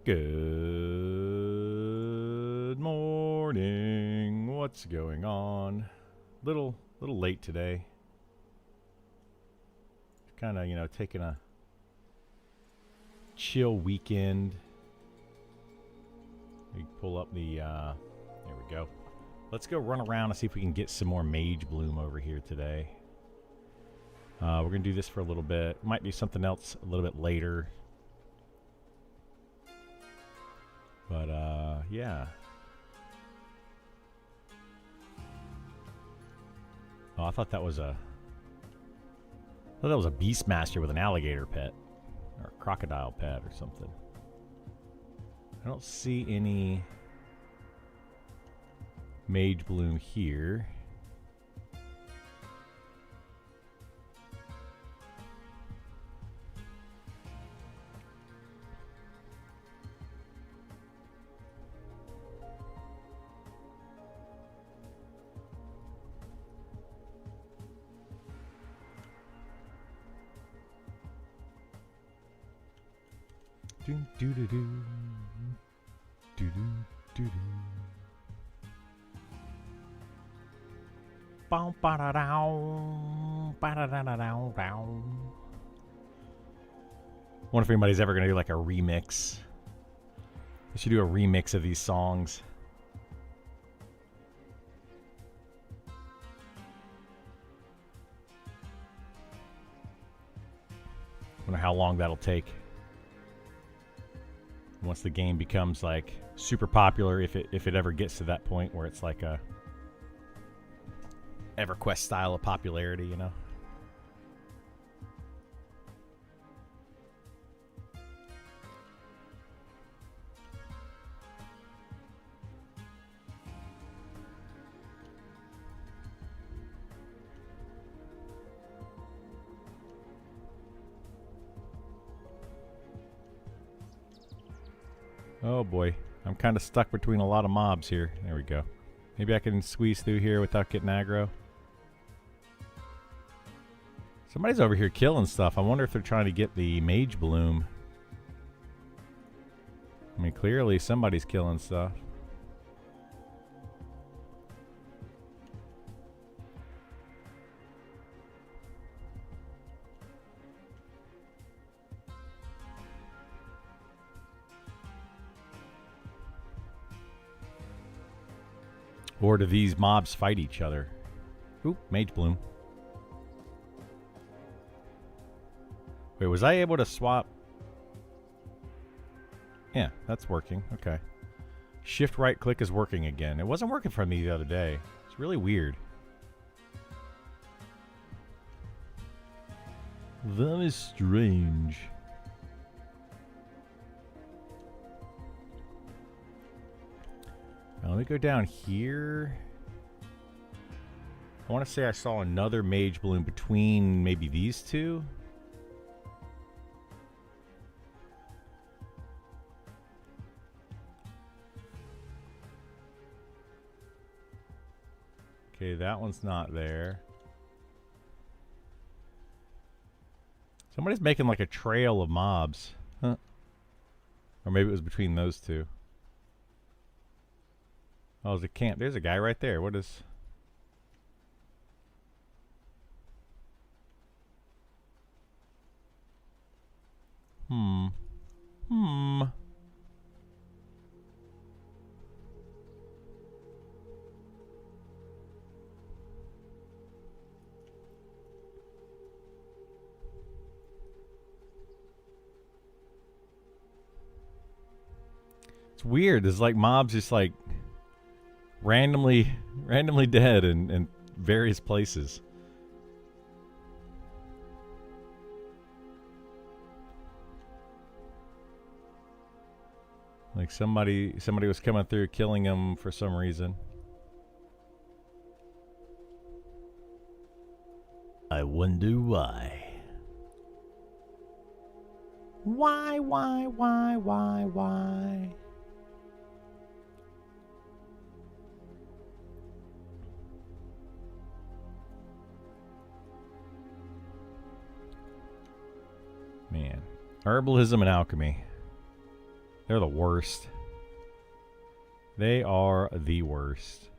Good morning. What's going on? Little late today. Kind of, taking a chill weekend. We pull up the there we go. Let's go run around and see if we can get some more Mage Bloom over here today. We're going to do this for a little bit. Might do something else a little bit later. But, yeah. Oh, I thought that was a Beastmaster with an alligator pet. Or a crocodile pet or something. I don't see any Mage Bloom here. Do do do do do do do do. Bow ba da down, ba da da da down down. Wonder if anybody's ever gonna do like a remix. We should do a remix of these songs. Wonder how long that'll take. Once the game becomes like super popular, if it ever gets to that point where it's like a EverQuest style of popularity, you know. Oh boy, I'm kind of stuck between a lot of mobs here. There we go. Maybe I can squeeze through here without getting aggro. Somebody's over here killing stuff. I wonder if they're trying to get the Mage Bloom. I mean, clearly somebody's killing stuff. Or do these mobs fight each other? Oop, Mage Bloom. Wait, was I able to swap? Yeah, that's working. Okay. Shift right click is working again. It wasn't working for me the other day. It's really weird. That is strange. Now, let me go down here. I want to say I saw another Mage Bloom between maybe these two. Okay, that one's not there. Somebody's making like a trail of mobs. Huh. Or maybe it was between those two. Oh, there's a camp. There's a guy right there. What is... It's weird. There's like mobs just like randomly dead in various places. Like somebody was coming through killing them for some reason. I wonder why. Why? Man. Herbalism and alchemy. They're the worst. They are the worst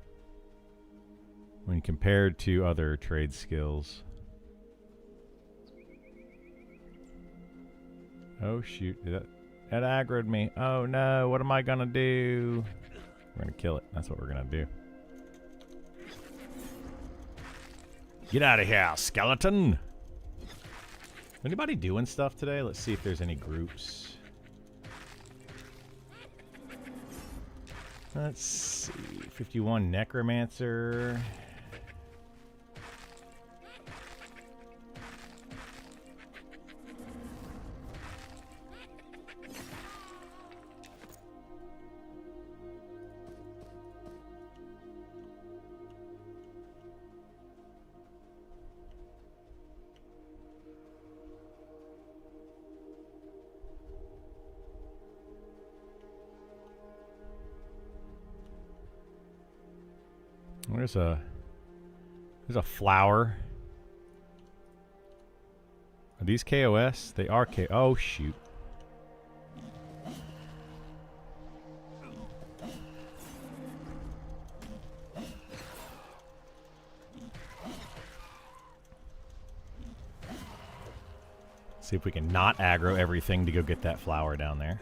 when compared to other trade skills. Oh shoot, that aggroed me. Oh no, what am I gonna do? We're gonna kill it. That's what we're gonna do. Get out of here, skeleton! Anybody doing stuff today? Let's see if there's any groups. Let's see. 51 Necromancer. There's a flower. Are these KOS? They are K. Oh shoot. See if we can not aggro everything to go get that flower down there.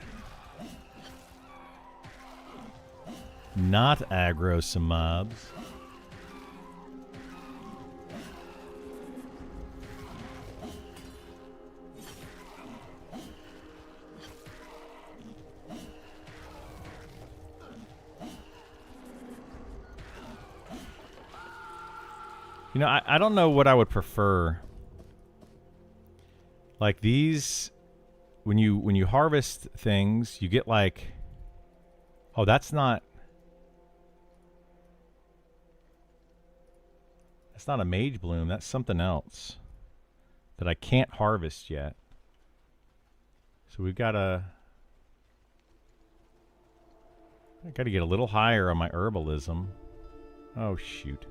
Not aggro some mobs. You know, I don't know what I would prefer. Like these, when you harvest things, you get like, oh, that's not a mage bloom. That's something else that I can't harvest yet. So we've got to, I got to get a little higher on my herbalism. Oh shoot.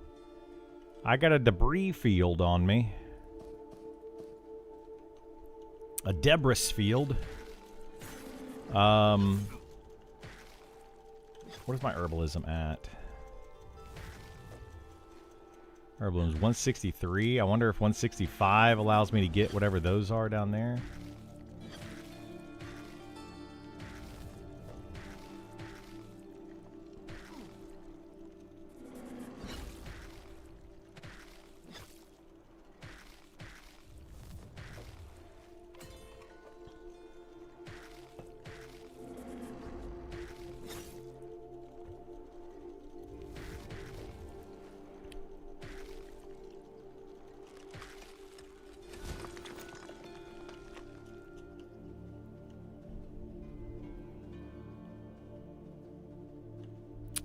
I got a debris field on me. A debris field. What is my herbalism at? Herbalism's 163. I wonder if 165 allows me to get whatever those are down there.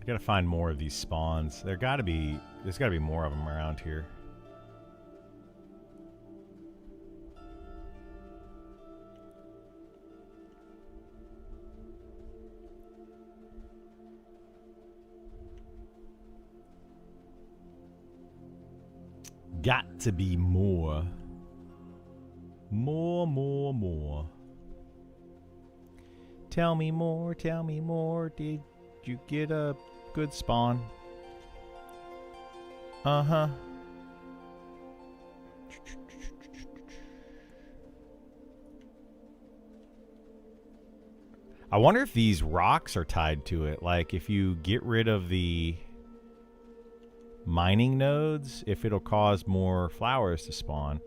I gotta find more of these spawns. There's gotta be more of them around here. Got to be more. More. Tell me more, tell me more. Did you get a good spawn? Uh-huh. I wonder if these rocks are tied to it. Like, if you get rid of the mining nodes, if it'll cause more flowers to spawn.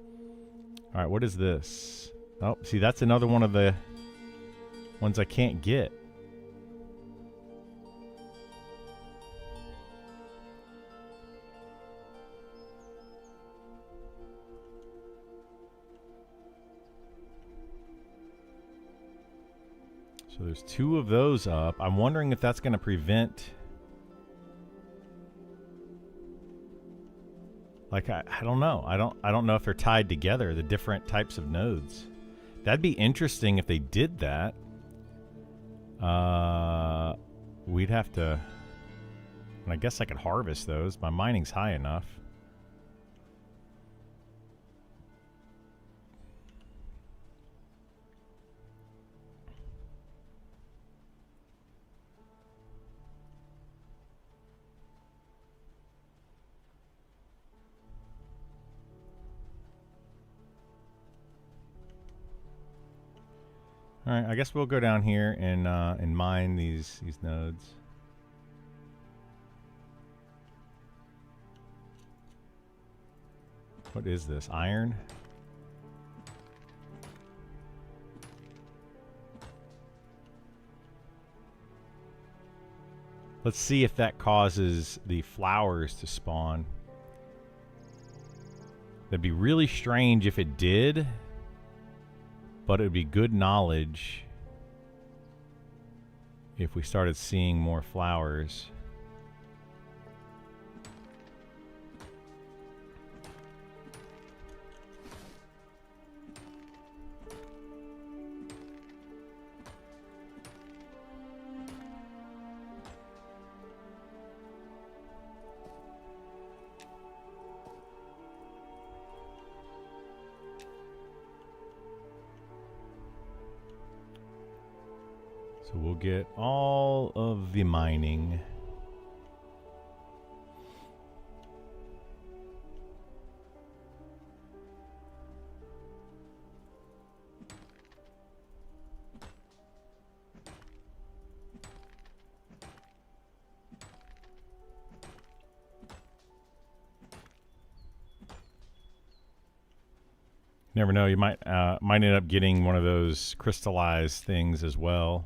All right, what is this? Oh, see, that's another one of the ones I can't get. So there's two of those up. I'm wondering if that's going to prevent... Like, I don't know. I don't know if they're tied together, the different types of nodes. That'd be interesting if they did that. We'd have to... I guess I could harvest those. My mining's high enough. All right, I guess we'll go down here and mine these nodes. What is this? Iron? Let's see if that causes the flowers to spawn. That'd be really strange if it did, but it would be good knowledge if we started seeing more flowers. So we'll get all of the mining. Never know, you might end up getting one of those crystallized things as well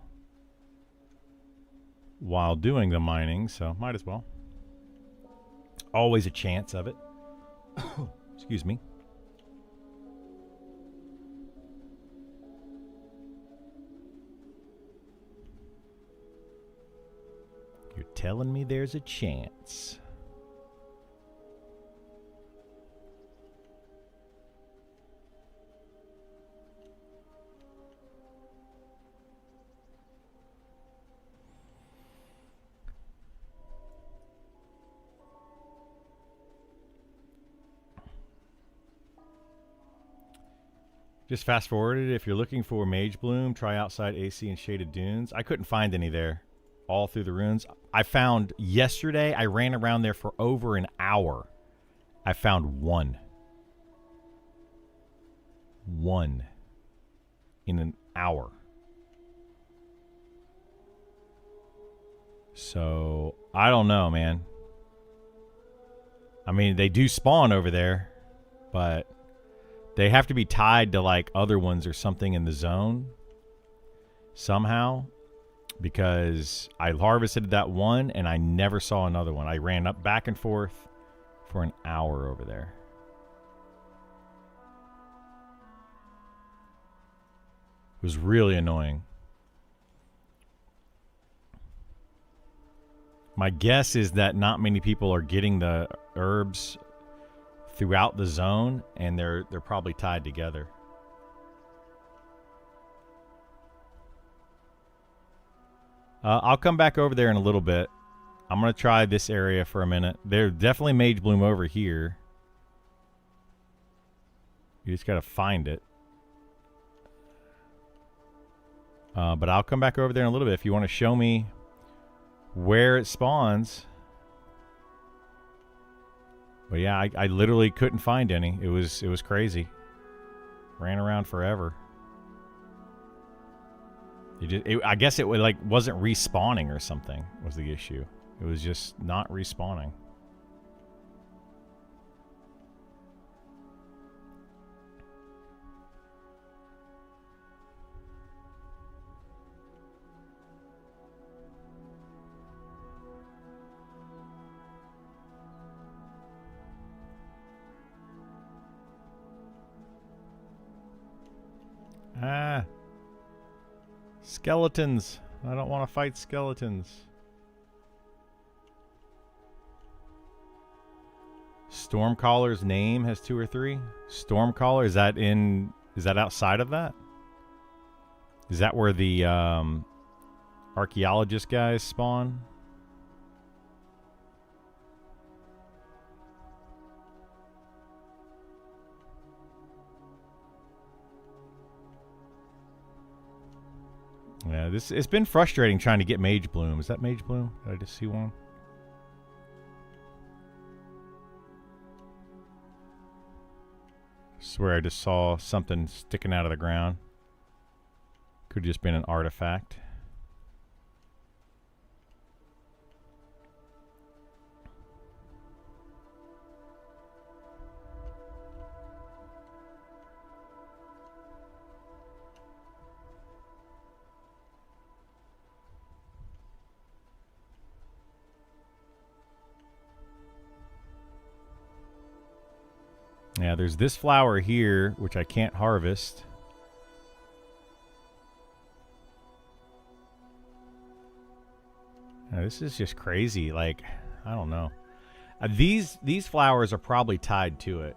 while doing the mining, so might as well. Always a chance of it. Excuse me. You're telling me there's a chance. Just fast forwarded. If you're looking for Mage Bloom, try outside AC and Shaded Dunes. I couldn't find any there all through the runes. I found yesterday, I ran around there for over an hour. I found one. One in an hour. So, I don't know, man. I mean, they do spawn over there, but they have to be tied to like other ones or something in the zone somehow, because I harvested that one and I never saw another one. I ran up back and forth for an hour over there. It was really annoying. My guess is that not many people are getting the herbs throughout the zone, and they're probably tied together. I'll come back over there in a little bit. I'm gonna try this area for a minute. There's definitely Mage Bloom over here. You just gotta find it. But I'll come back over there in a little bit if you want to show me where it spawns. But yeah, I literally couldn't find any. It was crazy. Ran around forever. I guess it like wasn't respawning or something was the issue. It was just not respawning. Ah. Skeletons. I don't want to fight skeletons. Stormcaller's name has 2 or 3. Stormcaller, is that outside of that? Is that where the archaeologist guys spawn? Yeah, it's been frustrating trying to get Mage Bloom. Is that Mage Bloom? Did I just see one? I swear I just saw something sticking out of the ground. Could have just been an artifact. Yeah, there's this flower here, which I can't harvest. Now, this is just crazy. Like, I don't know. These flowers are probably tied to it.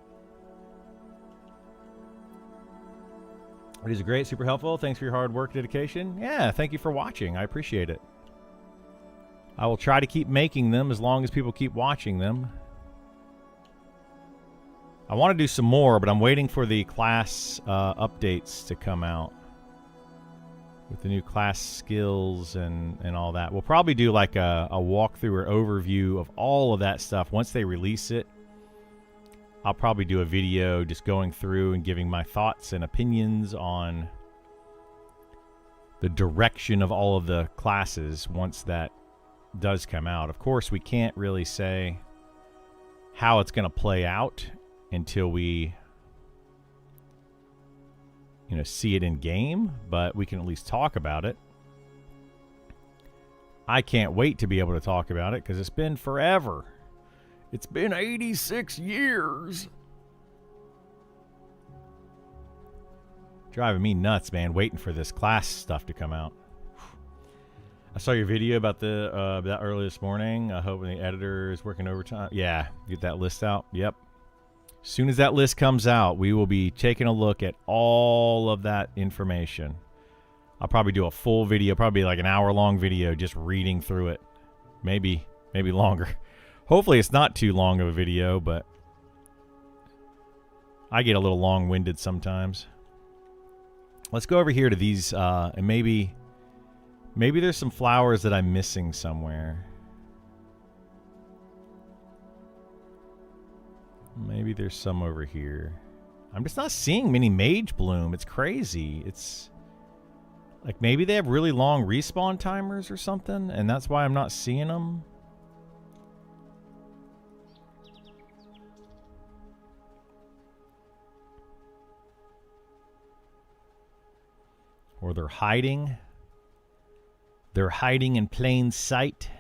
It is great, super helpful. Thanks for your hard work, dedication. Yeah, thank you for watching. I appreciate it. I will try to keep making them as long as people keep watching them. I want to do some more, but I'm waiting for the class updates to come out with the new class skills and all that. We'll probably do like a walkthrough or overview of all of that stuff. Once they release it, I'll probably do a video just going through and giving my thoughts and opinions on the direction of all of the classes once that does come out. Of course, we can't really say how it's going to play out until we, you know, see it in game, but we can at least talk about it. I can't wait to be able to talk about it because it's been forever. It's been 86 years. Driving me nuts, man, waiting for this class stuff to come out. I saw your video about that early this morning. I hope the editor is working overtime. Yeah, get that list out. Yep. As soon as that list comes out, we will be taking a look at all of that information. I'll probably do a full video, probably like an hour-long video, just reading through it. Maybe longer. Hopefully it's not too long of a video, but I get a little long-winded sometimes. Let's go over here to these, and maybe there's some flowers that I'm missing somewhere. Maybe there's some over here. I'm just not seeing many mage bloom. It's crazy. It's like maybe they have really long respawn timers or something, and that's why I'm not seeing them. Or they're hiding. They're hiding in plain sight.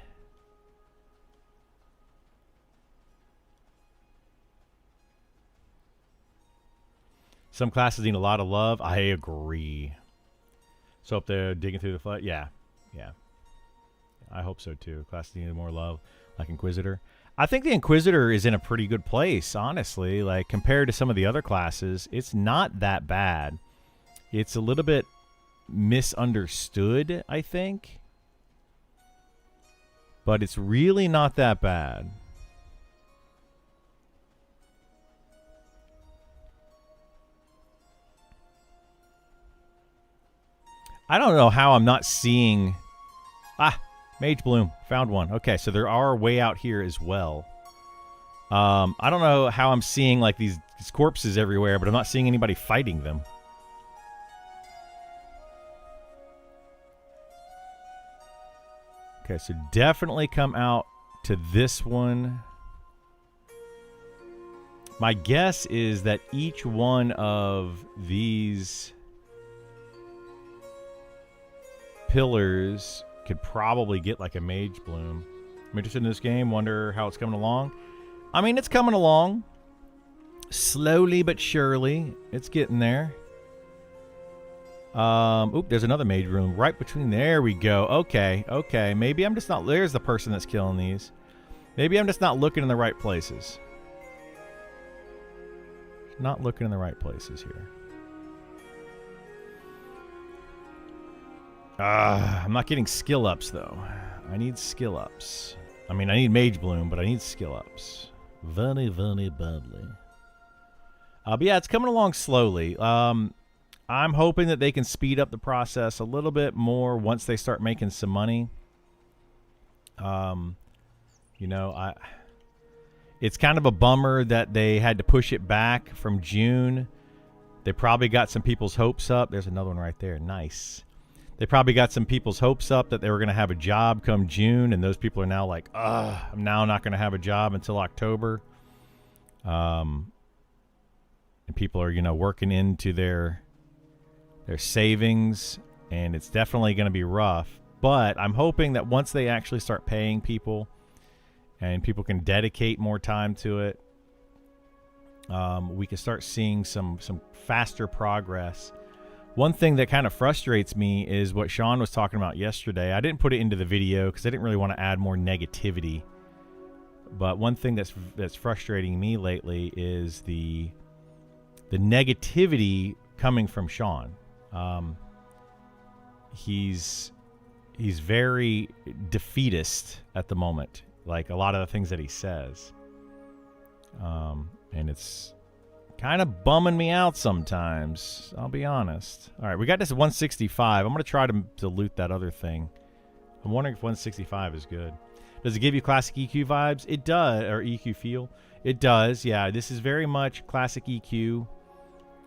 Some classes need a lot of love. I agree. So up there digging through the flood. Yeah. I hope so too. Classes need more love, like Inquisitor. I think the Inquisitor is in a pretty good place, honestly. Like compared to some of the other classes, it's not that bad. It's a little bit misunderstood, I think. But it's really not that bad. I don't know how I'm not seeing... Mage Bloom. Found one. Okay, so there are way out here as well. I don't know how I'm seeing like these corpses everywhere, but I'm not seeing anybody fighting them. Okay, so definitely come out to this one. My guess is that each one of these pillars could probably get like a mage bloom. I'm interested in this game. Wonder how it's coming along. I mean, it's coming along. Slowly but surely. It's getting there. Oop, there's another mage room right between. There we go. Okay. Maybe I'm just not... There's the person that's killing these. Maybe I'm just not looking in the right places. Not looking in the right places here. I'm not getting skill ups, though. I need skill ups. I mean, I need Mage Bloom, but I need skill ups. Very, very badly. But yeah, it's coming along slowly. I'm hoping that they can speed up the process a little bit more once they start making some money. You know, it's kind of a bummer that they had to push it back from June. They probably got some people's hopes up. There's another one right there. Nice. They probably got some people's hopes up that they were going to have a job come June, and those people are now like, I'm now not going to have a job until October. And people are, working into their savings, and it's definitely going to be rough. But I'm hoping that once they actually start paying people and people can dedicate more time to it, we can start seeing some faster progress. One thing that kind of frustrates me is what Sean was talking about yesterday. I didn't put it into the video because I didn't really want to add more negativity. But one thing that's frustrating me lately is the negativity coming from Sean. He's very defeatist at the moment, like a lot of the things that he says. And it's kind of bumming me out sometimes, I'll be honest. All right, we got this 165. I'm going to try to loot that other thing. I'm wondering if 165 is good. Does it give you classic EQ vibes? It does, or EQ feel. It does, yeah. This is very much classic EQ.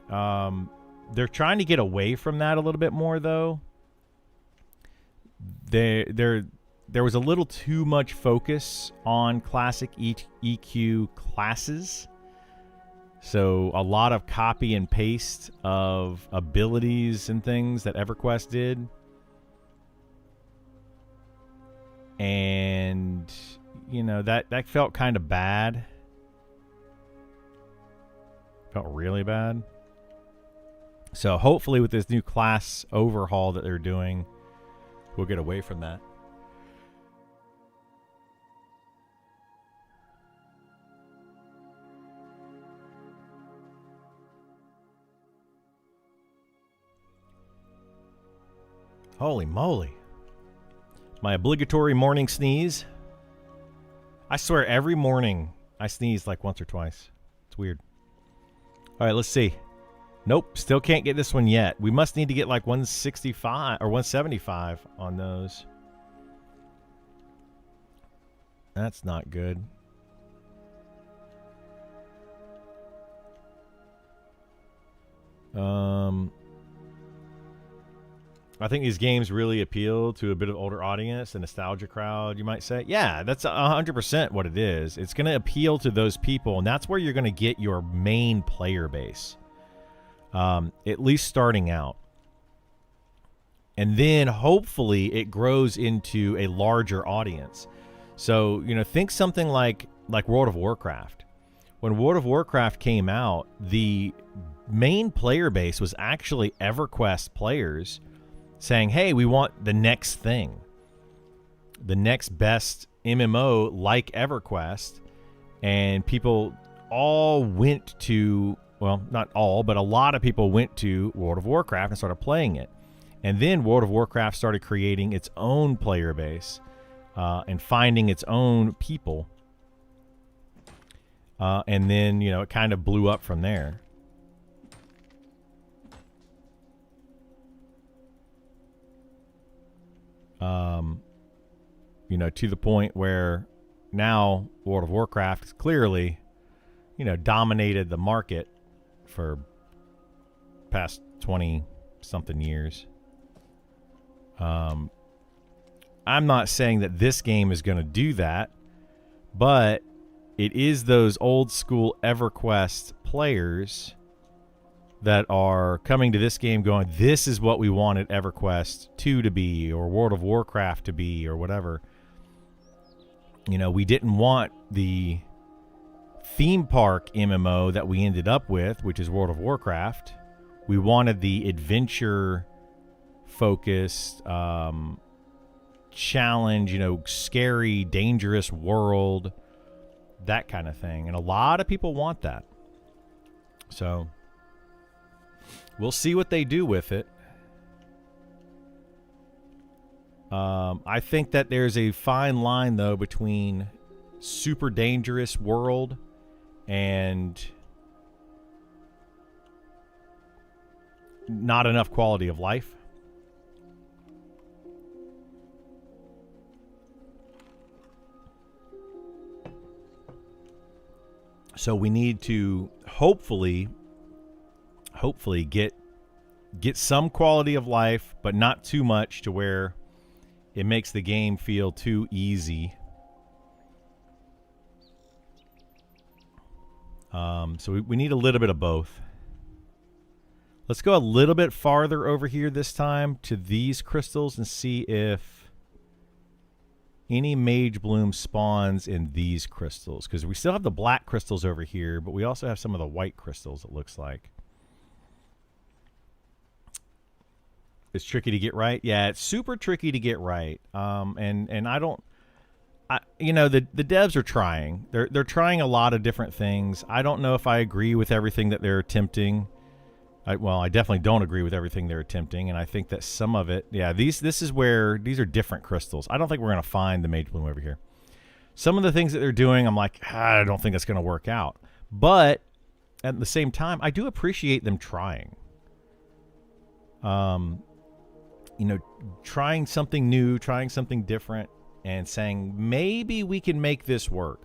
They're trying to get away from that a little bit more, though. There was a little too much focus on classic EQ classes. So a lot of copy and paste of abilities and things that EverQuest did. And, that felt kind of bad. Felt really bad. So hopefully with this new class overhaul that they're doing, we'll get away from that. Holy moly. My obligatory morning sneeze. I swear every morning I sneeze like once or twice. It's weird. All right, let's see. Nope, still can't get this one yet. We must need to get like 165 or 175 on those. That's not good. I think these games really appeal to a bit of older audience, the nostalgia crowd, you might say. Yeah, that's 100% what it is. It's going to appeal to those people, and that's where you're going to get your main player base, at least starting out. And then hopefully it grows into a larger audience. So, think something like World of Warcraft. When World of Warcraft came out, the main player base was actually EverQuest players saying, hey, we want the next thing, the next best MMO like EverQuest. And people all went to, well, not all, but a lot of people went to World of Warcraft and started playing it. And then World of Warcraft started creating its own player base and finding its own people. And then, it kind of blew up from there. To the point where now World of Warcraft is clearly, dominated the market for past 20-something years. I'm not saying that this game is going to do that, but it is those old school EverQuest players that are coming to this game going, this is what we wanted EverQuest 2 to be, or World of Warcraft to be, or whatever. We didn't want the theme park MMO that we ended up with, which is World of Warcraft. We wanted the adventure focused challenge, scary, dangerous world, that kind of thing. And a lot of people want that. So we'll see what they do with it. I think that there's a fine line, though, between super dangerous world and not enough quality of life. So we need to hopefully get get some quality of life, but not too much to where it makes the game feel too easy. So we need a little bit of both. Let's go a little bit farther over here this time to these crystals and see if any Mage Bloom spawns in these crystals. Because we still have the black crystals over here, but we also have some of the white crystals, it looks like. It's tricky to get right. Yeah, it's super tricky to get right. And I don't... you know, the devs are trying. They're trying a lot of different things. I don't know if I agree with everything that they're attempting. Well, I definitely don't agree with everything they're attempting, and I think that some of it, yeah, this is where these are different crystals. I don't think we're going to find the Mage Bloom over here. Some of the things that they're doing, I'm like, I don't think it's going to work out. But at the same time, I do appreciate them trying. You know, trying something new, trying something different, and saying, maybe we can make this work.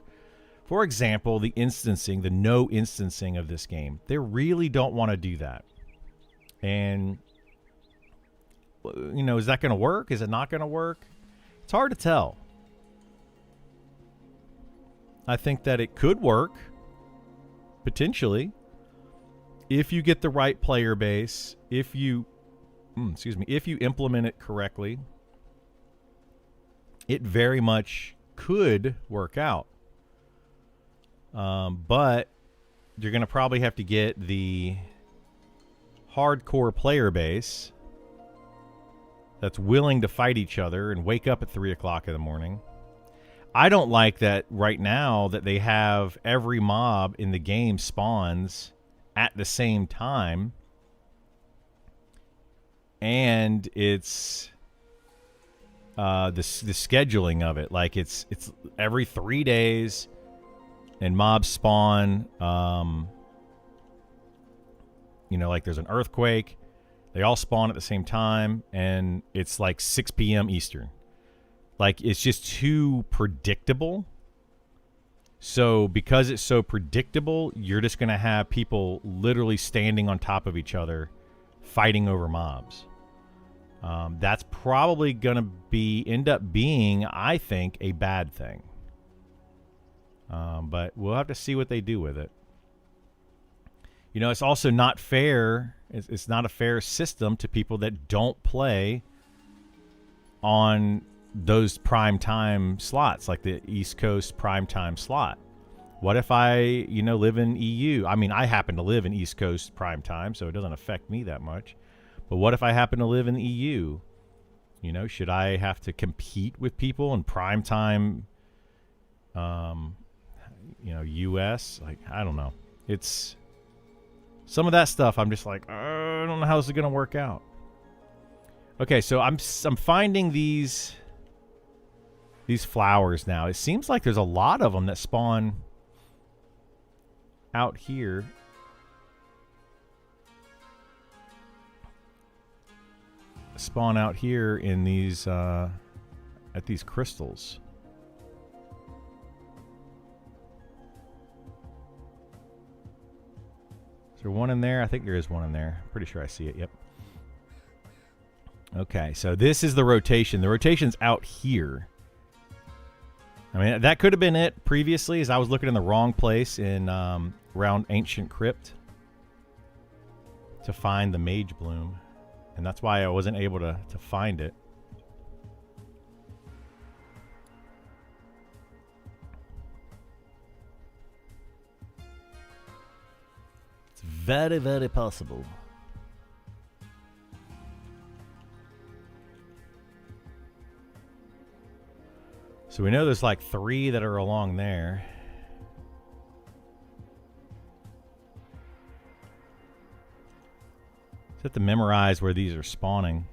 For example, the instancing, the no instancing of this game. They really don't want to do that. And, you know, is that going to work? Is it not going to work? It's hard to tell. I think that it could work, potentially, if you get the right player base, if you, if you implement it correctly. It very much could work out. But you're going to probably have to get the hardcore player base that's willing to fight each other and wake up at 3 o'clock in the morning. I don't like that right now that they have every mob in the game spawns at the same time. And it's... the scheduling of it, like it's every 3 days, and mobs spawn. You know, like there's an earthquake, they all spawn at the same time, and it's like 6 p.m. Eastern. Like, it's just too predictable. So because it's so predictable, you're just gonna have people literally standing on top of each other, fighting over mobs. That's probably going to end up being, I think, a bad thing. But we'll have to see what they do with it. You know, it's also not fair. It's not a fair system to people that don't play on those prime time slots, like the East Coast prime time slot. What if I, you know, live in EU? I mean, I happen to live in East Coast prime time, so it doesn't affect me that much. But what if I happen to live in the EU? You know, should I have to compete with people in prime time, you know, US? Like, I don't know. It's some of that stuff. I'm just like, I don't know how this is going to work out. Okay, so I'm finding these flowers now. It seems like there's a lot of them that spawn out here. Spawn out here in these at these crystals. Is there one in there? I think there is one in there. Pretty sure I see it. Yep. Okay, so this is the rotation. The rotation's out here. I mean, that could have been it previously, as I was looking in the wrong place in around Ancient Crypt to find the Mage Bloom. And that's why I wasn't able to find it. It's very, very possible. So we know there's like 3 that are along there. Just have to memorize where these are spawning.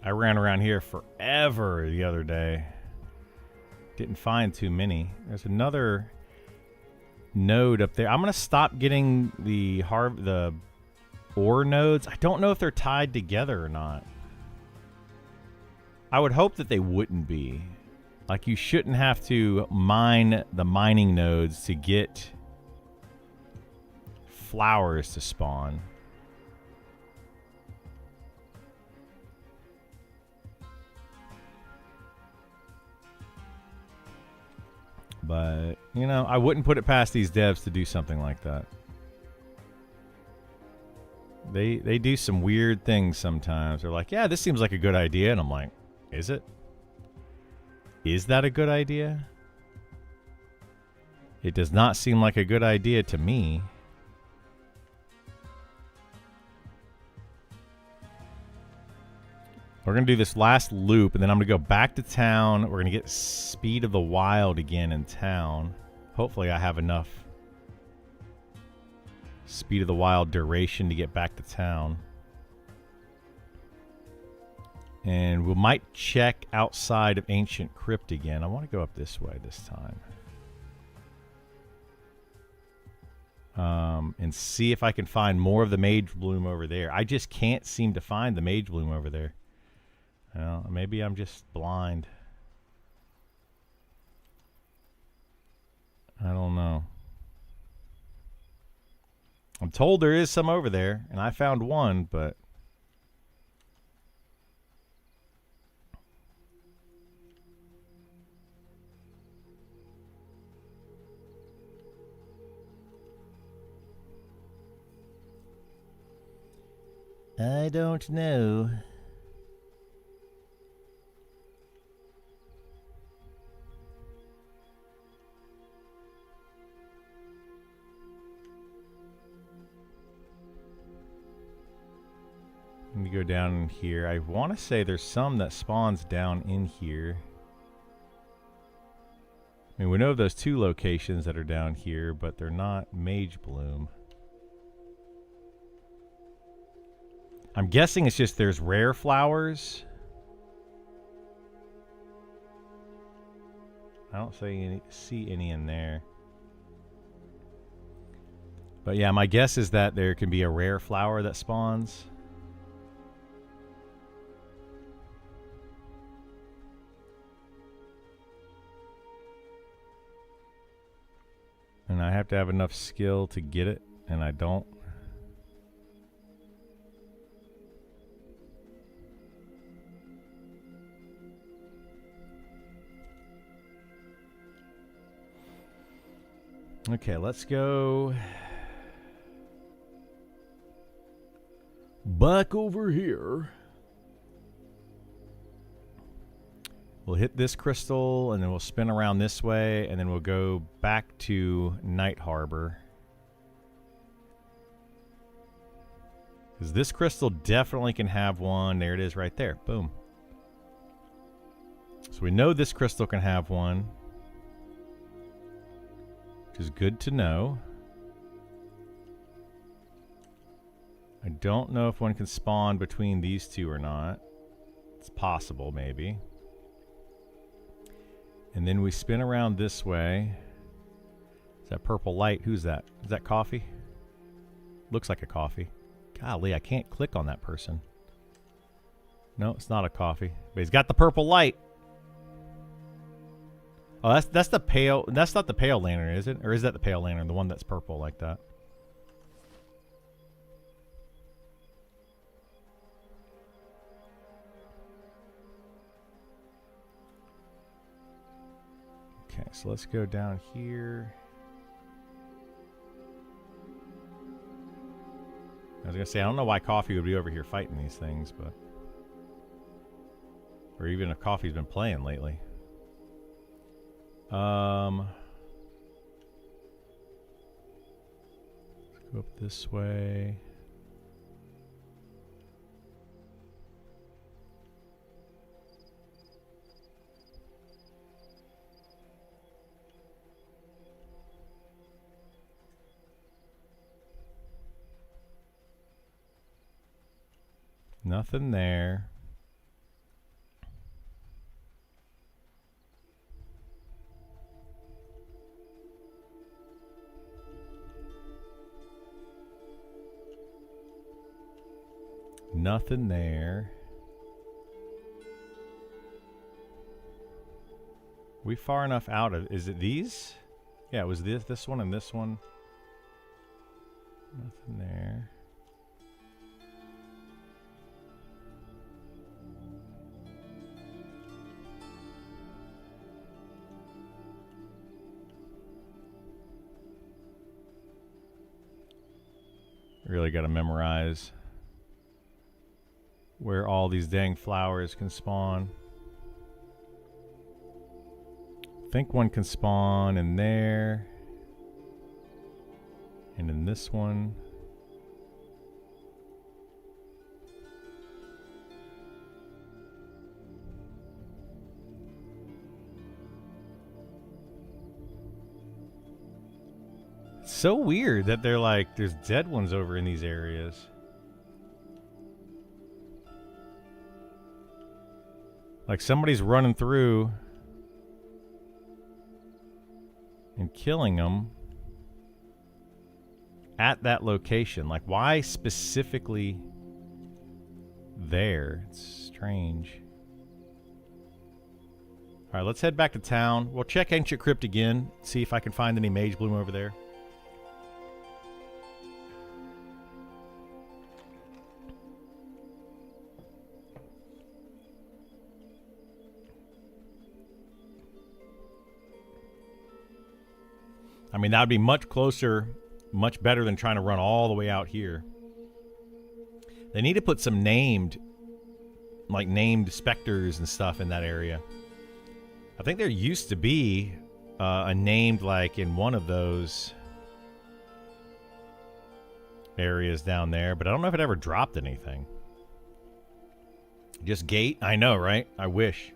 I ran around here forever the other day. Didn't find too many. There's another node up there. I'm going to stop getting the ore nodes. I don't know if they're tied together or not. I would hope that they wouldn't be. Like, you shouldn't have to mine the mining nodes to get flowers to spawn. But, you know, I wouldn't put it past these devs to do something like that. They do some weird things sometimes. They're like, yeah, this seems like a good idea. And I'm like, is it? Is that a good idea? It does not seem like a good idea to me. We're going to do this last loop, and then I'm going to go back to town. We're going to get Speed of the Wild again in town. Hopefully I have enough Speed of the Wild duration to get back to town. And we might check outside of Ancient Crypt again. I want to go up this way this time. And see if I can find more of the Mage Bloom over there. I just can't seem to find the Mage Bloom over there. Well, maybe I'm just blind. I don't know. I'm told there is some over there, and I found one, but I don't know. Let me go down in here. I want to say there's some that spawns down in here. I mean, we know of those two locations that are down here, but they're not Mage Bloom. I'm guessing it's just there's rare flowers. I don't see any in there. But yeah, my guess is that there can be a rare flower that spawns. And I have to have enough skill to get it, and I don't. Okay, let's go back over here. We'll hit this crystal, and then we'll spin around this way, and then we'll go back to Night Harbor. Because this crystal definitely can have one. There it is right there. Boom. So we know this crystal can have one, which is good to know. I don't know if one can spawn between these two or not. It's possible, maybe. And then we spin around this way. Is that purple light? Who's that? Is that coffee? Looks like a coffee. Golly, I can't click on that person. No, it's not a coffee. But he's got the purple light. Oh, that's the pale. That's not the pale lantern, is it? Or is that the pale lantern, the one that's purple like that? Okay, so let's go down here. I was gonna say, I don't know why Coffee would be over here fighting these things, but or even if Coffee's been playing lately. Let's go up this way. Nothing there. Nothing there. We far enough out of... Is it these? Yeah, it was this one and this one. Nothing there. Really got to memorize where all these dang flowers can spawn. I think one can spawn in there. And in this one. It's so weird that they're like, there's dead ones over in these areas. Like somebody's running through and killing them at that location. Like, why specifically there? It's strange. All right, let's head back to town. We'll check Ancient Crypt again, see if I can find any Mage Bloom over there. I mean, that would be much closer, much better than trying to run all the way out here. They need to put some named specters and stuff in that area. I think there used to be a named, like, in one of those areas down there, but I don't know if it ever dropped anything. Just gate? I know, right? I wish.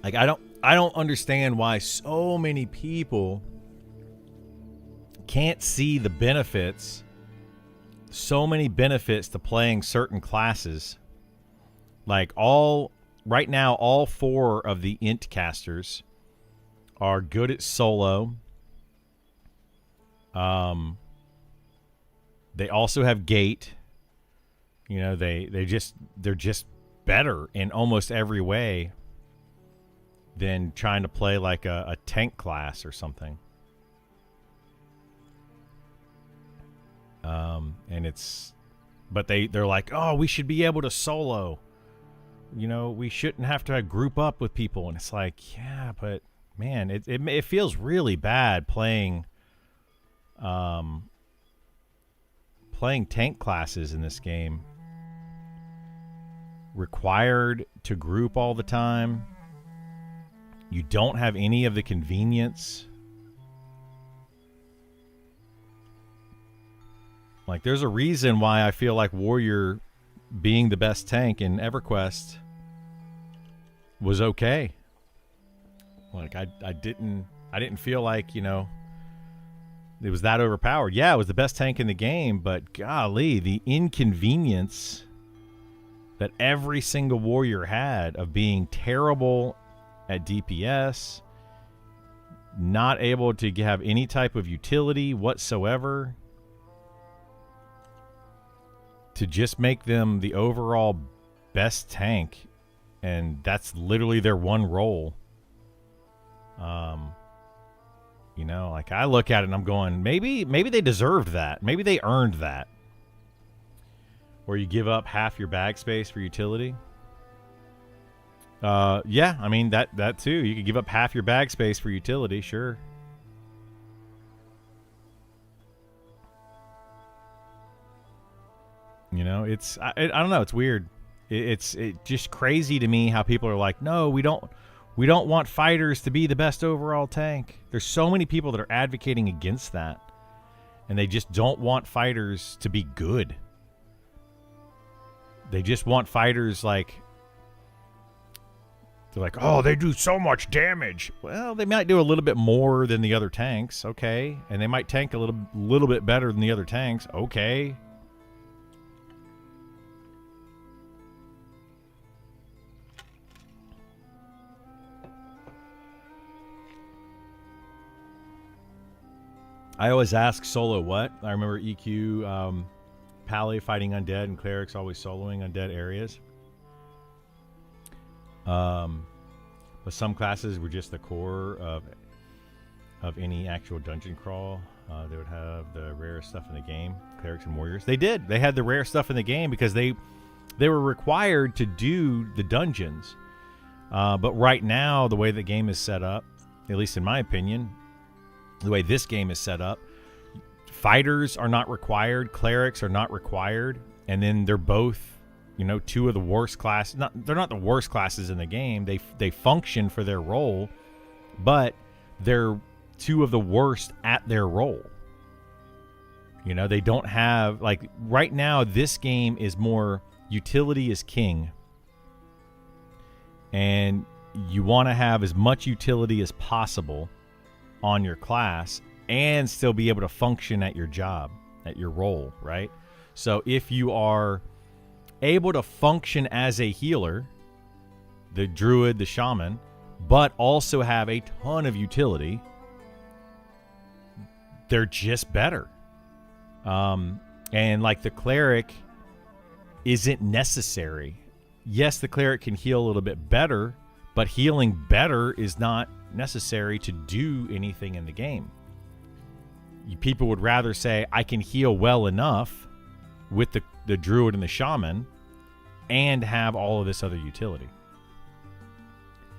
Like, I don't understand why so many people can't see the benefits. So many benefits to playing certain classes. Like, right now, all 4 of the int casters are good at solo. They also have gate. You know, they're just better in almost every way than trying to play like a tank class or something. And but they're like, oh, we should be able to solo. You know, we shouldn't have to group up with people. And it's like, yeah, but man, it feels really bad playing tank classes in this game. Required to group all the time. You don't have any of the convenience. Like, there's a reason why I feel like Warrior being the best tank in EverQuest was okay. Like, I didn't feel like, you know, it was that overpowered. Yeah, it was the best tank in the game, but golly, the inconvenience that every single Warrior had of being terrible at DPS, not able to have any type of utility whatsoever, to just make them the overall best tank, and that's literally their one role. You know, like, I look at it and I'm going, maybe they deserved that. Maybe they earned that. Where you give up half your bag space for utility. Yeah, I mean, that too. You could give up half your bag space for utility, sure. You know, I don't know, it's weird. It's just crazy to me how people are like, no, we don't want fighters to be the best overall tank. There's so many people that are advocating against that, and they just don't want fighters to be good. They just want fighters like... They're like, oh, they do so much damage. Well, they might do a little bit more than the other tanks, okay. And they might tank a little bit better than the other tanks, okay. I always ask solo what? I remember EQ, Pally fighting undead and clerics always soloing undead areas. But some classes were just the core of any actual dungeon crawl. They would have the rarest stuff in the game, clerics and warriors. They did. They had the rare stuff in the game because they were required to do the dungeons. But right now, the way the game is set up, at least in my opinion, the way this game is set up, fighters are not required, clerics are not required, and then they're both, you know, two of the worst classes. They're not the worst classes in the game. They function for their role, but they're two of the worst at their role. You know, they don't have, like, right now this game is more utility is king, and you want to have as much utility as possible on your class and still be able to function at your job, at your role, right? So if you are able to function as a healer, the druid, the shaman, but also have a ton of utility, they're just better. And like the cleric isn't necessary. Yes, the cleric can heal a little bit better, but healing better is not necessary to do anything in the game. People would rather say, I can heal well enough with the druid and the shaman and have all of this other utility.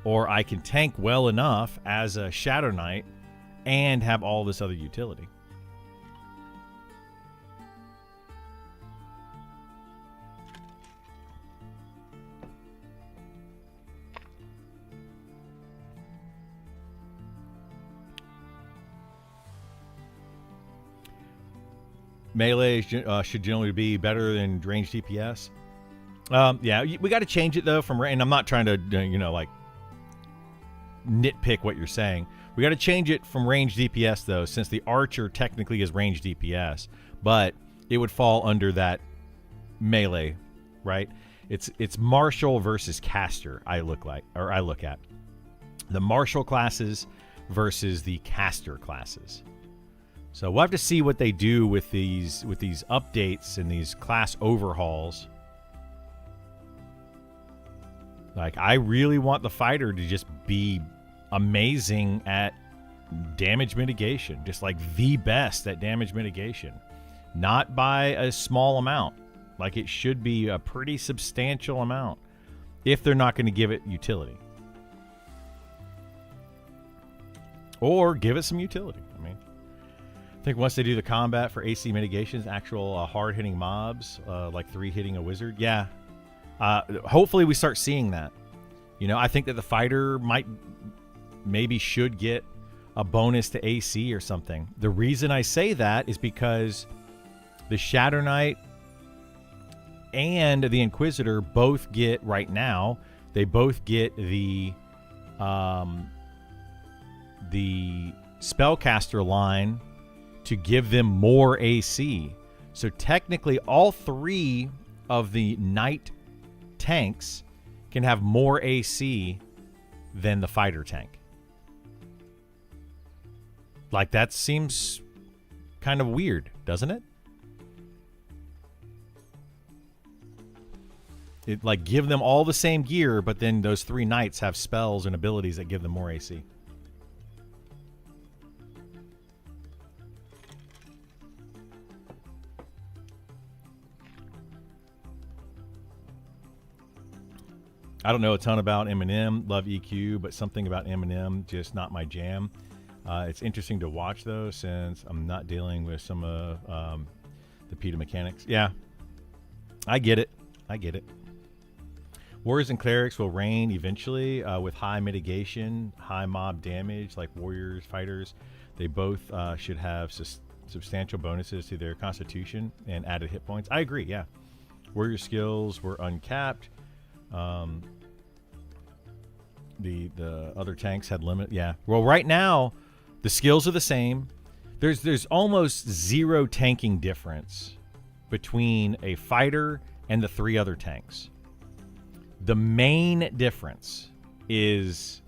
Or I can tank well enough as a Shadow Knight and have all this other utility. Melee should generally be better than ranged DPS. Yeah, we got to change it though from, and I'm not trying to, like nitpick what you're saying. We got to change it from ranged DPS though, since the archer technically is ranged DPS, but it would fall under that melee, right? It's martial versus caster. I look at the martial classes versus the caster classes. So we'll have to see what they do with these updates and these class overhauls. Like, I really want the fighter to just be amazing at damage mitigation, just like the best at damage mitigation, not by a small amount. Like, it should be a pretty substantial amount if they're not going to give it utility. Or give it some utility. I mean, I think once they do the combat for AC mitigations, actual hard-hitting mobs, like 3 hitting a wizard, yeah. Hopefully we start seeing that. I think that the fighter should get a bonus to AC or something. The reason I say that is because the Shadow Knight and the Inquisitor both get, right now, they both get the spellcaster line to give them more AC. So technically all 3 of the knight tanks can have more AC than the fighter tank. Like, that seems kind of weird, doesn't it? It, like, give them all the same gear, but then those 3 knights have spells and abilities that give them more AC. I don't know a ton about MnM. Love EQ, but something about MnM just not my jam. It's interesting to watch though, since I'm not dealing with some of the PETA mechanics. Yeah, I get it. Warriors and clerics will reign eventually with high mitigation, high mob damage, like warriors, fighters. They both should have substantial bonuses to their constitution and added hit points. I agree. Yeah, warrior skills were uncapped. The other tanks had limit. Yeah. Well, right now, the skills are the same. There's almost zero tanking difference between a fighter and the 3 other tanks. The main difference is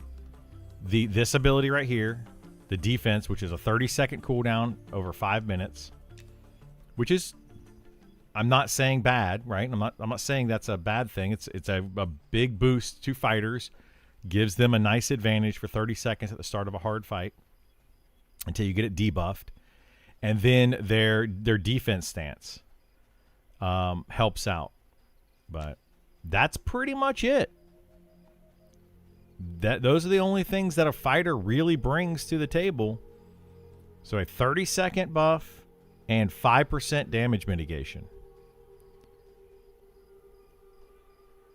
this ability right here, the defense, which is a 30-second cooldown over 5 minutes, which is, I'm not saying bad, right? I'm not saying that's a bad thing. It's a big boost to fighters, gives them a nice advantage for 30 seconds at the start of a hard fight until you get it debuffed. And then their defense stance helps out. But that's pretty much it. Those are the only things that a fighter really brings to the table. So a 30-second buff and 5% damage mitigation.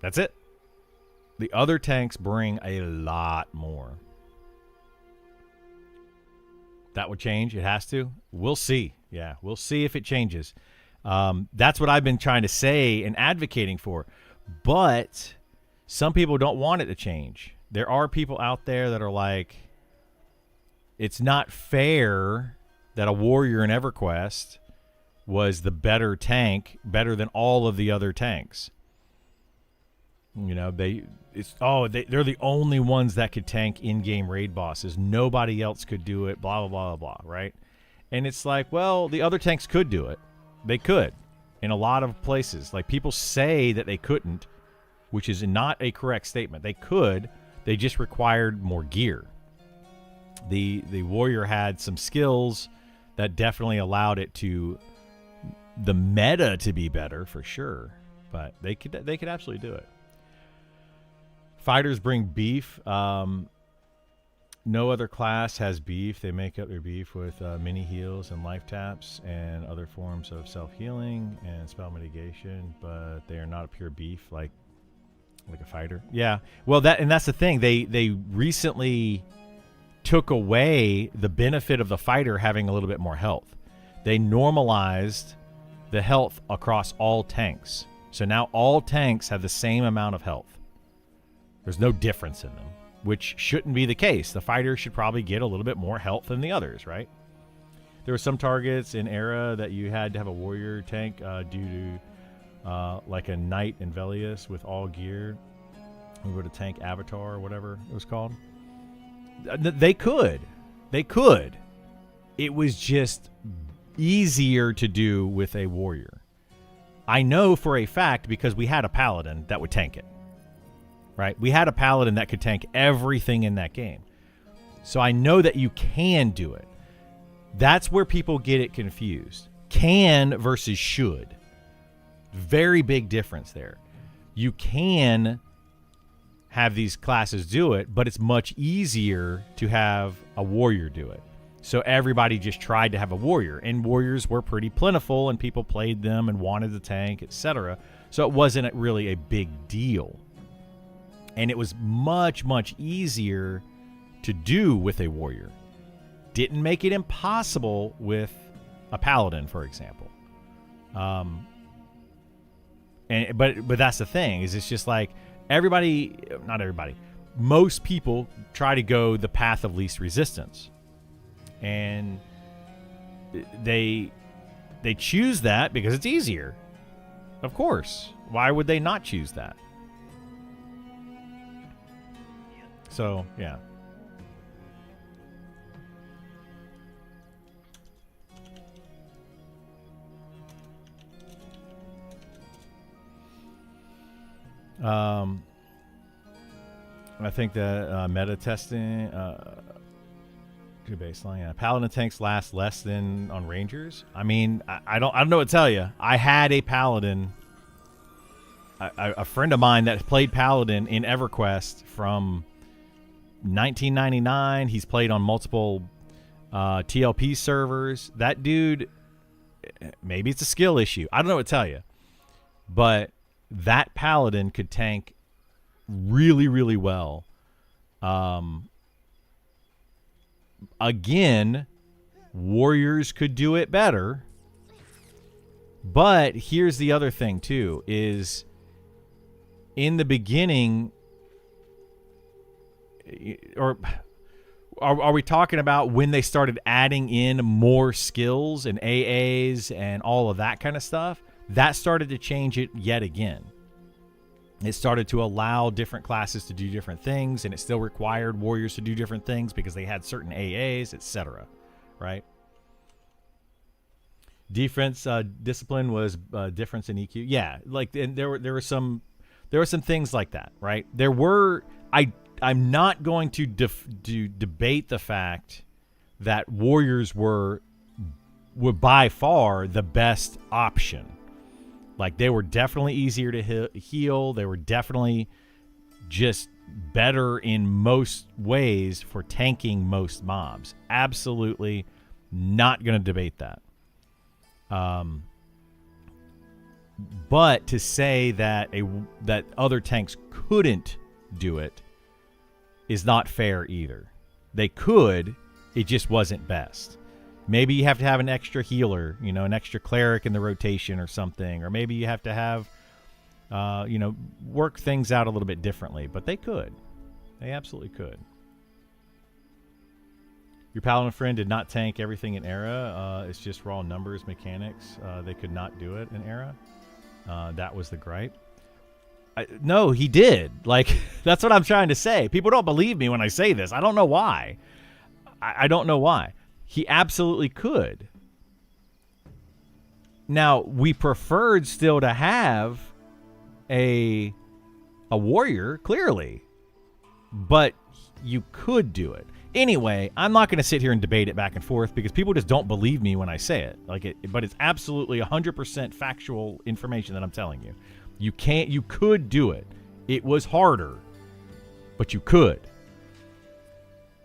That's it. The other tanks bring a lot more. That would change. It has to. We'll see. Yeah, we'll see if it changes. That's what I've been trying to say and advocating for. But some people don't want it to change. There are people out there that are like, it's not fair that a warrior in EverQuest was the better tank, better than all of the other tanks. You know, they're the only ones that could tank in-game raid bosses. Nobody else could do it, blah, blah, blah, blah, blah, right? And it's like, well, the other tanks could do it. They could in a lot of places. Like, people say that they couldn't, which is not a correct statement. They could. They just required more gear. The warrior had some skills that definitely allowed it to, the meta to be better for sure. But they could absolutely do it. Fighters bring beef. No other class has beef. They make up their beef with mini heals and life taps and other forms of self-healing and spell mitigation, but they are not a pure beef like a fighter. Yeah. Well, that's the thing. They recently took away the benefit of the fighter having a little bit more health. They normalized the health across all tanks. So now all tanks have the same amount of health. There's no difference in them, which shouldn't be the case. The fighter should probably get a little bit more health than the others, right? There were some targets in Era that you had to have a warrior tank due to like a knight in Velius with all gear. We were to tank Avatar or whatever it was called. They could. It was just easier to do with a warrior. I know for a fact because we had a paladin that would tank it. Right? We had a paladin that could tank everything in that game. So I know that you can do it. That's where people get it confused. Can versus should. Very big difference there. You can have these classes do it, but it's much easier to have a warrior do it. So everybody just tried to have a warrior, and warriors were pretty plentiful, and people played them and wanted the tank, etc. So it wasn't really a big deal. And it was much, much easier to do with a warrior. Didn't make it impossible with a paladin, for example. But that's the thing, is it's just like not everybody, most people try to go the path of least resistance. And they choose that because it's easier. Of course. Why would they not choose that? So, yeah. I think the meta testing good baseline. Yeah. Paladin tanks last less than on Rangers. I mean, I don't know what to tell you. I had a Paladin. A friend of mine that played Paladin in EverQuest from 1999. He's played on multiple TLP servers. That dude, maybe it's a skill issue. I don't know what to tell you. But that Paladin could tank really, really well. Again, warriors could do it better. But here's the other thing, too, is in the beginning, or are we talking about when they started adding in more skills and AAs and all of that kind of stuff? That started to change it yet again. It started to allow different classes to do different things, and it still required warriors to do different things because they had certain AAs, etc. Right? Defense discipline was difference in EQ. Yeah, like, and there were some things like that, right? I'm not going to debate the fact that warriors were by far the best option. Like, they were definitely easier to heal. They were definitely just better in most ways for tanking most mobs. Absolutely not going to debate that. But to say that that other tanks couldn't do it is not fair either. They could, it just wasn't best. Maybe you have to have an extra healer, an extra cleric in the rotation or something. Or maybe you have to have, work things out a little bit differently. But they could. They absolutely could. Your paladin friend did not tank everything in Era. It's just raw numbers, mechanics. They could not do it in Era. That was the gripe. No, he did. Like, that's what I'm trying to say. People don't believe me when I say this. I don't know why. I don't know why. He absolutely could. Now, we preferred still to have a warrior, clearly. But you could do it. Anyway, I'm not going to sit here and debate it back and forth because people just don't believe me when I say it. But it's absolutely 100% factual information that I'm telling you. You could do it. It was harder, but you could.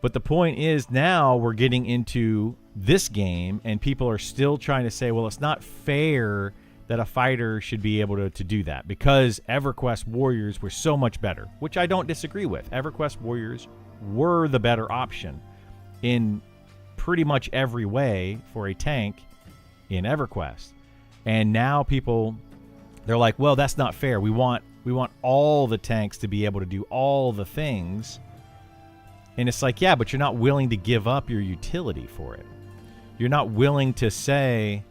But the point is, now we're getting into this game and people are still trying to say, well, it's not fair that a fighter should be able to do that because EverQuest warriors were so much better, which I don't disagree with. EverQuest warriors were the better option in pretty much every way for a tank in EverQuest. And now people, they're like, well, that's not fair. We want all the tanks to be able to do all the things. And it's like, yeah, but you're not willing to give up your utility for it. You're not willing to say,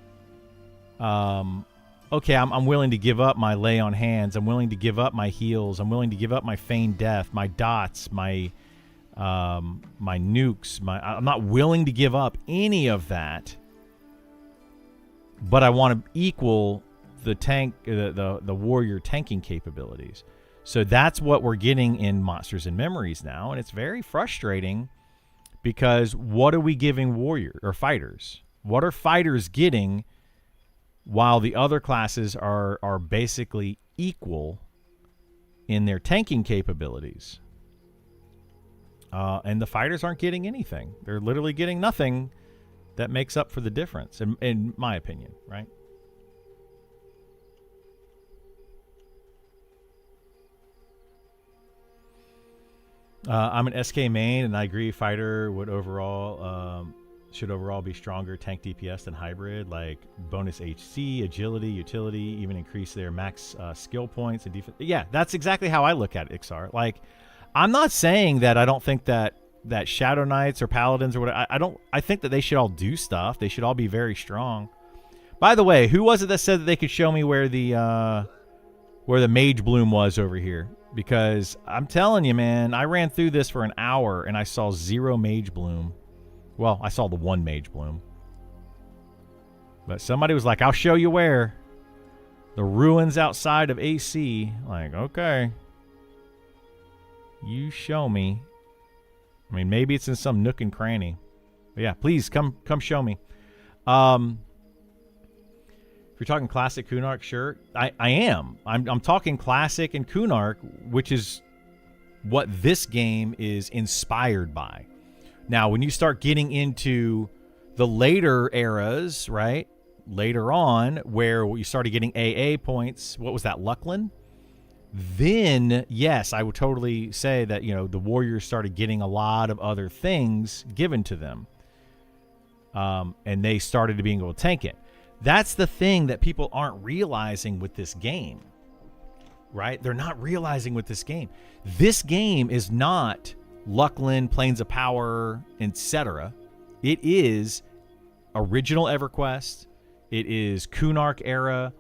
okay, I'm willing to give up my lay on hands. I'm willing to give up my heals. I'm willing to give up my feigned death, my dots, my nukes. I'm not willing to give up any of that. But I want to equal the tank, the warrior tanking capabilities. So that's what we're getting in Monsters and Memories now, and it's very frustrating because what are we giving warrior or fighters? What are fighters getting while the other classes are basically equal in their tanking capabilities? And the fighters aren't getting anything. They're literally getting nothing that makes up for the difference, in my opinion, right? I'm an SK main, and I agree fighter would should overall be stronger tank DPS than hybrid, like bonus HC, agility, utility, even increase their max skill points and defense. Yeah, that's exactly how I look at it, Ixar. Like, I'm not saying that I don't think that Shadow Knights or Paladins or whatever, I think that they should all do stuff. They should all be very strong. By the way, who was it that said that they could show me where the Mage Bloom was over here? Because I'm telling you, man, I ran through this for an hour and I saw 0 Mage Bloom. Well, I saw the 1 Mage Bloom. But somebody was like, I'll show you where. The ruins outside of AC. Like, okay. You show me. I mean, maybe it's in some nook and cranny. But yeah, please come show me. If you're talking classic Kunark, sure. I am. I'm talking classic and Kunark, which is what this game is inspired by. Now, when you start getting into the later eras, right? Later on, where you started getting AA points, what was that, Luckland? Then, yes, I would totally say that, the warriors started getting a lot of other things given to them. And they started to being able to tank it. That's the thing that people aren't realizing with this game, right? They're not realizing with this game. This game is not Luckland, Plains of Power, etc. It is original EverQuest. It is Kunark era,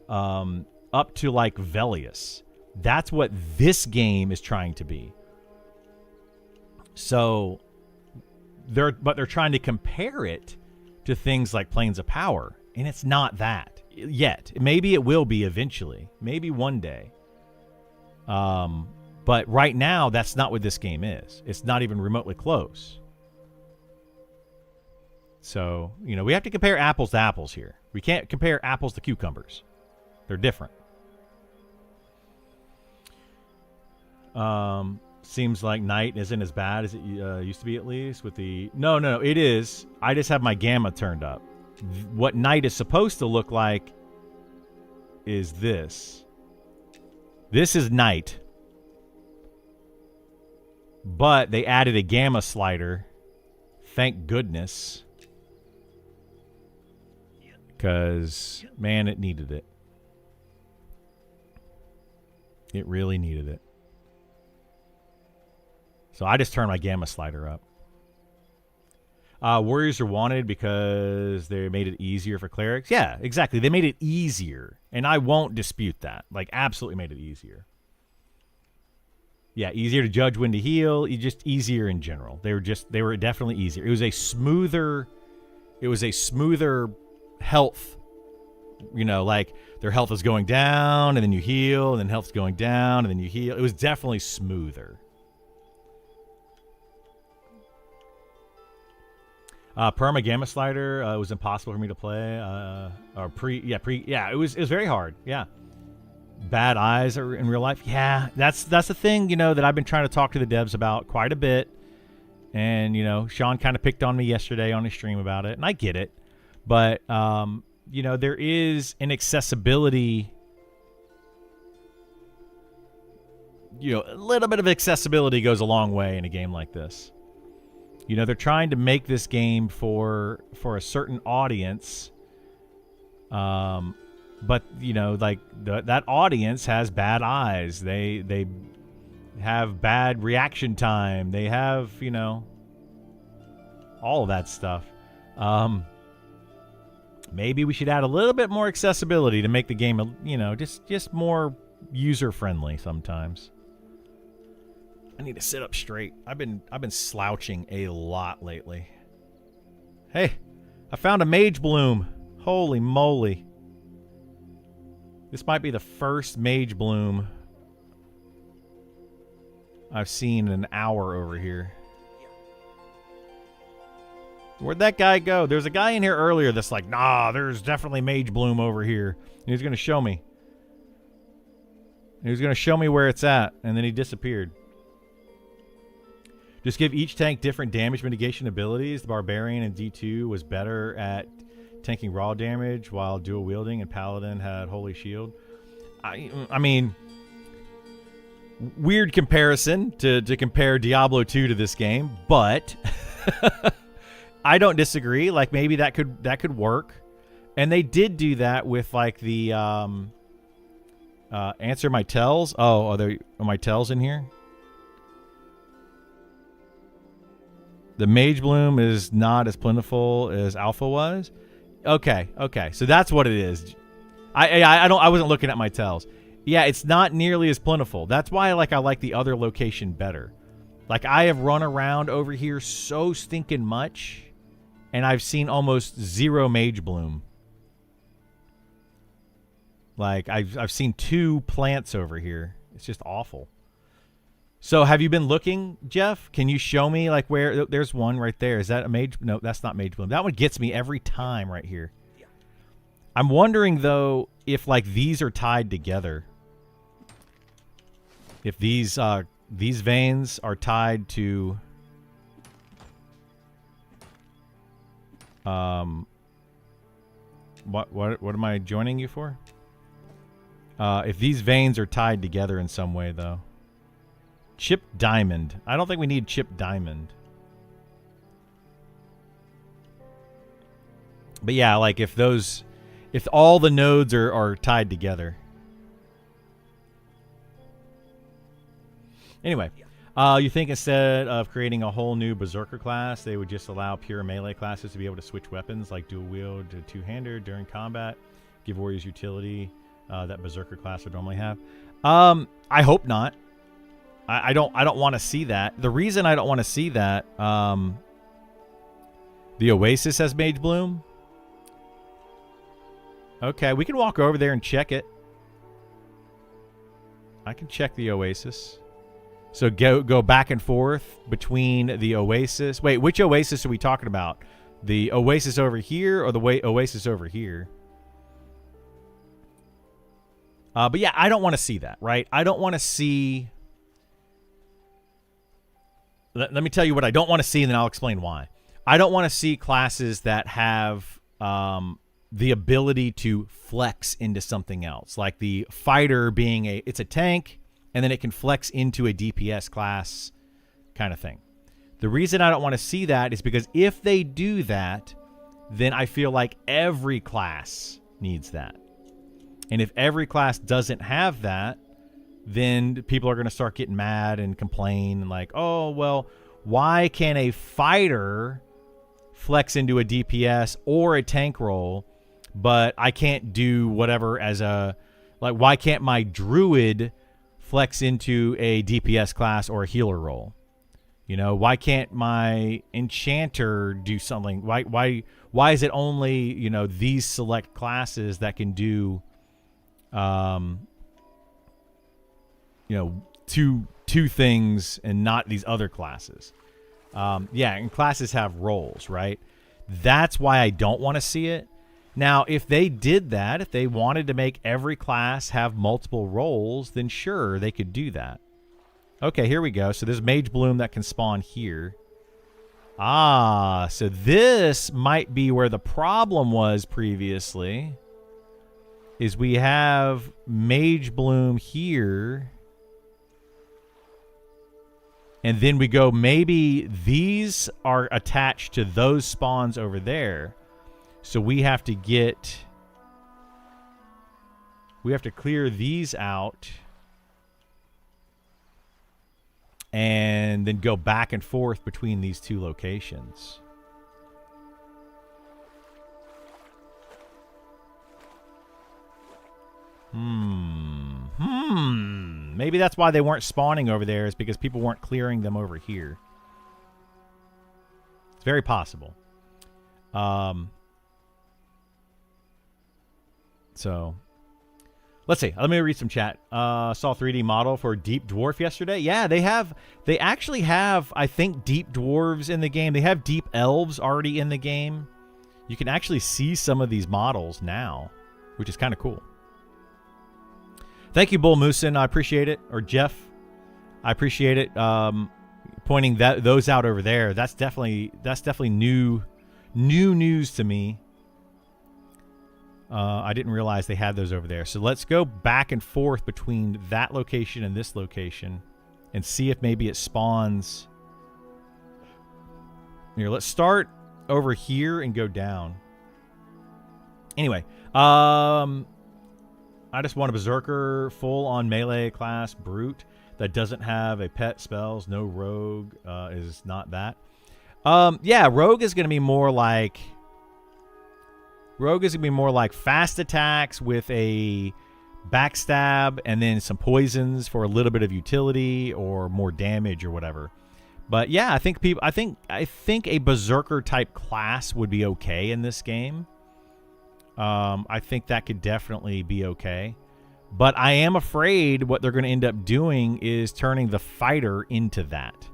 up to like Velius. That's what this game is trying to be. So they're trying to compare it to things like Planes of Power, and it's not that yet. Maybe it will be eventually, maybe one day. But right now, that's not what this game is. It's not even remotely close. So, you know, we have to compare apples to apples here. We can't compare apples to cucumbers. They're different. Seems like night isn't as bad as it used to be, at least with the... No, it is. I just have my gamma turned up. What night is supposed to look like is this. This is night. But they added a gamma slider. Thank goodness. Because, man, it needed it. It really needed it. So I just turned my gamma slider up. Warriors are wanted because they made it easier for clerics. Yeah, exactly. They made it easier. And I won't dispute that. Like, absolutely made it easier. Yeah, easier to judge when to heal. Just easier in general. They were definitely easier. It was a smoother health. You know, like their health is going down and then you heal, and then health's going down and then you heal. It was definitely smoother. Perma Gamma Slider was impossible for me to play. It was very hard. Yeah. Bad eyes are in real life. Yeah, that's the thing, you know, that I've been trying to talk to the devs about quite a bit. And, you know, Sean kind of picked on me yesterday on his stream about it, and I get it. But, you know, there is an accessibility, you know, a little bit of accessibility goes a long way in a game like this. You know, they're trying to make this game for a certain audience. But, you know, like that audience has bad eyes. They have bad reaction time. They have, you know, all of that stuff. Maybe we should add a little bit more accessibility to make the game, you know, just more user-friendly sometimes. I need to sit up straight. I've been slouching a lot lately. Hey, I found a Mage Bloom. Holy moly. This might be the first Mage Bloom I've seen in an hour over here. Where'd that guy go? There's a guy in here earlier that's like, nah, there's definitely Mage Bloom over here. And he's going to show me. He was going to show me where it's at, and then he disappeared. Just give each tank different damage mitigation abilities. The Barbarian in D2 was better at tanking raw damage, while dual wielding and Paladin had Holy Shield. I mean, weird comparison to compare Diablo 2 to this game, but I don't disagree. Like, maybe that could work. And they did do that with like the answer my tells. Oh, are my tells in here? The Mage Bloom is not as plentiful as Alpha was. Okay. So that's what it is. I wasn't looking at my tells. Yeah, it's not nearly as plentiful. That's why I like the other location better. Like, I have run around over here so stinking much, and I've seen almost zero Mage Bloom. Like, I've seen 2 plants over here. It's just awful. So have you been looking, Jeff? Can you show me like where? There's one right there. Is that a Mage? No, that's not Mage Bloom. That one gets me every time right here. Yeah. I'm wondering though if like these are tied together. If these veins are tied to what am I joining you for? If these veins are tied together in some way though. Chip diamond. I don't think we need chip diamond. But yeah, like if all the nodes are tied together. Anyway, you think instead of creating a whole new Berserker class, they would just allow pure melee classes to be able to switch weapons like dual wield to two-hander during combat, give warriors utility that Berserker class would normally have. I hope not. I don't want to see that. The reason I don't want to see that, the Oasis has Mage Bloom. Okay, we can walk over there and check it. I can check the Oasis. So go back and forth between the Oasis. Wait, which Oasis are we talking about? The Oasis over here or the Oasis over here? But yeah, I don't want to see that, right? I don't want to see... Let me tell you what I don't want to see, and then I'll explain why. I don't want to see classes that have the ability to flex into something else. Like the fighter being it's a tank, and then it can flex into a DPS class kind of thing. The reason I don't want to see that is because if they do that, then I feel like every class needs that. And if every class doesn't have that, then people are going to start getting mad and complain like, oh, well, why can a fighter flex into a DPS or a tank role, but I can't do whatever as a, like, why can't my druid flex into a DPS class or a healer role? You know, why can't my enchanter do something? Why is it only, you know, these select classes that can do, you know, two things and not these other classes? Yeah, and classes have roles, right? That's why I don't want to see it. Now, if they did that, if they wanted to make every class have multiple roles, then sure, they could do that. Okay, here we go. So there's Mage Bloom that can spawn here. Ah, so this might be where the problem was previously. Is we have Mage Bloom here. And then we go, maybe these are attached to those spawns over there. So we have to clear these out. And then go back and forth between these two locations. Maybe that's why they weren't spawning over there, is because people weren't clearing them over here. It's very possible. So, let's see. Let me read some chat. Saw 3D model for Deep Dwarf yesterday. Yeah, they actually have, I think, Deep Dwarves in the game. They have Deep Elves already in the game. You can actually see some of these models now, which is kind of cool. Thank you, Bull Moosin. I appreciate it. Or Jeff, I appreciate it. Pointing those out over there. That's definitely new news to me. I didn't realize they had those over there. So let's go back and forth between that location and this location and see if maybe it spawns. Here, let's start over here and go down. Anyway, I just want a Berserker full on melee class brute that doesn't have a pet spells. No rogue is not that. Yeah, rogue is going to be more like... Rogue is going to be more like fast attacks with a backstab and then some poisons for a little bit of utility or more damage or whatever. But yeah, I think a Berserker type class would be okay in this game. I think that could definitely be okay. But I am afraid what they're going to end up doing is turning the fighter into that.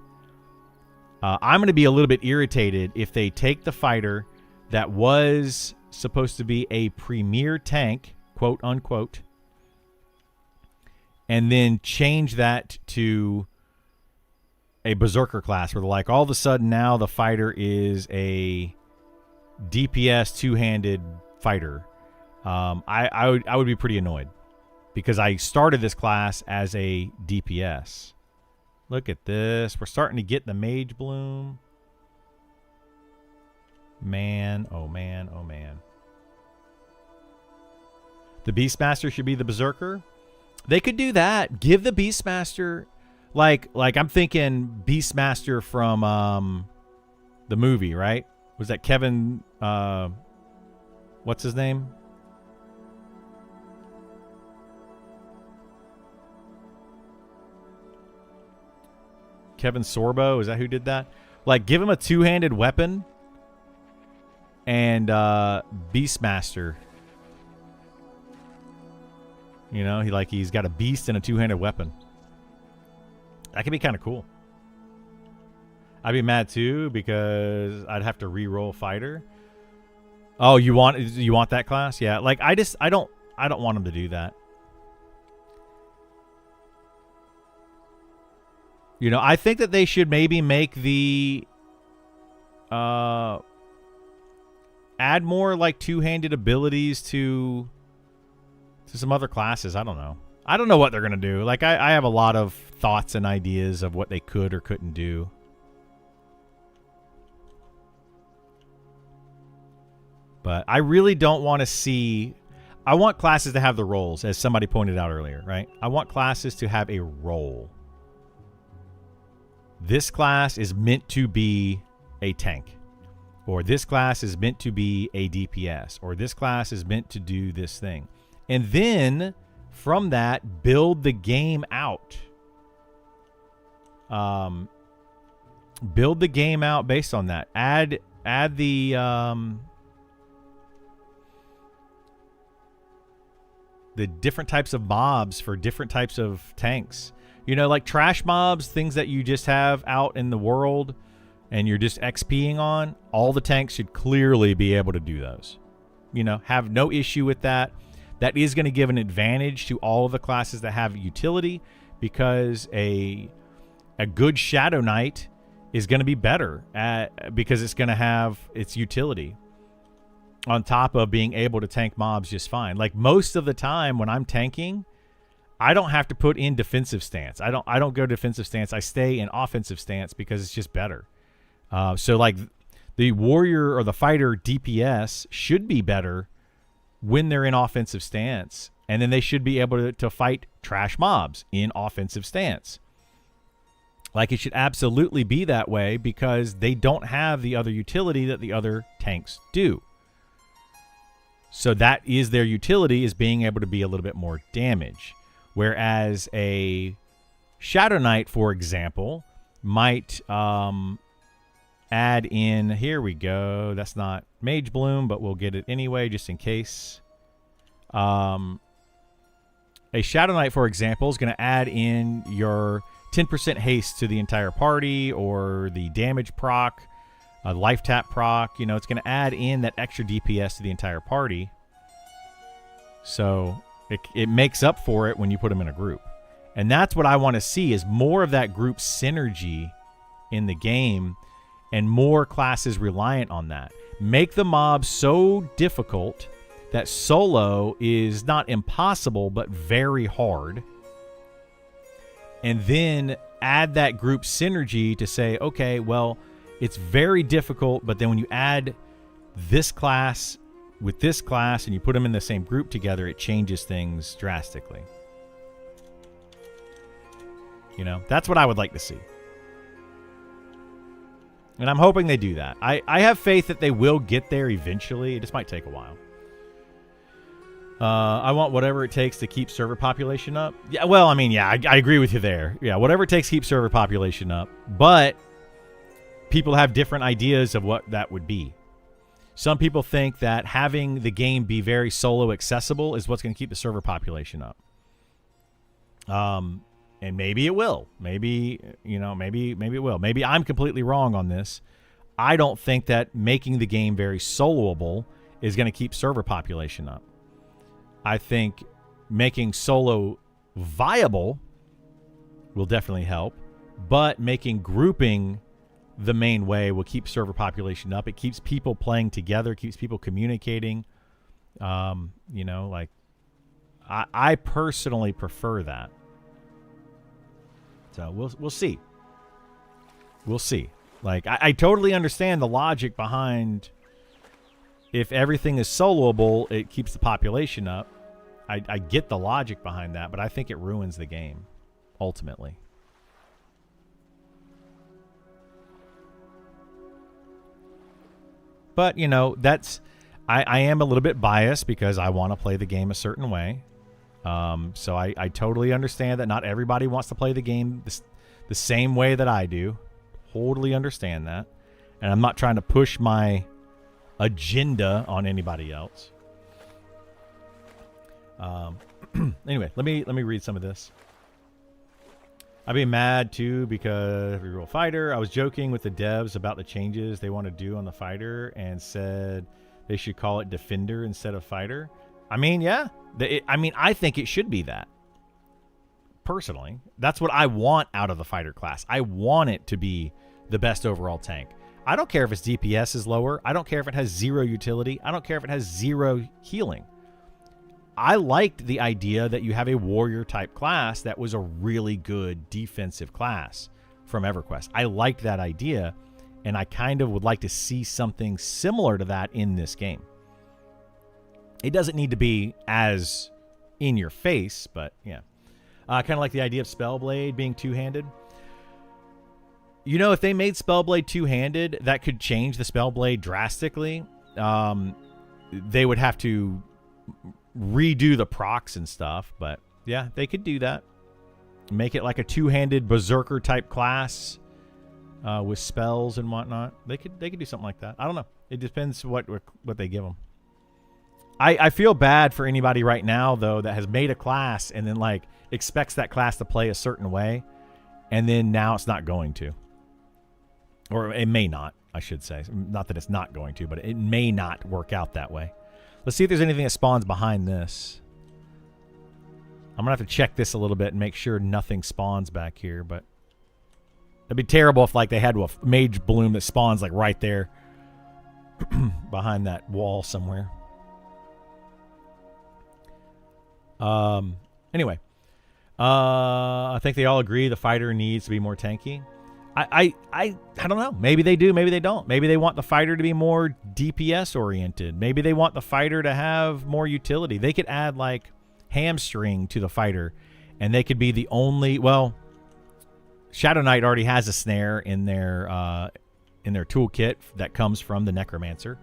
I'm going to be a little bit irritated if they take the fighter that was supposed to be a premier tank, quote unquote, and then change that to a Berserker class where they're like, all of a sudden now the fighter is a DPS two-handed fighter. I would be pretty annoyed because I started this class as a DPS. Look at this. We're starting to get the Mage Bloom. Man, oh man, oh man. The Beastmaster should be the Berserker. They could do that. Give the Beastmaster, like I'm thinking Beastmaster from the movie, right? Was that Kevin? What's his name? Kevin Sorbo, is that who did that? Like, give him a two-handed weapon and Beastmaster. You know, he's got a beast and a two-handed weapon. That could be kind of cool. I'd be mad too because I'd have to re-roll fighter. Oh, you want that class? Yeah. Like I don't want him to do that. You know, I think that they should maybe make the add more like two-handed abilities to some other classes. I don't know. I don't know what they're going to do. Like I have a lot of thoughts and ideas of what they could or couldn't do. But I really don't want to see... I want classes to have the roles, as somebody pointed out earlier, right? I want classes to have a role. This class is meant to be a tank. Or this class is meant to be a DPS. Or this class is meant to do this thing. And then, from that, build the game out. Build the game out based on that. Add the different types of mobs for different types of tanks. You know, like trash mobs, things that you just have out in the world and you're just XPing on, all the tanks should clearly be able to do those. You know, have no issue with that. That is going to give an advantage to all of the classes that have utility because a good Shadow Knight is going to be better because it's going to have its utility. On top of being able to tank mobs just fine. Like most of the time when I'm tanking, I don't have to put in defensive stance. I don't go defensive stance. I stay in offensive stance because it's just better. So like the warrior or the fighter DPS should be better when they're in offensive stance. And then they should be able to fight trash mobs in offensive stance. Like it should absolutely be that way because they don't have the other utility that the other tanks do. So that is their utility, is being able to be a little bit more damage. Whereas a Shadow Knight, for example, might add in... Here we go. That's not Mage Bloom, but we'll get it anyway, just in case. A Shadow Knight, for example, is going to add in your 10% haste to the entire party, or the damage proc, life tap proc. You know, it's going to add in that extra DPS to the entire party. So it makes up for it when you put them in a group. And that's what I want to see, is more of that group synergy in the game and more classes reliant on that. Make the mobs so difficult that solo is not impossible, but very hard. And then add that group synergy to say, okay, well, it's very difficult, but then when you add this class with this class and you put them in the same group together, it changes things drastically. You know, that's what I would like to see. And I'm hoping they do that. I have faith that they will get there eventually. It just might take a while. I want whatever it takes to keep server population up. Yeah, well, I mean, yeah, I agree with you there. Yeah, whatever it takes to keep server population up. But people have different ideas of what that would be. Some people think that having the game be very solo accessible is what's going to keep the server population up. And maybe it will. Maybe, you know, maybe it will. Maybe I'm completely wrong on this. I don't think that making the game very soloable is going to keep server population up. I think making solo viable will definitely help, but making grouping the main way will keep server population up. It keeps people playing together, keeps people communicating. You know, like I personally prefer that. So we'll see. We'll see. Like I totally understand the logic behind if everything is soloable, it keeps the population up. I get the logic behind that, but I think it ruins the game ultimately. But, you know, that's... I am a little bit biased because I want to play the game a certain way. So I totally understand that not everybody wants to play the game the same way that I do. Totally understand that. And I'm not trying to push my agenda on anybody else. Anyway, let me read some of this. I've been mad too because reroll fighter. I was joking with the devs about the changes they want to do on the fighter and said they should call it defender instead of fighter. I mean, yeah. I think it should be that. Personally, that's what I want out of the fighter class. I want it to be the best overall tank. I don't care if its DPS is lower. I don't care if it has 0 utility. I don't care if it has 0 healing. I liked the idea that you have a warrior type class that was a really good defensive class from EverQuest. I liked that idea, and I kind of would like to see something similar to that in this game. It doesn't need to be as in your face, but yeah. Kind of like the idea of Spellblade being two-handed. You know, if they made Spellblade two-handed, that could change the Spellblade drastically. They would have to redo the procs and stuff, but yeah, they could do that. Make it like a two-handed berserker type class with spells and whatnot. They could do something like that. I don't know. It depends what they give them. I feel bad for anybody right now though that has made a class and then like expects that class to play a certain way, and then now it's not going to, or it may not. I should say, not that it's not going to, but it may not work out that way. Let's see if there's anything that spawns behind this. I'm going to have to check this a little bit and make sure nothing spawns back here, but it'd be terrible if like they had a mage bloom that spawns like right there behind that wall somewhere. Anyway, I think they all agree the fighter needs to be more tanky. I don't know. Maybe they do. Maybe they don't. Maybe they want the fighter to be more DPS oriented. Maybe they want the fighter to have more utility. They could add like hamstring to the fighter, and they could be the only. Well, Shadow Knight already has a snare in their toolkit that comes from the Necromancer.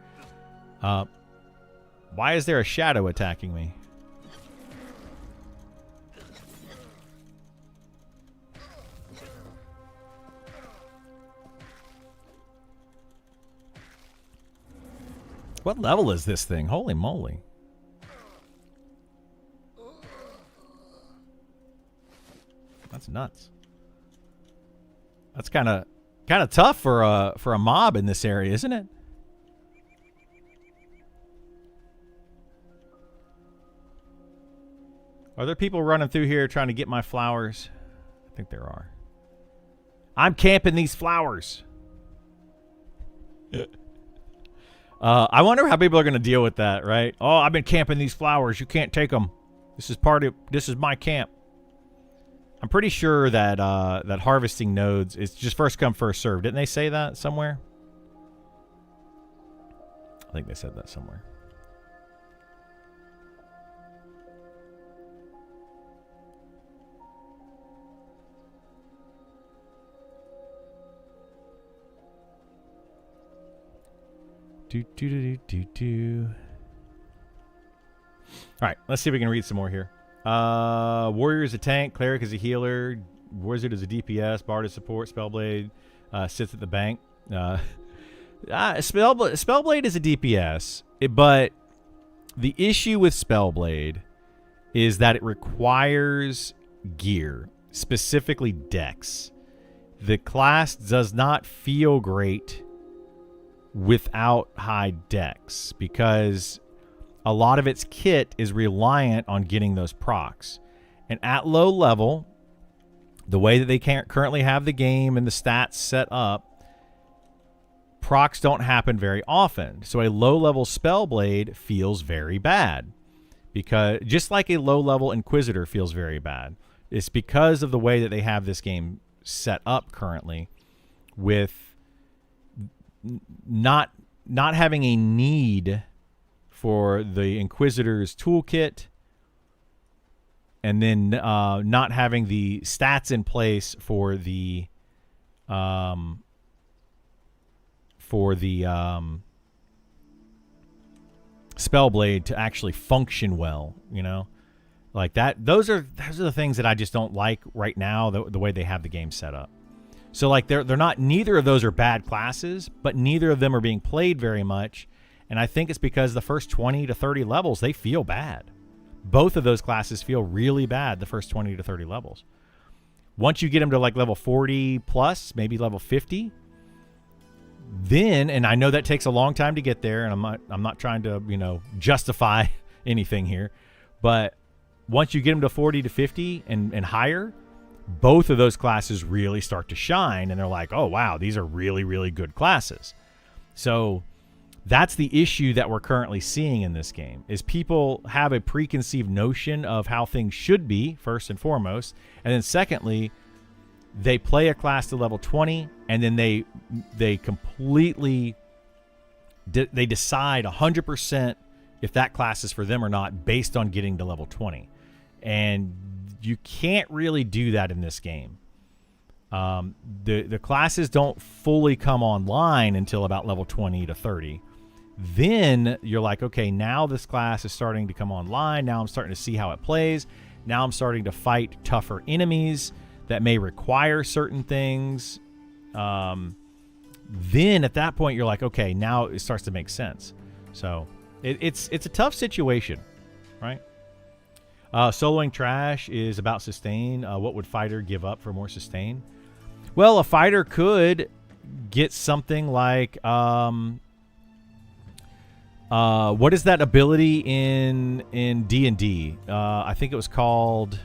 Why is there a shadow attacking me? What level is this thing? Holy moly. That's nuts. That's kind of tough for a mob in this area, isn't it? Are there people running through here trying to get my flowers? I think there are. I'm camping these flowers. I wonder how people are going to deal with that, right? Oh, I've been camping these flowers. You can't take them. This is my camp. I'm pretty sure that that harvesting nodes is just first come, first served. Didn't they say that somewhere? I think they said that somewhere. All right, let's see if we can read some more here. Warrior is a tank, cleric is a healer, wizard is a DPS, bard is support, spellblade sits at the bank. Spellblade is a DPS, but the issue with Spellblade is that it requires gear, specifically dex. The class does not feel great without high dex because a lot of its kit is reliant on getting those procs. And at low level, the way that they can't currently have the game and the stats set up, procs don't happen very often. So a low level Spellblade feels very bad, because just like a low level Inquisitor feels very bad. It's because of the way that they have this game set up currently, with not having a need for the Inquisitor's toolkit, and then not having the stats in place for the Spellblade to actually function well, you know. Like that, those are the things that I just don't like right now, the way they have the game set up. So like they're not, neither of those are bad classes, but neither of them are being played very much. And I think it's because the first 20 to 30 levels, they feel bad. Both of those classes feel really bad the first 20 to 30 levels. Once you get them to like level 40 plus, maybe level 50, then, and I know that takes a long time to get there, and I'm not trying to, you know, justify anything here, but once you get them to 40 to 50 and higher, both of those classes really start to shine, and they're like, oh wow, these are really, really good classes. So that's the issue that we're currently seeing in this game, is people have a preconceived notion of how things should be, first and foremost, and then secondly, they play a class to level 20, and then they completely they decide 100% if that class is for them or not based on getting to level 20. And you can't really do that in this game. The classes don't fully come online until about level 20 to 30. Then you're like, okay, now this class is starting to come online. Now I'm starting to see how it plays. Now I'm starting to fight tougher enemies that may require certain things. Then at that point, you're like, okay, now it starts to make sense. So it's a tough situation, right? Soloing trash is about sustain. What would fighter give up for more sustain? Well, a fighter could get something like what is that ability in D&D? I think it was called,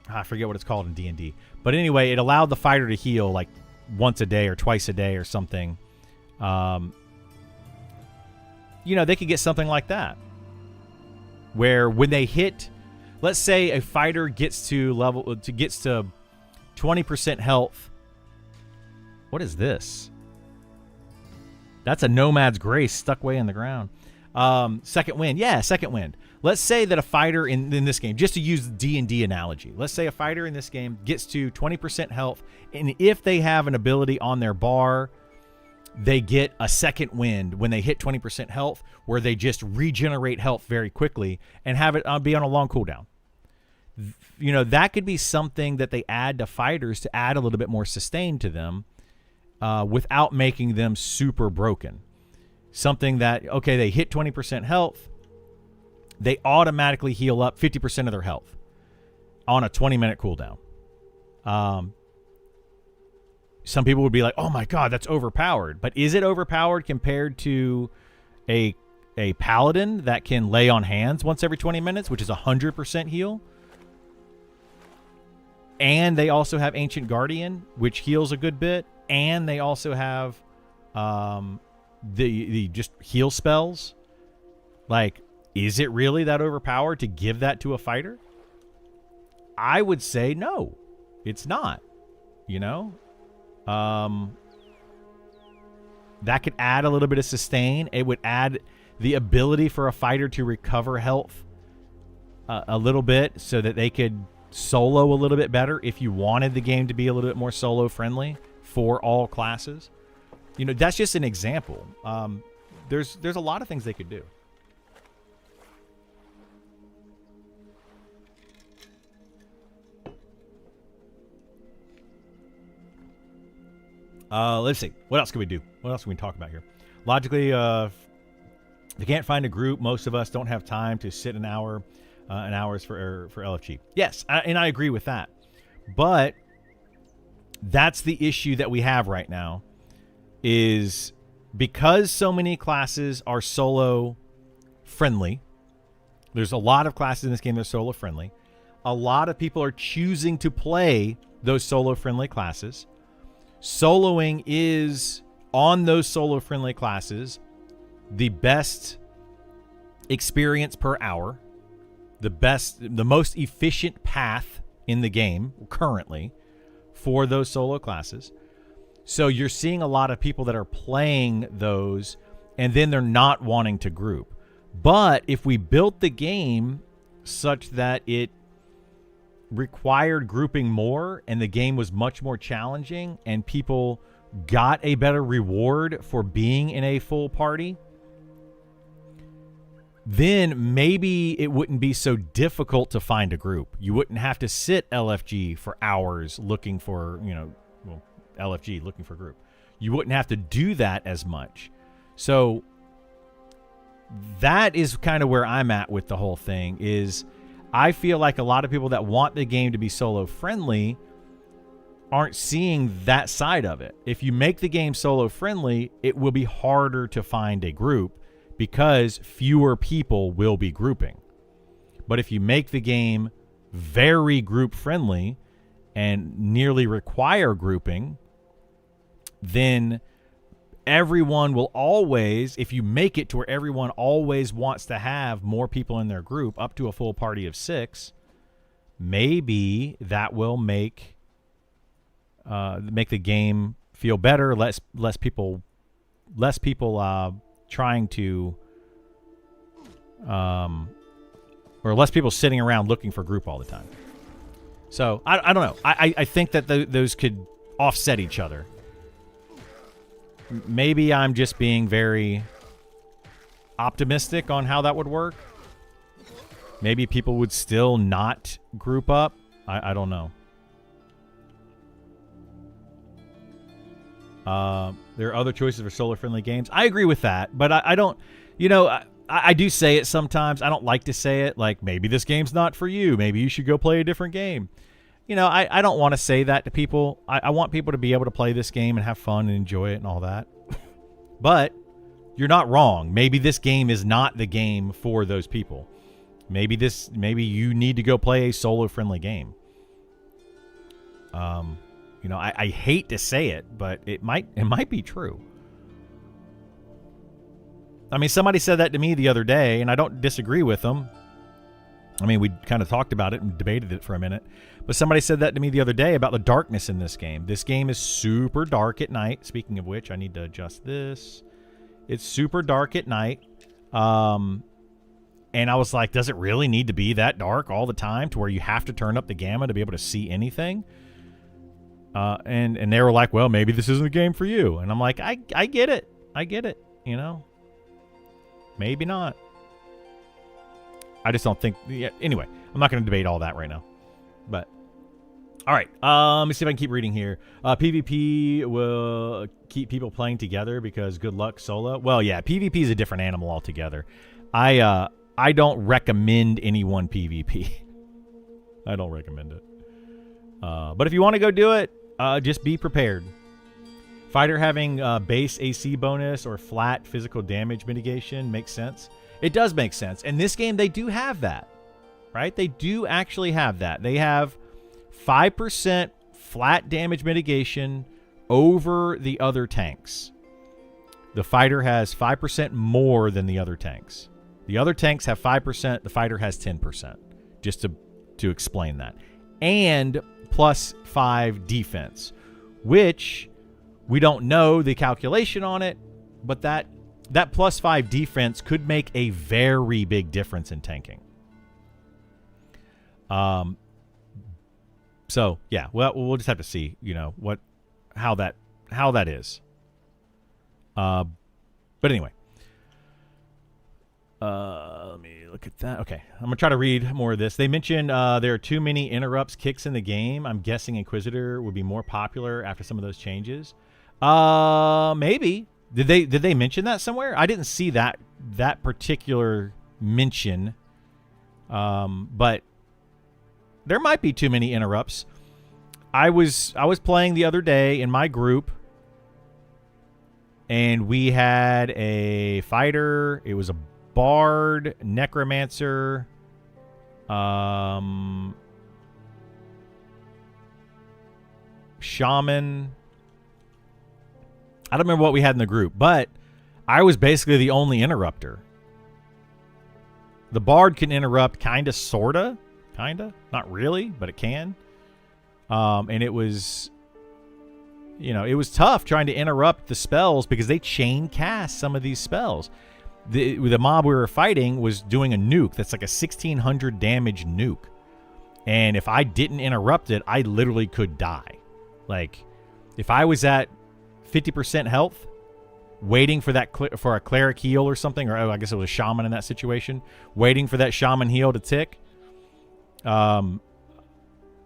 I forget what it's called in D&D. But anyway, it allowed the fighter to heal like once a day or twice a day or something. You know, they could get something like that, where when they hit, let's say a fighter gets to 20% health. What is this? That's a Nomad's Grace stuck way in the ground. Second wind. Yeah, second wind. Let's say that a fighter in this game, just to use the D&D analogy, let's say a fighter in this game gets to 20% health, and if they have an ability on their bar, they get a second wind when they hit 20% health, where they just regenerate health very quickly and have it be on a long cooldown. You know, that could be something that they add to fighters to add a little bit more sustain to them without making them super broken. Something that, okay, they hit 20% health, they automatically heal up 50% of their health on a 20-minute cooldown. Some people would be like, oh my God, that's overpowered. But is it overpowered compared to a paladin that can lay on hands once every 20 minutes, which is 100% heal? And they also have Ancient Guardian, which heals a good bit. And they also have the just heal spells. Like, is it really that overpowered to give that to a fighter? I would say no, it's not. You know? That could add a little bit of sustain. It would add the ability for a fighter to recover health a little bit so that they could solo a little bit better if you wanted the game to be a little bit more solo friendly for all classes. You know, that's just an example. There's a lot of things they could do. Let's see. What else can we do? What else can we talk about here? Logically, if you can't find a group, most of us don't have time to sit an hours for LFG. Yes, and I agree with that. But that's the issue that we have right now, is because so many classes are solo friendly. There's a lot of classes in this game that are solo friendly. A lot of people are choosing to play those solo friendly classes. Soloing is, on those solo friendly classes, the best experience per hour, the most efficient path in the game currently for those solo classes. So you're seeing a lot of people that are playing those and then they're not wanting to group. But if we built the game such that it required grouping more and the game was much more challenging and people got a better reward for being in a full party, then maybe it wouldn't be so difficult to find a group. You wouldn't have to sit LFG for hours looking for, LFG looking for a group. You wouldn't have to do that as much. So that is kind of where I'm at with the whole thing. Is I feel like a lot of people that want the game to be solo friendly aren't seeing that side of it. If you make the game solo friendly, it will be harder to find a group because fewer people will be grouping. But if you make the game very group friendly and nearly require grouping, then everyone will always, if you make it to where everyone always wants to have more people in their group, up to a full party of 6, maybe that will make the game feel better. Less people trying to, or less people sitting around looking for group all the time. So I don't know. I think that those could offset each other. Maybe I'm just being very optimistic on how that would work. Maybe people would still not group up. I don't know. There are other choices for solo-friendly games. I agree with that, but I don't, I do say it sometimes. I don't like to say it, like, maybe this game's not for you. Maybe you should go play a different game. I don't want to say that to people. I want people to be able to play this game and have fun and enjoy it and all that. But you're not wrong. Maybe this game is not the game for those people. Maybe you need to go play a solo-friendly game. I hate to say it, but it might be true. I mean, somebody said that to me the other day, and I don't disagree with them. I mean, we kind of talked about it and debated it for a minute. But somebody said that to me the other day about the darkness in this game. This game is super dark at night. Speaking of which, I need to adjust this. It's super dark at night. And I was like, does it really need to be that dark all the time to where you have to turn up the gamma to be able to see anything? And they were like, well, maybe this isn't a game for you. And I'm like, I get it. I get it. Maybe not. I just don't think. Yeah, anyway, I'm not going to debate all that right now. But all right, let me see if I can keep reading here. PvP will keep people playing together because good luck solo. Well, yeah, PvP is a different animal altogether. I don't recommend anyone PvP. I don't recommend it. But if you want to go do it, just be prepared. Fighter having base AC bonus or flat physical damage mitigation makes sense. It does make sense. In this game, they do have that, right? They do actually have that. They have 5% flat damage mitigation over the other tanks. The fighter has 5% more than the other tanks. The other tanks have 5%. The fighter has 10%. Just to explain that. And plus 5 defense, which we don't know the calculation on it, but that plus 5 defense could make a very big difference in tanking. So yeah, well, we'll just have to see, how that is. But anyway, let me look at that. Okay, I'm gonna try to read more of this. They mentioned there are too many interrupts kicks in the game. I'm guessing Inquisitor would be more popular after some of those changes. Maybe. Did they mention that somewhere? I didn't see that particular mention. But there might be too many interrupts. I was playing the other day in my group, and we had a fighter. It was a bard, necromancer, shaman. I don't remember what we had in the group, but I was basically the only interrupter. The bard can interrupt kinda, sorta. Not really, but it can. And it was, it was tough trying to interrupt the spells because they chain cast some of these spells. The mob we were fighting was doing a nuke that's like a 1600 damage nuke. And if I didn't interrupt it, I literally could die. Like, if I was at 50% health, waiting for that for a cleric heal or something, or I guess it was a shaman in that situation, waiting for that shaman heal to tick. And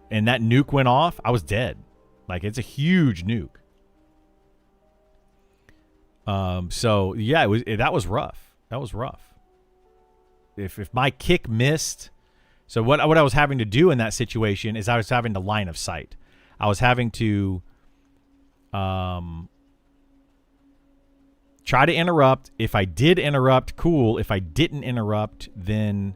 that nuke went off. I was dead. Like, it's a huge nuke. So yeah, that was rough. That was rough. If my kick missed, so what I was having to do in that situation is I was having to line of sight. I was having to try to interrupt. If I did interrupt, cool. If I didn't interrupt, then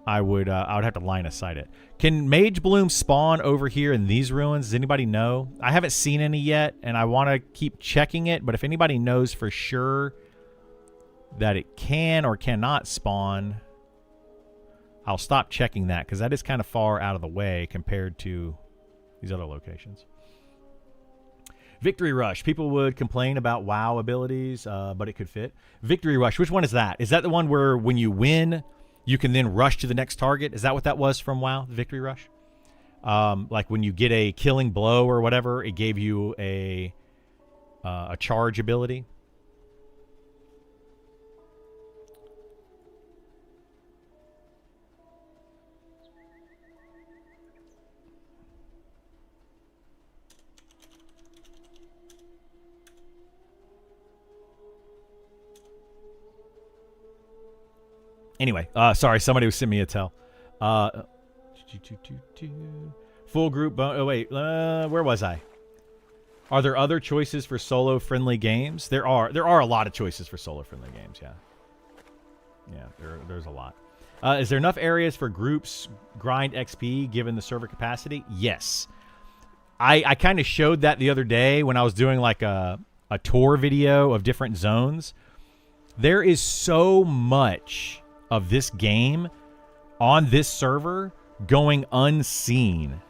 I would have to line of sight it. Can Mage Bloom spawn over here in these ruins? Does anybody know? I haven't seen any yet, and I want to keep checking it, but if anybody knows for sure that it can or cannot spawn, I'll stop checking that, because that is kind of far out of the way compared to these other locations. Victory Rush. People would complain about WoW abilities, but it could fit. Victory Rush. Which one is that? Is that the one where when you win, you can then rush to the next target? Is that what that was from WoW, the Victory Rush? Like when you get a killing blow or whatever, it gave you a charge ability. Anyway, sorry, somebody was sending me a tell. Full group. Oh wait, where was I? Are there other choices for solo-friendly games? There are a lot of choices for solo-friendly games. Yeah, there's a lot. Is there enough areas for groups grind XP given the server capacity? Yes. I kind of showed that the other day when I was doing like a tour video of different zones. There is so much of this game on this server going unseen.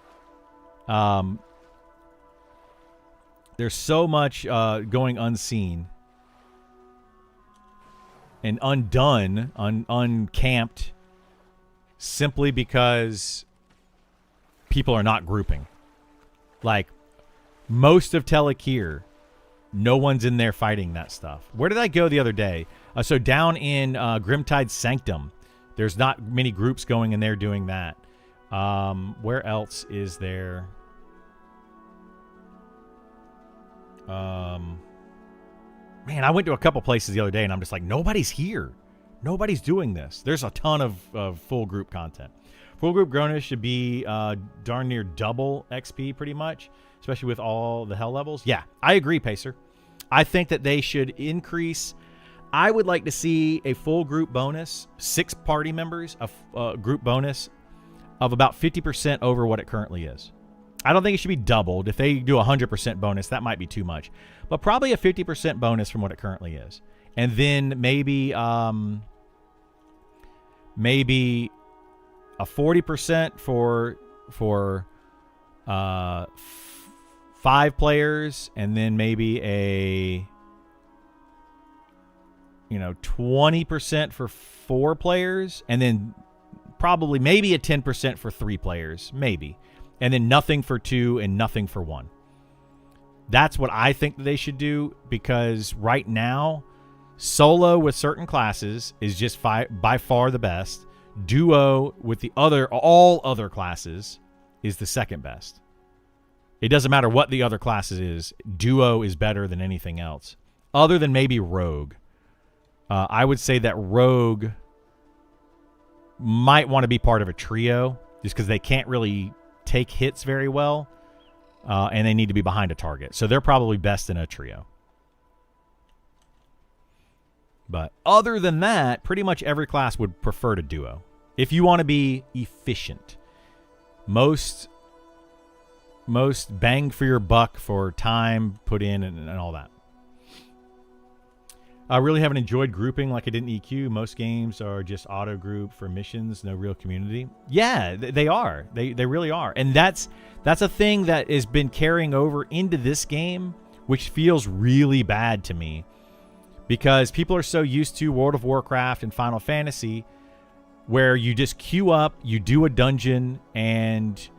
There's so much going unseen and undone, uncamped, simply because people are not grouping. Like, most of Telekir, no one's in there fighting that stuff. Where did I go the other day? So down in Grimtide Sanctum, there's not many groups going in there doing that. Where else is there? Man, I went to a couple places the other day, and I'm just like, nobody's here. Nobody's doing this. There's a ton of full group content. Full group Grownish should be darn near double XP pretty much, especially with all the hell levels. Yeah, I agree, Pacer. I think that they should increase. I would like to see a full group bonus, 6 party members, a group bonus of about 50% over what it currently is. I don't think it should be doubled. If they do a 100% bonus, that might be too much. But probably a 50% bonus from what it currently is. And then maybe maybe a 40% for 5 players, and then maybe a 20% for 4 players, and then probably maybe a 10% for 3 players, maybe. And then nothing for 2 and nothing for 1. That's what I think they should do, because right now, solo with certain classes is just by far the best. Duo with all other classes is the second best. It doesn't matter what the other classes is. Duo is better than anything else, other than maybe Rogue. I would say that Rogue might want to be part of a trio, just because they can't really take hits very well, and they need to be behind a target. So they're probably best in a trio. But other than that, pretty much every class would prefer to duo. If you want to be efficient. Most bang for your buck for time put in and all that. I really haven't enjoyed grouping like I did in EQ. Most games are just auto group for missions, no real community. Yeah, they are. They really are. And that's a thing that has been carrying over into this game, which feels really bad to me. Because people are so used to World of Warcraft and Final Fantasy, where you just queue up, you do a dungeon, and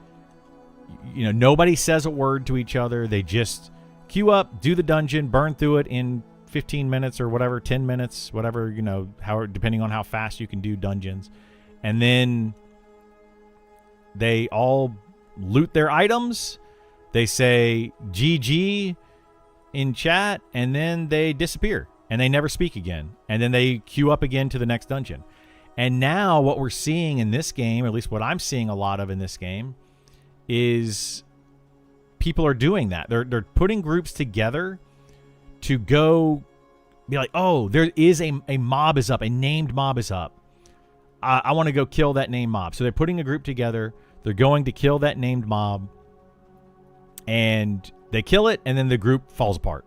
nobody says a word to each other. They just queue up, do the dungeon, burn through it in 15 minutes or whatever, 10 minutes, whatever, you know, how, depending on how fast you can do dungeons. And then they all loot their items. They say GG in chat, and then they disappear and they never speak again. And then they queue up again to the next dungeon. And now what we're seeing in this game, or at least what I'm seeing a lot of in this game, is people are doing that. They're putting groups together to go be like, oh, there is a mob is up, a named mob is up. I want to go kill that named mob. So they're putting a group together. They're going to kill that named mob. And they kill it, and then the group falls apart.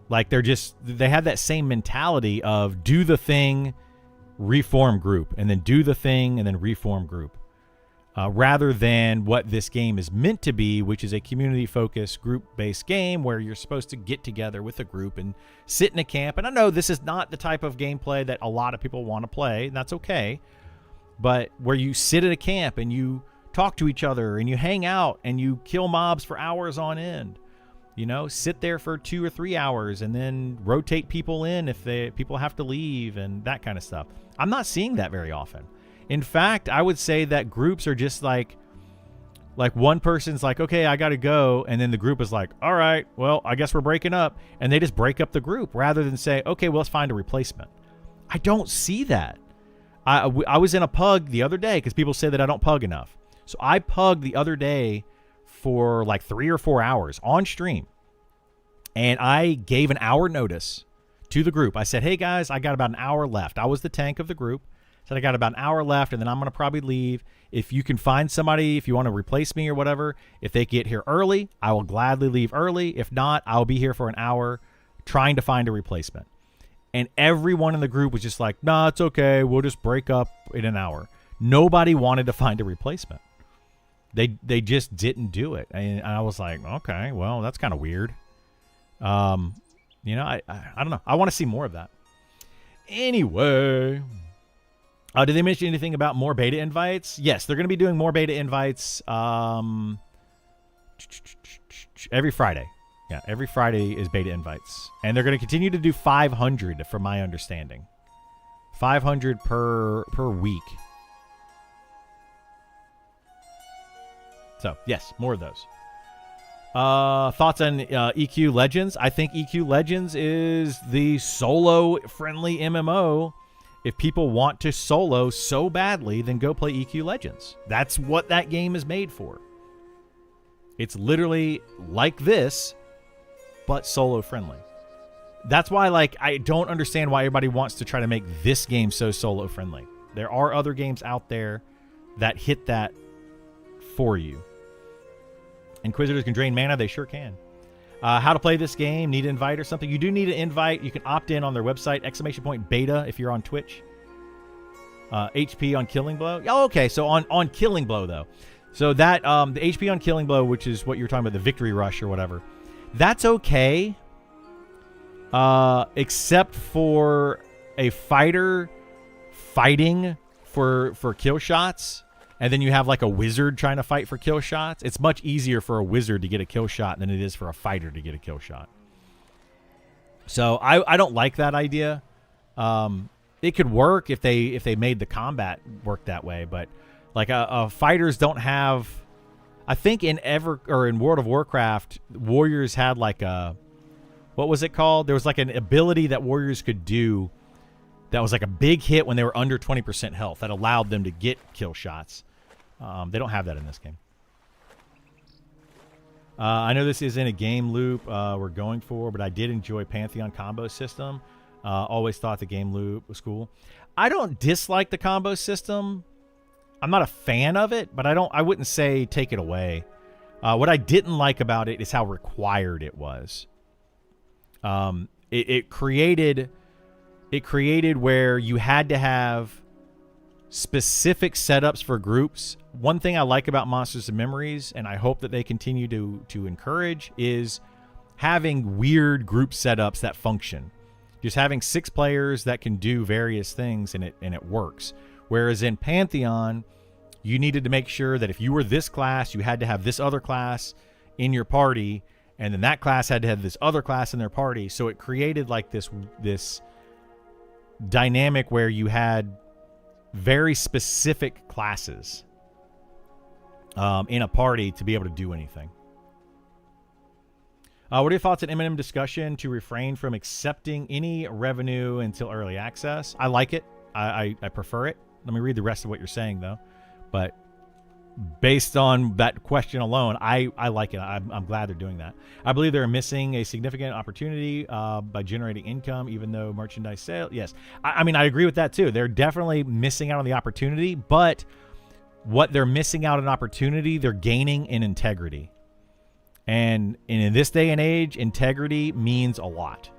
Like they have that same mentality of do the thing, reform group, and then do the thing, and then reform group. Rather than what this game is meant to be, which is a community-focused, group-based game where you're supposed to get together with a group and sit in a camp. And I know this is not the type of gameplay that a lot of people want to play, and that's okay. But where you sit at a camp and you talk to each other and you hang out and you kill mobs for hours on end. You know, sit there for 2 or 3 hours and then rotate people in if people have to leave and that kind of stuff. I'm not seeing that very often. In fact, I would say that groups are just like one person's like, okay, I got to go. And then the group is like, all right, well, I guess we're breaking up. And they just break up the group rather than say, okay, well, let's find a replacement. I don't see that. I was in a pug the other day because people say that I don't pug enough. So I pugged the other day for like 3 or 4 hours on stream. And I gave an hour notice to the group. I said, hey, guys, I got about an hour left. I was the tank of the group. Said I got about an hour left, and then I'm going to probably leave. If you can find somebody, if you want to replace me or whatever, if they get here early, I will gladly leave early. If not, I'll be here for an hour trying to find a replacement. And everyone in the group was just like, nah, it's okay. We'll just break up in an hour. Nobody wanted to find a replacement. They just didn't do it. And I was like, okay, well, that's kind of weird. You know, I don't know. I want to see more of that. Anyway, did they mention anything about more beta invites? Yes, they're going to be doing more beta invites every Friday. Yeah, every Friday is beta invites. And they're going to continue to do 500 from my understanding. 500 per week. So, yes, more of those. Thoughts on EQ Legends? I think EQ Legends is the solo-friendly MMO. If people want to solo so badly, then go play EQ Legends. That's what that game is made for. It's literally like this, but solo-friendly. That's why, like, I don't understand why everybody wants to try to make this game so solo-friendly. There are other games out there that hit that for you. Inquisitors can drain mana. They sure can. How to play this game? Need an invite or something? You do need an invite. You can opt in on their website, !beta if you're on Twitch. HP on Killing Blow. Oh, okay. So on Killing Blow, though. So that, the HP on Killing Blow, which is what you're talking about, the Victory Rush or whatever. That's okay. Except for a fighter fighting for kill shots. And then you have like a wizard trying to fight for kill shots. It's much easier for a wizard to get a kill shot than it is for a fighter to get a kill shot. So I don't like that idea. It could work if they made the combat work that way, but like fighters don't have. I think in World of Warcraft, warriors had like a, what was it called? There was like an ability that warriors could do that was like a big hit when they were under 20% health that allowed them to get kill shots. They don't have that in this game. I know this isn't a game loop we're going for, but I did enjoy Pantheon combo system. Always thought the game loop was cool. I don't dislike the combo system. I'm not a fan of it, but I wouldn't say take it away. What I didn't like about it is how required it was. It created where you had to have specific setups for groups. One thing I like about Monsters of Memories, and I hope that they continue to encourage, is having weird group setups that function. Just having 6 players that can do various things and it works. Whereas in Pantheon, you needed to make sure that if you were this class, you had to have this other class in your party, and then that class had to have this other class in their party. So it created like this dynamic where you had very specific classes in a party to be able to do anything. What are your thoughts on MnM discussion to refrain from accepting any revenue until early access? I like it. I prefer it. Let me read the rest of what you're saying, though. But based on that question alone, I like it. I'm glad they're doing that. I believe they're missing a significant opportunity by generating income, even though merchandise sale. Yes. I mean, I agree with that, too. They're definitely missing out on the opportunity. But what they're missing out on opportunity, they're gaining in integrity. And in this day and age, integrity means a lot.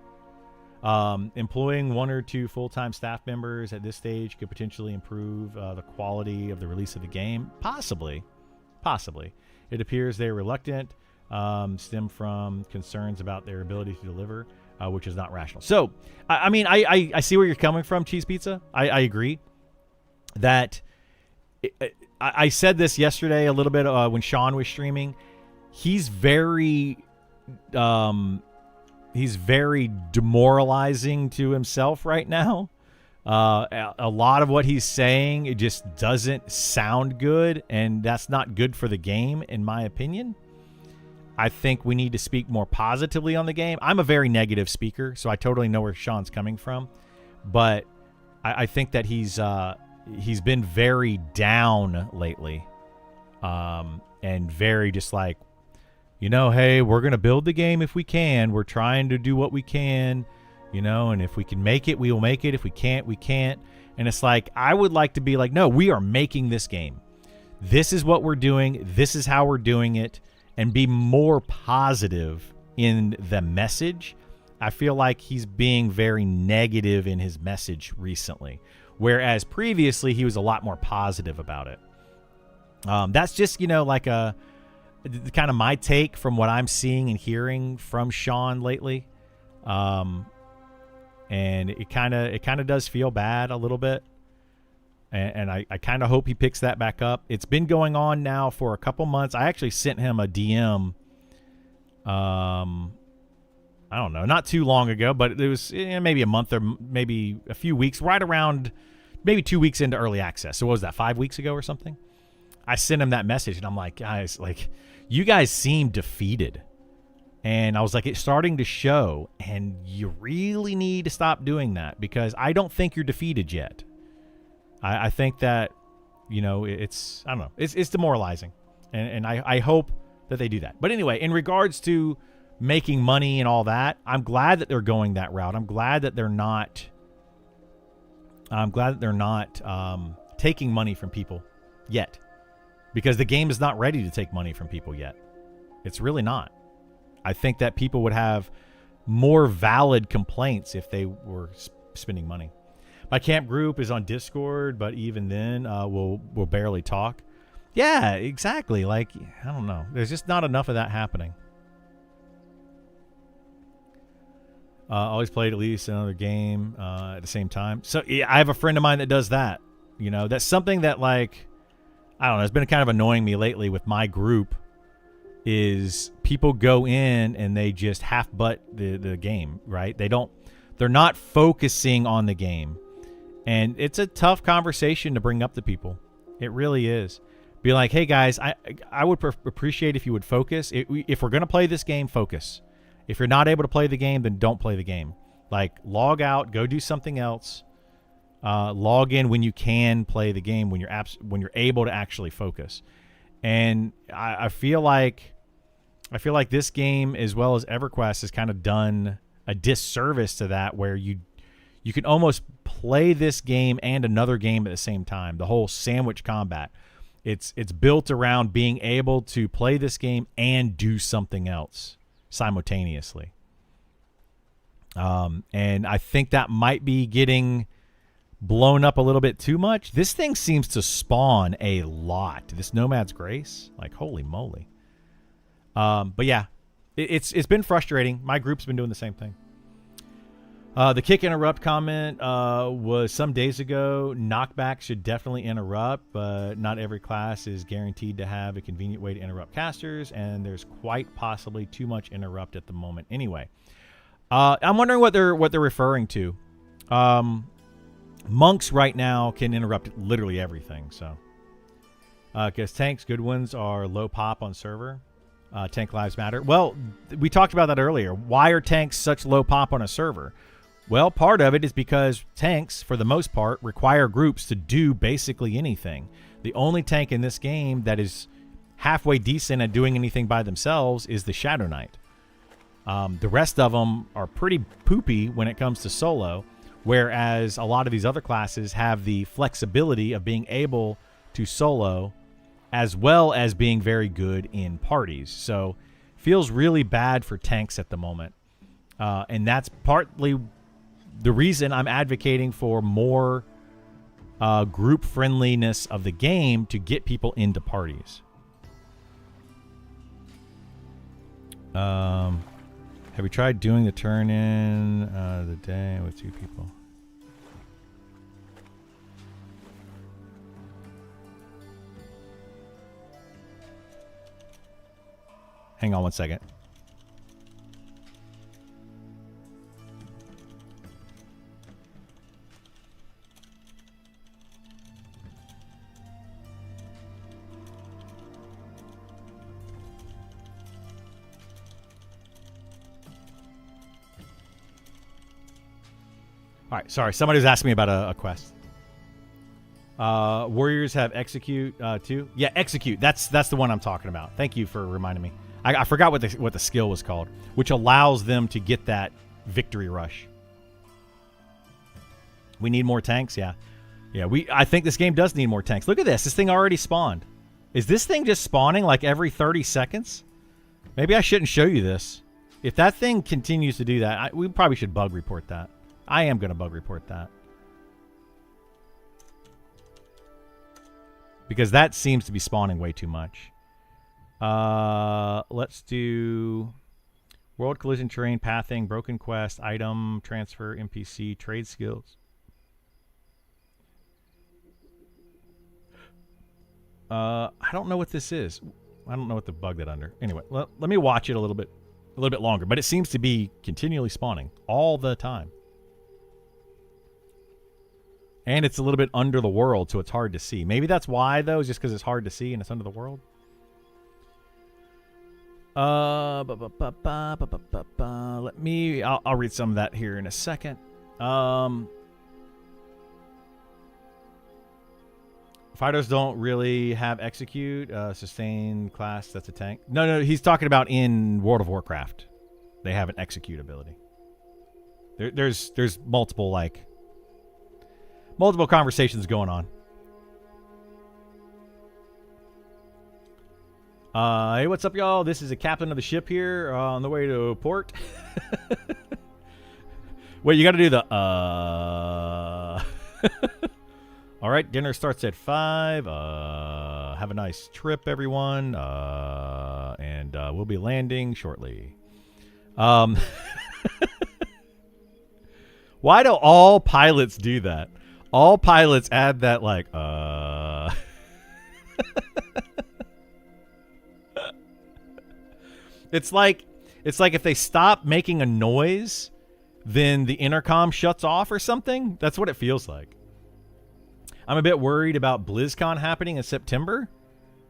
Employing 1 or 2 full-time staff members at this stage could potentially improve the quality of the release of the game. Possibly. It appears they're reluctant, stem from concerns about their ability to deliver, which is not rational. So, I mean, I see where you're coming from, Cheese Pizza. I agree that I said this yesterday a little bit when Sean was streaming. He's very demoralizing to himself right now. A lot of what he's saying, it just doesn't sound good, and that's not good for the game, in my opinion. I think we need to speak more positively on the game. I'm a very negative speaker, so I totally know where Sean's coming from, but I think that he's been very down lately, and very just like, you know, hey, we're going to build the game if we can. We're trying to do what we can, you know, and if we can make it, we will make it. If we can't, we can't. And it's like, I would like to be like, no, we are making this game. This is what we're doing. This is how we're doing it. And be more positive in the message. I feel like he's being very negative in his message recently, whereas previously he was a lot more positive about it. That's just, you know, like a kind of my take from what I'm seeing and hearing from Sean lately. And it kind of does feel bad a little bit. And I kind of hope he picks that back up. It's been going on now for a couple months. I actually sent him a DM. I don't know, not too long ago, but it was maybe a month or maybe a few weeks, right around maybe 2 weeks into early access. So what was that, 5 weeks ago or something? I sent him that message, and I'm like, guys, like, you guys seem defeated. And I was like, it's starting to show, and you really need to stop doing that, because I don't think you're defeated yet. I think that, you know, it's, I don't know, it's demoralizing. And I hope that they do that. But anyway, in regards to making money and all that, I'm glad that they're going that route. I'm glad that they're not taking money from people yet. Because the game is not ready to take money from people yet. It's really not. I think that people would have more valid complaints if they were spending money. My camp group is on Discord, but even then, we'll barely talk. Yeah, exactly. Like, I don't know. There's just not enough of that happening. Always played at least another game at the same time. So yeah, I have a friend of mine that does that. You know, that's something that, like, I don't know, it's been kind of annoying me lately with my group, is people go in and they just half-butt the game, right? They're not focusing on the game. And it's a tough conversation to bring up to people. It really is. Be like, hey guys, I would appreciate if you would focus. If we're going to play this game, focus. If you're not able to play the game, then don't play the game. Like, log out, go do something else. Log in when you can play the game, when you're able to actually focus. And I feel like this game, as well as EverQuest, has kind of done a disservice to that, where you can almost play this game and another game at the same time. The whole sandwich combat. It's built around being able to play this game and do something else simultaneously. And I think that might be getting blown up a little bit too much. This thing seems to spawn a lot. This Nomad's Grace, like, holy moly. But yeah, it's been frustrating. My group's been doing the same thing. The kick interrupt comment was some days ago. Knockback should definitely interrupt, but not every class is guaranteed to have a convenient way to interrupt casters, and there's quite possibly too much interrupt at the moment. Anyway, I'm wondering what they're referring to. Monks right now can interrupt literally everything. So, because tanks, good ones are low pop on server. Tank lives matter. Well, we talked about that earlier. Why are tanks such low pop on a server? Well, part of it is because tanks, for the most part, require groups to do basically anything. The only tank in this game that is halfway decent at doing anything by themselves is the Shadow Knight. The rest of them are pretty poopy when it comes to solo, whereas a lot of these other classes have the flexibility of being able to solo as well as being very good in parties. So feels really bad for tanks at the moment. And that's partly the reason I'm advocating for more group friendliness of the game to get people into parties. Have you tried doing the turn in the day with 2 people? Hang on one second. All right, sorry. Somebody was asking me about a quest. Warriors have execute too. Yeah, execute. That's the one I'm talking about. Thank you for reminding me. I forgot what the skill was called, which allows them to get that victory rush. We need more tanks. Yeah. I think this game does need more tanks. Look at this. This thing already spawned. Is this thing just spawning like every 30 seconds? Maybe I shouldn't show you this. If that thing continues to do that, we probably should bug report that. I am going to bug report that. Because that seems to be spawning way too much. Let's do world collision terrain, pathing, broken quest, item, transfer, NPC, trade skills. I don't know what this is. I don't know what to bug that under. Anyway, let me watch it a little bit longer. But it seems to be continually spawning all the time. And it's a little bit under the world, so it's hard to see. Maybe that's why, though, just because it's hard to see and it's under the world. Let me... I'll read some of that here in a second. Fighters don't really have execute. Sustain class, that's a tank. No, he's talking about in World of Warcraft. They have an execute ability. There's multiple, like... multiple conversations going on. Hey, what's up, y'all? This is a captain of the ship here on the way to port. Wait, you got to do the All right, dinner starts at 5. Have a nice trip, everyone. And we'll be landing shortly. Why do all pilots do that? All pilots add that, like, It's like if they stop making a noise, then the intercom shuts off or something. That's what it feels like. I'm a bit worried about BlizzCon happening in September.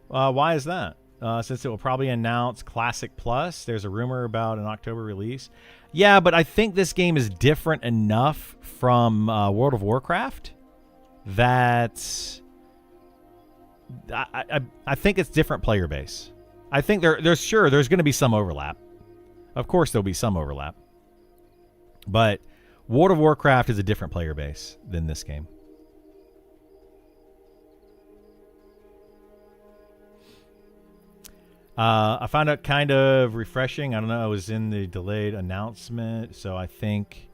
Why is that? Since it will probably announce Classic Plus. There's a rumor about an October release. Yeah, but I think this game is different enough from World of Warcraft that I think it's different player base. I think there's going to be some overlap. Of course, there'll be some overlap. But World of Warcraft is a different player base than this game. I found it kind of refreshing. I don't know. I was in the delayed announcement, so I think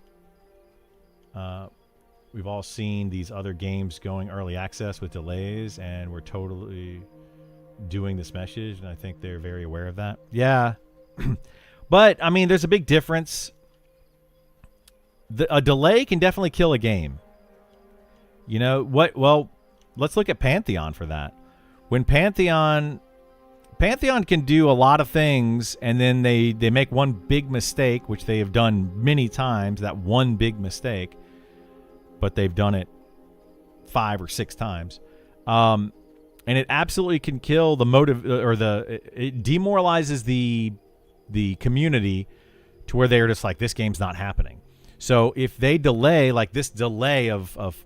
we've all seen these other games going early access with delays, and we're totally doing this message, and I think they're very aware of that. Yeah. But, I mean, there's a big difference a delay can definitely kill a game. You know what? Well, let's look at Pantheon for that. When Pantheon can do a lot of things, and then they make one big mistake, which they have done many times, that one big mistake, but they've done it 5 or 6 times. And it absolutely can kill the motive, or it demoralizes the community to where they're just like, this game's not happening. So if they delay, like this delay of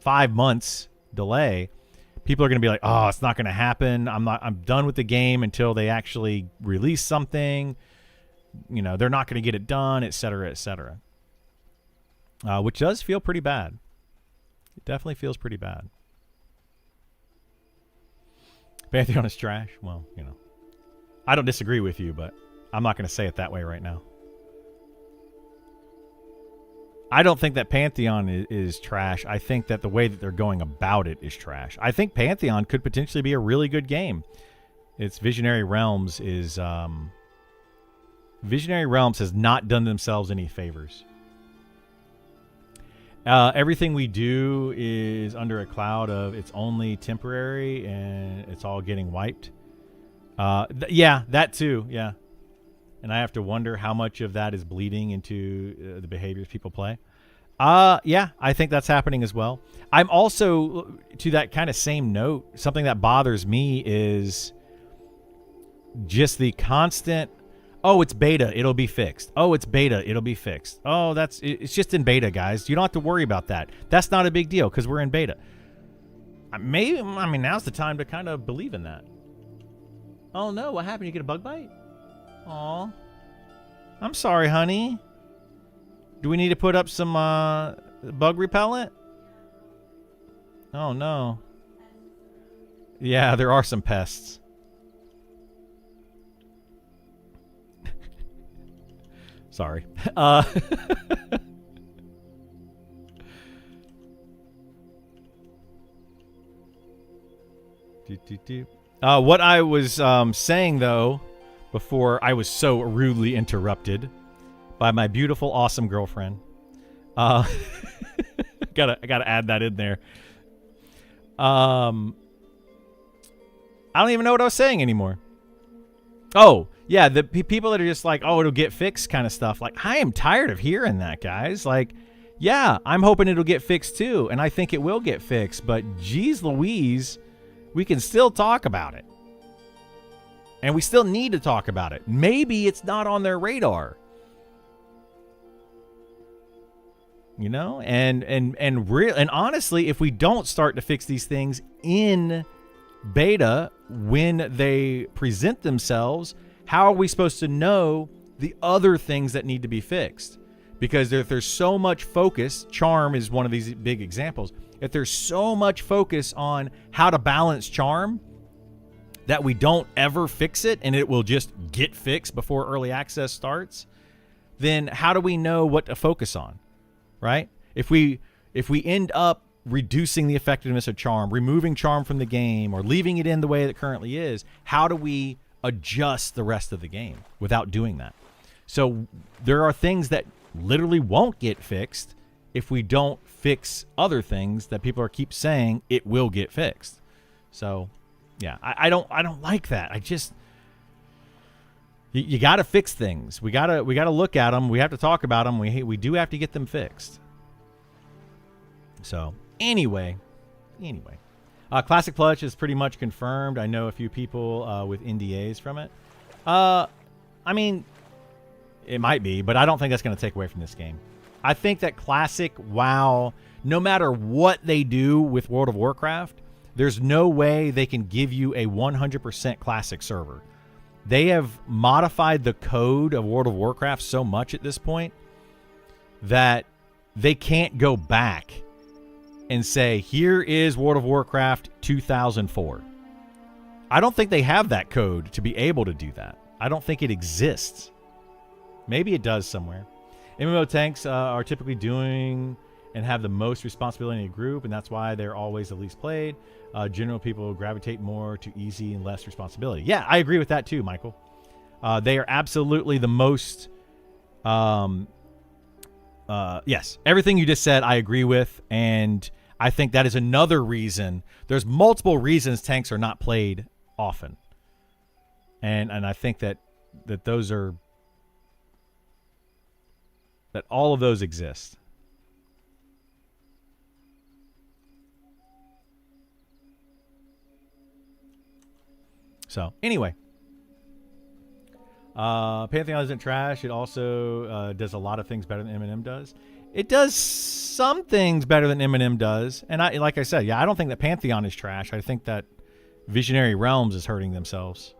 5 months delay, people are going to be like, oh, it's not going to happen. I'm done with the game until they actually release something. You know, they're not going to get it done, et cetera, et cetera. Which does feel pretty bad. It definitely feels pretty bad. Pantheon is trash. Well, you know, I don't disagree with you, but I'm not going to say it that way right now. I don't think that Pantheon is trash. I think that the way that they're going about it is trash. I think Pantheon could potentially be a really good game. Its Visionary Realms is... Visionary Realms has not done themselves any favors. Everything we do is under a cloud of it's only temporary and it's all getting wiped. Yeah, that too, yeah. And I have to wonder how much of that is bleeding into the behaviors people play. Yeah, I think that's happening as well. I'm also, to that kind of same note, something that bothers me is just the constant, oh, it's beta, it'll be fixed. Oh, it's beta, it'll be fixed. Oh, it's just in beta, guys. You don't have to worry about that. That's not a big deal because we're in beta. Maybe, I mean, now's the time to kind of believe in that. Oh, no, what happened? You get a bug bite? Aw. I'm sorry, honey. Do we need to put up some bug repellent? Oh, no. Yeah, there are some pests. Sorry. What I was saying, though, before I was so rudely interrupted by my beautiful, awesome girlfriend. I gotta add that in there. I don't even know what I was saying anymore. Oh, yeah, the people that are just like, oh, it'll get fixed kind of stuff. Like, I am tired of hearing that, guys. Like, yeah, I'm hoping it'll get fixed too, and I think it will get fixed. But geez Louise, we can still talk about it. And we still need to talk about it. Maybe it's not on their radar. You know? And honestly, if we don't start to fix these things in beta when they present themselves, how are we supposed to know the other things that need to be fixed? Because if there's so much focus, charm is one of these big examples. If there's so much focus on how to balance charm that we don't ever fix it and it will just get fixed before early access starts, then how do we know what to focus on, right? If we end up reducing the effectiveness of charm, removing charm from the game, or leaving it in the way that it currently is, how do we adjust the rest of the game without doing that? So there are things that literally won't get fixed if we don't fix other things that people keep saying it will get fixed. So yeah, I don't like that. I just, you got to fix things. We got to look at them. We have to talk about them. We do have to get them fixed. So anyway, Classic Clutch is pretty much confirmed. I know a few people with NDAs from it. I mean, it might be, but I don't think that's going to take away from this game. I think that Classic WoW, no matter what they do with World of Warcraft, there's no way they can give you a 100% Classic server. They have modified the code of World of Warcraft so much at this point that they can't go back and say, here is World of Warcraft 2004. I don't think they have that code to be able to do that. I don't think it exists. Maybe it does somewhere. MMO tanks are typically doing and have the most responsibility in a group, and that's why they're always the least played. General people gravitate more to easy and less responsibility. Yeah, I agree with that too, Michael. They are absolutely the most yes, everything you just said, I agree with, and I think that is another reason. There's multiple reasons tanks are not played often, and I think that those are that all of those exist. So anyway, Pantheon isn't trash. It also does a lot of things better than MnM does. It does some things better than MnM does, and like I said, yeah, I don't think that Pantheon is trash. I think that Visionary Realms is hurting themselves.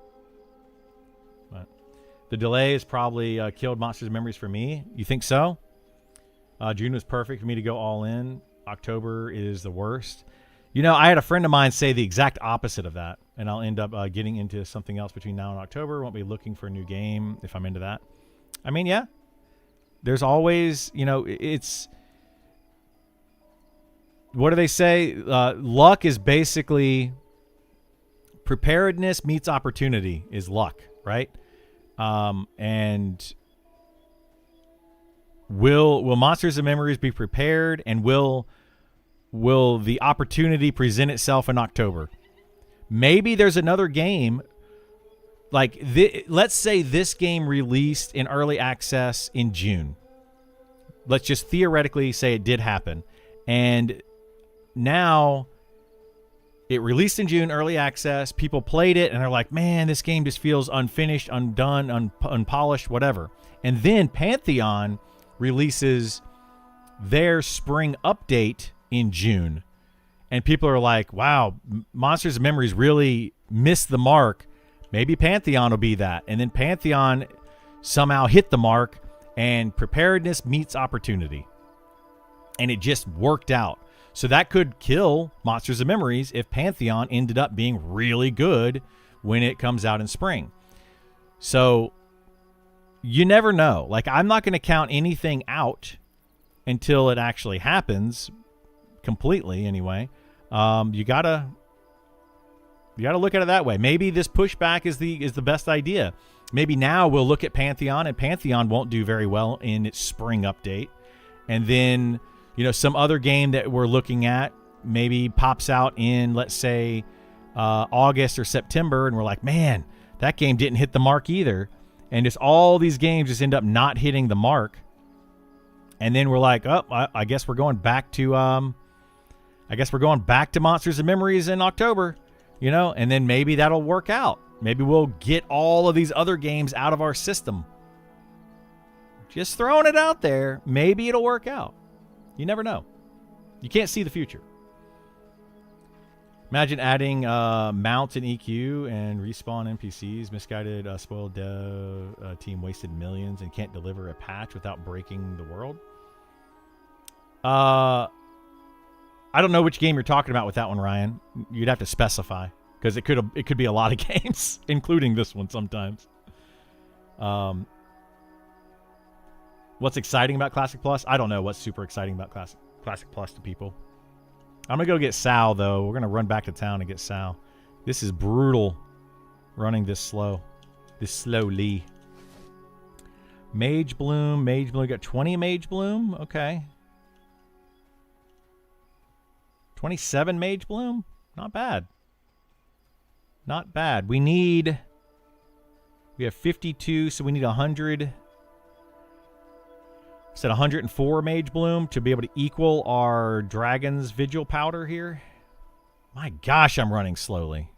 But the delay has probably killed Monsters and Memories for me. You think so? June was perfect for me to go all in. October is the worst. You know, I had a friend of mine say the exact opposite of that, and I'll end up getting into something else between now and October. Won't be looking for a new game if I'm into that. I mean, yeah. There's always, you know, it's... What do they say? Luck is basically... Preparedness meets opportunity is luck, right? And... Will Monsters and Memories be prepared, and will the opportunity present itself in October? Maybe there's another game, like let's say this game released in early access in June. Let's just theoretically say it did happen, and now it released in June, early access. People played it, and they're like, "Man, this game just feels unfinished, undone, unpolished, whatever." And then Pantheon releases their spring update in June, and people are like, wow, Monsters and Memories really missed the mark. Maybe Pantheon will be that. And then Pantheon somehow hit the mark, and preparedness meets opportunity, and it just worked out. So that could kill Monsters and Memories if Pantheon ended up being really good when it comes out in spring. So you never know. Like, I'm not going to count anything out until it actually happens completely anyway. You gotta look at it that way. Maybe this pushback is the best idea. Maybe now we'll look at Pantheon, and Pantheon won't do very well in its spring update. And then, you know, some other game that we're looking at maybe pops out in, let's say, August or September, and we're like, man, that game didn't hit the mark either. And just all these games just end up not hitting the mark. And then we're like, oh, I guess we're going back to Monsters and Memories in October, you know, and then maybe that'll work out. Maybe we'll get all of these other games out of our system. Just throwing it out there. Maybe it'll work out. You never know. You can't see the future. Imagine adding mounts and EQ and respawn NPCs. Misguided, spoiled dev team wasted millions and can't deliver a patch without breaking the world. I don't know which game you're talking about with that one, Ryan. You'd have to specify, because it could be a lot of games, including this one sometimes. What's exciting about Classic Plus? I don't know what's super exciting about Classic Plus to people. I'm going to go get Sal, though. We're going to run back to town and get Sal. This is brutal, running this slow. This slowly. Mage Bloom. Got 20 Mage Bloom. Okay. 27 Mage Bloom. Not bad. Not bad. We have 52, so we need 100. Said 104 Mage Bloom to be able to equal our Dragon's Vigil Powder here. My gosh, I'm running slowly.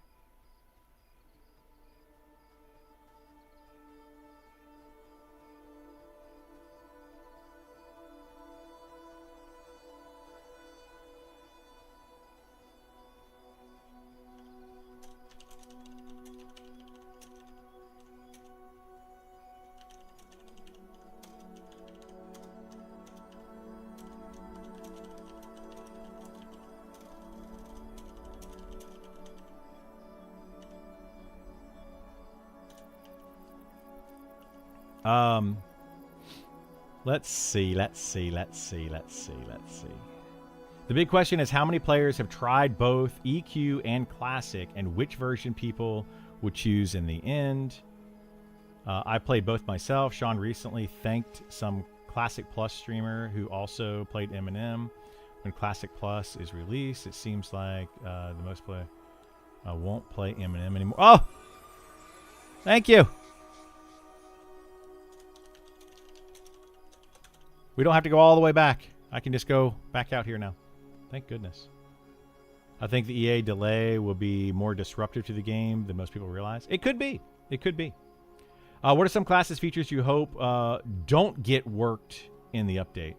Let's see. The big question is how many players have tried both EQ and Classic, and which version people would choose in the end. I played both myself. Sean recently thanked some Classic Plus streamer who also played MnM. When Classic Plus is released, it seems like the most play won't play MnM anymore. Oh! Thank you! We don't have to go all the way back. I can just go back out here now. Thank goodness. I think the EA delay will be more disruptive to the game than most people realize. It could be. It could be. What are some classes features you hope don't get worked in the update?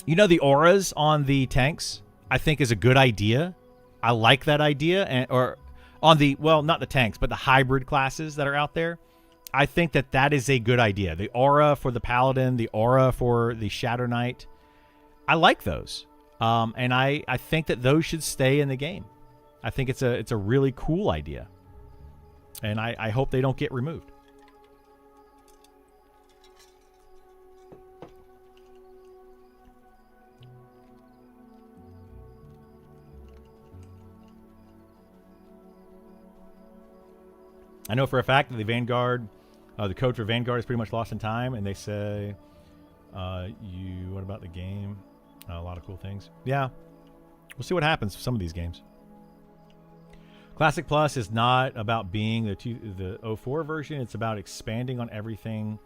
You know, the auras on the tanks, I think is a good idea. I like that idea. Or on the, well, not the tanks, but the hybrid classes that are out there. I think that is a good idea. The aura for the Paladin, the aura for the Shadow Knight. I like those. And I think that those should stay in the game. I think it's a really cool idea. And I hope they don't get removed. I know for a fact that the Vanguard, the code for Vanguard is pretty much lost in time, and they say, what about the game? A lot of cool things. Yeah. We'll see what happens with some of these games. Classic Plus is not about being the 04 version. It's about expanding on everything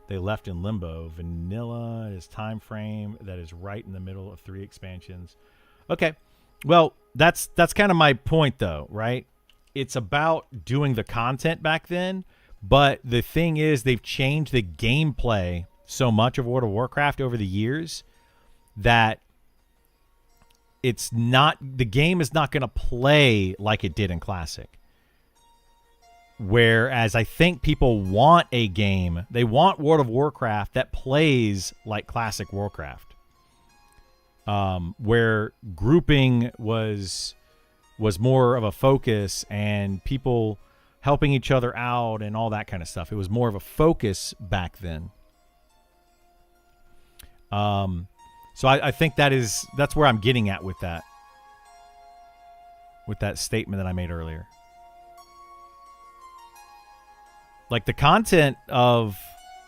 they left in limbo. Vanilla is time frame that is right in the middle of 3 expansions. Okay. Well, that's kind of my point, though, right? It's about doing the content back then, but the thing is they've changed the gameplay so much of World of Warcraft over the years that it's not, the game is not going to play like it did in Classic. Whereas I think people want a game, they want World of Warcraft that plays like Classic Warcraft, where grouping was more of a focus and people helping each other out and all that kind of stuff. It was more of a focus back then. So I think that's where I'm getting at with that statement that I made earlier. Like the content of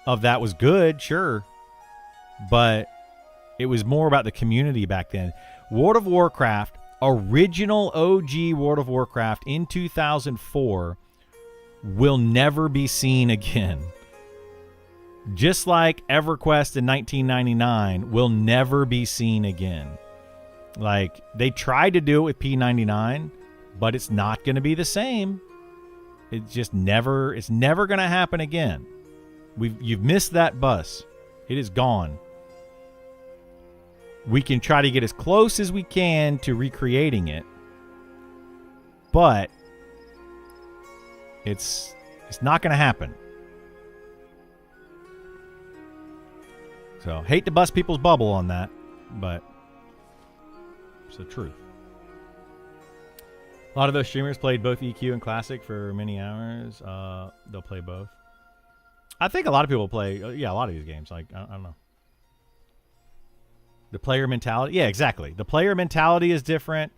that was good, sure, but it was more about the community back then. World of Warcraft, original OG World of Warcraft in 2004 will never be seen again. Just like EverQuest in 1999 will never be seen again. Like, they tried to do it with P99, but it's not going to be the same. It's never going to happen again. You've missed that bus. It is gone. We can try to get as close as we can to recreating it, but it's not going to happen. So, hate to bust people's bubble on that, but it's the truth. A lot of those streamers played both EQ and Classic for many hours. They'll play both. I think a lot of people play, a lot of these games. Like, I don't know. The player mentality. Yeah, exactly. The player mentality is different.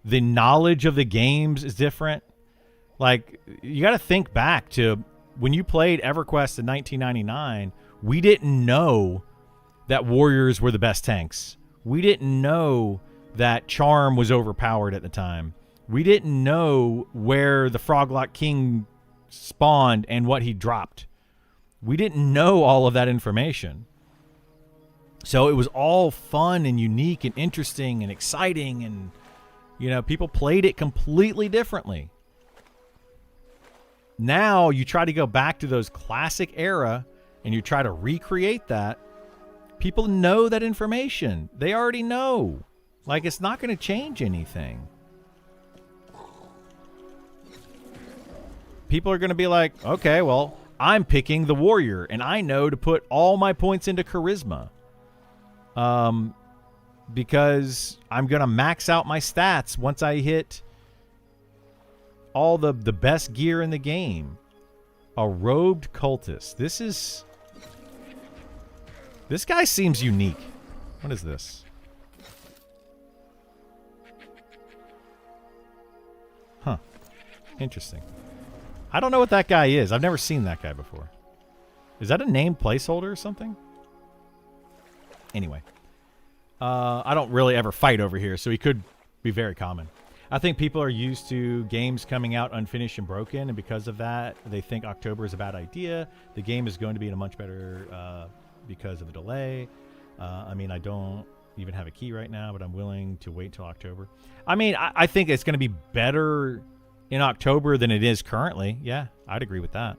The knowledge of the games is different. Like, you got to think back to when you played EverQuest in 1999, we didn't know that warriors were the best tanks. We didn't know that Charm was overpowered at the time. We didn't know where the Froglock King spawned and what he dropped. We didn't know all of that information. So it was all fun and unique and interesting and exciting, and people played it completely differently. Now you try to go back to those classic era and you try to recreate that. People know that information. They already know. Like, it's not going to change anything. People are going to be like, okay, well, I'm picking the warrior, and I know to put all my points into charisma. Because I'm going to max out my stats once I hit all the best gear in the game. A robed cultist. This guy seems unique. What is this? Huh. Interesting. I don't know what that guy is. I've never seen that guy before. Is that a name placeholder or something? Anyway. I don't really ever fight over here, so he could be very common. I think people are used to games coming out unfinished and broken, and because of that, they think October is a bad idea. The game is going to be in a much better because of the delay. I mean, I don't even have a key right now, but I'm willing to wait till October. I mean, I think it's going to be better in October than it is currently. Yeah, I'd agree with that.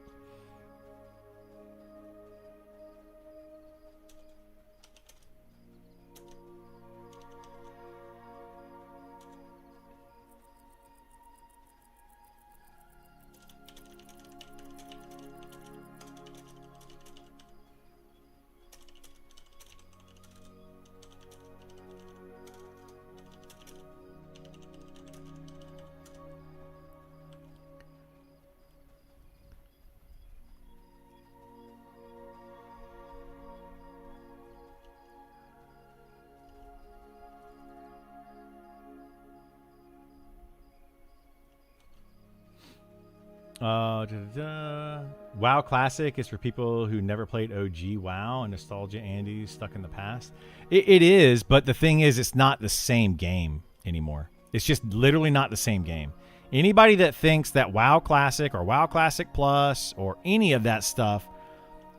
WoW Classic is for people who never played OG WoW, and nostalgia Andy stuck in the past. It is, but the thing is, it's not the same game anymore. It's just literally not the same game. Anybody that thinks that WoW Classic or WoW Classic Plus or any of that stuff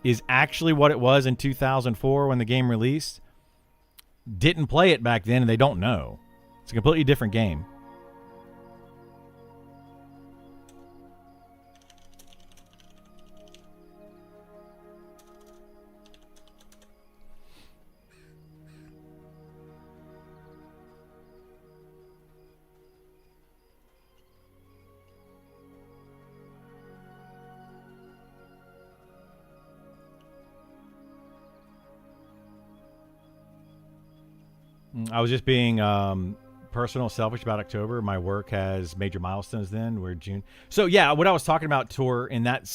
is actually what it was in 2004 when the game released, didn't play it back then, and they don't know. It's a completely different game. I was just being personal, selfish about October. My work has major milestones then. We're June. So, yeah, what I was talking about, Tor, in that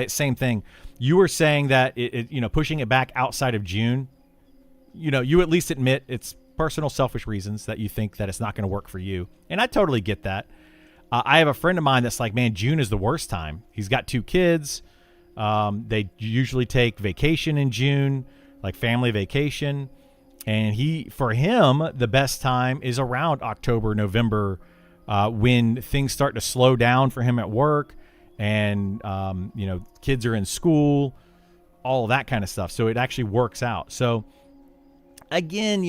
same thing, you were saying that, pushing it back outside of June, you at least admit it's personal, selfish reasons that you think that it's not going to work for you. And I totally get that. I have a friend of mine that's like, man, June is the worst time. He's got 2 kids. They usually take vacation in June, like family vacation. And for him, the best time is around October, November, when things start to slow down for him at work, and kids are in school, all of that kind of stuff. So it actually works out. So again,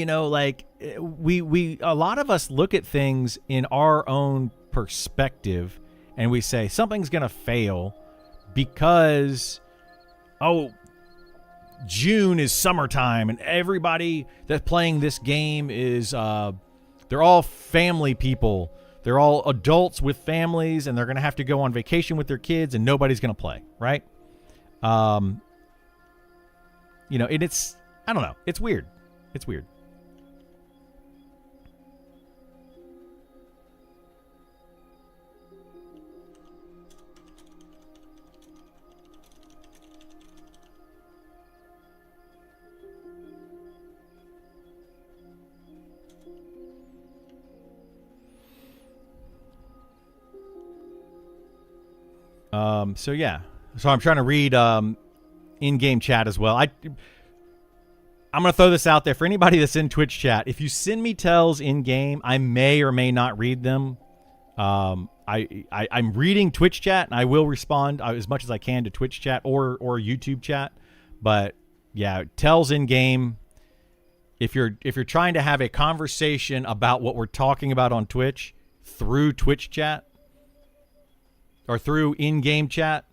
we a lot of us look at things in our own perspective, and we say something's gonna fail because June is summertime, and everybody that's playing this game is they're all family people. They're all adults with families, and they're going to have to go on vacation with their kids, and nobody's going to play, right? And it's, I don't know. It's weird. It's weird. So yeah. So I'm trying to read in-game chat as well. I'm going to throw this out there for anybody that's in Twitch chat. If you send me tells in-game, I may or may not read them. I'm reading Twitch chat, and I will respond as much as I can to Twitch chat or YouTube chat. But yeah, tells in-game. If you're trying to have a conversation about what we're talking about on Twitch through Twitch chat, or through in-game chat,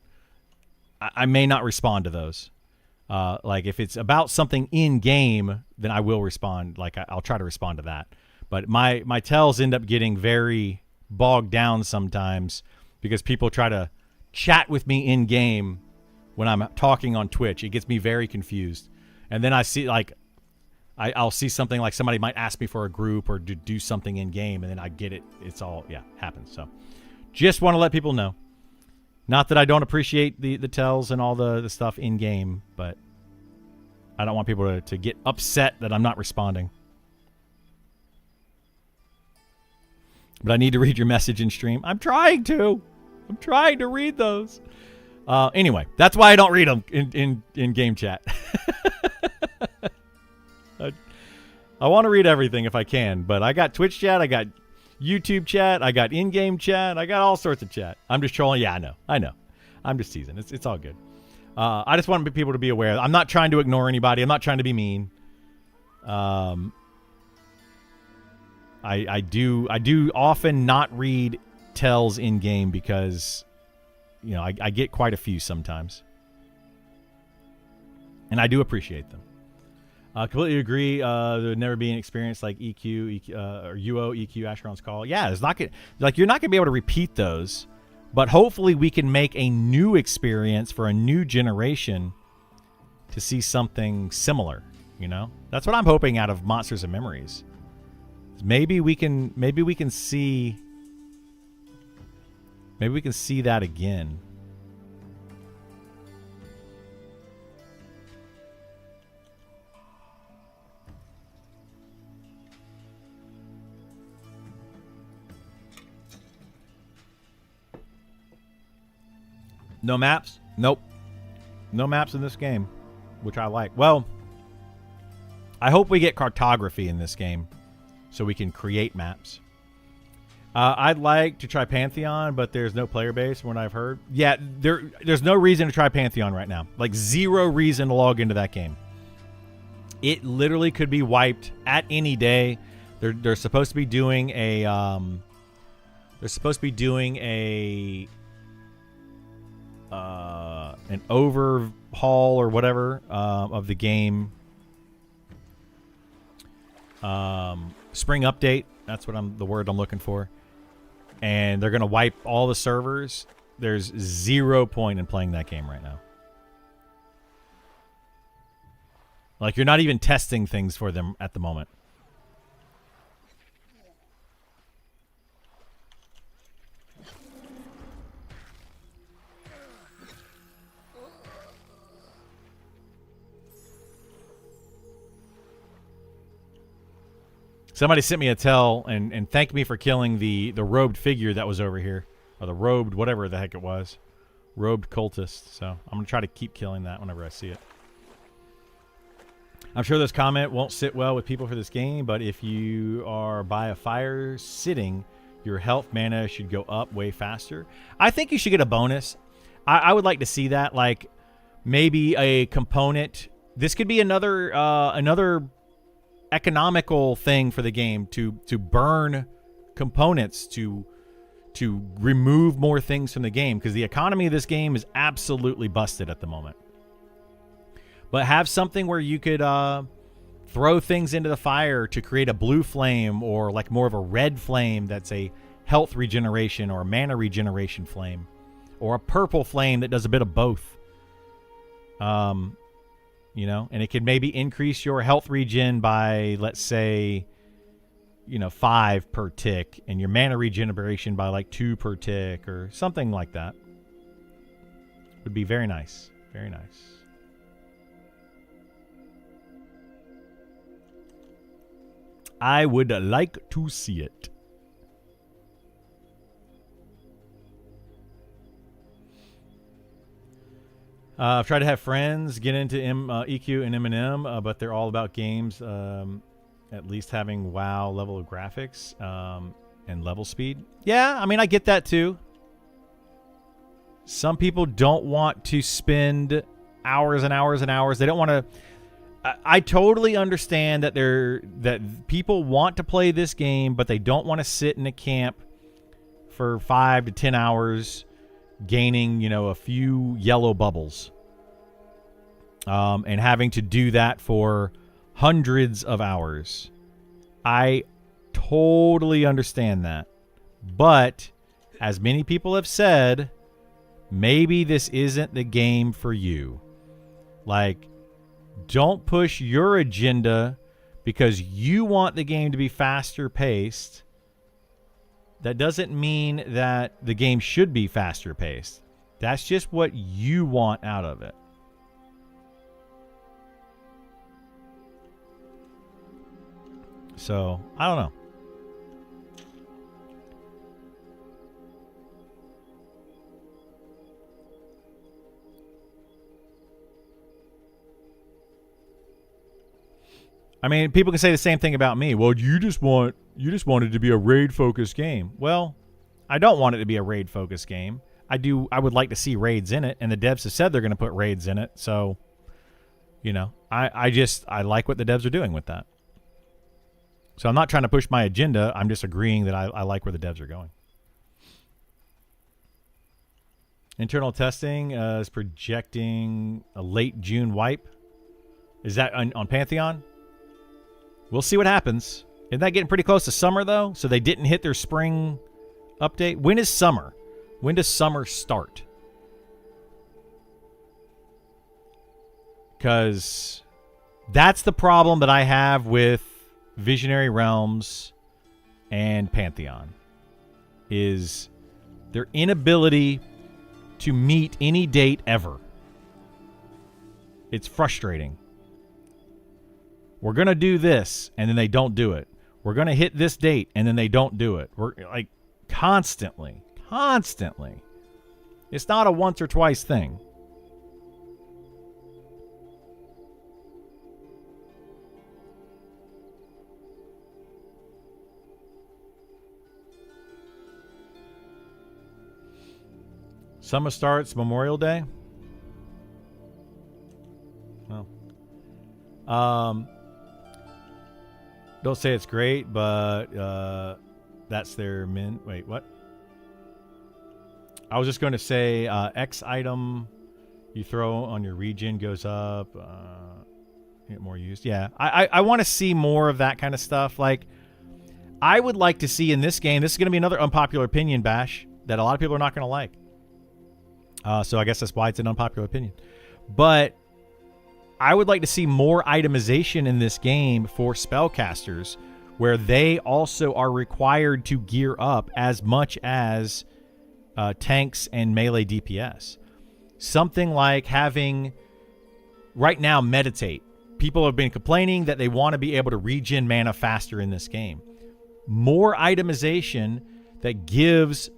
I may not respond to those. Like if it's about something in-game, then I will respond. Like I'll try to respond to that. But my tells end up getting very bogged down sometimes because people try to chat with me in-game when I'm talking on Twitch. It gets me very confused. And then I see I'll see something like somebody might ask me for a group or to do something in-game, and then I get it. It's all, happens. So just want to let people know. Not that I don't appreciate the tells and all the stuff in-game, but I don't want people to get upset that I'm not responding. But I need to read your message in stream. I'm trying to read those. Anyway, that's why I don't read them in game chat. I want to read everything if I can, but I got Twitch chat, I got YouTube chat, I got in-game chat, I got all sorts of chat. I'm just trolling. Yeah, I know. I'm just teasing. It's all good. I just want people to be aware. I'm not trying to ignore anybody. I'm not trying to be mean. I do often not read tells in game because, you know, I get quite a few sometimes, and I do appreciate them. Completely agree. There would never be an experience like EQ or UO EQ Asheron's Call. Yeah, it's not gonna, like, you're not gonna be able to repeat those, but hopefully we can make a new experience for a new generation to see something similar. You know, that's what I'm hoping out of Monsters and Memories. Maybe we can see that again. No maps? Nope. No maps in this game, which I like. Well, I hope we get cartography in this game so we can create maps. I'd like to try Pantheon, but there's no player base from what I've heard. Yeah, there's no reason to try Pantheon right now. Like, zero reason to log into that game. It literally could be wiped at any day. They're supposed to be doing a an overhaul or whatever of the game. Spring update. That's what the word I'm looking for. And they're going to wipe all the servers. There's 0 point in playing that game right now. Like, you're not even testing things for them at the moment. Somebody sent me a tell and thanked me for killing the robed figure that was over here. Or the robed, whatever the heck it was. Robed cultist. So I'm going to try to keep killing that whenever I see it. I'm sure this comment won't sit well with people for this game, but if you are by a fire sitting, your health mana should go up way faster. I think you should get a bonus. I would like to see that. Like, maybe a component. This could be another economical thing for the game to burn components to remove more things from the game, because the economy of this game is absolutely busted at the moment. But have something where you could throw things into the fire to create a blue flame, or like more of a red flame that's a health regeneration or a mana regeneration flame, or a purple flame that does a bit of both. You know, and it could maybe increase your health regen by, let's say, 5 per tick, and your mana regeneration by like 2 per tick, or something like that. Would be very nice. Very nice. I would like to see it. I've tried to have friends get into EQ and MnM, but they're all about games, at least having WoW level of graphics and level speed. Yeah, I mean, I get that too. Some people don't want to spend hours and hours and hours. They don't want to. I totally understand that people want to play this game, but they don't want to sit in a camp for 5 to 10 hours gaining, a few yellow bubbles. And having to do that for hundreds of hours. I totally understand that. But, as many people have said, maybe this isn't the game for you. Like, don't push your agenda because you want the game to be faster paced. That doesn't mean that the game should be faster paced. That's just what you want out of it. So, I don't know. I mean, people can say the same thing about me. Well, you just want it to be a raid focused game. Well, I don't want it to be a raid focused game. I would like to see raids in it, and the devs have said they're going to put raids in it. So, you know, I like what the devs are doing with that. So I'm not trying to push my agenda. I'm just agreeing that I like where the devs are going. Internal testing is projecting a late June wipe. Is that on Pantheon? We'll see what happens. Isn't that getting pretty close to summer, though? So they didn't hit their spring update? When is summer? When does summer start? Because that's the problem that I have with Visionary Realms and Pantheon. Is their inability to meet any date ever. It's frustrating. We're going to do this, and then they don't do it. We're going to hit this date, and then they don't do it. We're like constantly. It's not a once or twice thing. Summer starts Memorial Day. Well, don't say it's great, but that's their min. Wait, what? I was just going to say X item you throw on your region goes up. Get more used. Yeah, I want to see more of that kind of stuff. Like, I would like to see in this game, this is going to be another unpopular opinion, Bash, that a lot of people are not going to like. So I guess that's why it's an unpopular opinion. But I would like to see more itemization in this game for spellcasters, where they also are required to gear up as much as tanks and melee DPS. Something like having, right now, meditate. People have been complaining that they want to be able to regen mana faster in this game. More itemization that gives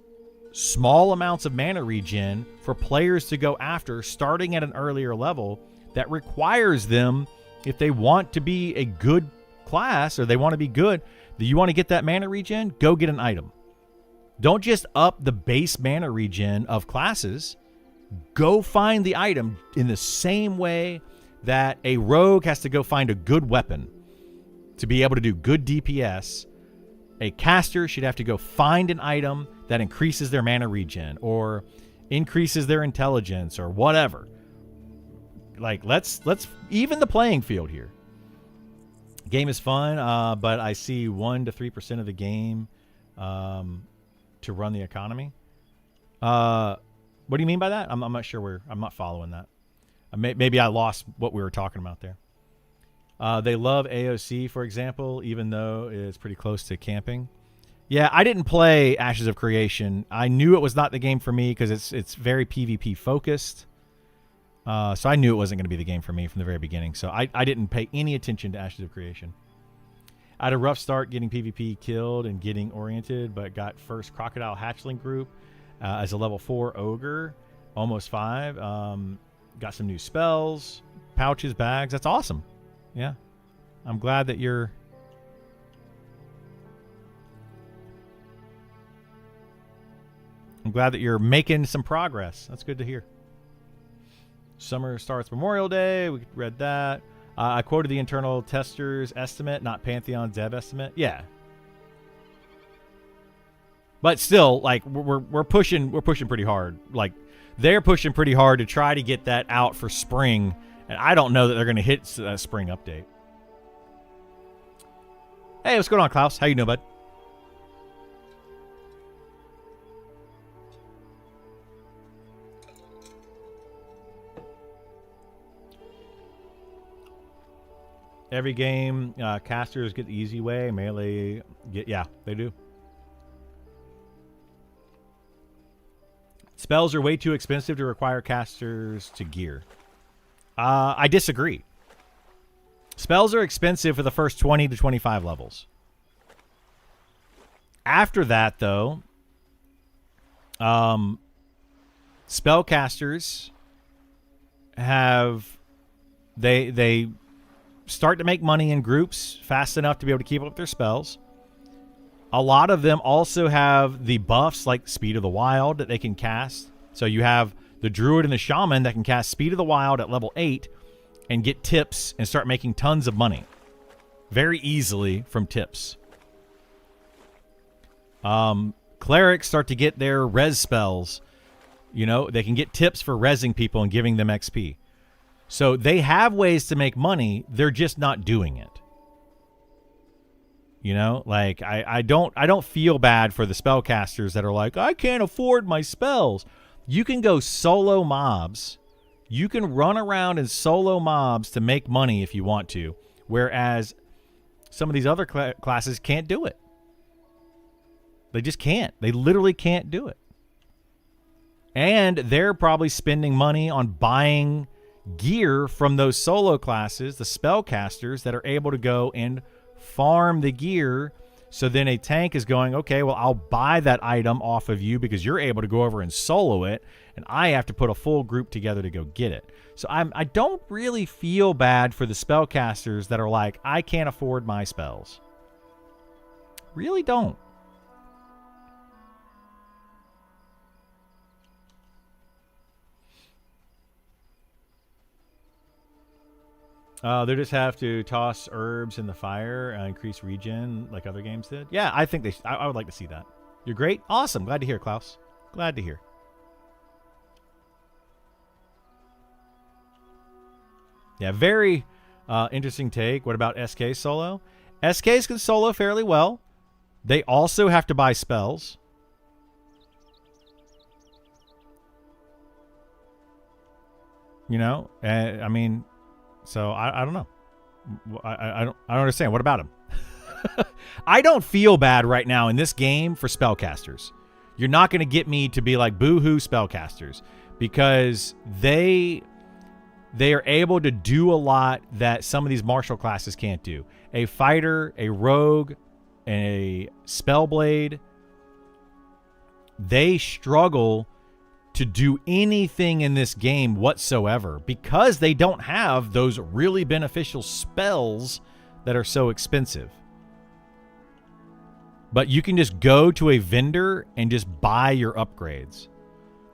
small amounts of mana regen for players to go after starting at an earlier level that requires them, if they want to be a good class or they want to be good, that you want to get that mana regen, go get an item. Don't just up the base mana regen of classes. Go find the item in the same way that a rogue has to go find a good weapon to be able to do good DPS. A caster should have to go find an item that increases their mana regen or increases their intelligence or whatever. Like, let's even the playing field here. Game is fun, but I see 1 to 3% of the game to run the economy. What do you mean by that? I'm not sure I'm not following that. Maybe I lost what we were talking about there. They love AOC, for example, even though it's pretty close to camping. Yeah, I didn't play Ashes of Creation. I knew it was not the game for me because it's very PvP focused. So I knew it wasn't going to be the game for me from the very beginning. So I didn't pay any attention to Ashes of Creation. I had a rough start getting PvP killed and getting oriented, but got first Crocodile Hatchling group as a level 4 Ogre, almost 5. Got some new spells, pouches, bags. That's awesome. Yeah. I'm glad that you're... making some progress. That's good to hear. Summer starts Memorial Day. We read that. I quoted the internal testers estimate, not Pantheon's dev estimate. Yeah. But still, like, we're pushing pretty hard. Like, they're pushing pretty hard to try to get that out for spring, and I don't know that they're going to hit a spring update. Hey, what's going on, Klaus? How you doing, bud? Every game, casters get the easy way. Melee get... Yeah, they do. Spells are way too expensive to require casters to gear. I disagree. Spells are expensive for the first 20 to 25 levels. After that, though, spellcasters have... They start to make money in groups fast enough to be able to keep up their spells. A lot of them also have the buffs like Speed of the Wild that they can cast. So you have the Druid and the Shaman that can cast Speed of the Wild at level 8 and get tips and start making tons of money very easily from tips. Clerics start to get their res spells. You know, they can get tips for rezzing people and giving them XP. So they have ways to make money. They're just not doing it. You know, like I don't feel bad for the spellcasters that are like, I can't afford my spells. You can go solo mobs. You can run around and solo mobs to make money if you want to. Whereas some of these other classes can't do it. They just can't. They literally can't do it. And they're probably spending money on buying gear from those solo classes, the spellcasters that are able to go and farm the gear. So then a tank is going, okay, well, I'll buy that item off of you because you're able to go over and solo it, and I have to put a full group together to go get it. So I don't really feel bad for the spellcasters that are like, I can't afford my spells. Really don't. They just have to toss herbs in the fire, increase regen like other games did. Yeah, I think I would like to see that. You're great. Awesome. Glad to hear, Klaus. Glad to hear. Yeah, very interesting take. What about SK solo? SKs can solo fairly well. They also have to buy spells. You know, I mean... So I don't know. I don't understand. What about him? I don't feel bad right now in this game for spellcasters. You're not going to get me to be like boo-hoo spellcasters because they are able to do a lot that some of these martial classes can't do. A fighter, a rogue, a spellblade, they struggle to do anything in this game whatsoever because they don't have those really beneficial spells that are so expensive. But you can just go to a vendor and just buy your upgrades.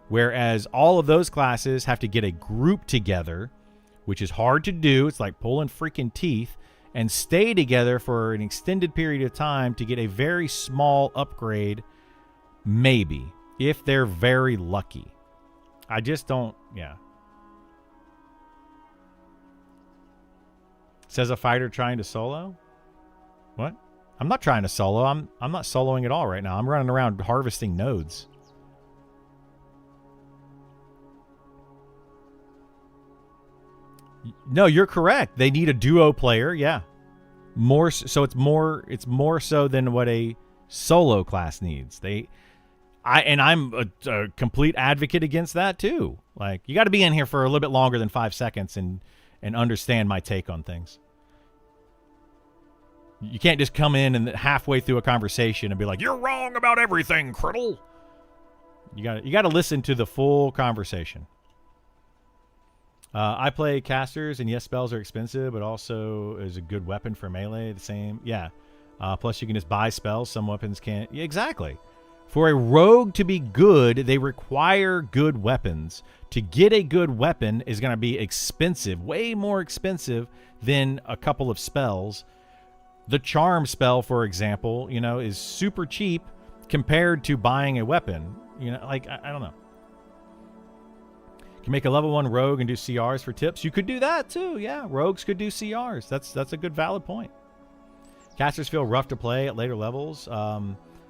Whereas all of those classes have to get a group together, which is hard to do. It's like pulling freaking teeth, and stay together for an extended period of time to get a very small upgrade, maybe. If they're very lucky. I just don't, yeah. Says a fighter trying to solo? What? I'm not trying to solo. I'm not soloing at all right now. I'm running around harvesting nodes. No, you're correct. They need a duo player, yeah. More so it's more so than what a solo class needs. I'm a complete advocate against that too. Like, you got to be in here for a little bit longer than 5 seconds and understand my take on things. You can't just come in and halfway through a conversation and be like, "You're wrong about everything, Criddle." You got to listen to the full conversation. I play casters, and yes, spells are expensive, but also is a good weapon for melee. The same, yeah. Plus, you can just buy spells. Some weapons can't. Yeah, exactly. For a rogue to be good, they require good weapons. To get a good weapon is going to be expensive, way more expensive than a couple of spells. The charm spell, for example, you know, is super cheap compared to buying a weapon. You know, like, I don't know. You can make a level 1 rogue and do CRs for tips. You could do that too, yeah. Rogues could do CRs. That's a good valid point. Casters feel rough to play at later levels.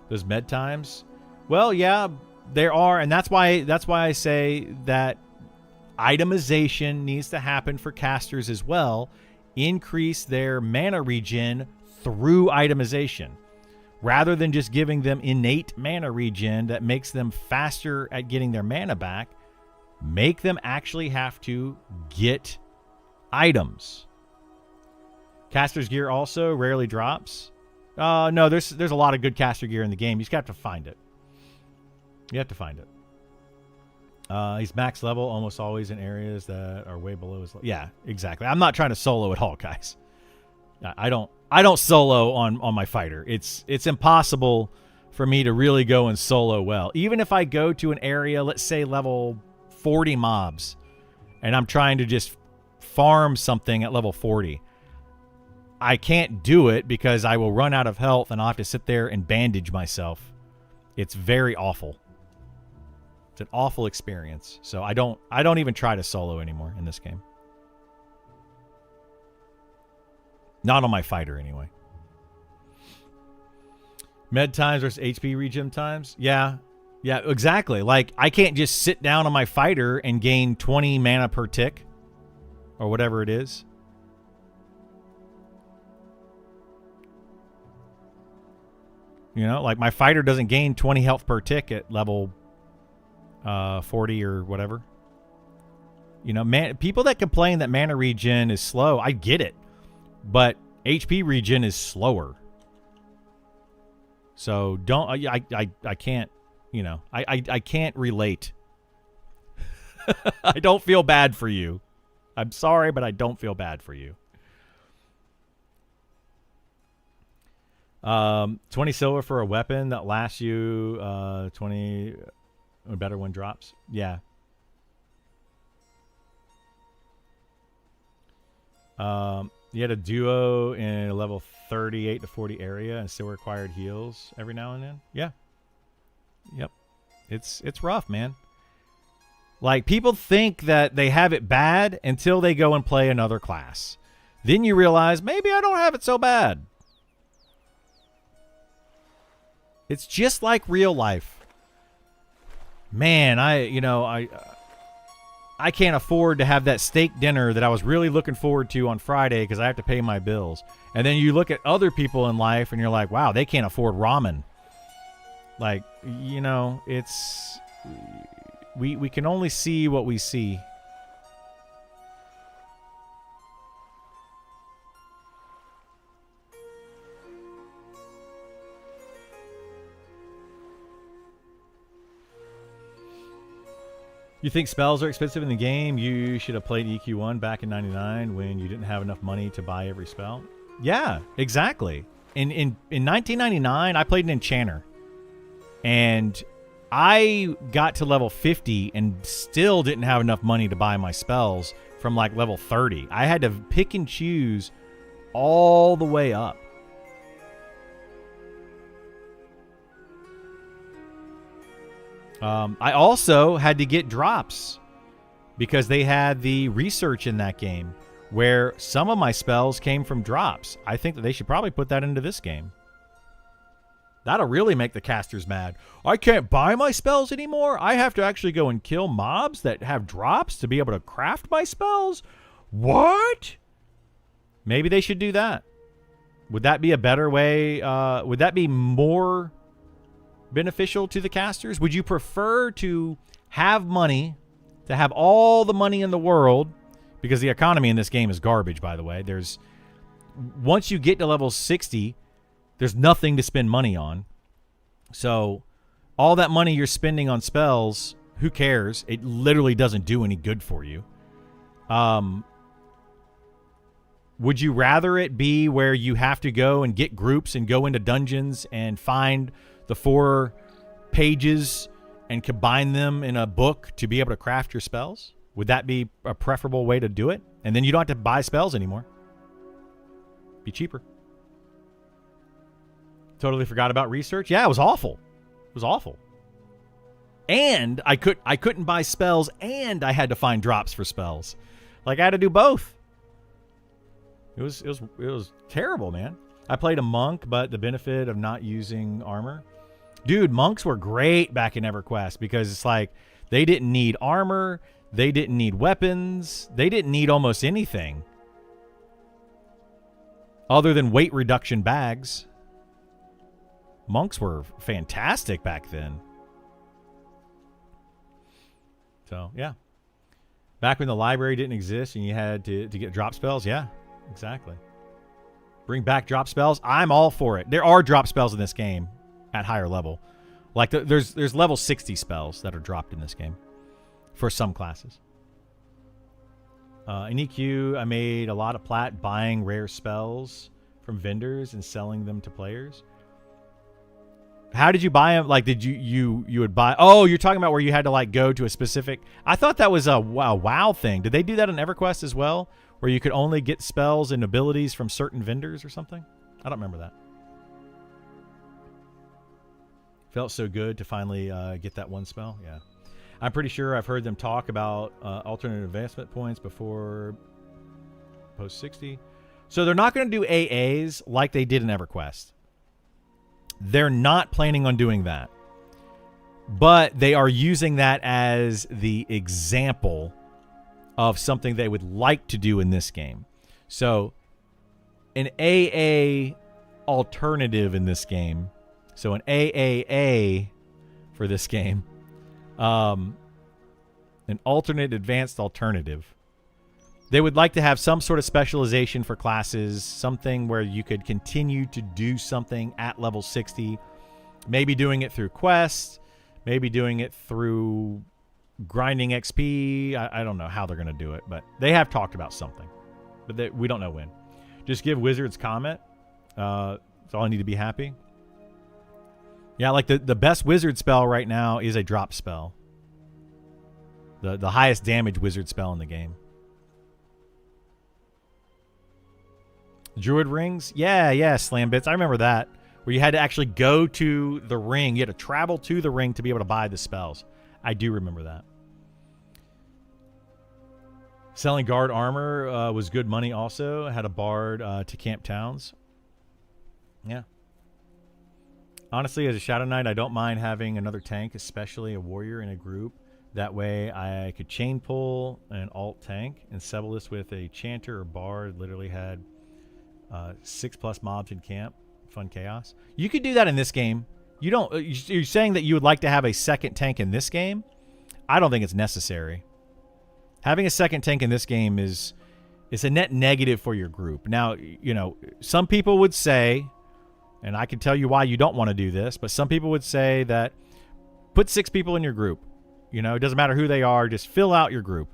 Those med times. Well, yeah, there are, and that's why I say that itemization needs to happen for casters as well. Increase their mana regen through itemization. Rather than just giving them innate mana regen that makes them faster at getting their mana back, make them actually have to get items. Caster's gear also rarely drops. No, there's a lot of good caster gear in the game. You just have to find it. You have to find it. He's max level almost always in areas that are way below his level. Yeah, exactly. I'm not trying to solo at all, guys. I don't solo on my fighter. It's impossible for me to really go and solo well. Even if I go to an area, let's say level 40 mobs, and I'm trying to just farm something at level 40, I can't do it because I will run out of health and I'll have to sit there and bandage myself. It's very awful. It's an awful experience. So I don't even try to solo anymore in this game. Not on my fighter, anyway. Med times versus HP regen times? Yeah. Yeah, exactly. Like, I can't just sit down on my fighter and gain 20 mana per tick. Or whatever it is. You know, like, my fighter doesn't gain 20 health per tick at level 40 or whatever. You know, people that complain that mana regen is slow, I get it. But HP regen is slower. So don't I can't, you know, I can't relate. I don't feel bad for you. I'm sorry, but I don't feel bad for you. 20 silver for a weapon that lasts you 20 or better when drops. Yeah. You had a duo in a level 38 to 40 area and still required heals every now and then. Yeah. Yep. It's rough, man. Like, people think that they have it bad until they go and play another class. Then you realize, maybe I don't have it so bad. It's just like real life. Man, I can't afford to have that steak dinner that I was really looking forward to on Friday because I have to pay my bills. And then you look at other people in life and you're like, wow, they can't afford ramen. Like, you know, it's... We can only see what we see. You think spells are expensive in the game? You should have played EQ1 back in 99 when you didn't have enough money to buy every spell. Yeah, exactly. In 1999, I played an enchanter. And I got to level 50 and still didn't have enough money to buy my spells from like level 30. I had to pick and choose all the way up. I also had to get drops because they had the research in that game where some of my spells came from drops. I think that they should probably put that into this game. That'll really make the casters mad. I can't buy my spells anymore. I have to actually go and kill mobs that have drops to be able to craft my spells? What? Maybe they should do that. Would that be a better way? Would that be more beneficial to the casters? Would you prefer to have money, to have all the money in the world, because the economy in this game is garbage, by the way. Once you get to level 60, there's nothing to spend money on. So all that money you're spending on spells, who cares? It literally doesn't do any good for you. Would you rather it be where you have to go and get groups and go into dungeons and find the 4 pages and combine them in a book to be able to craft your spells? Would that be a preferable way to do it? And then you don't have to buy spells anymore. Be cheaper. Totally forgot about research. Yeah, it was awful. It was awful. And I couldn't buy spells and I had to find drops for spells. Like, I had to do both. It was terrible, man. I played a monk, but the benefit of not using armor. Dude, monks were great back in EverQuest because it's like they didn't need armor, they didn't need weapons, they didn't need almost anything other than weight reduction bags. Monks were fantastic back then. So, yeah. Back when the library didn't exist and you had to get drop spells, yeah, exactly. Bring back drop spells. I'm all for it. There are drop spells in this game at higher level. Like there's level 60 spells that are dropped in this game for some classes. In EQ, I made a lot of plat buying rare spells from vendors and selling them to players. How did you buy them? Like, did you would buy? Oh, you're talking about where you had to like go to a specific. I thought that was a WoW thing. Did they do that in EverQuest as well, where you could only get spells and abilities from certain vendors or something? I don't remember that. Felt so good to finally get that one spell. Yeah, I'm pretty sure I've heard them talk about alternate advancement points before post 60. So they're not going to do AAs like they did in EverQuest. They're not planning on doing that. But they are using that as the example of something they would like to do in this game. So an AA alternative in this game. So an AAA for this game. An alternate advanced alternative. They would like to have some sort of specialization for classes, something where you could continue to do something at level 60, maybe doing it through quests, maybe doing it through grinding XP. I don't know how they're going to do it, but they have talked about something, but we don't know when. Just give Wizards comment. That's all I need to be happy. Yeah, like the best wizard spell right now is a drop spell. The highest damage wizard spell in the game. Druid rings? Yeah, Slam Bits. I remember that. Where you had to actually go to the ring. You had to travel to the ring to be able to buy the spells. I do remember that. Selling guard armor was good money also. I had a bard to camp towns. Yeah. Honestly, as a Shadow Knight, I don't mind having another tank, especially a warrior in a group. That way I could chain pull an alt tank, and Sebelis with a chanter or bard literally had 6+ mobs in camp. Fun chaos. You could do that in this game. You don't. You're saying that you would like to have a second tank in this game? I don't think it's necessary. Having a second tank in this game is a net negative for your group. Now, you know, some people would say, and I can tell you why you don't want to do this, but some people would say that put 6 people in your group. You know, it doesn't matter who they are. Just fill out your group.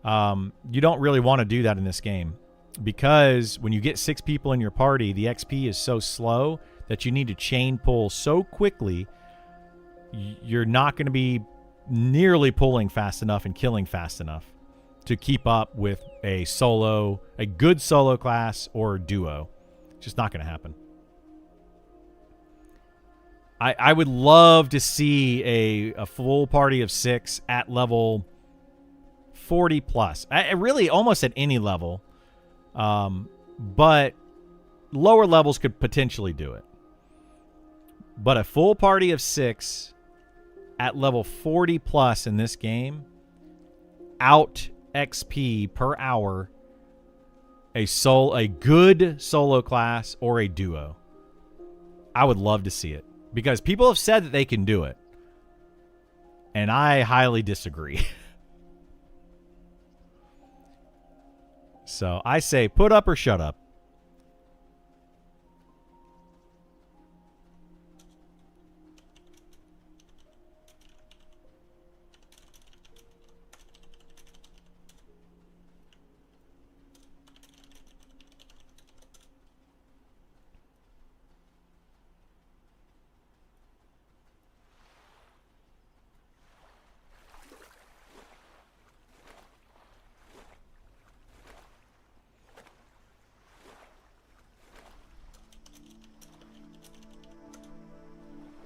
You don't really want to do that in this game. Because when you get 6 people in your party, the XP is so slow that you need to chain pull so quickly, you're not going to be nearly pulling fast enough and killing fast enough to keep up with a good solo class or duo. It's just not going to happen. I would love to see a full party of 6 at level 40 plus. Really almost at any level. But lower levels could potentially do it. But a full party of 6 at level 40 plus in this game, out XP per hour, a good solo class or a duo. I would love to see it because people have said that they can do it. And I highly disagree. So I say put up or shut up.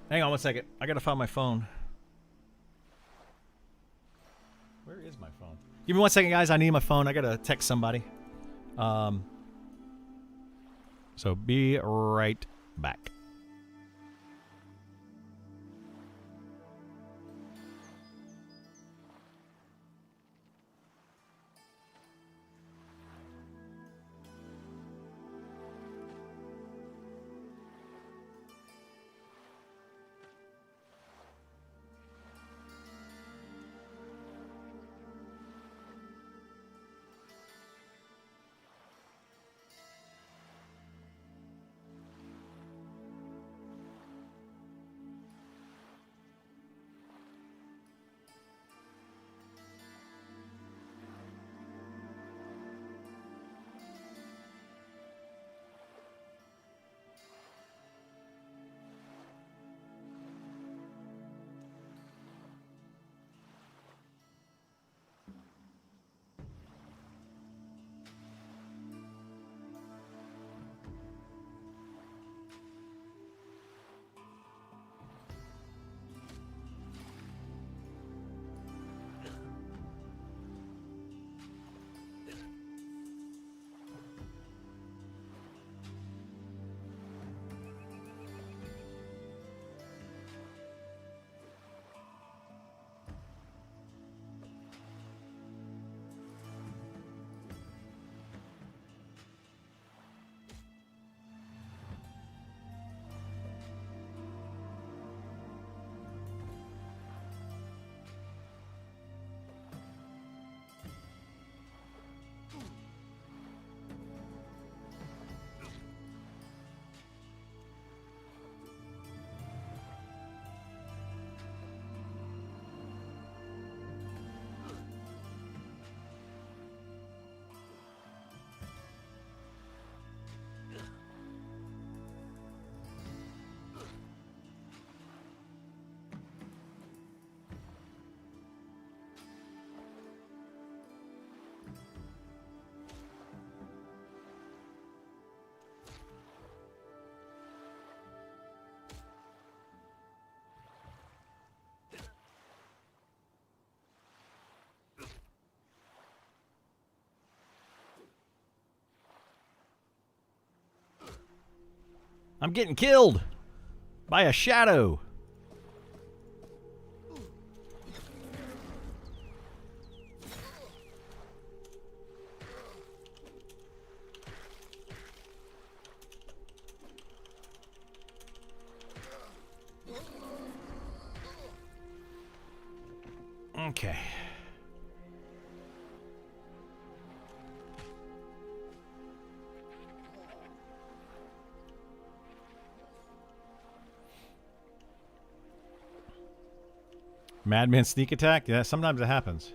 Hang on one second. I gotta find my phone. Where is my phone? Give me 1 second, guys. I need my phone. I gotta text somebody. So be right back. I'm getting killed by a shadow. Okay. Madman sneak attack? Yeah, sometimes it happens.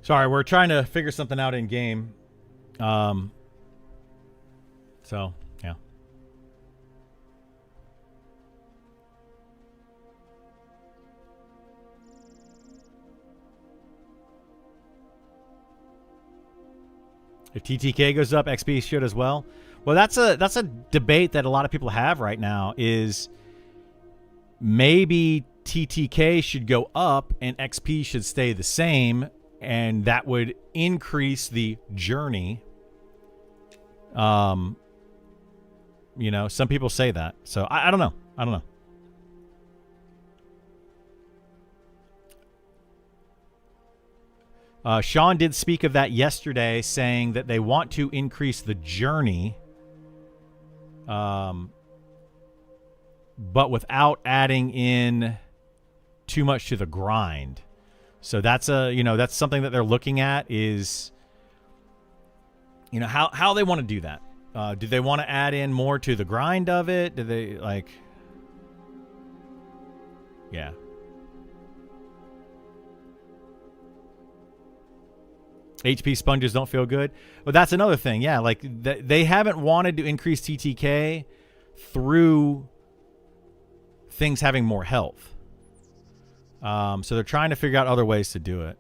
Sorry, we're trying to figure something out in game. So, yeah. If TTK goes up, XP should as well. Well, that's a debate that a lot of people have right now. Is maybe TTK should go up and XP should stay the same, and that would increase the journey. You know, some people say that. So I don't know. I don't know. Sean did speak of that yesterday, saying that they want to increase the journey, but without adding in too much to the grind. So that's that's something that they're looking at, is, you know, how they want to do that. Do they want to add in more to the grind of it? Do they yeah. HP sponges don't feel good. But that's another thing. Yeah, like they haven't wanted to increase TTK through things having more health. So they're trying to figure out other ways to do it.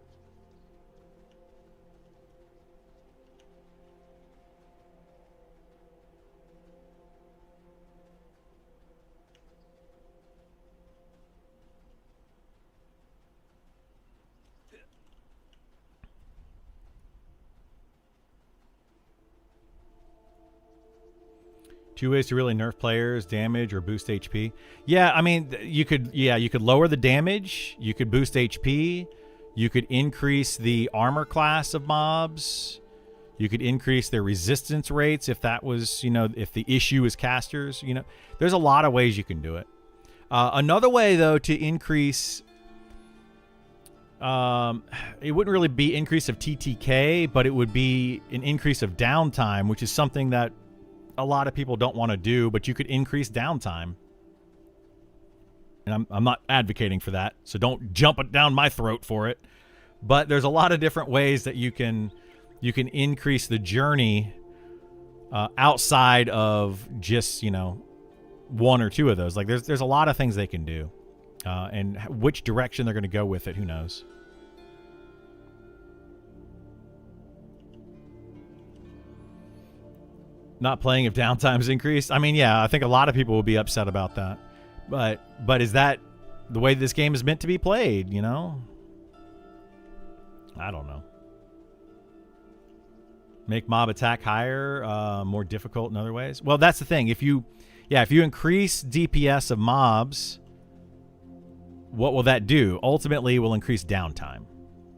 Two ways to really nerf players: damage or boost HP. Yeah, I mean, you could lower the damage, you could boost HP, you could increase the armor class of mobs, you could increase their resistance rates if that was, if the issue is casters, there's a lot of ways you can do it. Another way, though, to increase, it wouldn't really be increase of TTK, but it would be an increase of downtime, which is something that a lot of people don't want to do, but you could increase downtime. And I'm not advocating for that, so don't jump it down my throat for it. But there's a lot of different ways that you can increase the journey outside of just, one or two of those. Like there's a lot of things they can do. And which direction they're going to go with it, who knows? Not playing if downtime's increased. I mean, yeah, I think a lot of people will be upset about that. But is that the way this game is meant to be played, I don't know. Make mob attack higher, more difficult in other ways. Well, that's the thing. If you increase DPS of mobs, what will that do? Ultimately, it will increase downtime,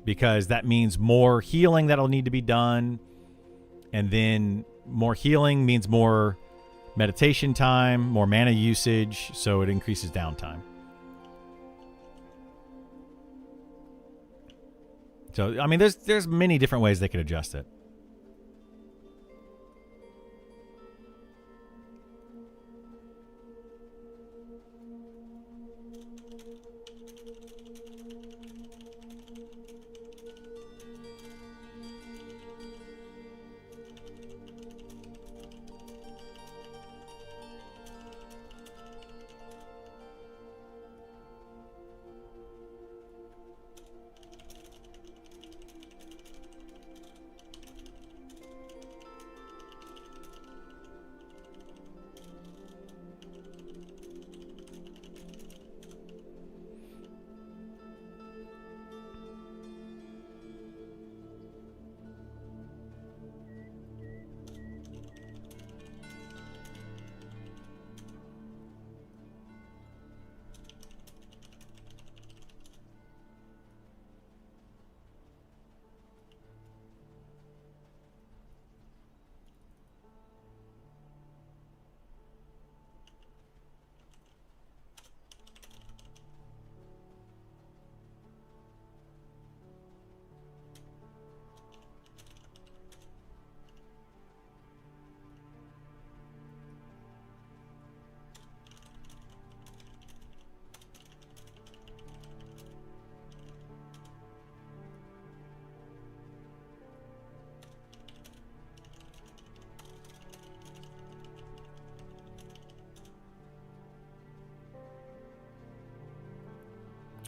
because that means more healing that'll need to be done, and then more healing means more meditation time, more mana usage, so it increases downtime. So, I mean, there's many different ways they could adjust it.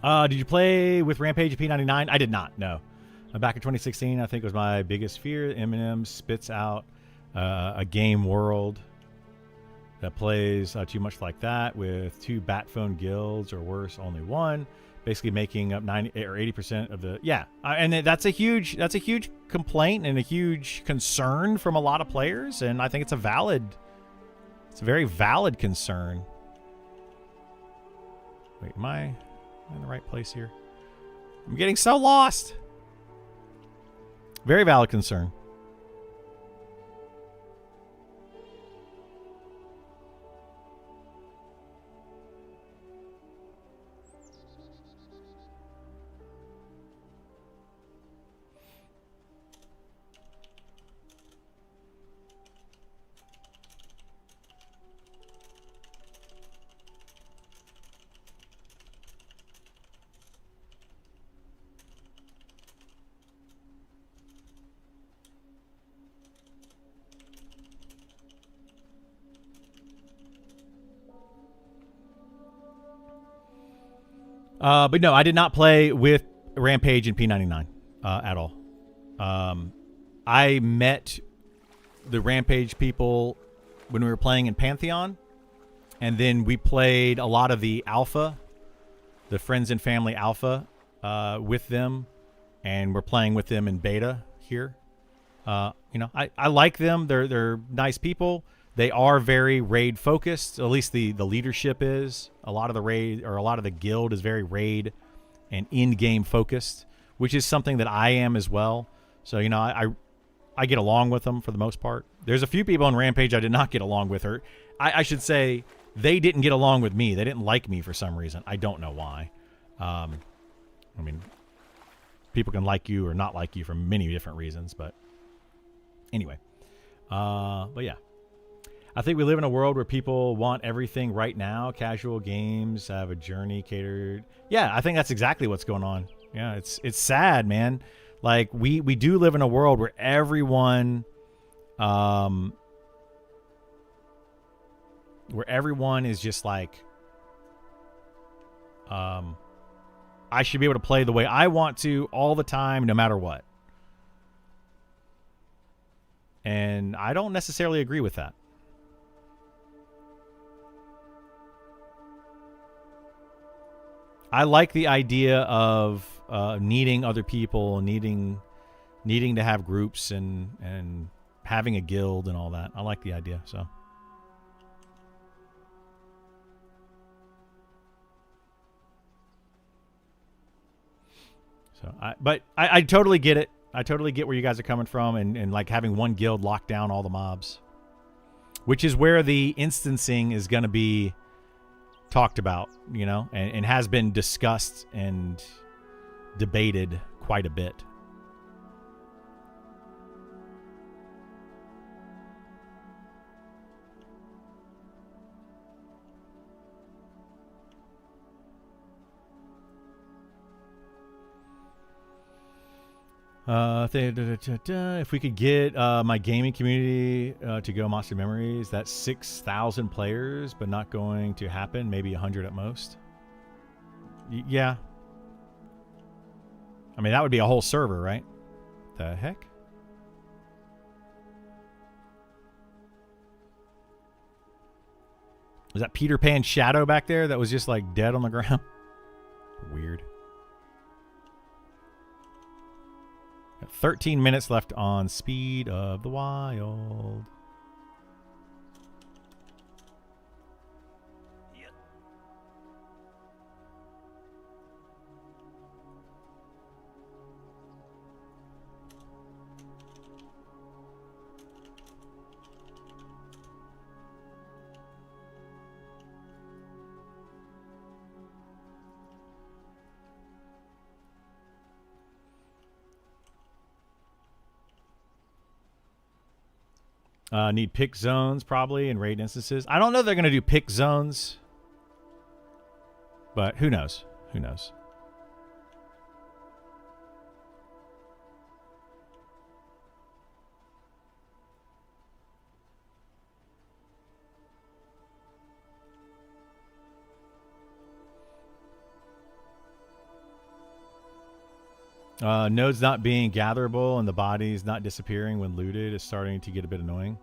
Did you play with Rampage P99? I did not, no. Back in 2016, I think was my biggest fear. MnM spits out a game world that plays too much like that with 2 bat phone guilds, or worse, only 1, basically making up 90 or 80% of the and that's a huge complaint and a huge concern from a lot of players, and I think it's a very valid concern. Wait, am I in the right place here? I'm getting so lost. Very valid concern. But no, I did not play with Rampage and P99 at all. I met the Rampage people when we were playing in Pantheon, and then we played a lot of the Alpha, the Friends and Family Alpha, with them, and we're playing with them in Beta here. I like them. They're nice people. They are very raid focused. At least the leadership is. A lot of the raid, or a lot of the guild, is very raid and in-game focused, which is something that I am as well. So I get along with them for the most part. There's a few people on Rampage I did not get along with. Her, I should say, they didn't get along with me. They didn't like me for some reason. I don't know why. I mean, people can like you or not like you for many different reasons, but anyway. But yeah. I think we live in a world where people want everything right now. Casual games have a journey catered. Yeah, I think that's exactly what's going on. Yeah, it's sad, man. Like we do live in a world where everyone is just like I should be able to play the way I want to all the time, no matter what. And I don't necessarily agree with that. I like the idea of needing other people, needing to have groups and having a guild and all that. I like the idea. So I totally get it. I totally get where you guys are coming from, and like having one guild lock down all the mobs, which is where the instancing is going to be talked about, and has been discussed and debated quite a bit. If we could get my gaming community to go Monster Memories, that's 6,000 players, but not going to happen. Maybe 100 at most. Yeah. I mean, that would be a whole server, right? The heck? Was that Peter Pan's shadow back there that was just like dead on the ground? Weird. 13 minutes left on Speed of the Wild. Need pick zones probably in raid instances. I don't know if they're going to do pick zones, but who knows? Who knows? Nodes not being gatherable and the bodies not disappearing when looted is starting to get a bit annoying.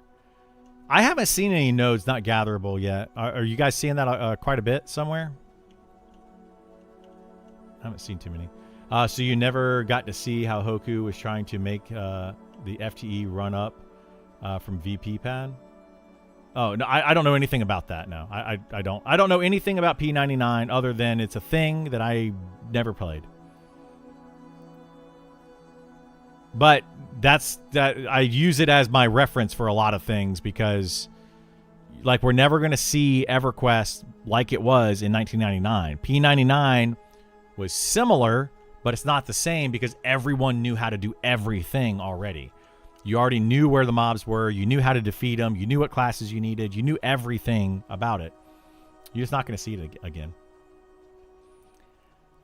I haven't seen any nodes not gatherable yet. Are you guys seeing that quite a bit somewhere? I haven't seen too many. So you never got to see how Hoku was trying to make the FTE run up from VP pad? Oh, no, I don't know anything about that, no. I don't know anything about P99 other than it's a thing that I never played. But I use it as my reference for a lot of things because like we're never going to see EverQuest like it was in 1999. P99 was similar, but it's not the same because everyone knew how to do everything already. You already knew where the mobs were. You knew how to defeat them. You knew what classes you needed. You knew everything about it. You're just not going to see it again.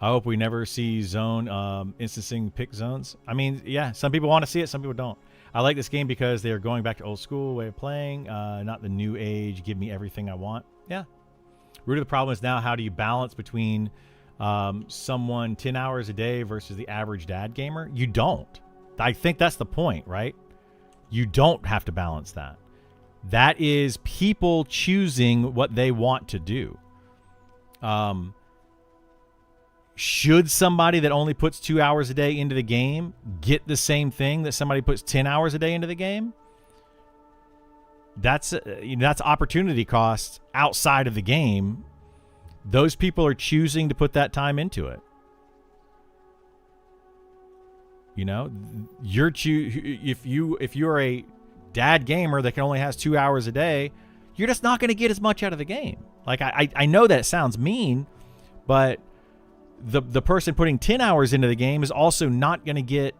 I hope we never see zone instancing pick zones. I mean, yeah, some people want to see it. Some people don't. I like this game because they are going back to old school way of playing, not the new age, give me everything I want. Yeah. Root of the problem is now how do you balance between someone 10 hours a day versus the average dad gamer? You don't. I think that's the point, right? You don't have to balance that. That is people choosing what they want to do. Should somebody that only puts 2 hours a day into the game get the same thing that somebody puts 10 hours a day into the game? That's opportunity cost outside of the game. Those people are choosing to put that time into it. You know, if you're a dad gamer that only has 2 hours a day, you're just not going to get as much out of the game. Like I know that it sounds mean, but the person putting 10 hours into the game is also not going to get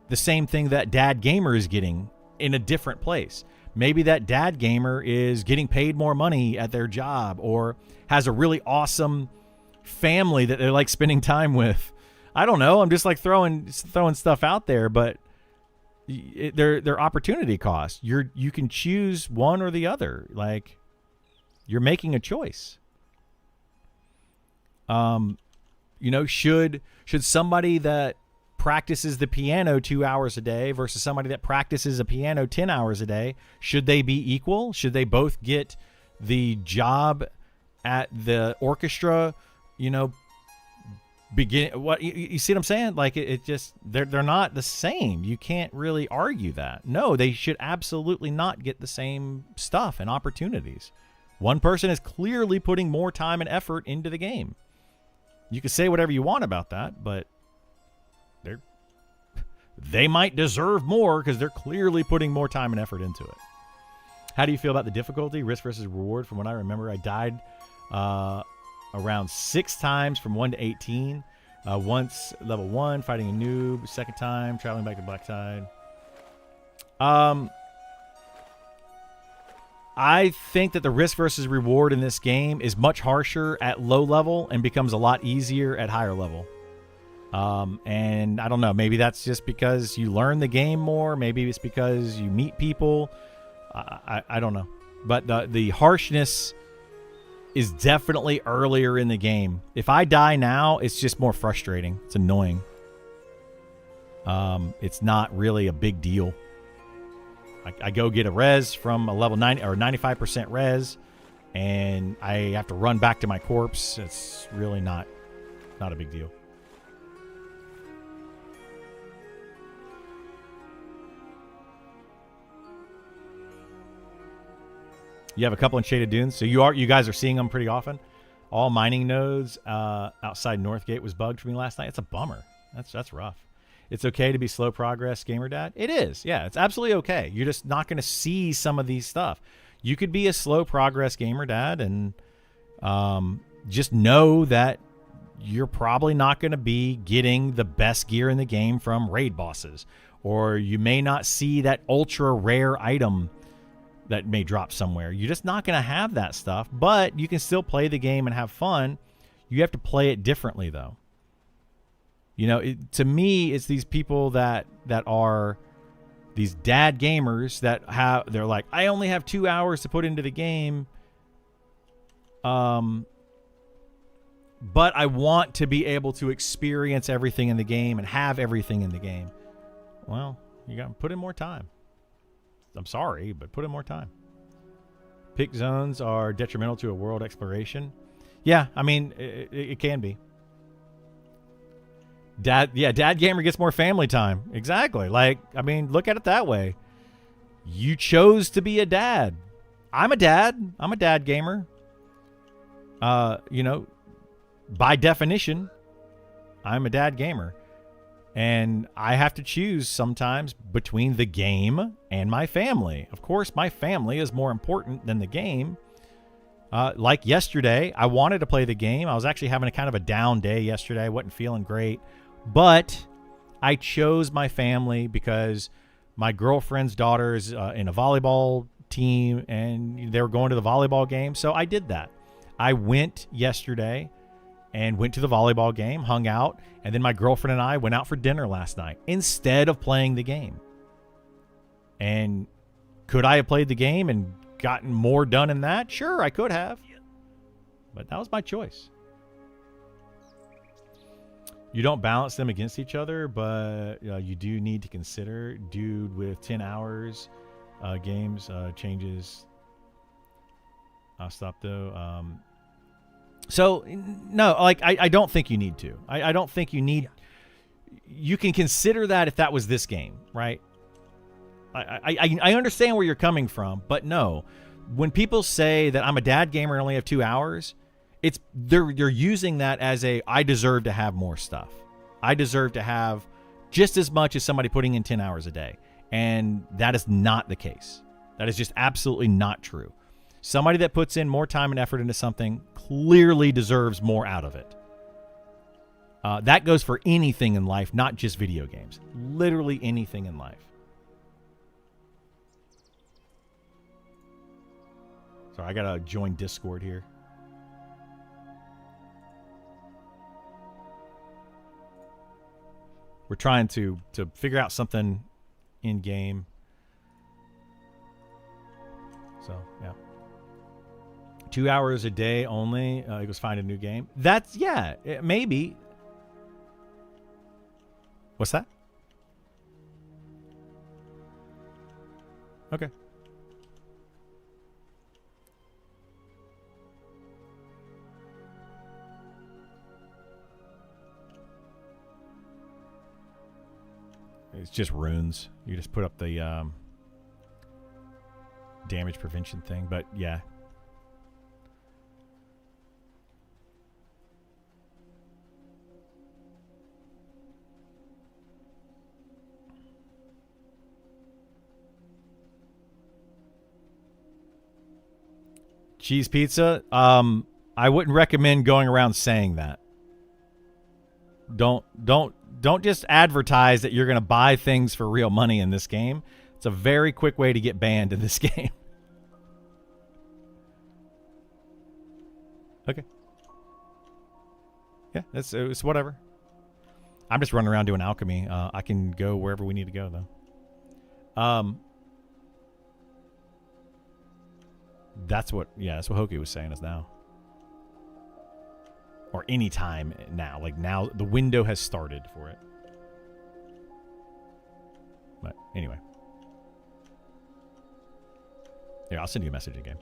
the same thing that dad gamer is getting in a different place. Maybe that dad gamer is getting paid more money at their job or has a really awesome family that they like spending time with. I don't know. I'm just like throwing stuff out there, but they're opportunity costs. You can choose one or the other. Like you're making a choice. You know, should somebody that practices the piano 2 hours a day versus somebody that practices a piano 10 hours a day, should they be equal? Should they both get the job at the orchestra, you know, what you see what I'm saying? Like it just they're not the same. You can't really argue that. No, they should absolutely not get the same stuff and opportunities. One person is clearly putting more time and effort into the game. You can say whatever you want about that, but they might deserve more because they're clearly putting more time and effort into it. How do you feel about the difficulty, risk versus reward? From what I remember, I died around 6 times from 1 to 18. Once level 1, fighting a noob. Second time, traveling back to Black Tide. I think that the risk versus reward in this game is much harsher at low level and becomes a lot easier at higher level. And I don't know, maybe that's just because you learn the game more. Maybe it's because you meet people. I don't know. But the harshness is definitely earlier in the game. If I die now, it's just more frustrating. It's annoying. It's not really a big deal. I go get a res from a level 90 or 95% res, and I have to run back to my corpse. It's really not a big deal. You have a couple in Shaded Dunes, so you guys are seeing them pretty often. All mining nodes outside Northgate was bugged for me last night. It's a bummer. That's rough. It's okay to be slow progress gamer dad. It is. Yeah, it's absolutely okay. You're just not going to see some of these stuff. You could be a slow progress gamer dad and just know that you're probably not going to be getting the best gear in the game from raid bosses, or you may not see that ultra rare item that may drop somewhere. You're just not going to have that stuff, but you can still play the game and have fun. You have to play it differently, though. You know, to me, it's these people that are these dad gamers that they're like, I only have 2 hours to put into the game. but I want to be able to experience everything in the game and have everything in the game. Well, you got to put in more time. I'm sorry, but put in more time. Pick zones are detrimental to a world exploration. Yeah, I mean, it can be. Dad gamer gets more family time. Exactly. Like, I mean, look at it that way. You chose to be a dad. I'm a dad. I'm a dad gamer. You know, by definition, I'm a dad gamer. And I have to choose sometimes between the game and my family. Of course, my family is more important than the game. Like yesterday, I wanted to play the game. I was actually having a kind of a down day yesterday. I wasn't feeling great. But I chose my family because my girlfriend's daughter's in a volleyball team, and they were going to the volleyball game. So I did that. I went yesterday and went to the volleyball game, hung out, and then my girlfriend and I went out for dinner last night instead of playing the game. And could I have played the game and gotten more done in that? Sure, I could have. But that was my choice. You don't balance them against each other, but you do need to consider, dude, with 10 hours games changes. I'll stop though. So no, like I don't think you need to. I don't think you need. You can consider that if that was this game, right? I understand where you're coming from, but no. When people say that I'm a dad gamer and only have 2 hours, they're using that as I deserve to have more stuff. I deserve to have just as much as somebody putting in 10 hours a day. And that is not the case. That is just absolutely not true. Somebody that puts in more time and effort into something clearly deserves more out of it. That goes for anything in life, not just video games. Literally anything in life. Sorry, I gotta join Discord here. We're trying to figure out something in game. So, yeah. 2 hours a day only equals find a new game. That's, yeah, maybe. What's that? Okay. It's just runes. You just put up the damage prevention thing, but yeah. Cheese pizza. I wouldn't recommend going around saying that. Don't just advertise that you're going to buy things for real money in this game. It's a very quick way to get banned in this game. Okay. Yeah, it's whatever. I'm just running around doing alchemy. I can go wherever we need to go, though. That's what Hoki was saying is now. Or any time now. Like now, the window has started for it. But anyway. Here, I'll send you a message again.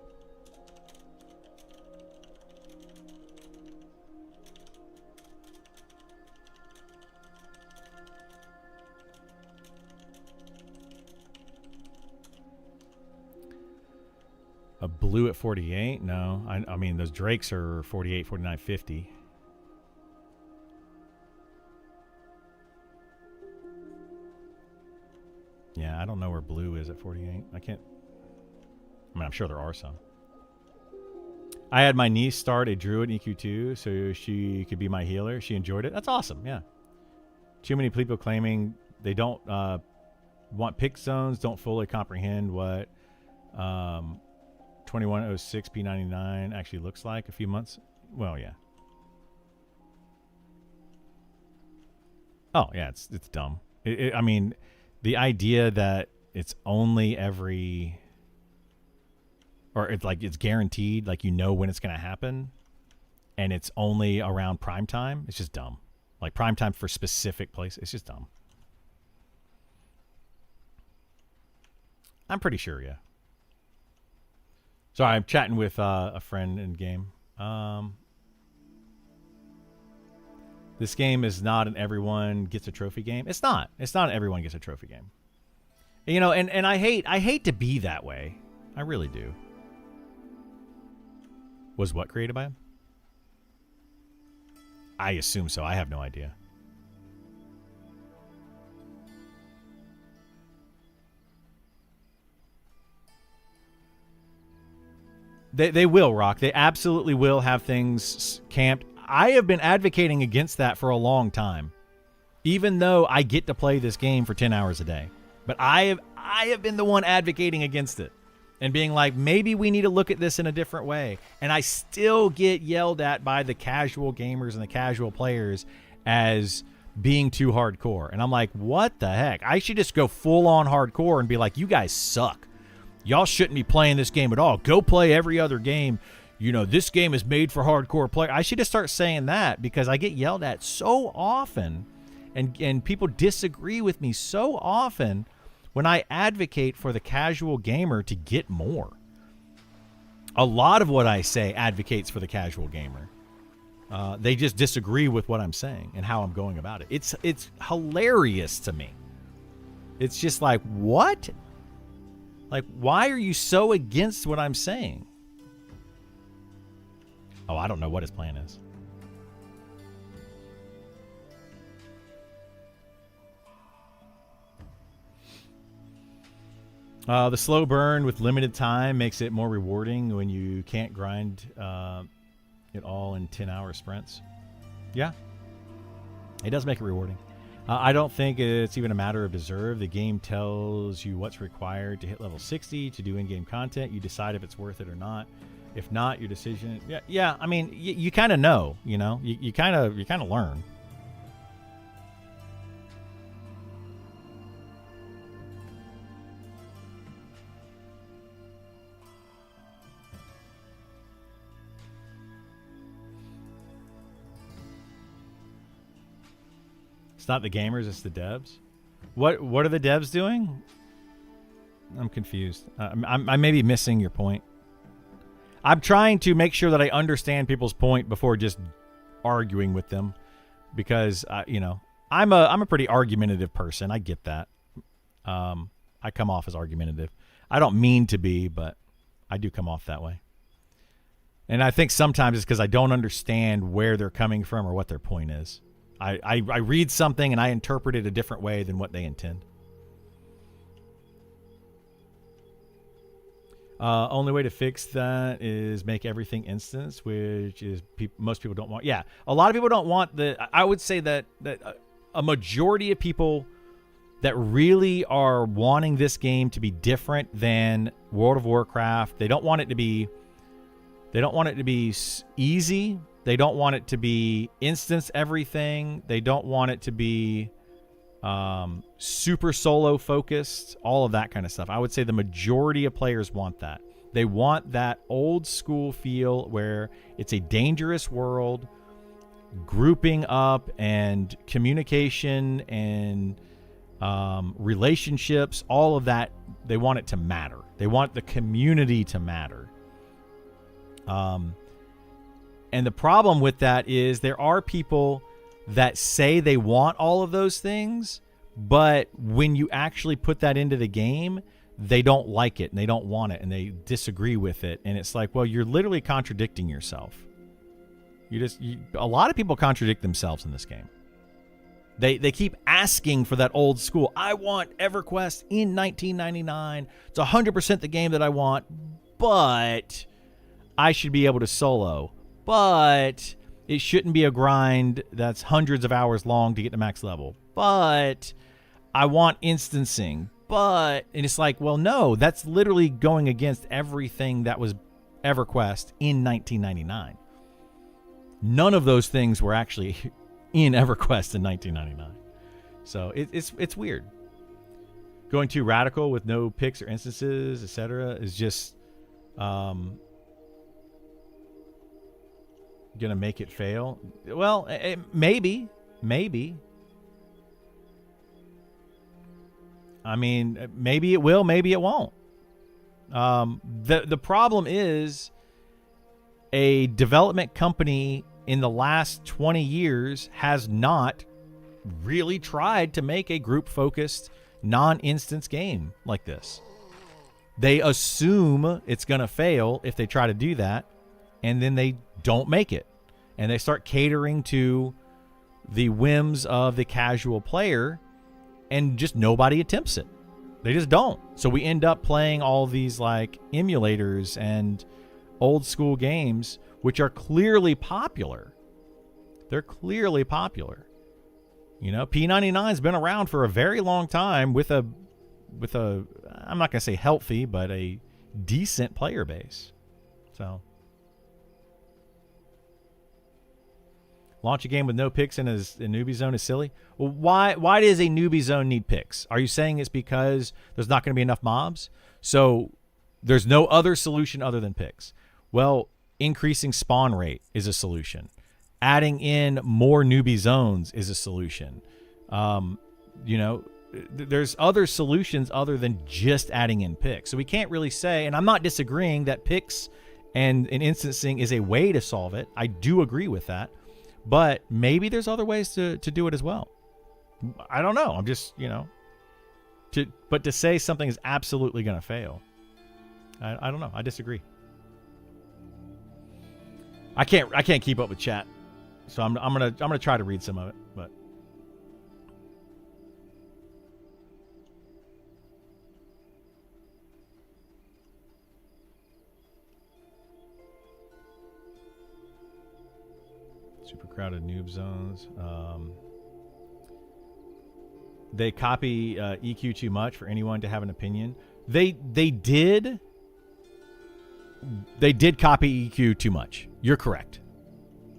A blue at 48? No. I mean, those Drakes are 48, 49, 50. Yeah, I don't know where blue is at 48. I can't. I mean, I'm sure there are some. I had my niece start a druid in EQ2 so she could be my healer. She enjoyed it. That's awesome, yeah. Too many people claiming they don't want pick zones, don't fully comprehend what 2106 P99 actually looks like a few months. Well, yeah. Oh, yeah, it's dumb. I mean, the idea that it's only every, or it's like it's guaranteed, like you know when it's going to happen. and it's only around prime time, it's just dumb. Like prime time for specific places, it's just dumb. I'm pretty sure, yeah. Sorry, I'm chatting with a friend in game. This game is not an everyone gets a trophy game. It's not. It's not an everyone gets a trophy game. You know, and I hate to be that way. I really do. Was what created by him? I assume so. I have no idea. They will, Rock. They absolutely will have things camped. I have been advocating against that for a long time, even though I get to play this game for 10 hours a day. But I have been the one advocating against it and being like, maybe we need to look at this in a different way. And I still get yelled at by the casual gamers and the casual players as being too hardcore. And I'm like, what the heck? I should just go full on hardcore and be like, you guys suck. Y'all shouldn't be playing this game at all. Go play every other game. You know, this game is made for hardcore players. I should just start saying that because I get yelled at so often and people disagree with me so often when I advocate for the casual gamer to get more. A lot of what I say advocates for the casual gamer. They just disagree with what I'm saying and how I'm going about it. It's hilarious to me. It's just like, what? Like, why are you so against what I'm saying? Oh, I don't know what his plan is. The slow burn with limited time makes it more rewarding when you can't grind it all in 10-hour sprints. Yeah. It does make it rewarding. I don't think it's even a matter of deserve. The game tells you what's required to hit level 60 to do in-game content. You decide if it's worth it or not. If not, your decision. Yeah. I mean, you kind of know. You know, you kind of learn. It's not the gamers, it's the devs. What are the devs doing? I'm confused. I may be missing your point. I'm trying to make sure that I understand people's point before just arguing with them, because you know, I'm a pretty argumentative person. I get that. I come off as argumentative. I don't mean to be, but I do come off that way. And I think sometimes it's because I don't understand where they're coming from or what their point is. I read something and I interpret it a different way than what they intend. Only way to fix that is make everything instance, which is most people don't want. Yeah, a lot of people don't want the. I would say that a majority of people that really are wanting this game to be different than World of Warcraft. They don't want it to be. They don't want it to be easy. They don't want it to be instance everything. They don't want it to be super solo focused, all of that kind of stuff. I would say the majority of players want that. They want that old school feel where it's a dangerous world, grouping up and communication and relationships, all of that. They want it to matter. They want the community to matter. And the problem with that is there are people that say they want all of those things, but when you actually put that into the game, they don't like it and they don't want it and they disagree with it. And it's like, well, you're literally contradicting yourself. A lot of people contradict themselves in this game. They keep asking for that old school. I want EverQuest in 1999. It's 100% the game that I want, but I should be able to solo. But it shouldn't be a grind that's hundreds of hours long to get to max level. But I want instancing. And it's like, well, no, that's literally going against everything that was EverQuest in 1999. None of those things were actually in EverQuest in 1999. So it's weird. Going too radical with no picks or instances, etc., is just gonna make it fail? Well, maybe. I mean, maybe it will, maybe it won't. The problem is a development company in the last 20 years has not really tried to make a group-focused, non-instance game like this. They assume it's going to fail if they try to do that, and then they don't make it. And they start catering to the whims of the casual player, and just nobody attempts it. They just don't. So we end up playing all these like emulators and old school games, which are clearly popular. They're clearly popular. You know, P99's been around for a very long time with a I'm not going to say healthy, but a decent player base. So launch a game with no picks in a newbie zone is silly. Well, why does a newbie zone need picks? Are you saying it's because there's not going to be enough mobs? So there's no other solution other than picks. Well, increasing spawn rate is a solution. Adding in more newbie zones is a solution. You know, there's other solutions other than just adding in picks. So we can't really say, and I'm not disagreeing that picks and instancing is a way to solve it. I do agree with that. But maybe there's other ways to do it as well. I don't know. I'm just, you know, but to say something is absolutely going to fail, I don't know. I disagree. I can't keep up with chat, so I'm gonna try to read some of it. But super crowded noob zones. They copy EQ too much for anyone to have an opinion. They did copy EQ too much. You're correct.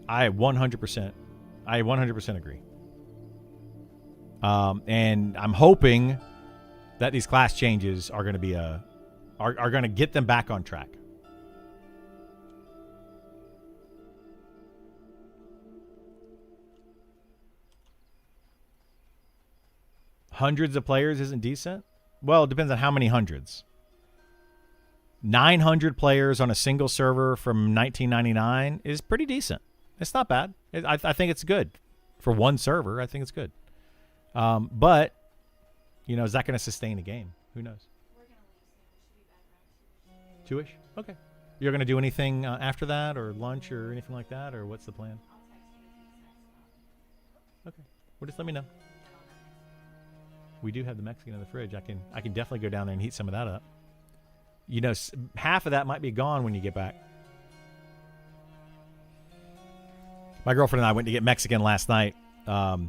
I 100% agree. And I'm hoping that these class changes are going to be are going to get them back on track. Hundreds of players isn't decent? Well, it depends on how many hundreds. 900 players on a single server from 1999 is pretty decent. It's not bad. I think it's good. For one server, I think it's good. But, you know, is that going to sustain a game? Who knows? We're going to leave soon. We should be back around 2-ish. Okay. You're going to do anything after that or lunch or anything like that? Or what's the plan? Okay. Well, just let me know. We do have the Mexican in the fridge. I can definitely go down there and heat some of that up. You know, half of that might be gone when you get back. My girlfriend and I went to get Mexican last night. We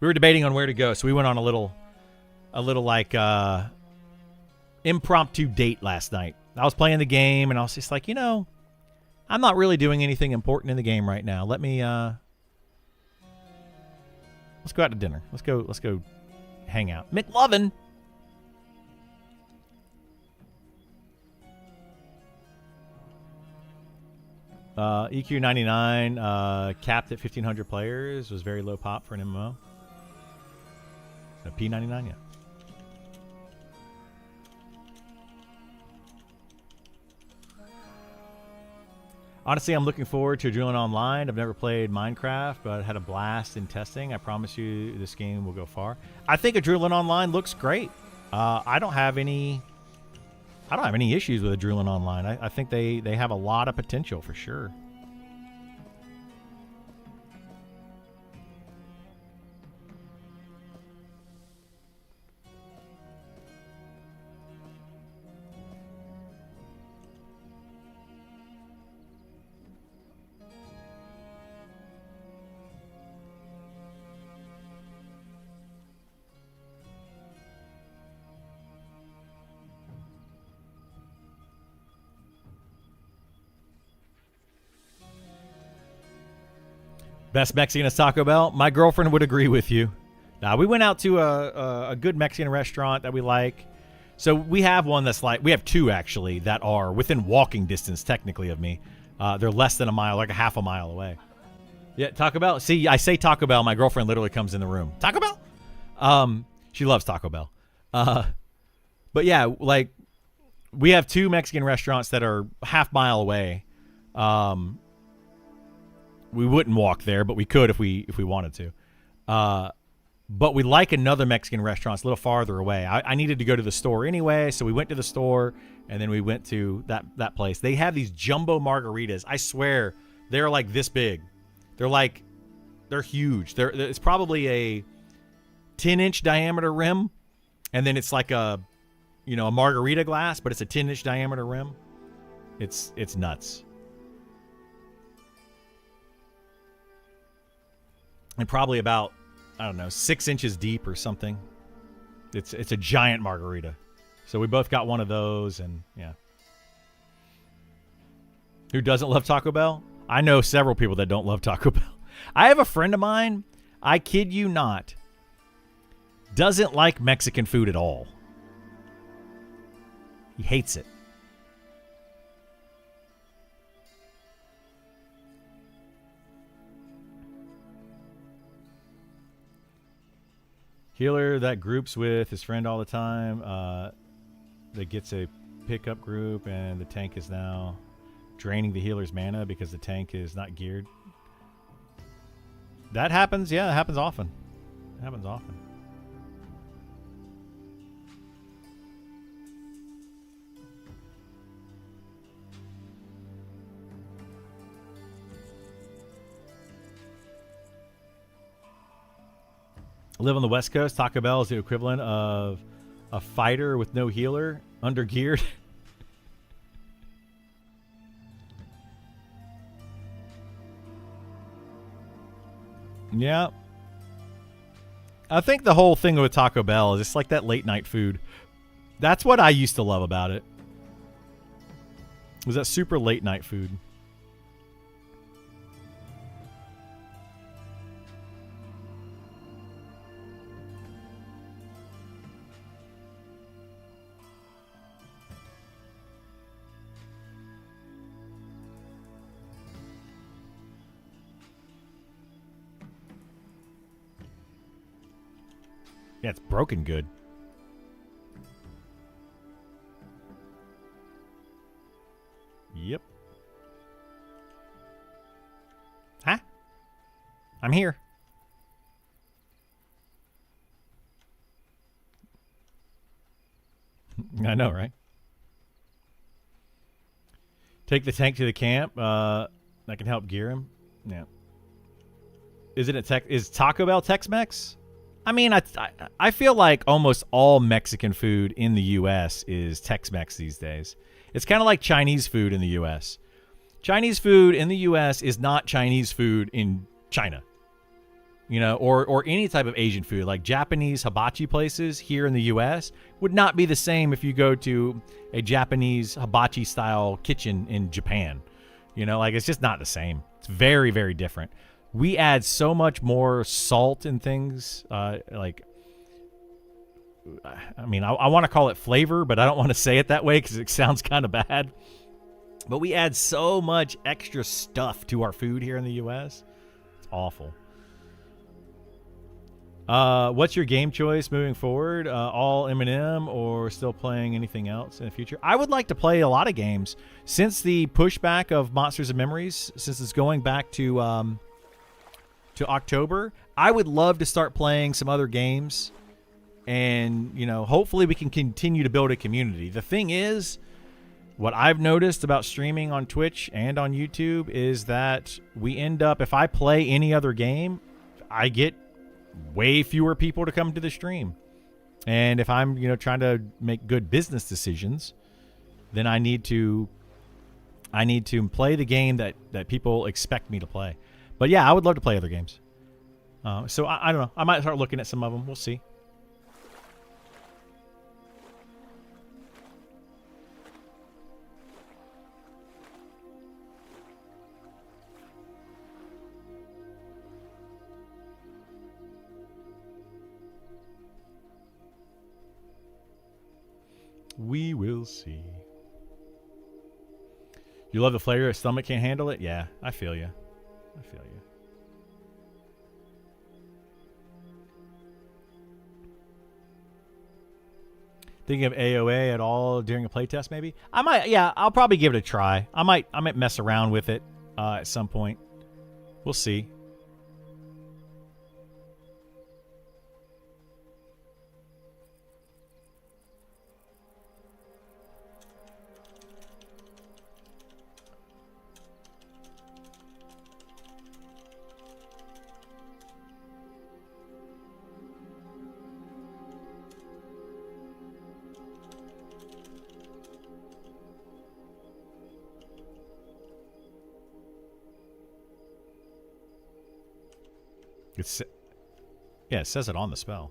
were debating on where to go, so we went on a little like impromptu date last night. I was playing the game, and I was just like, you know, I'm not really doing anything important in the game right now. Let me let's go out to dinner. Let's go hang out. McLovin. EQ 99 capped at 1,500 players, was very low pop for an MMO. So P99, yeah. Honestly, I'm looking forward to Adrenaline Online. I've never played Minecraft, but had a blast in testing. I promise you this game will go far. I think Adrenaline Online looks great. I don't have any issues with Adrenaline Online. I think they have a lot of potential for sure. Best Mexican is Taco Bell. My girlfriend would agree with you. We went out to a good Mexican restaurant that we like. So we have one that's like, we have two actually that are within walking distance technically of me. They're less than a mile, like a half a mile away. Yeah, Taco Bell. See, I say Taco Bell. My girlfriend literally comes in the room. Taco Bell? She loves Taco Bell. But yeah, like we have 2 Mexican restaurants that are half mile away. We wouldn't walk there, but we could if we wanted to. But we like another Mexican restaurant. It's a little farther away. I needed to go to the store anyway, so we went to the store, and then we went to that place. They have these jumbo margaritas. I swear, they're like this big. They're huge. It's probably a 10-inch diameter rim, and then it's like a margarita glass, but it's a 10-inch diameter rim. It's nuts. And probably about, I don't know, 6 inches deep or something. It's a giant margarita. So we both got one of those, and yeah. Who doesn't love Taco Bell? I know several people that don't love Taco Bell. I have a friend of mine, I kid you not, doesn't like Mexican food at all. He hates it. Healer that groups with his friend all the time. That gets a pickup group, and the tank is now draining the healer's mana because the tank is not geared. That happens. Yeah, it happens often. It happens often. I live on the West Coast. Taco Bell is the equivalent of a fighter with no healer, undergeared. Yeah. I think the whole thing with Taco Bell is it's like that late night food. That's what I used to love about it. Was that super late night food. Yeah, it's broken good. Yep. Huh? I'm here. I know, right? Take the tank to the camp. That can help gear him. Yeah. Is Taco Bell Tex-Mex? I mean, I feel like almost all Mexican food in the U.S. is Tex-Mex these days. It's kind of like Chinese food in the U.S. Chinese food in the U.S. is not Chinese food in China, or any type of Asian food. Like Japanese hibachi places here in the U.S. would not be the same if you go to a Japanese hibachi style kitchen in Japan. Like it's just not the same. It's very, very different. We add so much more salt and things. I want to call it flavor, but I don't want to say it that way because it sounds kind of bad. But we add so much extra stuff to our food here in the U.S. It's awful. What's your game choice moving forward? All MnM or still playing anything else in the future? I would like to play a lot of games. Since the pushback of Monsters and Memories, since it's going back to October, I would love to start playing some other games, and hopefully we can continue to build a community. The thing is, what I've noticed about streaming on Twitch and on YouTube is that we end up, if I play any other game, I get way fewer people to come to the stream. And if I'm trying to make good business decisions, then I need to play the game that people expect me to play. But yeah, I would love to play other games. So I don't know. I might start looking at some of them. We'll see. We will see. You love the flavor, your stomach can't handle it? Yeah, I feel you. I feel you. Thinking of AOA at all during a playtest, maybe? I might, yeah, I'll probably give it a try. I might mess around with it at some point. We'll see. Yeah, it says it on the spell.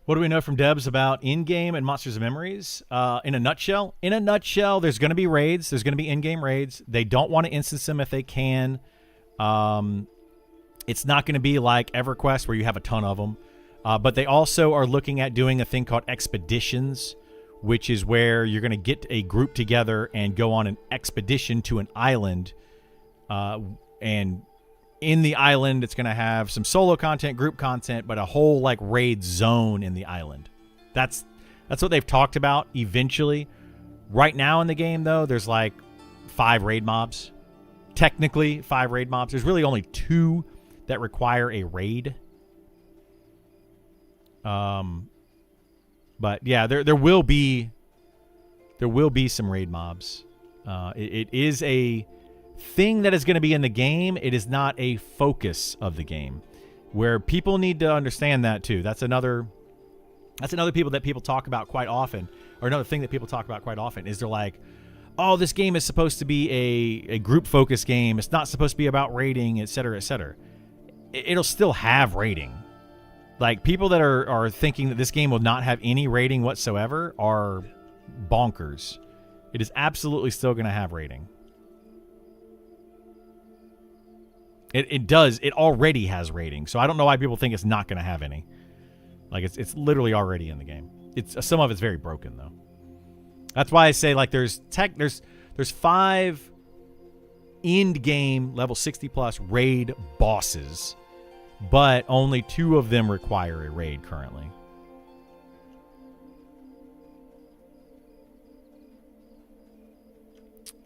What do we know from Debs about in-game and Monsters of Memories? In a nutshell, there's going to be raids. There's going to be in-game raids. They don't want to instance them if they can. It's not going to be like EverQuest where you have a ton of them. But they also are looking at doing a thing called expeditions, which is where you're going to get a group together and go on an expedition to an island. And in the island, it's going to have some solo content, group content, but a whole like raid zone in the island. That's what they've talked about eventually. Right now in the game, though, there's like 5 raid mobs. Technically, 5 raid mobs. There's really only 2 that require a raid. But yeah, there will be some raid mobs. It is a thing that is going to be in the game. It is not a focus of the game, where people need to understand that too. That's another people that people talk about quite often, or another thing that people talk about quite often is they're like, oh, this game is supposed to be a group focus game. It's not supposed to be about raiding, etc., etc. It'll still have raiding. Like, people that are thinking that this game will not have any raiding whatsoever are bonkers. It is absolutely still going to have raiding. It does. It already has raiding. So I don't know why people think it's not going to have any. Like, it's literally already in the game. Some of it's very broken, though. That's why I say, like, there's 5 end game level 60 plus raid bosses, but only 2 of them require a raid currently.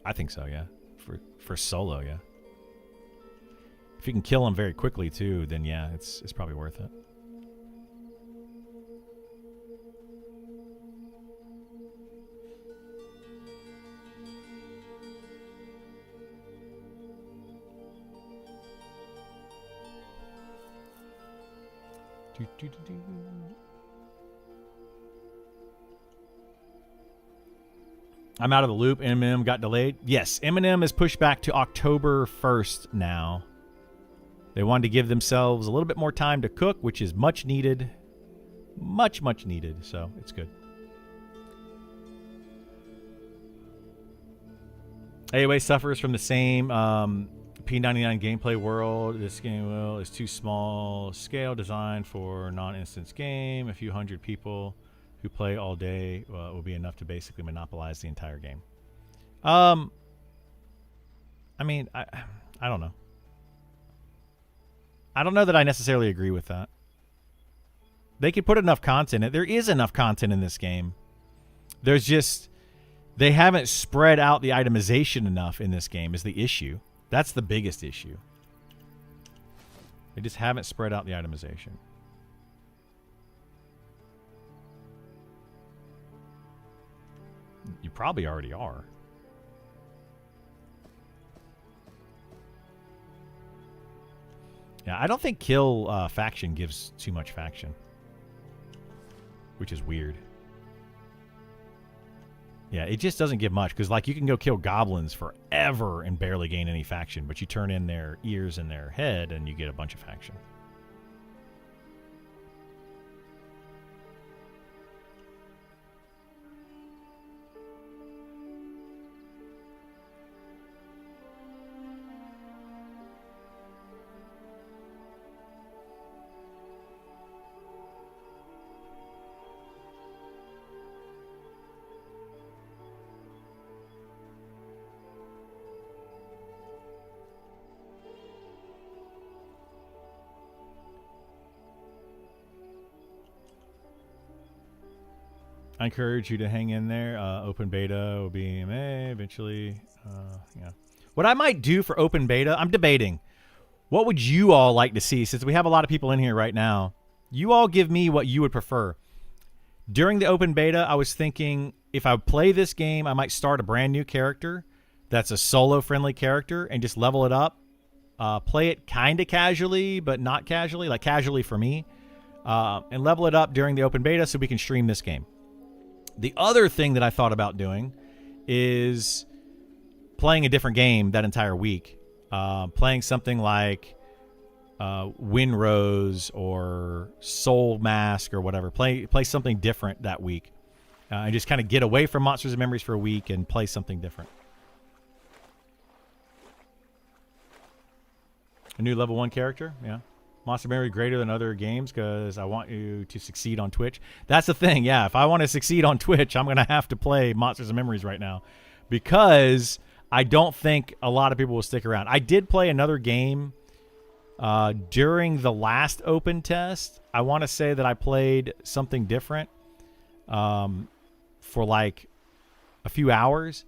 I think so, yeah. For solo, yeah. If you can kill them very quickly too, then yeah, it's probably worth it. I'm out of the loop. MnM got delayed. Yes, MnM is pushed back to October 1st now. They wanted to give themselves a little bit more time to cook, which is much needed. Much needed, so it's good. AOA suffers from the same P99 gameplay world. This game is too small scale, designed for non-instance game. A few hundred people who play all day will be enough to basically monopolize the entire game. I mean, I don't know. I don't know that I necessarily agree with that. They could put enough content in. There is enough content in this game. There's just, they haven't spread out the itemization enough in this game is the issue. That's the biggest issue. They just haven't spread out the itemization. You probably already are. Yeah, I don't think kill faction gives too much faction, which is weird. Yeah, it just doesn't give much, because like you can go kill goblins forever and barely gain any faction, but you turn in their ears and their head and you get a bunch of faction. I encourage you to hang in there. Open beta will be in May eventually. Yeah. What I might do for open beta, I'm debating. What would you all like to see? Since we have a lot of people in here right now, you all give me what you would prefer. During the open beta, I was thinking if I play this game, I might start a brand new character that's a solo-friendly character and just level it up. Play it kind of casually, but not casually, like casually for me. And level it up during the open beta so we can stream this game. The other thing that I thought about doing is playing a different game that entire week. Playing something like Winrose or Soul Mask or whatever. Play something different that week. And just kind of get away from Monsters and Memories for a week and play something different. A new level 1 character? Yeah. Monster Memory greater than other games because I want you to succeed on Twitch. That's the thing, yeah. If I want to succeed on Twitch, I'm going to have to play Monsters and Memories right now because I don't think a lot of people will stick around. I did play another game during the last open test. I want to say that I played something different for like a few hours.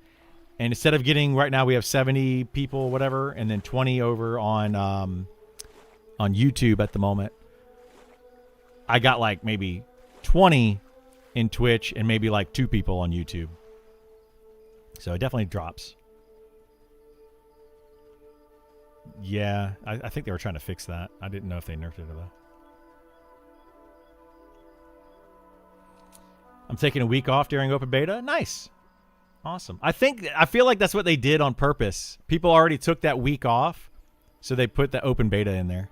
And instead of getting, right now we have 70 people, whatever, and then 20 over on YouTube at the moment. I got like maybe 20 in Twitch and maybe like 2 people on YouTube. So it definitely drops. Yeah, I think they were trying to fix that. I didn't know if they nerfed it or though. I'm taking a week off during open beta. Nice. Awesome. I feel like that's what they did on purpose. People already took that week off, so they put the open beta in there.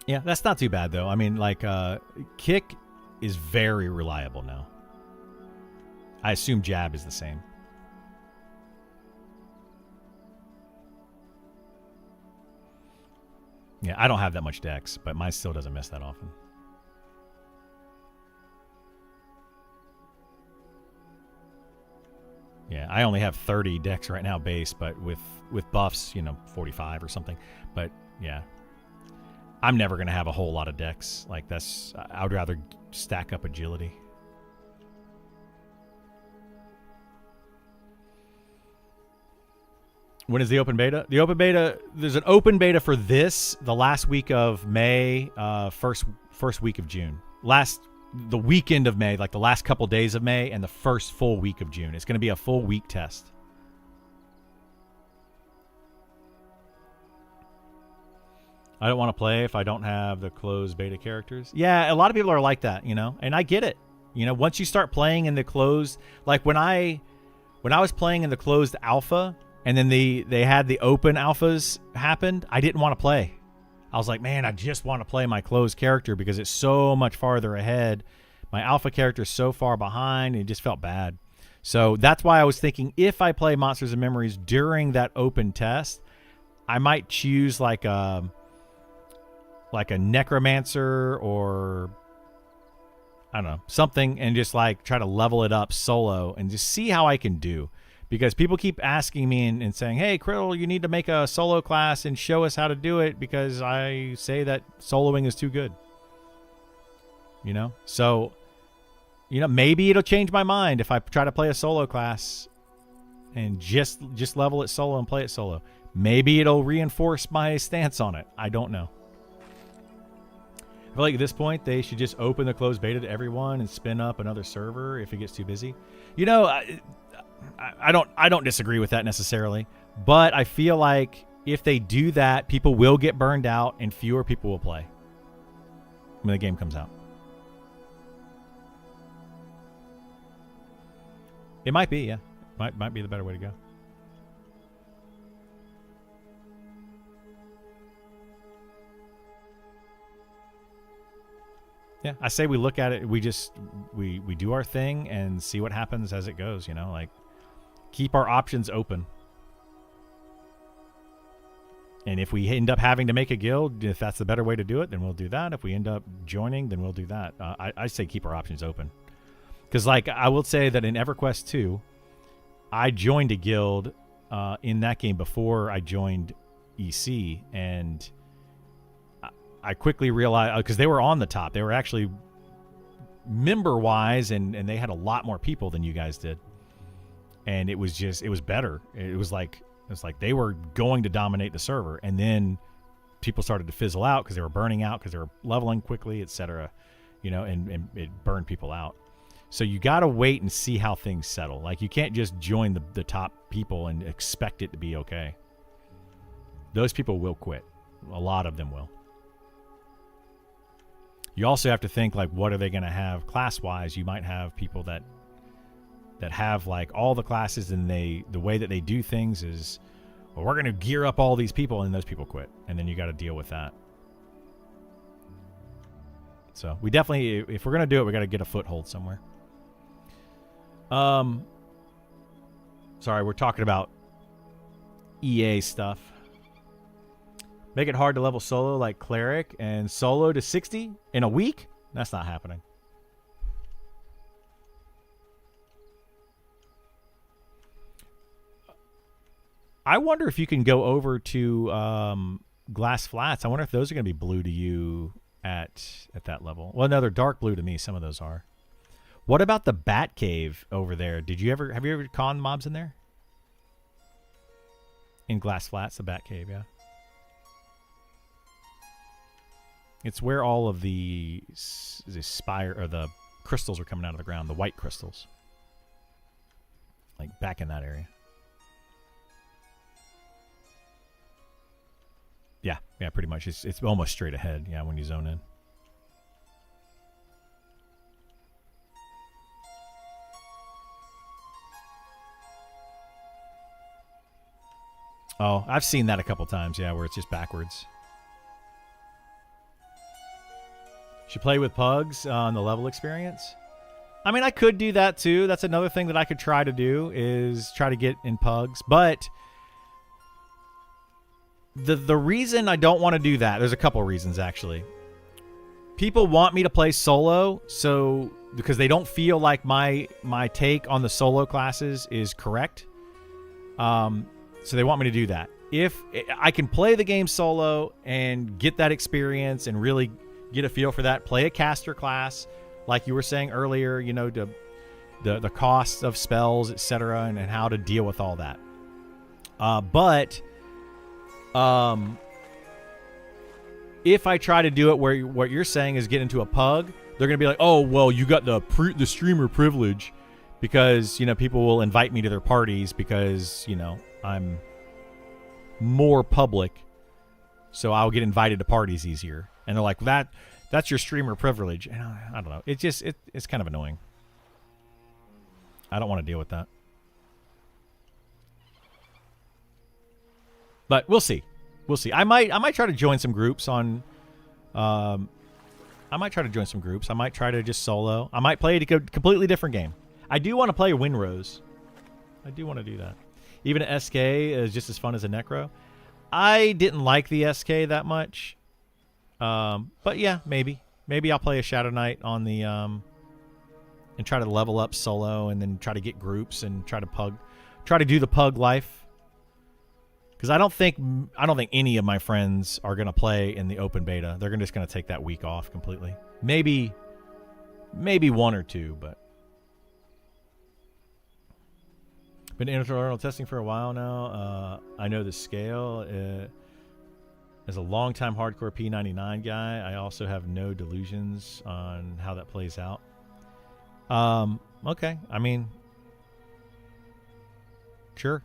Yeah, that's not too bad, though. I mean, like, Kick is very reliable now. I assume Jab is the same. Yeah, I don't have that much dex, but mine still doesn't miss that often. Yeah, I only have 30 dex right now base, but with buffs, 45 or something. But, yeah. I'm never going to have a whole lot of dex. Like, I would rather stack up agility. When is the open beta? The open beta, there's an open beta for this, the last week of May, first week of June. The weekend of May, like the last couple days of May, and the first full week of June. It's going to be a full week test. I don't want to play if I don't have the closed beta characters. Yeah, a lot of people are like that, and I get it. Once you start playing in the closed, like when I was playing in the closed alpha and then they had the open alphas happened, I didn't want to play. I was like, man, I just want to play my closed character because it's so much farther ahead. My alpha character is so far behind, and it just felt bad. So that's why I was thinking if I play Monsters and Memories during that open test, I might choose like a necromancer or I don't know, something, and just like try to level it up solo and just see how I can do. Because people keep asking me and saying, hey, Krill, you need to make a solo class and show us how to do it because I say that soloing is too good. So, maybe it'll change my mind if I try to play a solo class and just level it solo and play it solo. Maybe it'll reinforce my stance on it. I don't know. I feel like at this point, they should just open the closed beta to everyone and spin up another server if it gets too busy. I don't disagree with that necessarily, but I feel like if they do that, people will get burned out and fewer people will play when the game comes out. It might be, yeah. Might be the better way to go. Yeah, I say we look at it. We do our thing and see what happens as it goes. You know, like keep our options open. And if we end up having to make a guild, if that's the better way to do it, then we'll do that. If we end up joining, then we'll do that. I say keep our options open. Because, like, I will say that in EverQuest 2, I joined a guild in that game before I joined EC. And I quickly realized, because they were on the top. They were actually member-wise, and they had a lot more people than you guys did. And it was better. It was like they were going to dominate the server, and then people started to fizzle out because they were burning out, because they were leveling quickly, etc. You know, and it burned people out. So you got to wait and see how things settle. Like, you can't just join the top people and expect it to be okay. Those people will quit. A lot of them will. You also have to think, like, what are they going to have class-wise? You might have people that have, like, all the classes, and the way that they do things is, well, we're going to gear up all these people, and those people quit. And then you got to deal with that. So we definitely, if we're going to do it, we got to get a foothold somewhere. Sorry, we're talking about EA stuff. Make it hard to level solo like Cleric and solo to 60 in a week? That's not happening. I wonder if you can go over to Glass Flats. I wonder if those are going to be blue to you at that level. Well, no, they're dark blue to me. Some of those are. What about the Bat Cave over there? Have you ever conned mobs in there? In Glass Flats, the Bat Cave, yeah. It's where all of the spire or the crystals are coming out of the ground, the white crystals. Like back in that area. Yeah, pretty much. It's almost straight ahead, yeah, when you zone in. Oh, I've seen that a couple times, yeah, where it's just backwards. Should play with pugs on the level experience. I mean, I could do that too. That's another thing that I could try to do, is try to get in pugs. But the reason I don't want to do that, there's a couple reasons actually. People want me to play solo, so because they don't feel like my take on the solo classes is correct. So they want me to do that. If I can play the game solo and get that experience and really get a feel for that, play a caster class, like you were saying earlier, you know, the costs of spells, etc., and how to deal with all that. But if I try to do it where what you're saying is get into a pug, they're gonna be like, oh well, you got the streamer privilege, because, you know, people will invite me to their parties because, you know, I'm more public, so I'll get invited to parties easier. And they're like, that's your streamer privilege. And I don't know. It's kind of annoying. I don't want to deal with that. But we'll see. We'll see. I might try to join some groups on. I might try to join some groups. I might try to just solo. I might play a completely different game. I do want to play Windrose. I do want to do that. Even an SK is just as fun as a Necro. I didn't like the SK that much. But yeah, maybe I'll play a Shadow Knight on the and try to level up solo, and then try to get groups and try to do the pug life. Because I don't think any of my friends are gonna play in the open beta. They're just gonna take that week off completely. Maybe one or two, but been internal testing for a while now. I know the scale. As a long-time hardcore P99 guy, I also have no delusions on how that plays out. Okay. I mean, sure.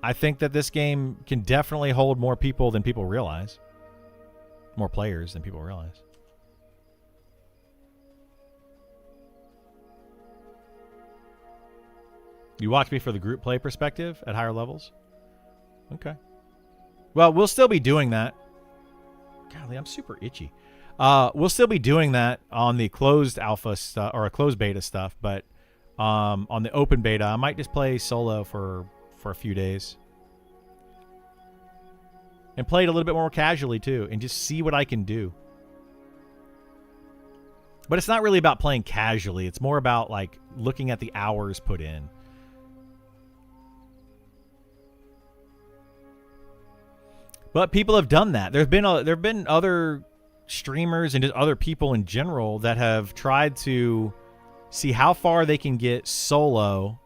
I think that this game can definitely hold more people than people realize. More players than people realize. You watch me for the group play perspective at higher levels? Okay. Well, we'll still be doing that. Golly, I'm super itchy. We'll still be doing that on the closed alpha stuff or a closed beta stuff, but on the open beta, I might just play solo for a few days and play it a little bit more casually too, and just see what I can do. But it's not really about playing casually. It's more about like looking at the hours put in. But people have done that. There've been other streamers and just other people in general that have tried to see how far they can get solo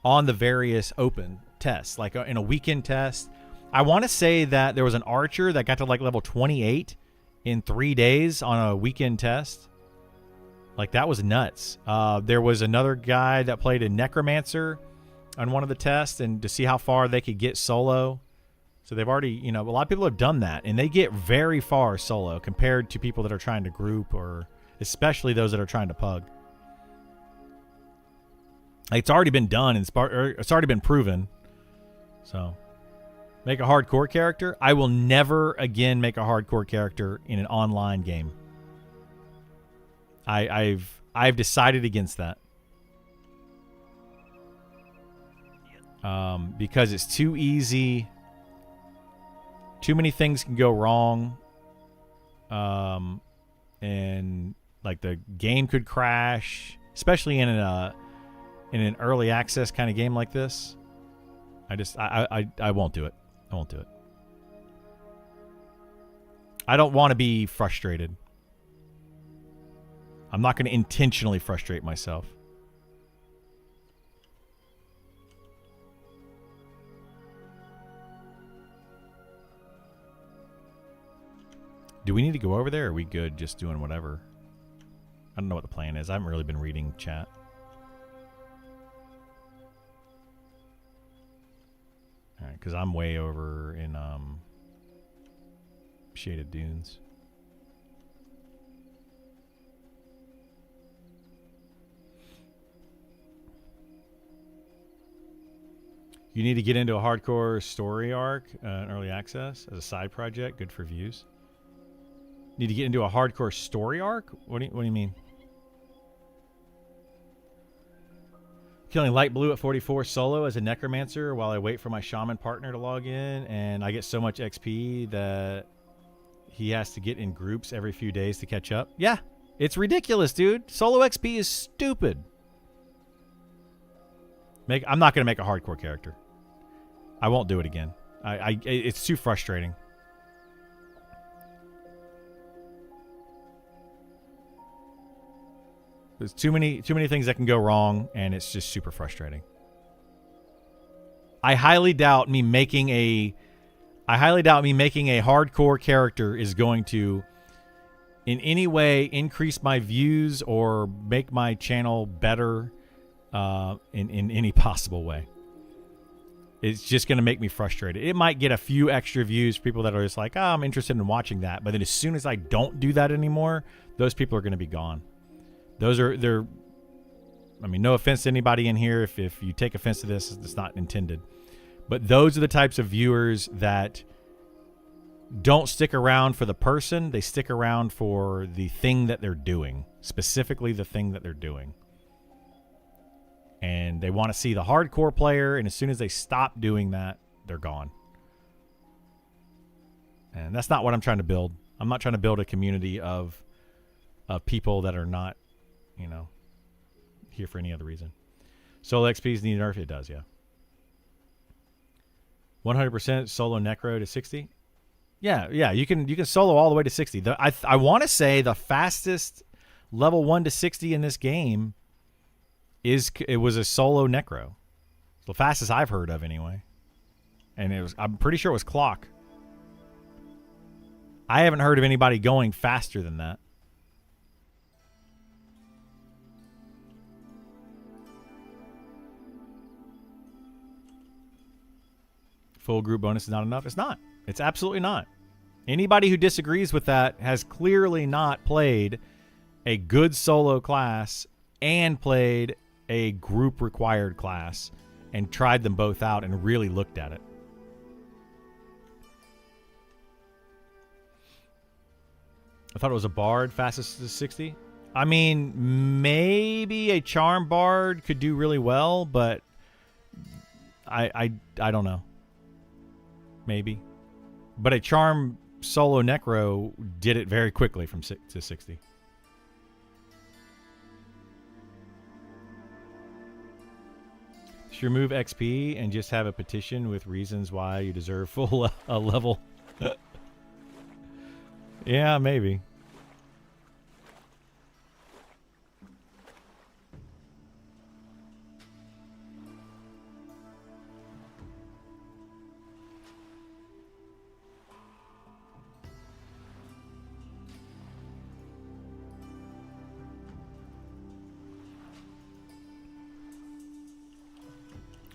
on the various open tests, like in a weekend test. I want to say that there was an archer that got to like level 28 in 3 days on a weekend test. Like, that was nuts. There was another guy that played a necromancer on one of the tests, and to see how far they could get solo. So they've already, you know, a lot of people have done that, and they get very far solo compared to people that are trying to group, or especially those that are trying to pug. Like, it's already been done, and it's already been proven. So, make a hardcore character. I will never again make a hardcore character in an online game. I've decided against that. Because it's too easy. Too many things can go wrong. And like the game could crash, especially in an early access kind of game like this. I won't do it. I won't do it. I don't want to be frustrated. I'm not going to intentionally frustrate myself. Do we need to go over there, or are we good just doing whatever? I don't know what the plan is. I haven't really been reading chat. Alright, because I'm way over in Shaded Dunes. You need to get into a hardcore story arc, early access, as a side project. Good for views. Need to get into a hardcore story arc? What do you mean? Killing light blue at 44 solo as a necromancer while I wait for my shaman partner to log in, and I get so much XP that he has to get in groups every few days to catch up. Yeah, it's ridiculous, dude. Solo XP is stupid. I'm not going to make a hardcore character. I won't do it again. It's too frustrating. There's too many things that can go wrong, and it's just super frustrating. I highly doubt me making a hardcore character is going to in any way increase my views or make my channel better in any possible way. It's just going to make me frustrated. It might get a few extra views for people that are just like, oh, I'm interested in watching that. But then as soon as I don't do that anymore, those people are going to be gone. I mean, no offense to anybody in here. If you take offense to this, it's not intended. But those are the types of viewers that don't stick around for the person. They stick around for the thing that they're doing. Specifically the thing that they're doing. And they want to see the hardcore player, and as soon as they stop doing that, they're gone. And that's not what I'm trying to build. I'm not trying to build a community of people that are not, you know, here for any other reason. Solo XPs need nerf? It does, yeah. 100% solo necro to 60? Yeah, you can solo all the way to 60. I want to say the fastest level 1 to 60 in this game it was a solo necro. The fastest I've heard of anyway. And I'm pretty sure it was clock. I haven't heard of anybody going faster than that. Full group bonus is not enough. It's not. It's absolutely not. Anybody who disagrees with that has clearly not played a good solo class and played a group required class and tried them both out and really looked at it. I thought it was a bard fastest to 60. I mean, maybe a charm bard could do really well, but I don't know. Maybe. But a charm solo necro did it very quickly from 6 to 60. Should remove XP and just have a petition with reasons why you deserve full level. Yeah, maybe.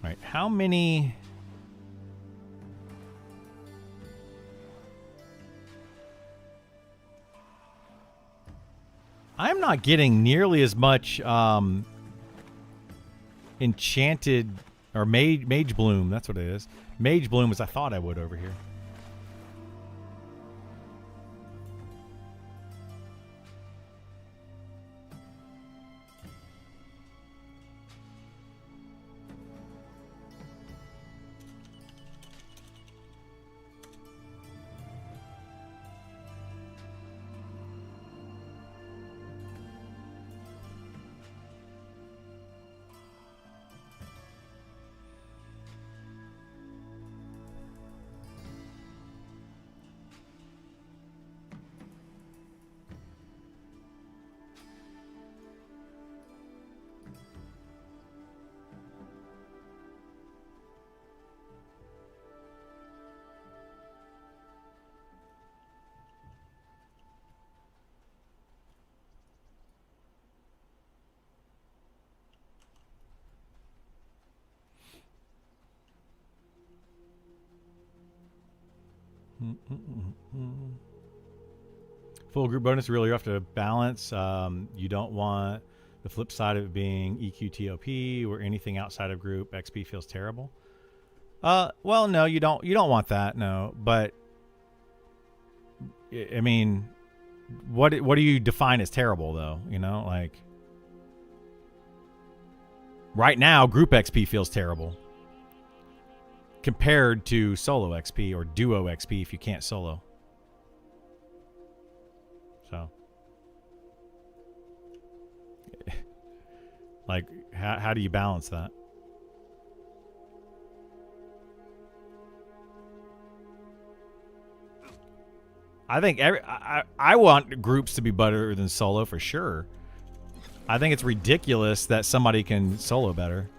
All right, how many... I'm not getting nearly as much enchanted or mage bloom. That's what it is. Mage bloom as I thought I would over here. Full group bonus really rough to balance. You don't want the flip side of it being EQTOP or anything outside of group. XP feels terrible. Well, no, you don't. You don't want that. No, but I mean, what do you define as terrible though? You know, like right now, group XP feels terrible compared to solo XP or duo XP if you can't solo. So, like, how do you balance that? I think I want groups to be better than solo for sure. I think it's ridiculous that somebody can solo better.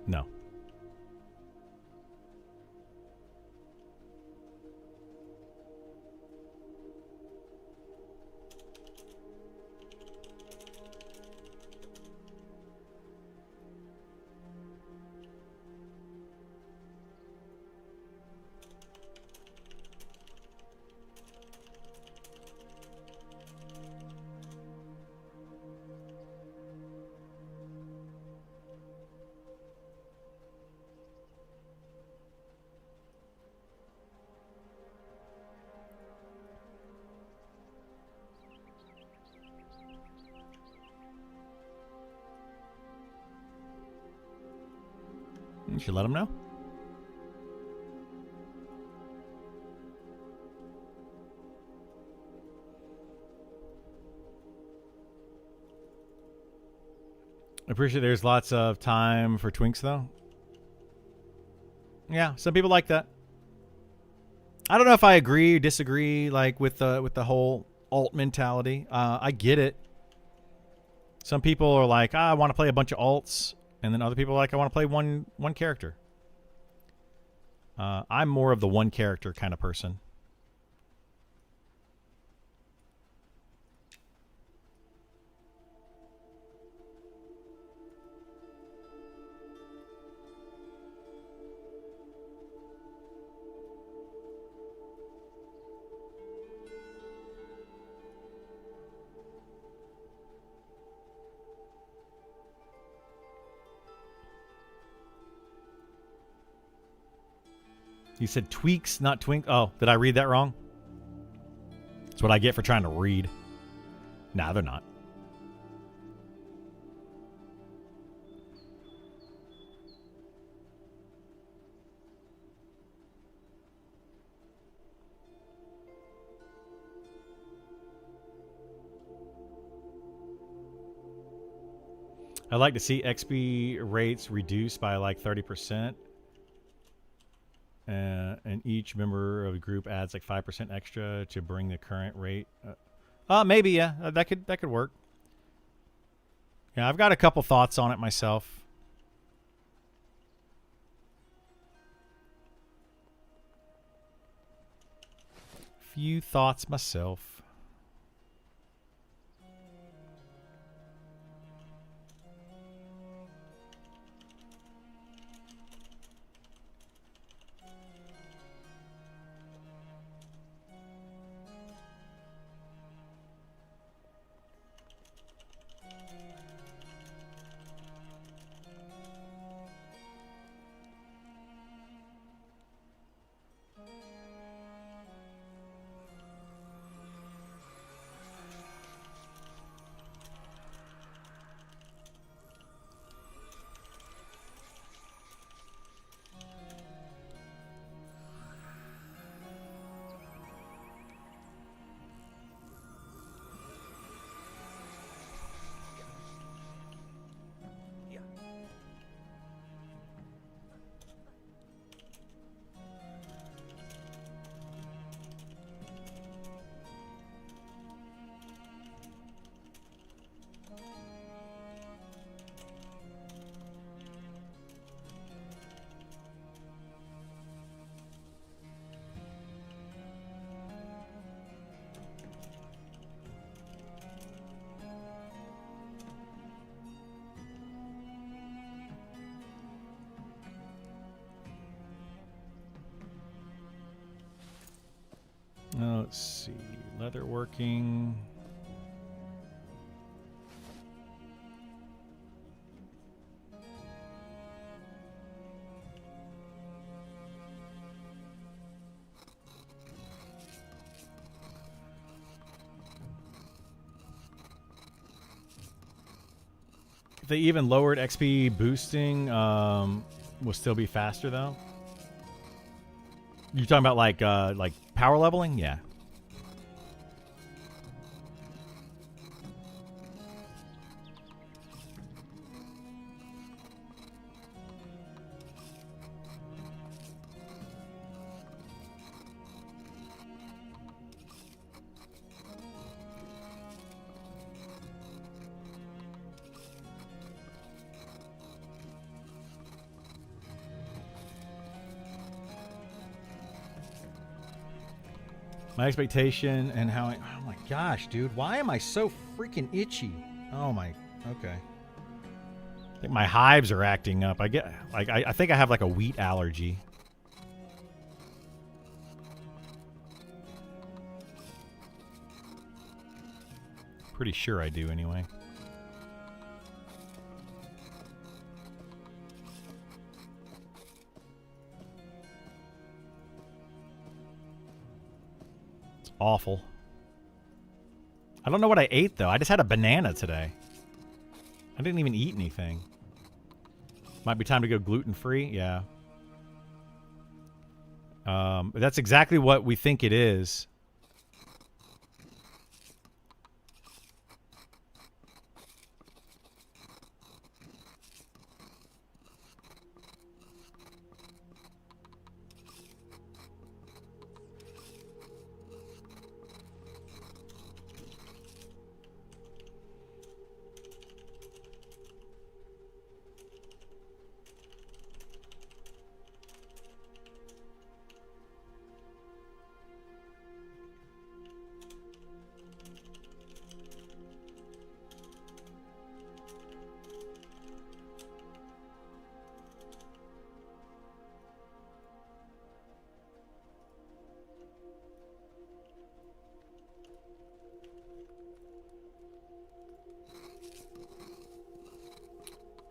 No. You should let them know. I appreciate there's lots of time for twinks, though. Yeah, some people like that. I don't know if I agree or disagree, like with the whole alt mentality. I get it. Some people are like, I want to play a bunch of alts, and then other people are like, I want to play one character. I'm more of the one character kind of person. You said tweaks, not twink. Oh, did I read that wrong? That's what I get for trying to read. Nah, they're not. I'd like to see XP rates reduced by like 30%. And each member of the group adds like 5% extra to bring the current rate. Maybe, yeah. That could work. Yeah, I've got a couple thoughts on it myself. Few thoughts myself. Let's see. Leatherworking. If they even lowered XP boosting, will still be faster though. You're talking about like power leveling? Yeah. My expectation and how I... Oh my gosh, dude. Why am I so freaking itchy? Oh my... Okay. I think my hives are acting up. I get... Like, I think I have like a wheat allergy. Pretty sure I do anyway. Awful. I don't know what I ate though. I just had a banana today. I didn't even eat anything. Might be time to go gluten-free. Yeah. That's exactly what we think it is.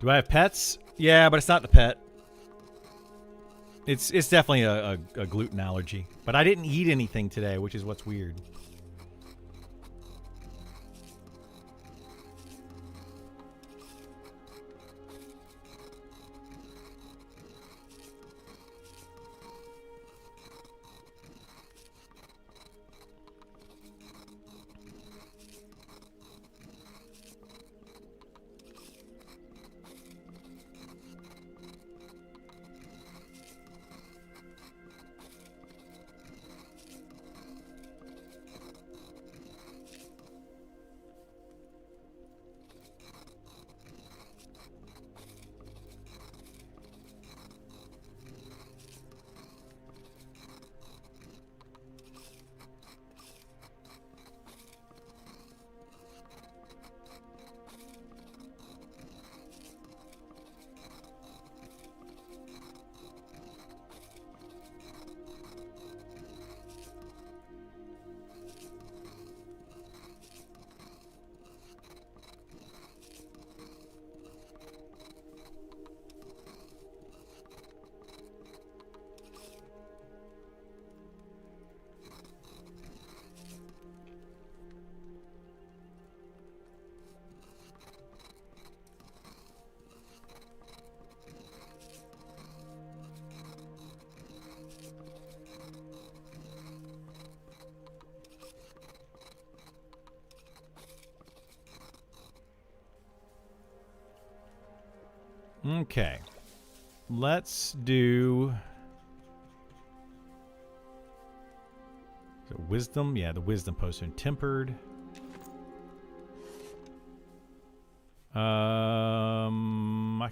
Do I have pets? Yeah, but it's not the pet. It's definitely a gluten allergy. But I didn't eat anything today, which is what's weird. Okay. Let's do... Is it wisdom? Yeah, the wisdom potion. Tempered. I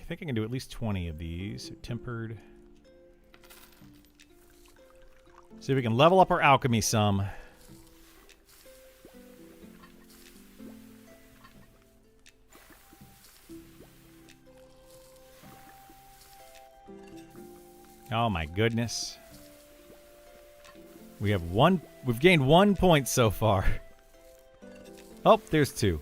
think I can do at least 20 of these. So tempered. See if we can level up our alchemy some. Oh my goodness. We've gained 1 point so far. Oh, there's 2.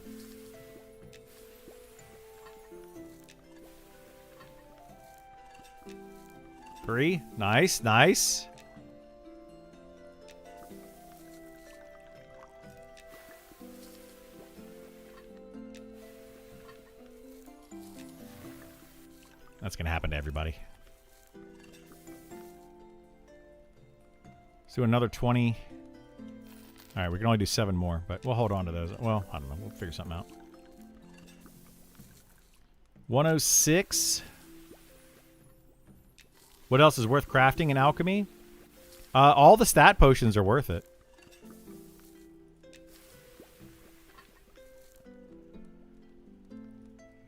Three. Nice, nice. That's gonna happen to everybody. Let's do another 20. All right, we can only do 7 more, but we'll hold on to those. Well, I don't know. We'll figure something out. 106. What else is worth crafting in alchemy? All the stat potions are worth it.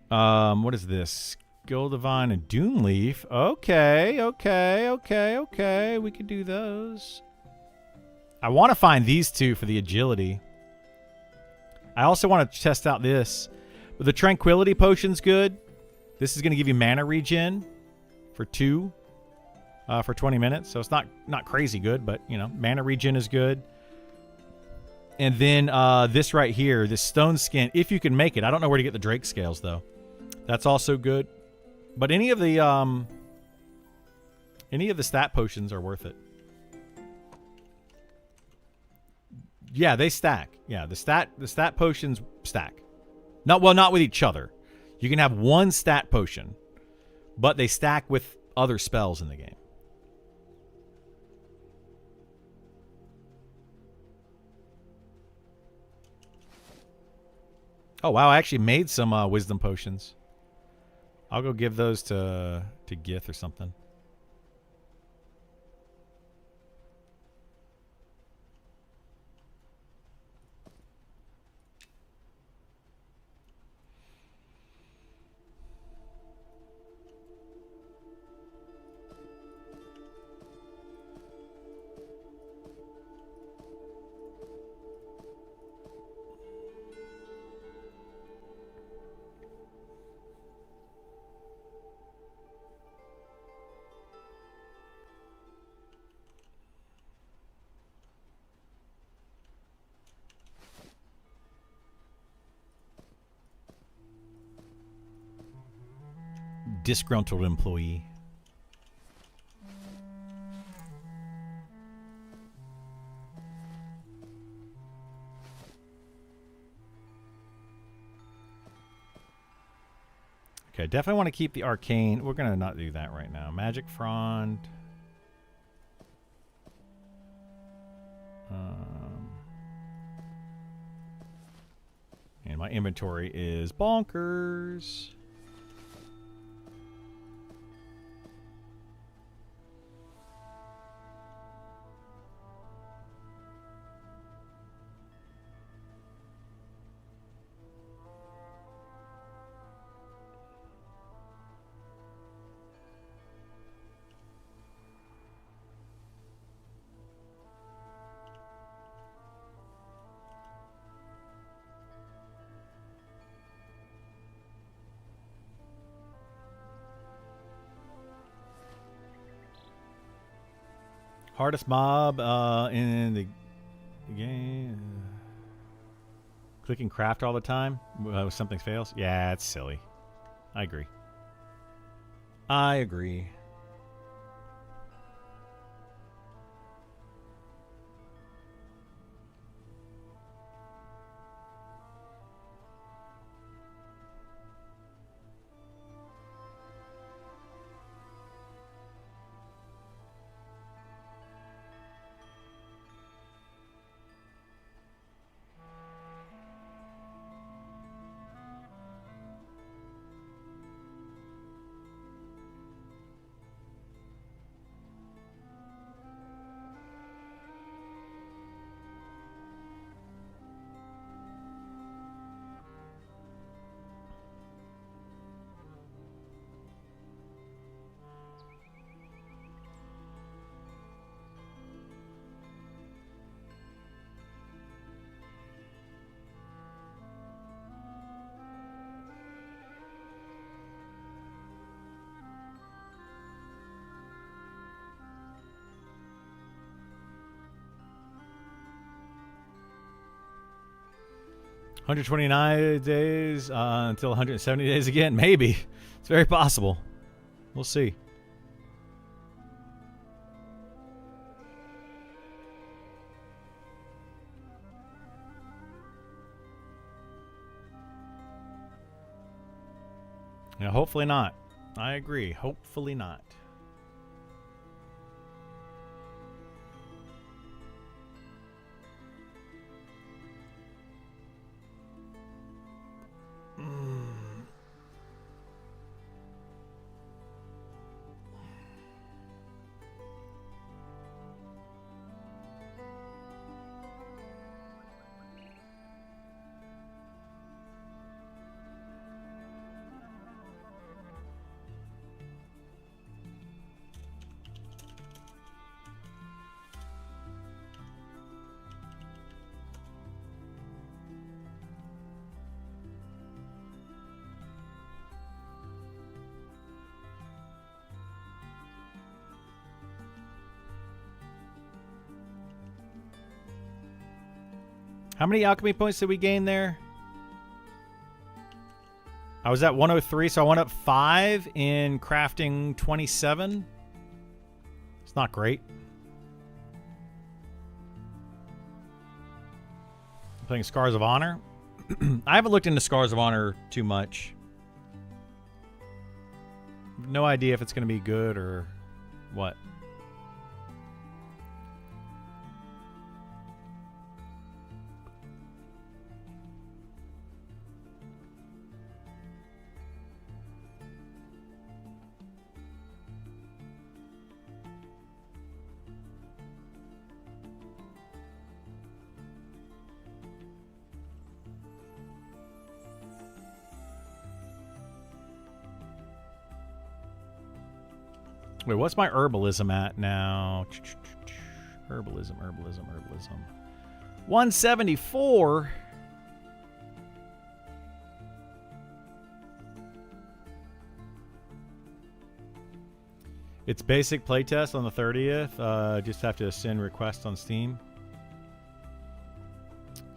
What is this? Skill Divine and Doom Leaf. Okay, okay, okay, okay. We could do those. I want to find these 2 for the agility. I also want to test out this. But the Tranquility Potion's good. This is going to give you mana regen for 2 for 20 minutes. So it's not crazy good, but, you know, mana regen is good. And then this right here, this Stone Skin, if you can make it. I don't know where to get the Drake Scales, though. That's also good. But any of the stat potions are worth it. Yeah, they stack. Yeah, the stat potions stack. Not with each other. You can have one stat potion, but they stack with other spells in the game. Oh wow, I actually made some wisdom potions. I'll go give those to Gith or something. disgruntled employee. Okay, definitely want to keep the arcane. We're going to not do that right now. Magic Frond. And my inventory is bonkers. Hardest mob in the game. Clicking craft all the time when something fails. Yeah, it's silly. I agree. I agree. $129 days until 170 days again. Maybe. It's very possible. We'll see. Yeah, hopefully not. I agree. Hopefully not. How many alchemy points did we gain there? I was at 103, so I went up 5 in crafting 27. It's not great. I'm playing Scars of Honor. I haven't looked into Scars of Honor too much. No idea if it's going to be good or what. Wait, what's my herbalism at now? Herbalism. 174. It's basic playtest on the 30th. Just have to send requests on Steam.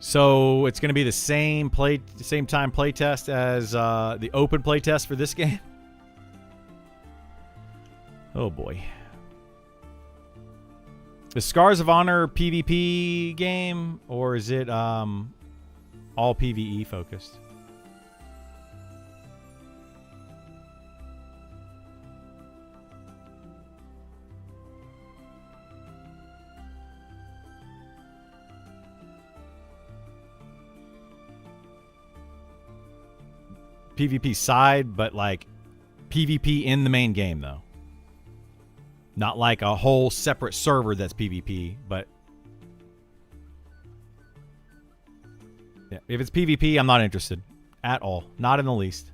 So it's going to be the same time playtest as the open playtest for this game. Oh boy. Is Scars of Honor PvP game, or is it all PvE focused? PvP side, but like PvP in the main game though. Not like a whole separate server that's PvP, but yeah, if it's PvP, I'm not interested at all. Not in the least.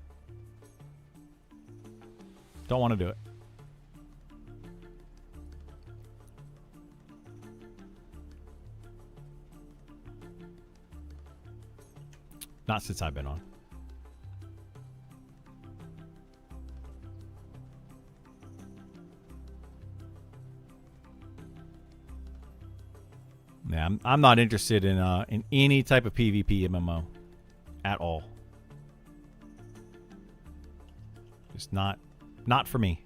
Don't want to do it. Not since I've been on. Yeah, I'm not interested in any type of PvP MMO at all. Just not for me.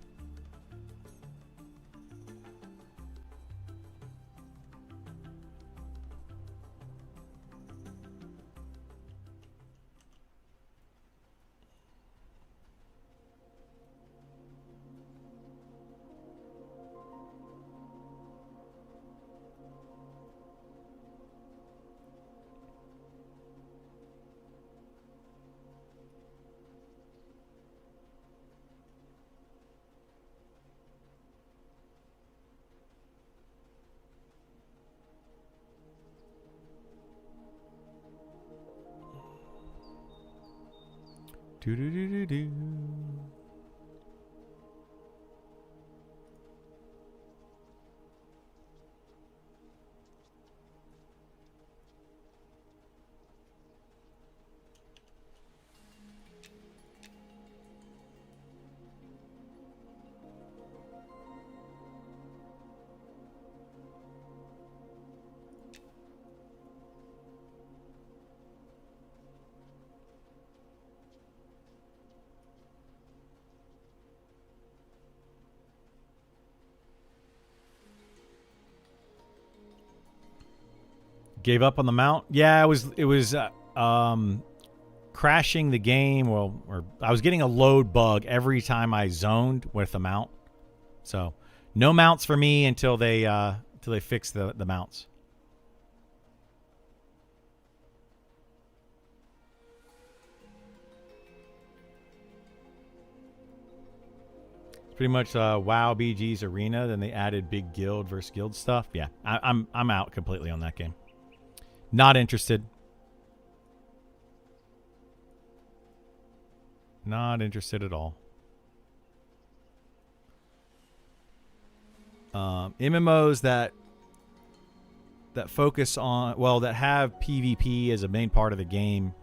Do do do do do. Gave up on the mount. Yeah, it was crashing the game. Well, or I was getting a load bug every time I zoned with the mount. So no mounts for me until they fix the mounts. It's pretty much WoW BG's arena. Then they added big guild versus guild stuff. Yeah, I'm out completely on that game. Not interested. Not interested at all. MMOs that focus on, well, that have PvP as a main part of the game,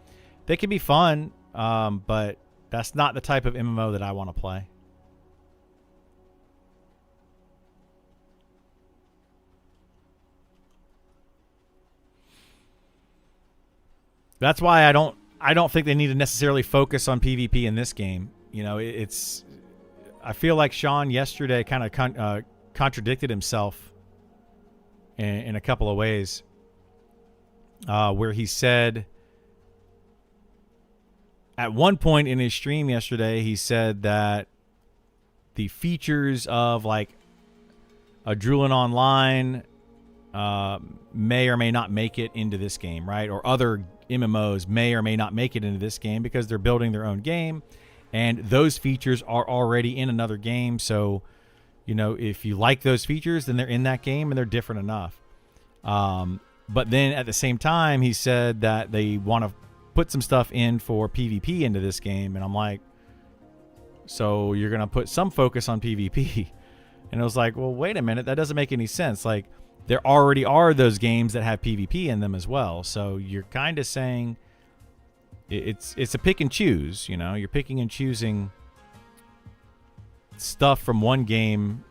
they can be fun, but that's not the type of MMO that I want to play. That's why I don't think they need to necessarily focus on PvP in this game. You know, it's. I feel like Sean yesterday kind of contradicted himself in a couple of ways, where he said at one point in his stream yesterday, he said that the features of like a Drulin Online may or may not make it into this game, right? Or other MMOs may or may not make it into this game because they're building their own game, and those features are already in another game. So, you know, if you like those features, then they're in that game and they're different enough. But then at the same time, he said that they want to put some stuff in for PvP into this game, and I'm like, so you're going to put some focus on PvP? And I was like, well, wait a minute, that doesn't make any sense. Like, there already are those games that have PvP in them as well. So you're kind of saying it's a pick and choose, you know? You're picking and choosing stuff from one game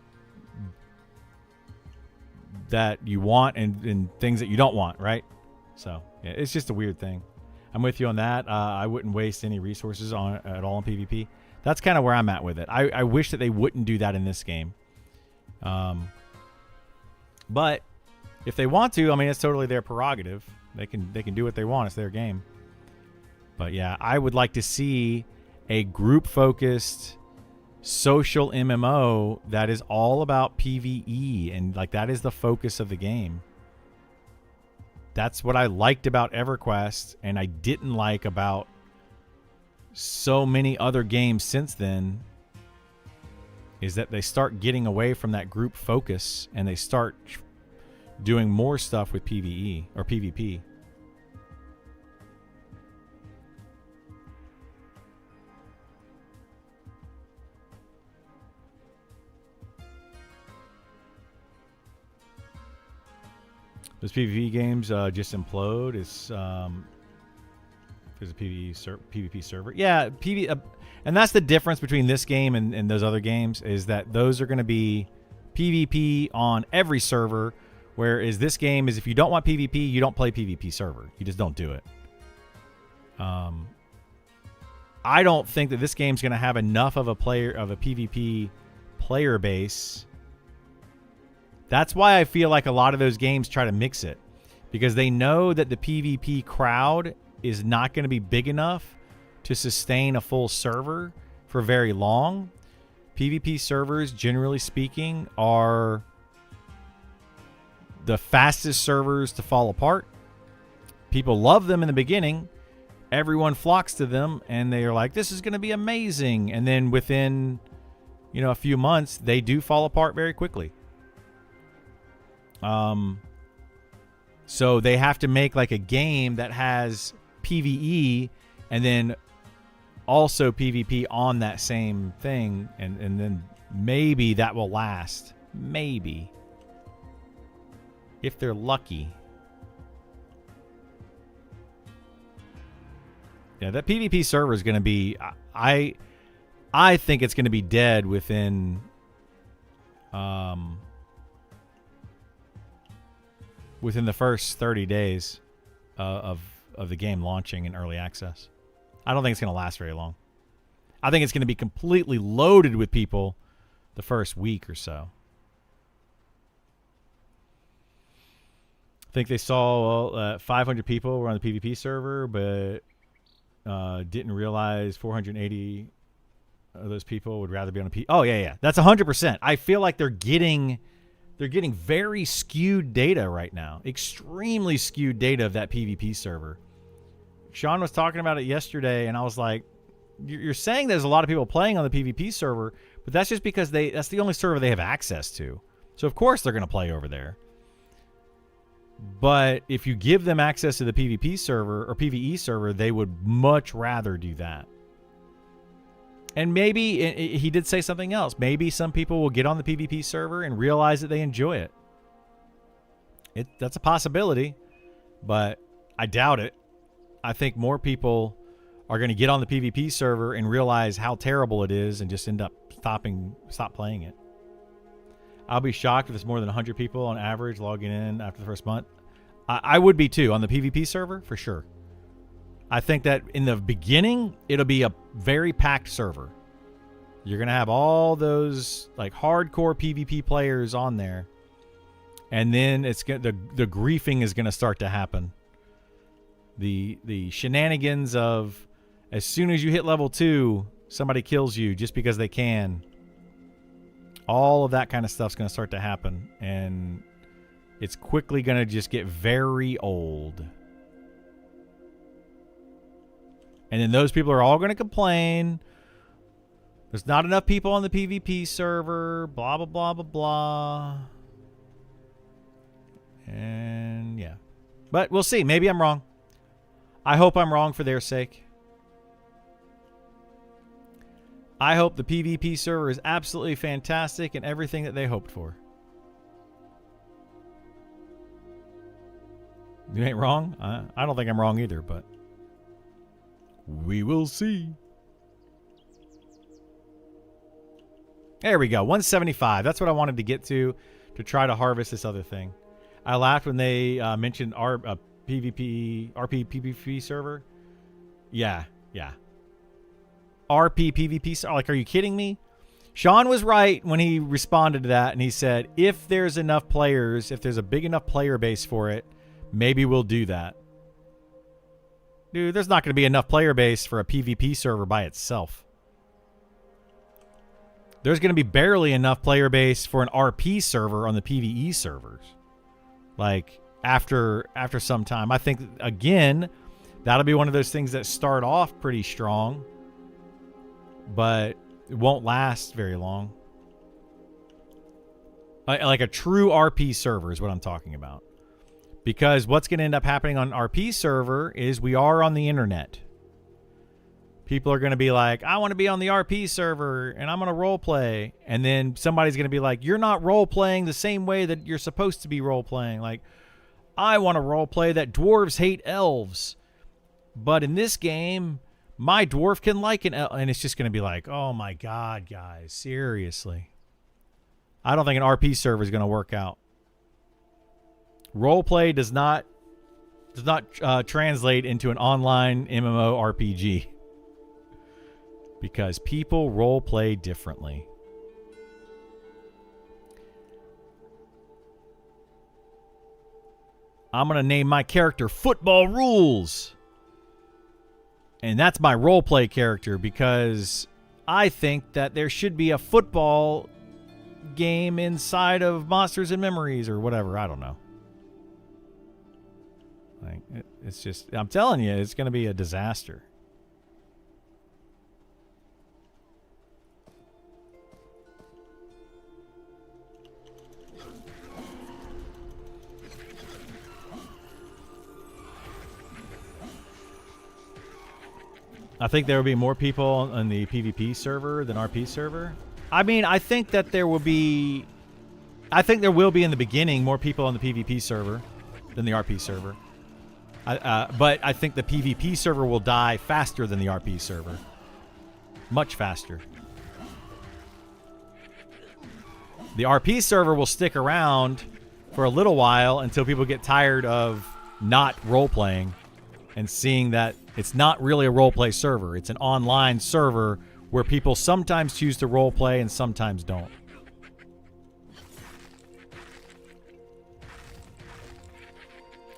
that you want and things that you don't want, right? So yeah, it's just a weird thing. I'm with you on that. I wouldn't waste any resources at all on PvP. That's kind of where I'm at with it. I wish that they wouldn't do that in this game. But if they want to, I mean, it's totally their prerogative. They can do what they want. It's their game. But yeah, I would like to see a group-focused social MMO that is all about PvE, and like that is the focus of the game. That's what I liked about EverQuest, and I didn't like about so many other games since then, is that they start getting away from that group focus and they start doing more stuff with PvE or PvP. Those PvP games just implode. It's there's a PvP server. Yeah, and that's the difference between this game and those other games, is that those are going to be PvP on every server, whereas this game is, if you don't want PvP, you don't play PvP server. You just don't do it. I don't think that this game's going to have enough of a PvP player base. That's why I feel like a lot of those games try to mix it, because they know that the PvP crowd is not going to be big enough to sustain a full server for very long. PvP servers, generally speaking, are the fastest servers to fall apart. People love them in the beginning. Everyone flocks to them, and they are like, this is going to be amazing. And then within, a few months, they do fall apart very quickly. So they have to make like a game that has PvE and then also PvP on that same thing, and then maybe that will last. Maybe. If they're lucky. Yeah, that PvP server is going to be... I think it's going to be dead within... within the first 30 days of the game launching in early access. I don't think it's going to last very long. I think it's going to be completely loaded with people the first week or so. I think they saw 500 people were on the PvP server, but didn't realize 480 of those people would rather be on a Oh, yeah. That's 100%. I feel like they're getting very skewed data right now. Extremely skewed data of that PvP server. Sean was talking about it yesterday, and I was like, you're saying there's a lot of people playing on the PvP server, but that's just because that's the only server they have access to. So, of course, they're going to play over there. But if you give them access to the PvP server or PvE server, they would much rather do that. And maybe he did say something else. Maybe some people will get on the PvP server and realize that they enjoy it. That's a possibility, but I doubt it. I think more people are going to get on the PvP server and realize how terrible it is and just end up stop playing it. I'll be shocked if it's more than 100 people on average logging in after the first month. I would be too on the PvP server for sure. I think that in the beginning, it'll be a very packed server. You're going to have all those like hardcore PvP players on there. And then the griefing is going to start to happen. The shenanigans of as soon as you hit level 2, somebody kills you just because they can. All of that kind of stuff's going to start to happen. And it's quickly going to just get very old. And then those people are all going to complain. There's not enough people on the PvP server. Blah, blah, blah, blah, blah. And yeah. But we'll see. Maybe I'm wrong. I hope I'm wrong for their sake. I hope the PvP server is absolutely fantastic and everything that they hoped for. You ain't wrong? I don't think I'm wrong either, but we will see. There we go. 175. That's what I wanted to get to try to harvest this other thing. I laughed when they mentioned our PvP server. Yeah. RP PvP server. Like, are you kidding me? Sean was right when he responded to that, and he said, if there's enough players, if there's a big enough player base for it, maybe we'll do that. Dude, there's not going to be enough player base for a PvP server by itself. There's going to be barely enough player base for an RP server on the PvE servers. Like, after some time. I think, again, that'll be one of those things that start off pretty strong, but it won't last very long. Like a true RP server is what I'm talking about. Because what's going to end up happening on an RP server is we are on the internet. People are going to be like, I want to be on the RP server and I'm going to role play. And then somebody's going to be like, you're not role playing the same way that you're supposed to be role playing. Like, I want to role play that dwarves hate elves. But in this game, my dwarf can like an elf. And it's just going to be like, oh my God, guys, seriously. I don't think an RP server is going to work out. Roleplay does not translate into an online MMORPG because people roleplay differently. I'm going to name my character Football Rules. And that's my roleplay character because I think that there should be a football game inside of Monsters and Memories or whatever. I don't know. Like, it's just, I'm telling you, it's going to be a disaster. I think there will be more people on the PvP server than RP server. I mean, I think that there will be in the beginning more people on the PvP server than the RP server. But I think the PvP server will die faster than the RP server. Much faster. The RP server will stick around for a little while until people get tired of not role-playing and seeing that it's not really a role-play server. It's an online server where people sometimes choose to role-play and sometimes don't.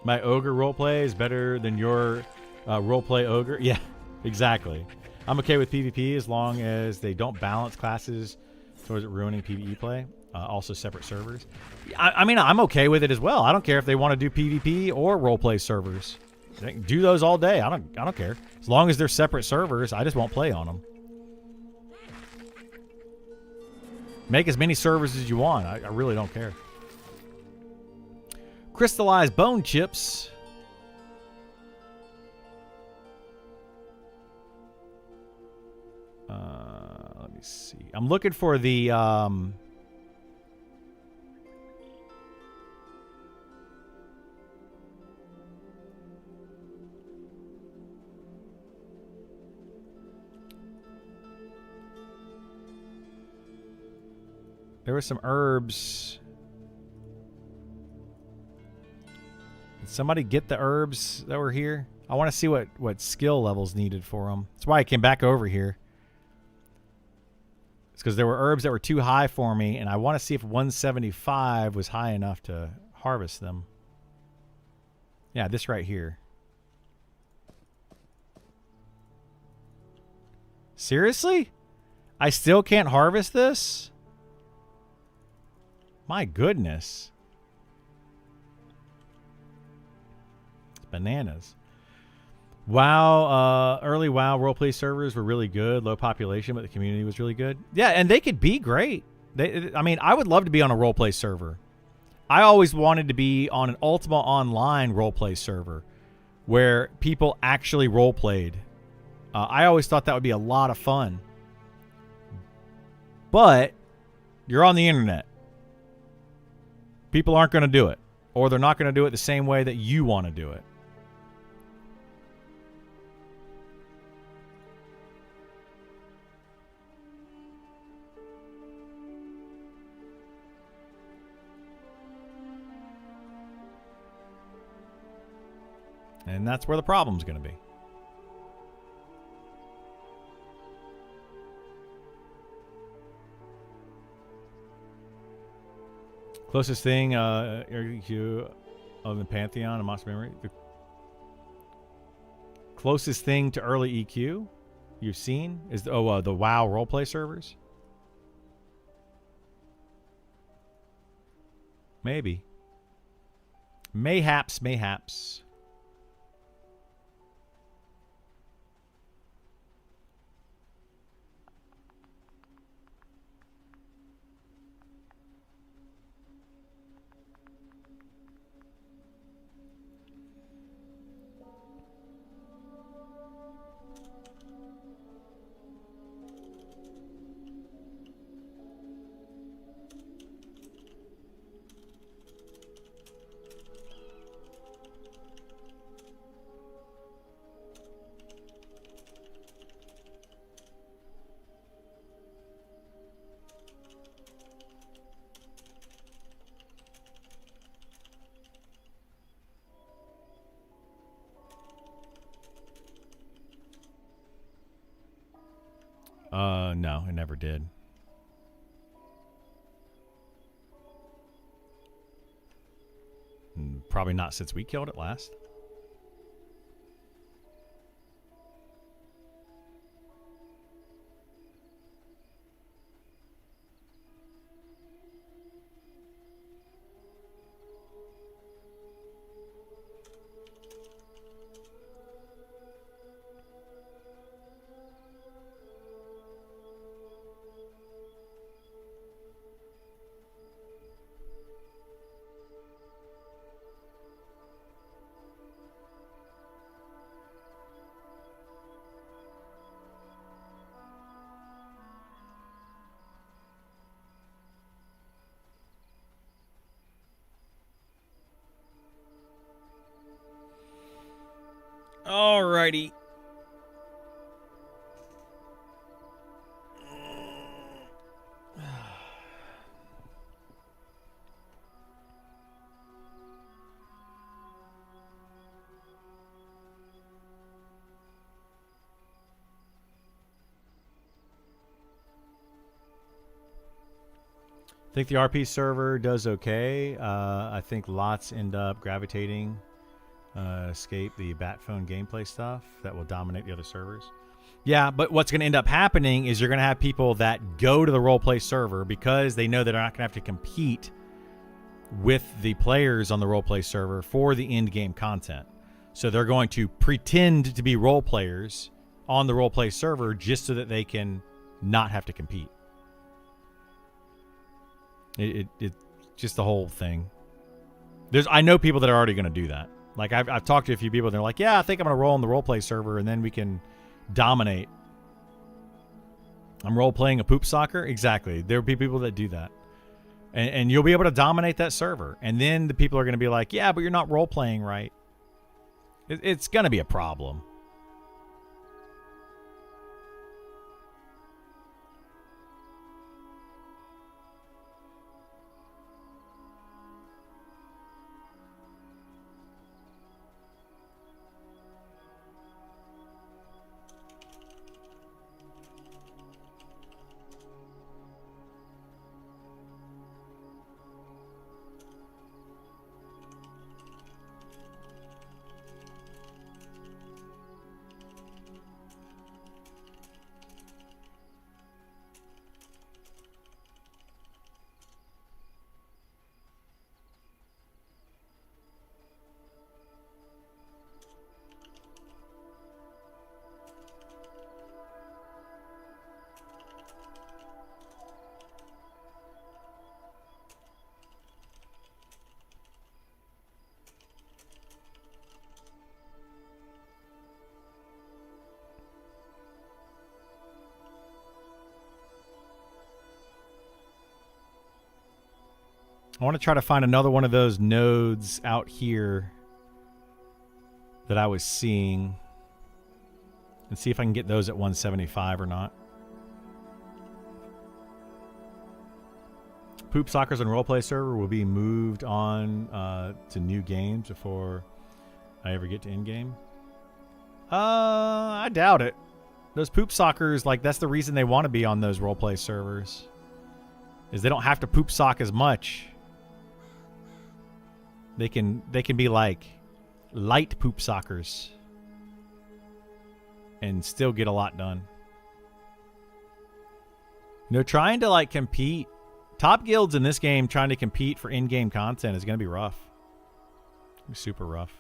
My ogre roleplay is better than your roleplay ogre. Yeah, exactly. I'm okay with PvP as long as they don't balance classes towards it ruining PvE play. Also separate servers. I mean, I'm okay with it as well. I don't care if they want to do PvP or roleplay servers. They can do those all day. I don't care. As long as they're separate servers, I just won't play on them. Make as many servers as you want. I really don't care. Crystallized bone chips. Let me see. I'm looking for the there were some herbs. Did somebody get the herbs that were here? I want to see what skill levels needed for them. That's why I came back over here. It's because there were herbs that were too high for me, and I want to see if 175 was high enough to harvest them. Yeah, this right here. Seriously? I still can't harvest this? My goodness. Bananas. WoW, early WoW roleplay servers were really good. Low population, but the community was really good. Yeah, and they could be great. I mean, I would love to be on a roleplay server. I always wanted to be on an Ultima Online roleplay server where people actually roleplayed. I always thought that would be a lot of fun. But you're on the internet. People aren't going to do it. Or they're not going to do it the same way that you want to do it. And that's where the problem's going to be. Closest thing, EQ of the Pantheon and Monster Memory. The closest thing to early EQ you've seen is the WoW roleplay servers. Maybe. Mayhaps. No, it never did. Probably not since we killed it last. Alrighty. I think the RP server does okay. I think lots end up gravitating, escape the bat phone gameplay stuff that will dominate the other servers. Yeah, but what's going to end up happening is you're going to have people that go to the roleplay server because they know they're not going to have to compete with the players on the roleplay server for the end game content. So they're going to pretend to be role players on the roleplay server just so that they can not have to compete. It just the whole thing. I know people that are already going to do that. Like I've talked to a few people and they're like, yeah, I think I'm going to roll on the roleplay server and then we can dominate. I'm role playing a poop soccer. Exactly. There'll be people that do that. And you'll be able to dominate that server. And then the people are going to be like, yeah, but you're not role playing right. It's going to be a problem. I want to try to find another one of those nodes out here that I was seeing and see if I can get those at 175 or not. Poop Soccers and Roleplay server will be moved on to new games before I ever get to in-game. I doubt it. Those Poop Soccers, like, that's the reason they want to be on those roleplay servers. Is they don't have to poop sock as much. They can be like light poop sockers and still get a lot done. You know, trying to like compete, top guilds in this game trying to compete for in-game content is going to be rough. Super rough.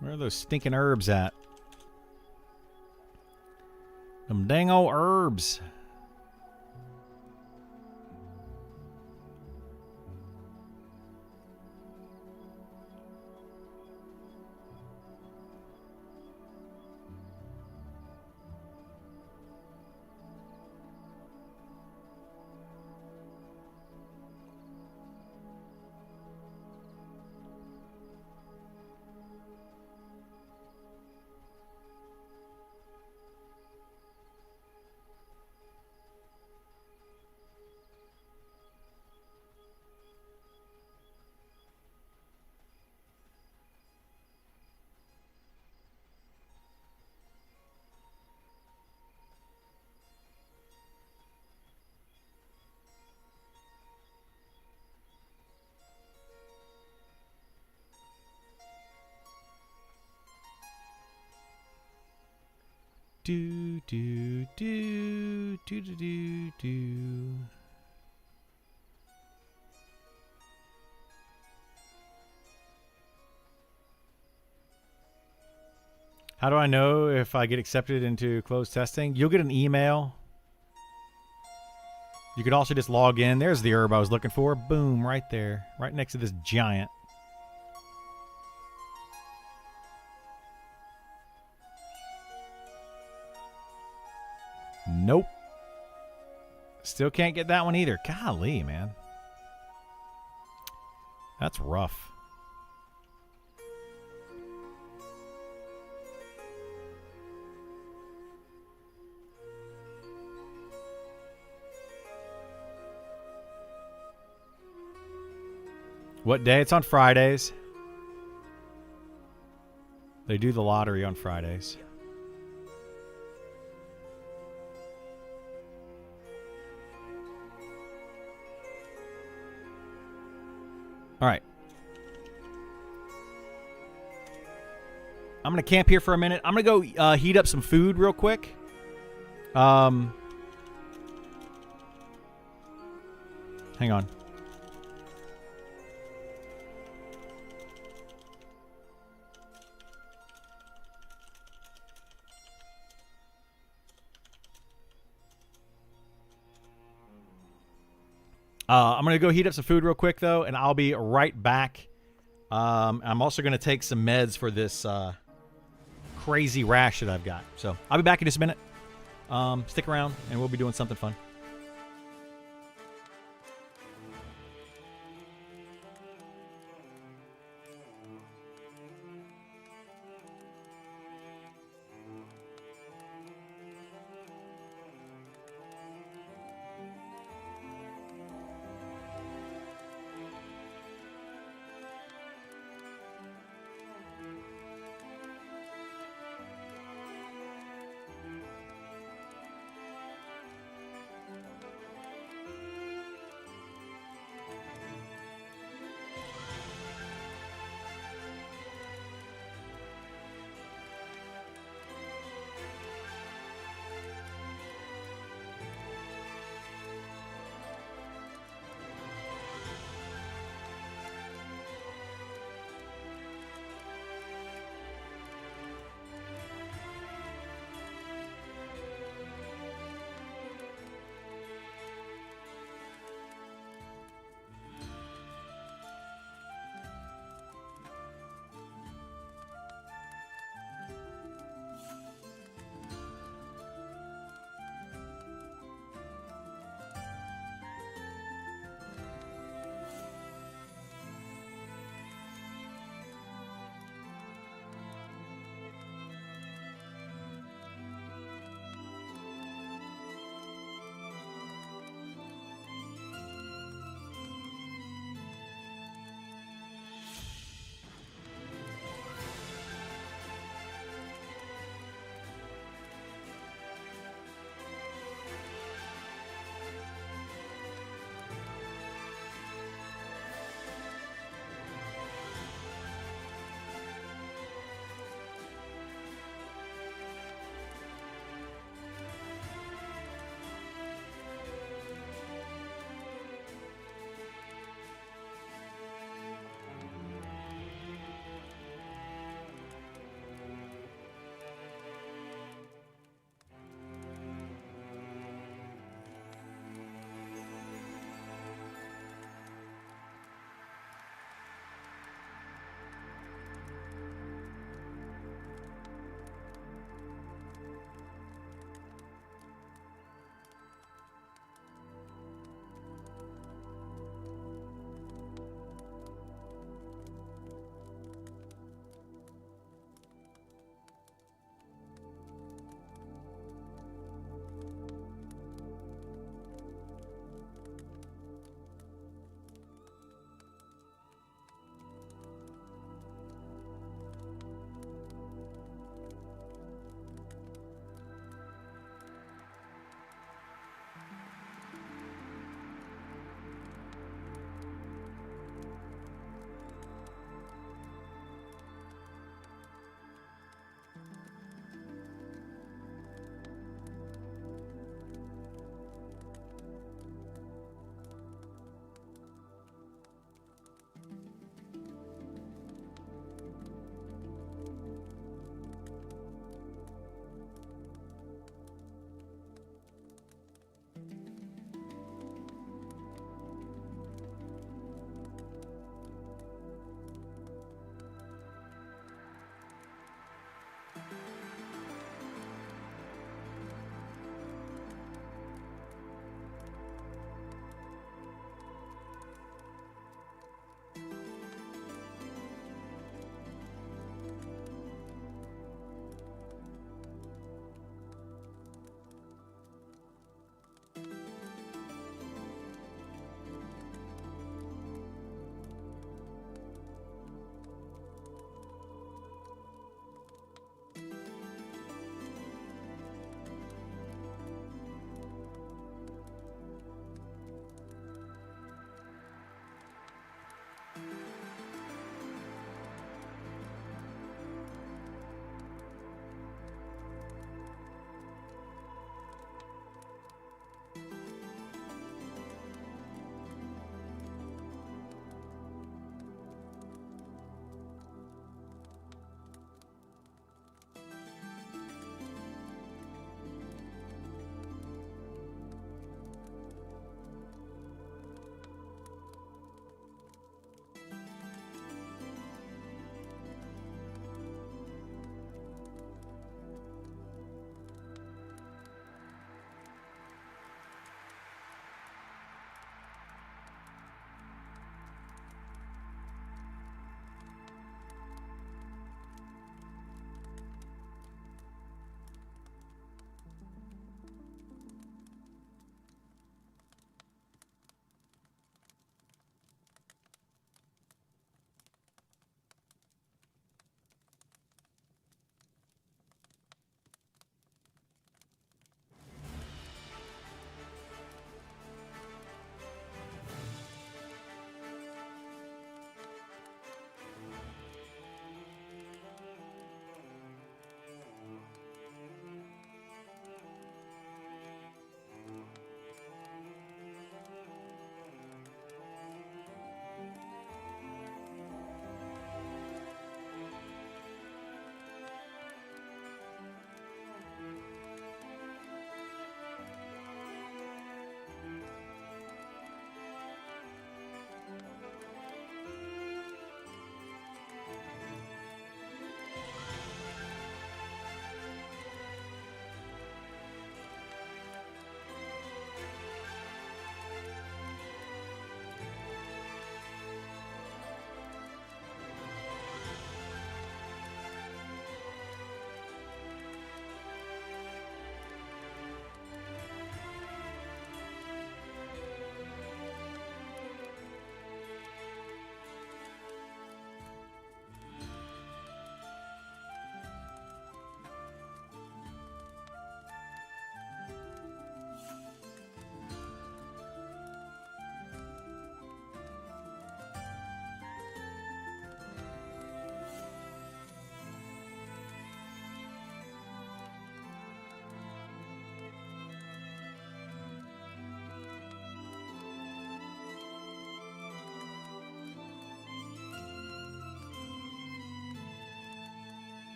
Where are those stinking herbs at? Them dang old herbs. Do do do do do do do. How do I know if I get accepted into closed testing? You'll get an email. You could also just log in. There's the herb I was looking for. Boom, right there. Right next to this giant. Nope. Still can't get that one either. Golly, man. That's rough. What day? It's on Fridays. They do the lottery on Fridays. All right. I'm going to camp here for a minute. I'm going to go heat up some food real quick. Hang on. I'm going to go heat up some food real quick, though, and I'll be right back. I'm also going to take some meds for this crazy rash that I've got. So I'll be back in just a minute. Stick around, and we'll be doing something fun.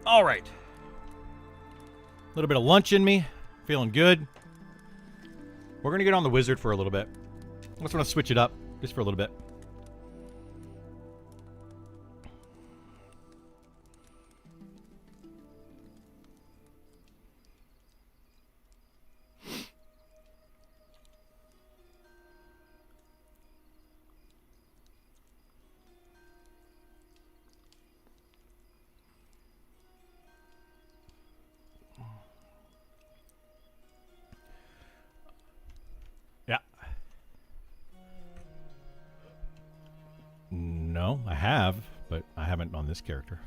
All right. A little bit of lunch in me. Feeling good. We're going to get on the wizard for a little bit. I just want to switch it up just for a little bit. No, I have, but I haven't on this character.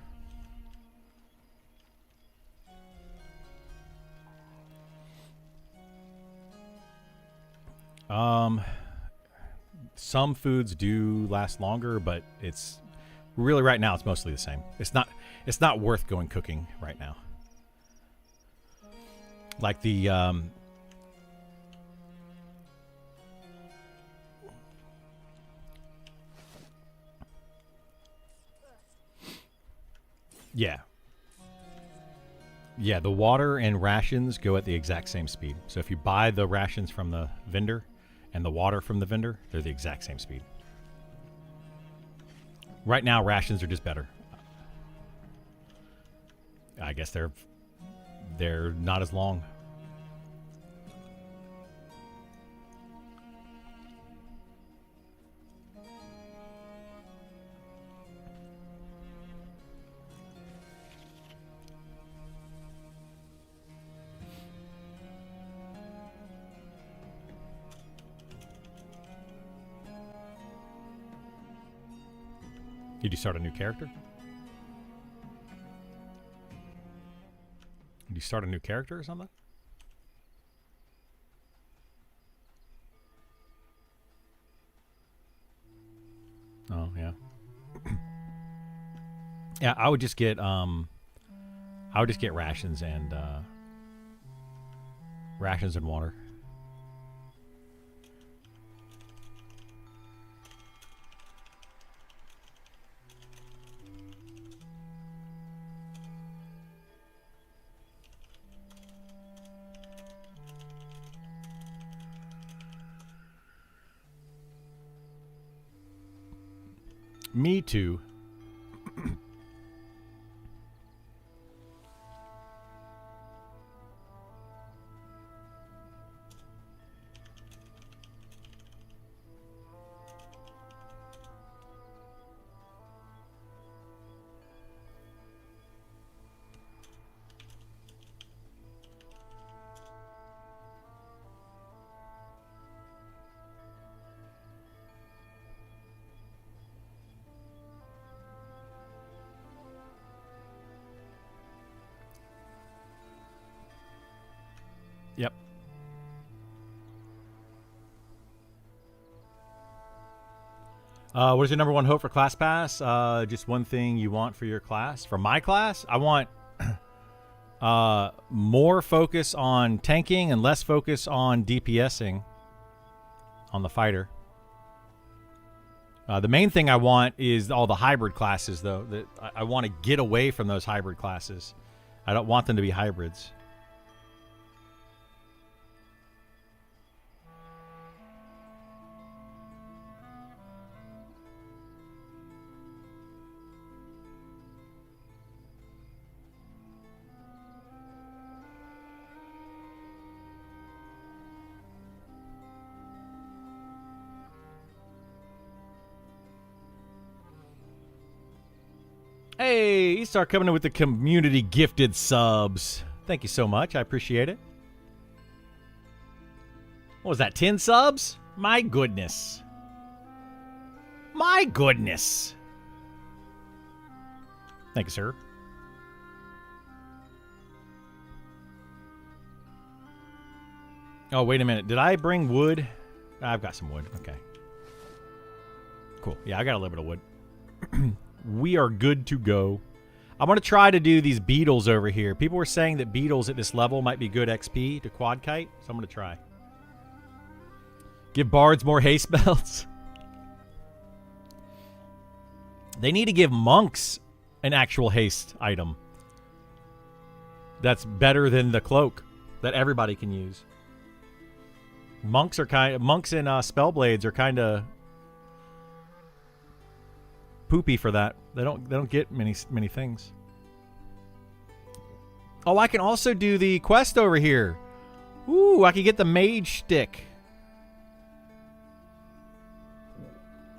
Some foods do last longer, but it's really right now it's mostly the same. It's not worth going cooking right now. Like the Yeah, the water and rations go at the exact same speed. So if you buy the rations from the vendor and the water from the vendor, they're the exact same speed. Right now, rations are just better. I guess they're not as long. Did you start a new character? Did you start a new character or something? Oh, yeah. Yeah, I would just get rations and water. Me too. Yep. What is your number one hope for Class Pass? Just one thing you want for your class. For my class, I want more focus on tanking and less focus on DPSing on the fighter. The main thing I want is all the hybrid classes, though. That I want to get away from those hybrid classes. I don't want them to be hybrids. Hey, you start coming in with the community gifted subs. Thank you so much. I appreciate it. What was that, 10 subs? My goodness. My goodness. Thank you, sir. Oh, wait a minute. Did I bring wood? I've got some wood. Okay. Cool. Yeah, I got a little bit of wood. We are good to go. I'm going to try to do these beetles over here. People were saying that beetles at this level might be good XP to quad kite, so I'm going to try. Give bards more haste belts. They need to give monks an actual haste item. that's better than the cloak that everybody can use. Monks and spellblades are kind of poopy for that. They don't get many things. Oh, I can also do the quest over here. Ooh, I can get the mage stick.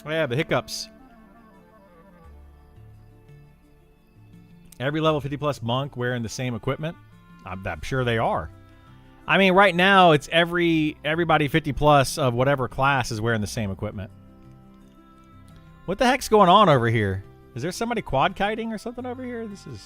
Oh yeah, the hiccups. Every level 50 plus monk wearing the same equipment? I'm sure they are. I mean, right now it's everybody 50 plus of whatever class is wearing the same equipment. What the heck's going on over here? Is there somebody quad kiting or something over here? This is...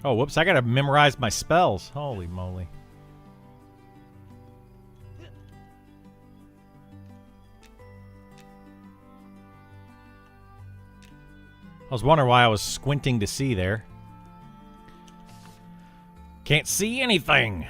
Oh, whoops, I gotta memorize my spells. Holy moly. I was wondering why I was squinting to see there. Can't see anything.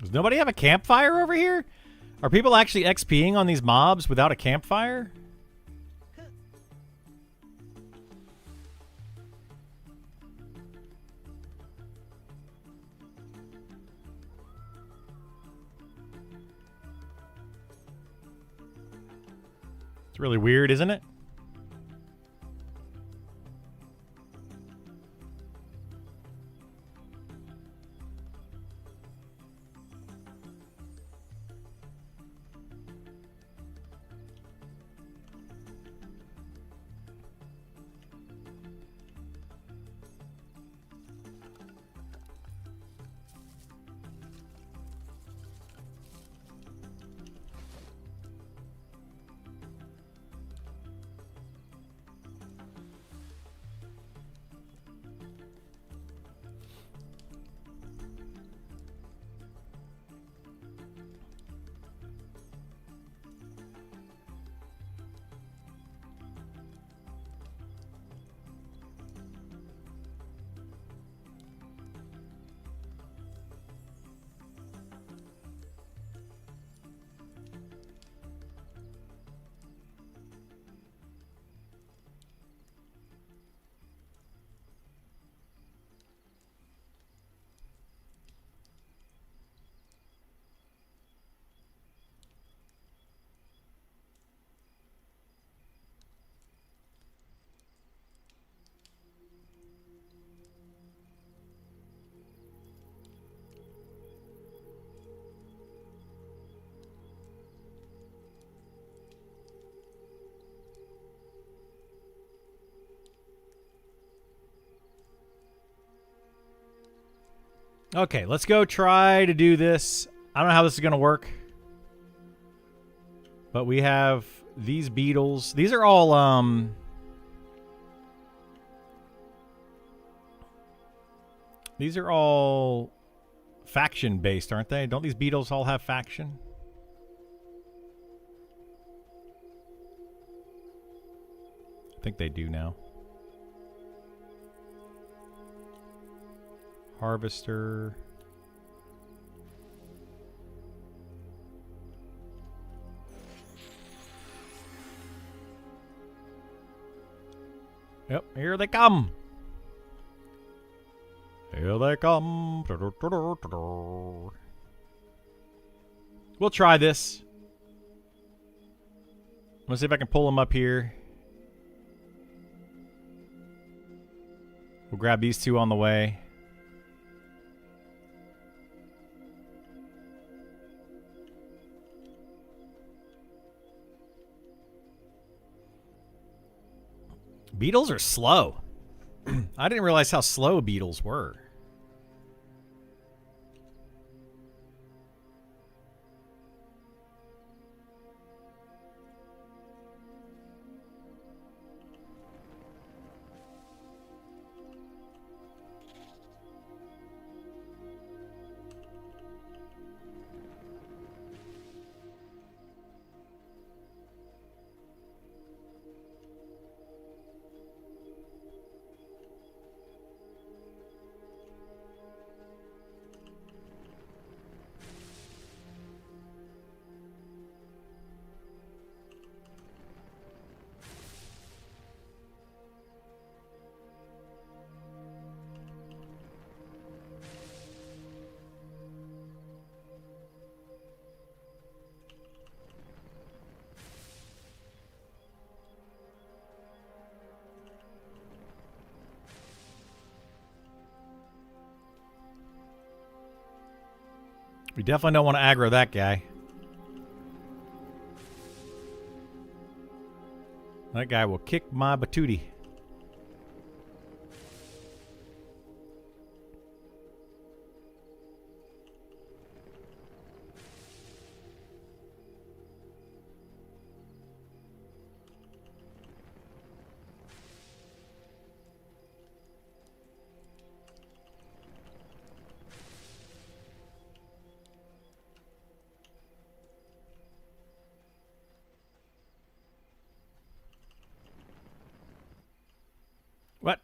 Does nobody have a campfire over here? Are people actually XPing on these mobs without a campfire? It's really weird, isn't it? Okay, let's go try to do this. I don't know how this is going to work. But we have these beetles. These are all, These are all faction based, aren't they? Don't these beetles all have faction? I think they do now. Harvester. Yep, here they come. Here they come. We'll try this. Let's see if I can pull them up here. We'll grab these two on the way. Beetles are slow. I didn't realize how slow beetles were. We definitely don't want to aggro that guy. That guy will kick my batootie. What?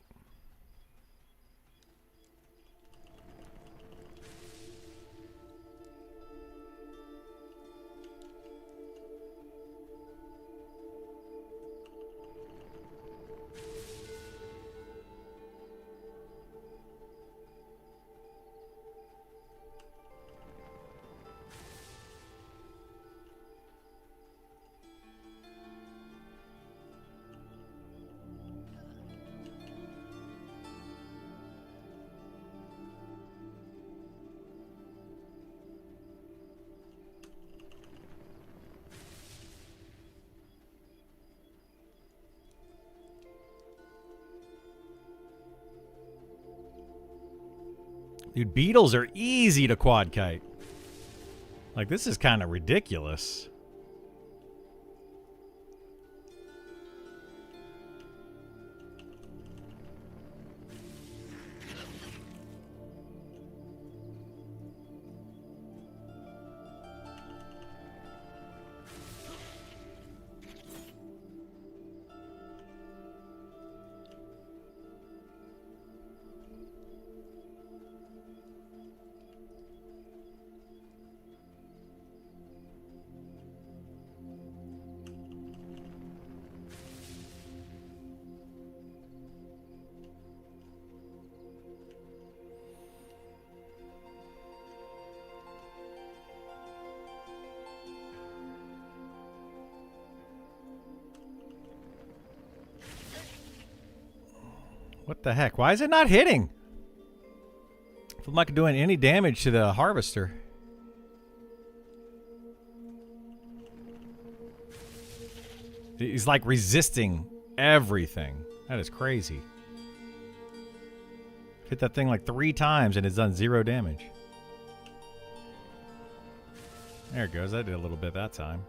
Dude, beetles are easy to quad kite. Like, this is kind of ridiculous. What the heck? Why is it not hitting? I'm not doing any damage to the harvester. He's like resisting everything. That is crazy. Hit that thing like 3 times and it's done 0 damage. There it goes. I did a little bit that time.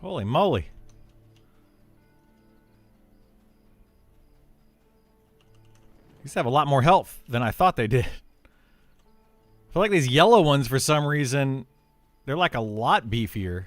Holy moly. These have a lot more health than I thought they did. I feel like these yellow ones, for some reason, they're like a lot beefier.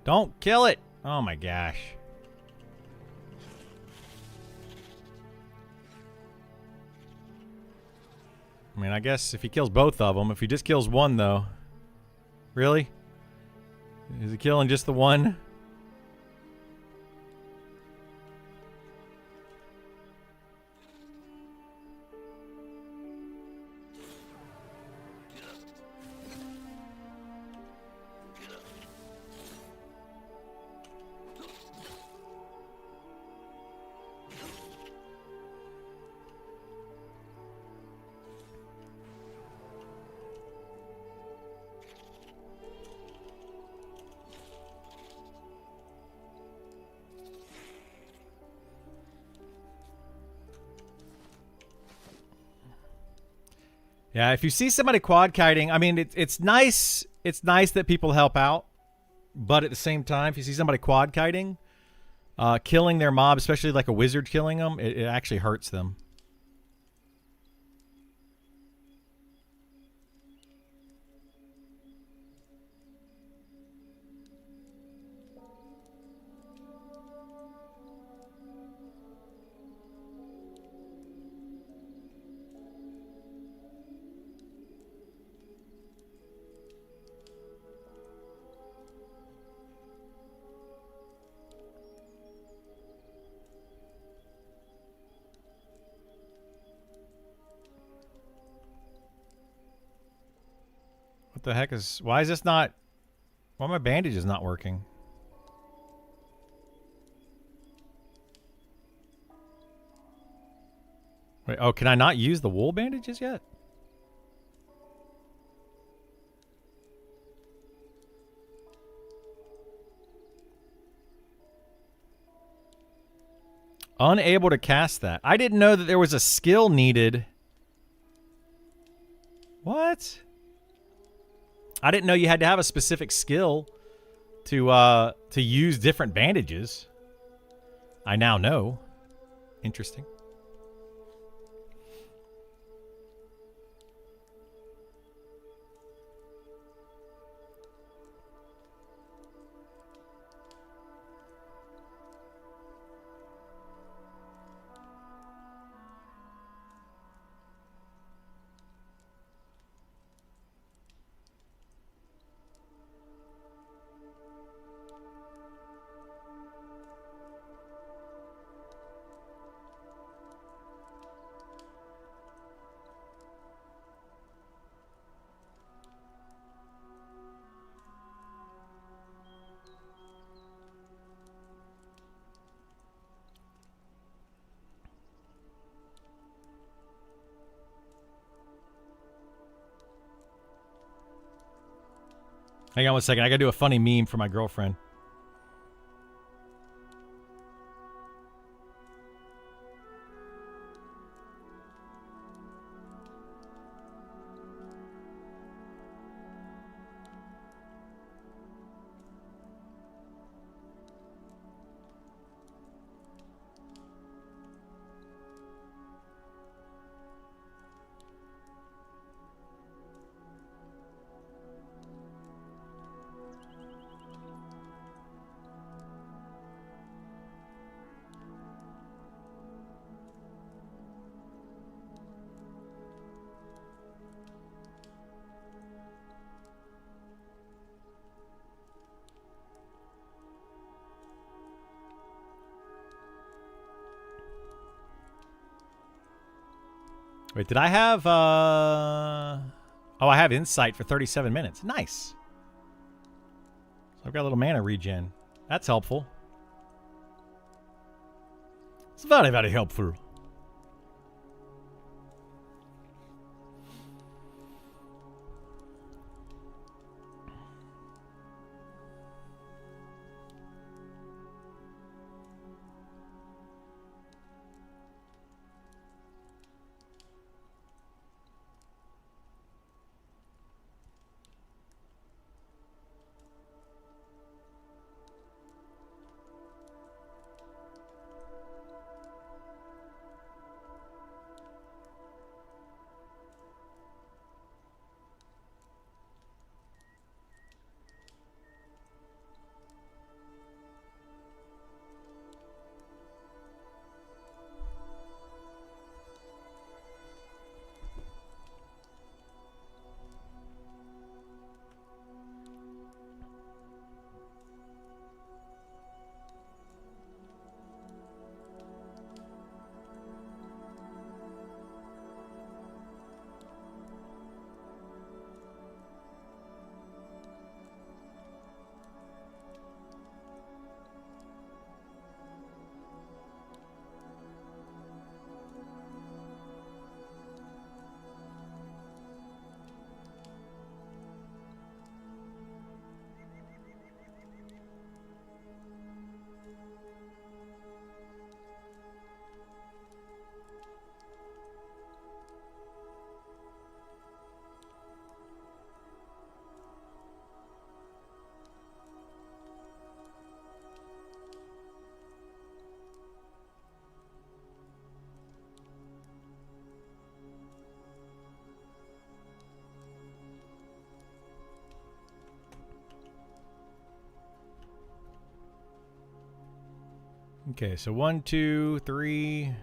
Don't kill it! Oh my gosh. I mean, I guess if he kills both of them, if he just kills one though. Really? Is he killing just the one? Yeah, if you see somebody quad kiting, I mean, it's nice. It's nice that people help out, but at the same time, if you see somebody quad kiting, killing their mob, especially like a wizard killing them, it actually hurts them. What the heck is... Why is this not... Why my bandage is not working? Wait, oh, can I not use the wool bandages yet? Unable to cast that. I didn't know that there was a skill needed. What? I didn't know you had to have a specific skill to use different bandages. I now know. Interesting. Hang on one second. I gotta do a funny meme for my girlfriend. Wait, did I have, Oh, I have insight for 37 minutes. Nice. So I've got a little mana regen. That's helpful. It's very, very helpful. Okay, so 1, 2, 3.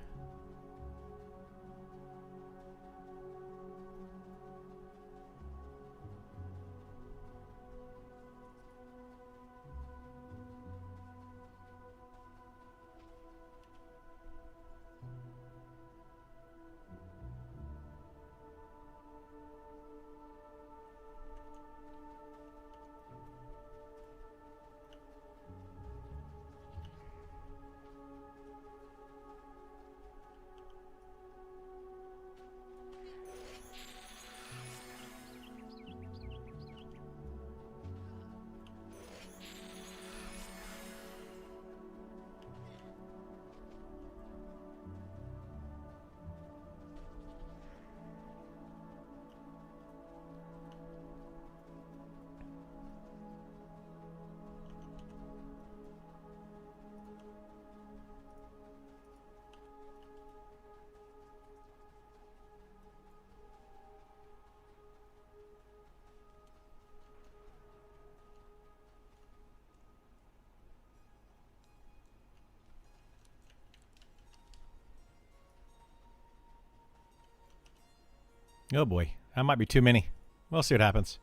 Oh boy, that might be too many. We'll see what happens.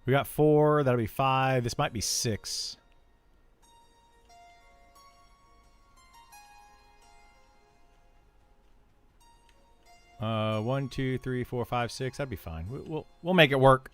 We got 4, that'll be 5. This might be 6. One, 2, 3, 4, 5, 6. That'd be fine. We'll make it work.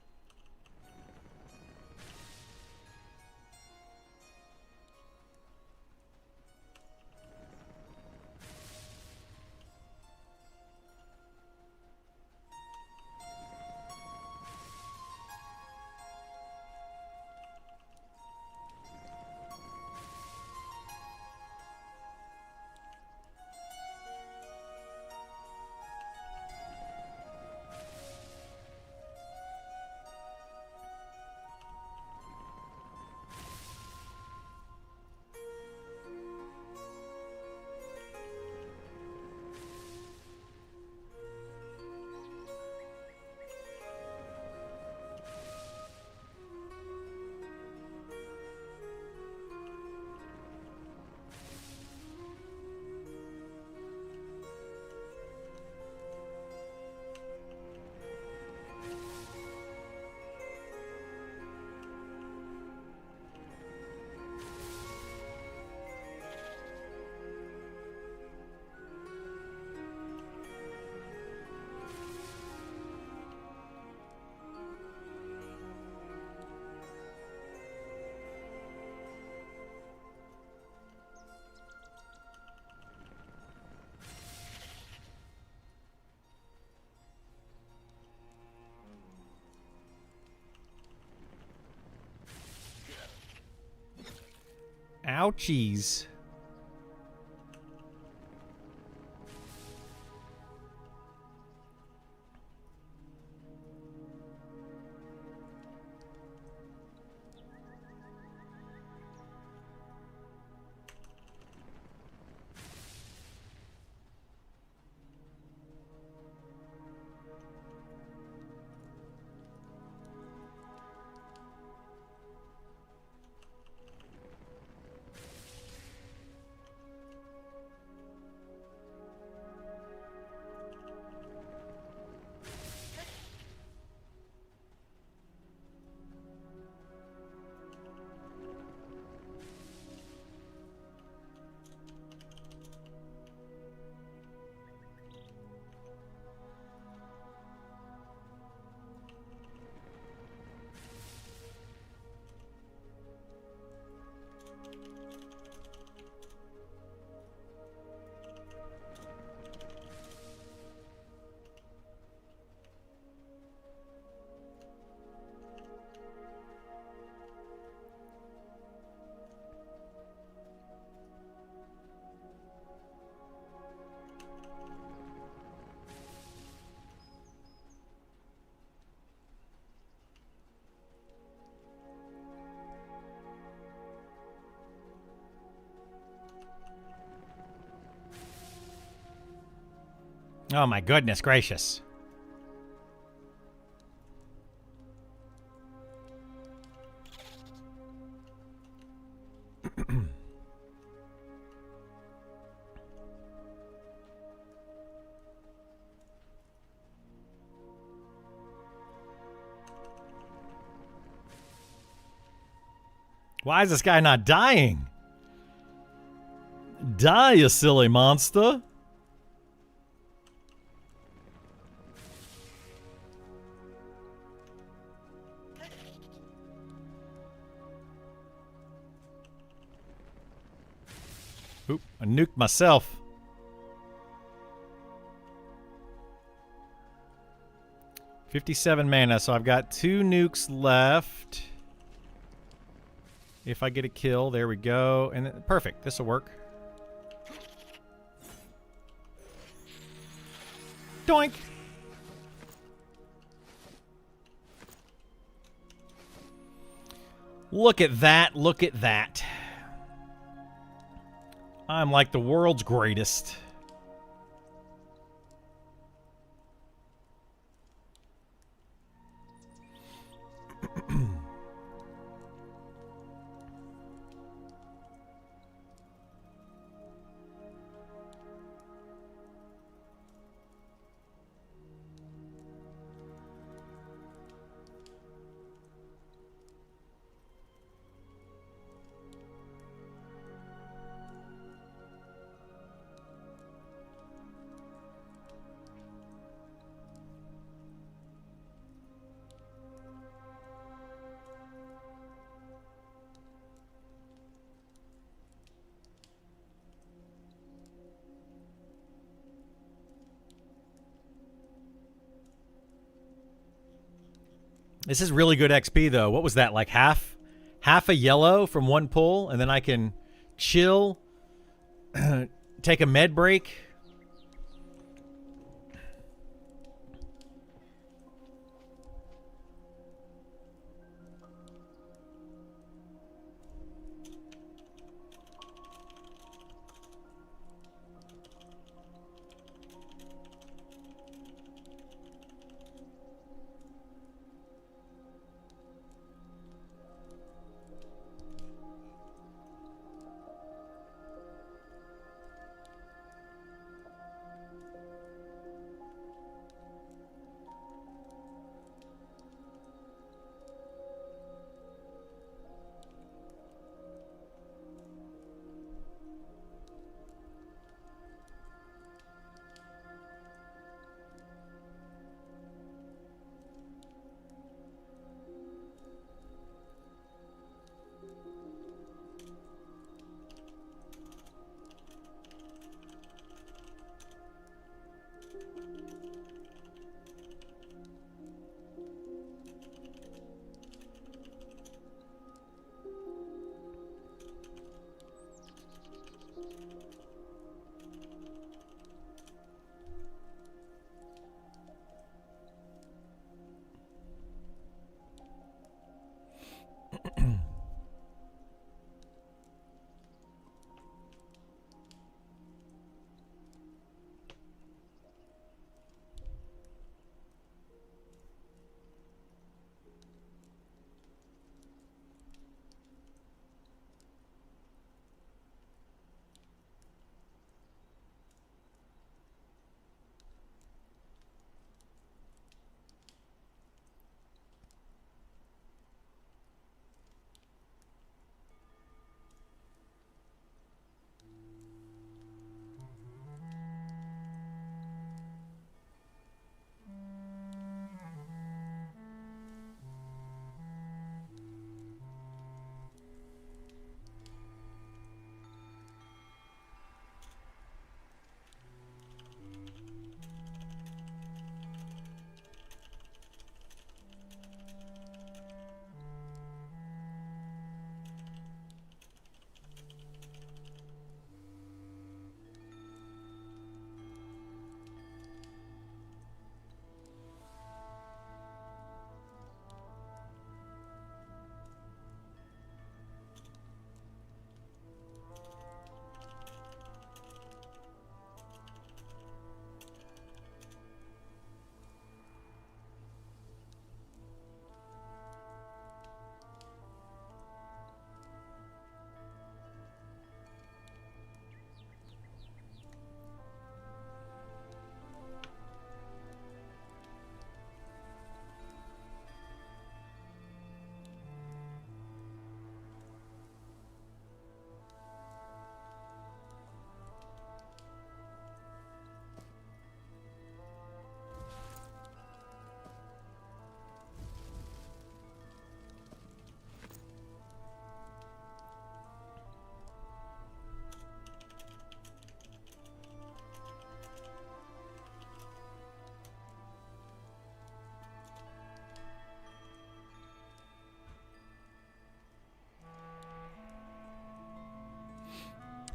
Ouchies. Oh my goodness gracious. Why is this guy not dying? Die, you silly monster. Oop, I nuked myself. $57 mana, so I've got 2 nukes left. If I get a kill, there we go. And perfect, this will work. Doink! Look at that, look at that. I'm like the world's greatest. This is really good XP, though. What was that, like half a yellow from one pull, and then I can chill, take a med break.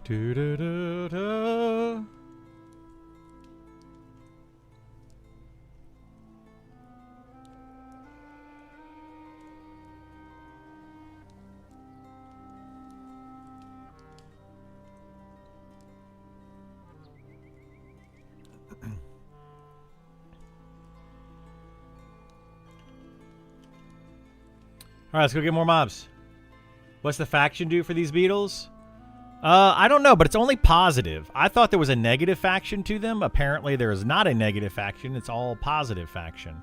Do do do do. All right, let's go get more mobs. What's the faction do for these beetles? I don't know, but it's only positive. I thought there was a negative faction to them. Apparently, there is not a negative faction. It's all positive faction.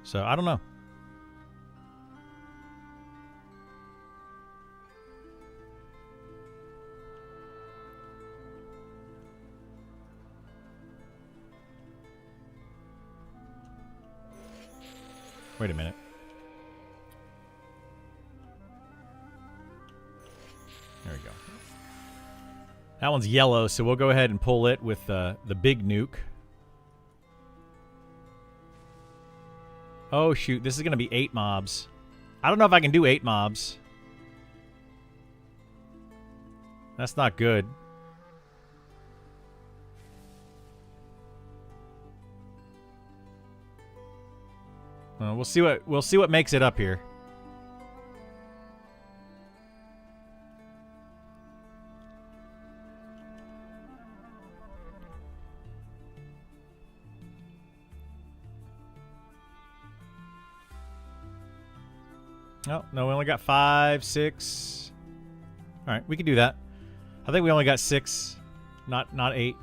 So, I don't know. Wait a minute. There we go. That one's yellow, so we'll go ahead and pull it with the big nuke. Oh, shoot. This is going to be 8 mobs. I don't know if I can do 8 mobs. That's not good. We'll see what makes it up here. Oh, no, we only got 5, 6. All right, we can do that. I think we only got 6, not 8.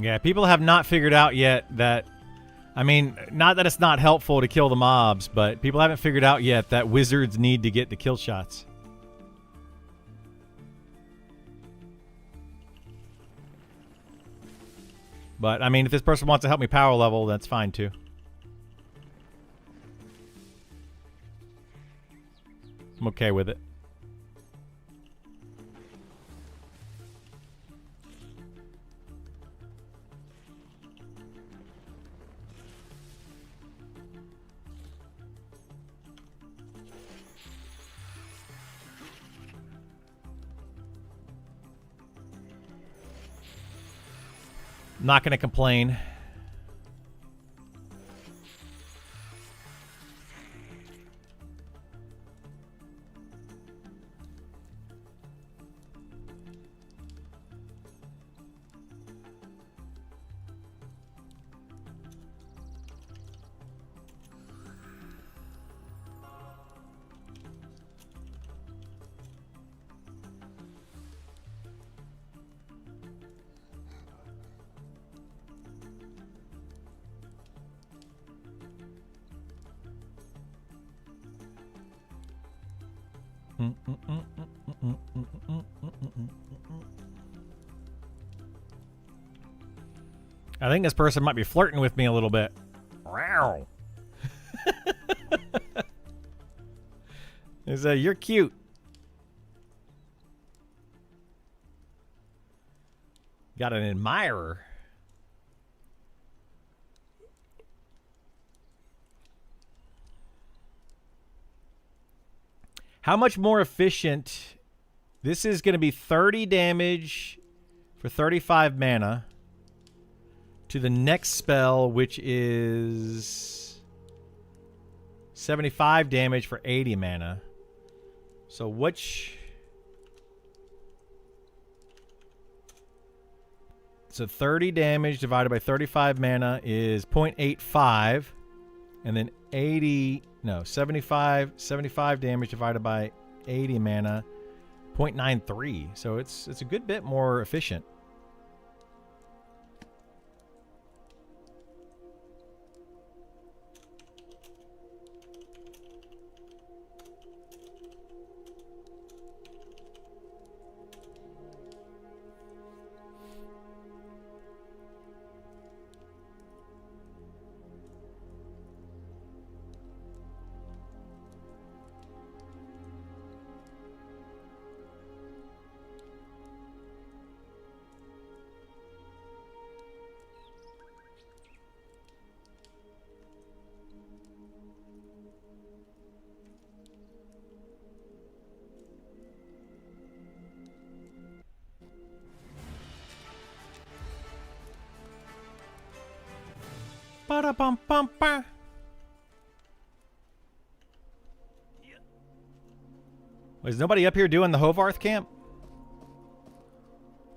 Yeah, people have not figured out yet that... I mean, not that it's not helpful to kill the mobs, but people haven't figured out yet that wizards need to get the kill shots. But, I mean, if this person wants to help me power level, that's fine, too. I'm okay with it. Not going to complain. I think this person might be flirting with me a little bit. Wow. He said, "You're cute." Got an admirer. How much more efficient? This is going to be 30 damage for 35 mana to the next spell, which is 75 damage for 80 mana. So which... So 30 damage divided by 35 mana is 0.85. And then 75 damage divided by 80 mana, 0.93. So it's a good bit more efficient. Ba-da-bum-bum-ba. Is nobody up here doing the Hovarth camp?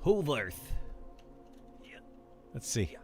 Hovarth. Let's see.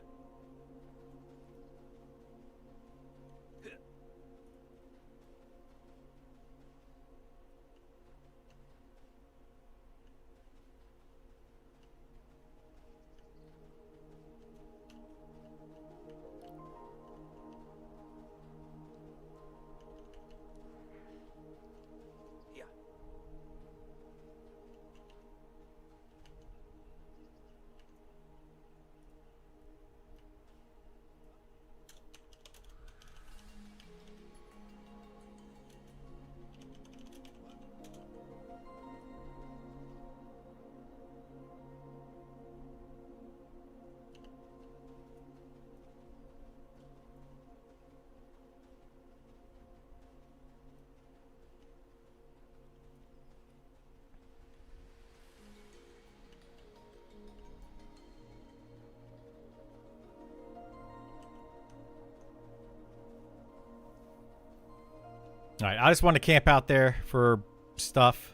All right, I just want to camp out there for stuff.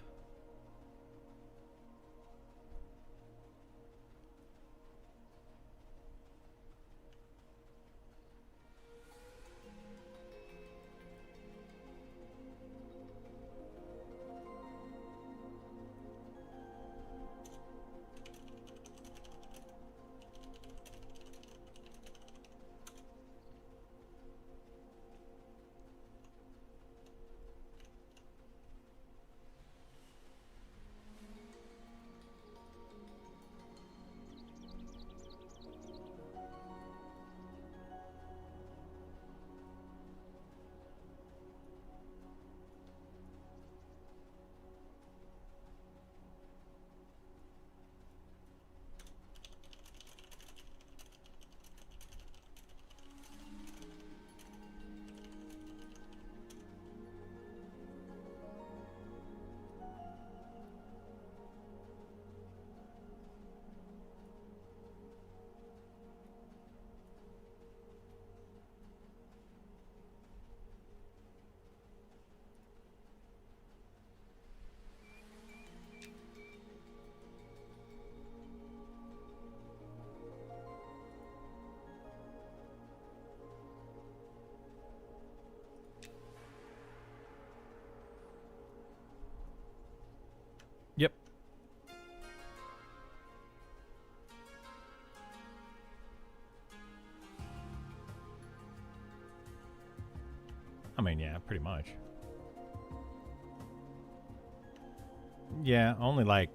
I mean, yeah, pretty much. Yeah, only like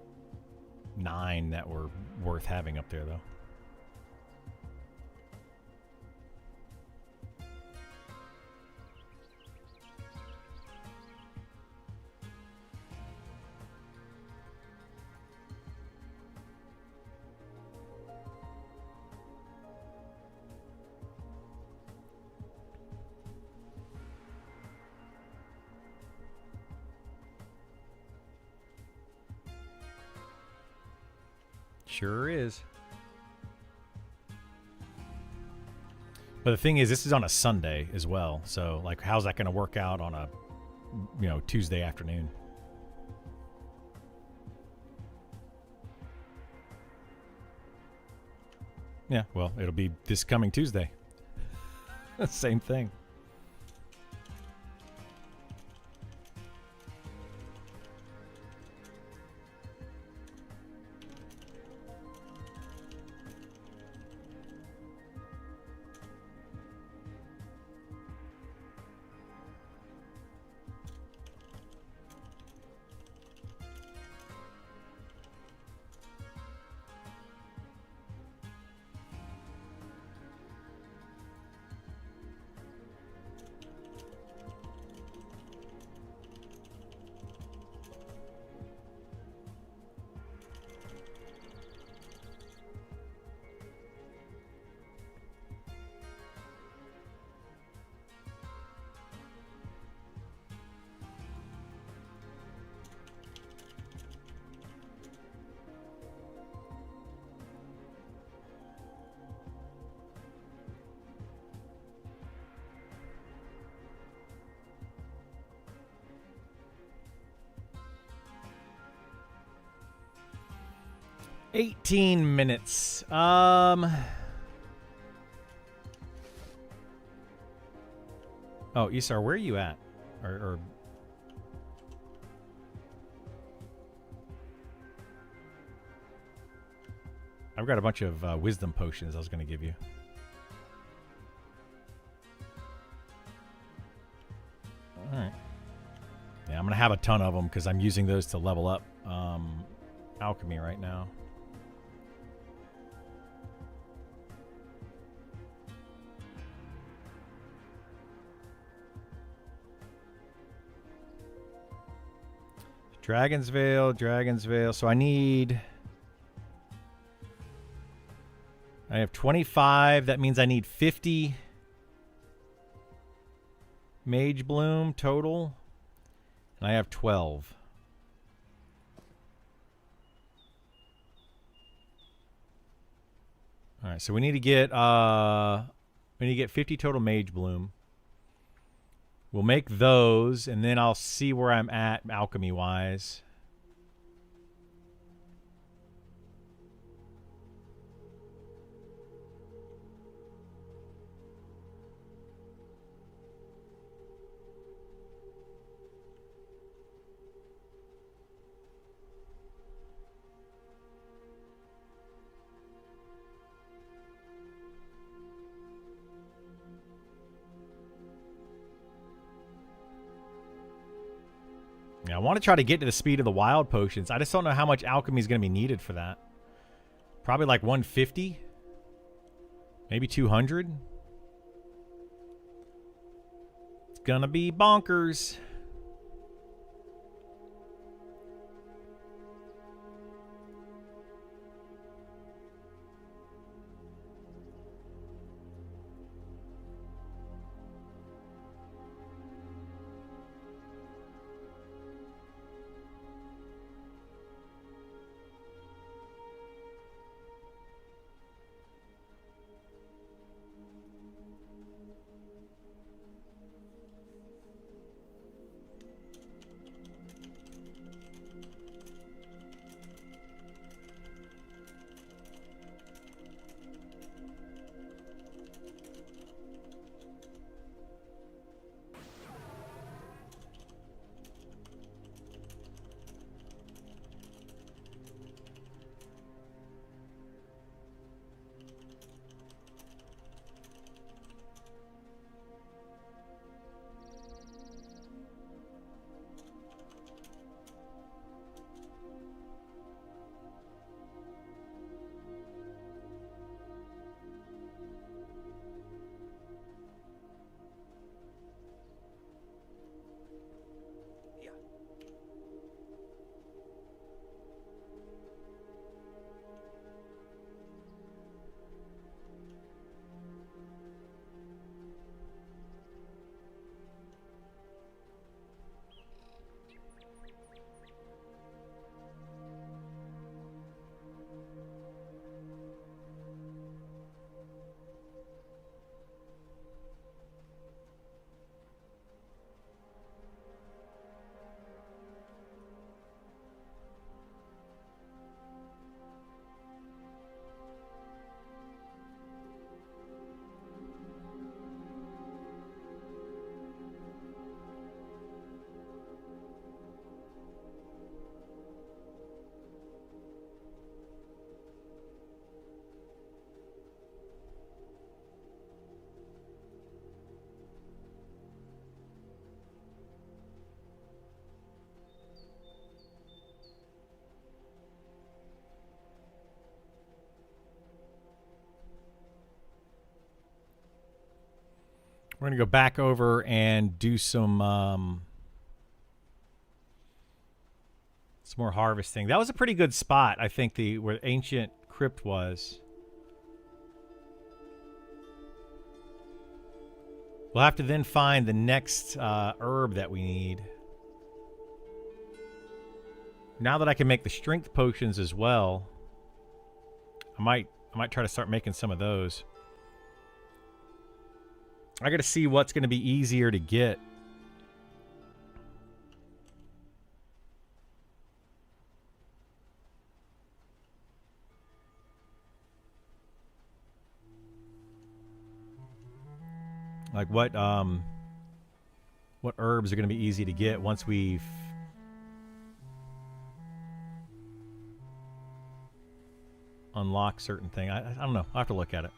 9 that were worth having up there, though. Sure is. But the thing is, this is on a Sunday as well. So, like, how's that going to work out on a, Tuesday afternoon? Yeah, well, it'll be this coming Tuesday. Same thing. $18. Oh, Isar, where are you at? Or I've got a bunch of wisdom potions I was going to give you. All right. Yeah, I'm going to have a ton of them because I'm using those to level up alchemy right now. Dragon's Veil. So I have 25. That means I need 50 Mage Bloom total. And I have 12. All right, so we need to get 50 total Mage Bloom. We'll make those, and then I'll see where I'm at alchemy-wise. Yeah, I want to try to get to the speed of the wild potions. I just don't know how much alchemy is going to be needed for that. Probably like 150. Maybe 200. It's going to be bonkers. We're going to go back over and do some more harvesting. That was a pretty good spot, I think, where the ancient crypt was. We'll have to then find the next herb that we need. Now that I can make the strength potions as well, I might try to start making some of those. I got to see what's going to be easier to get. Like what herbs are going to be easy to get once we've unlocked certain things. I don't know. I'll have to look at it.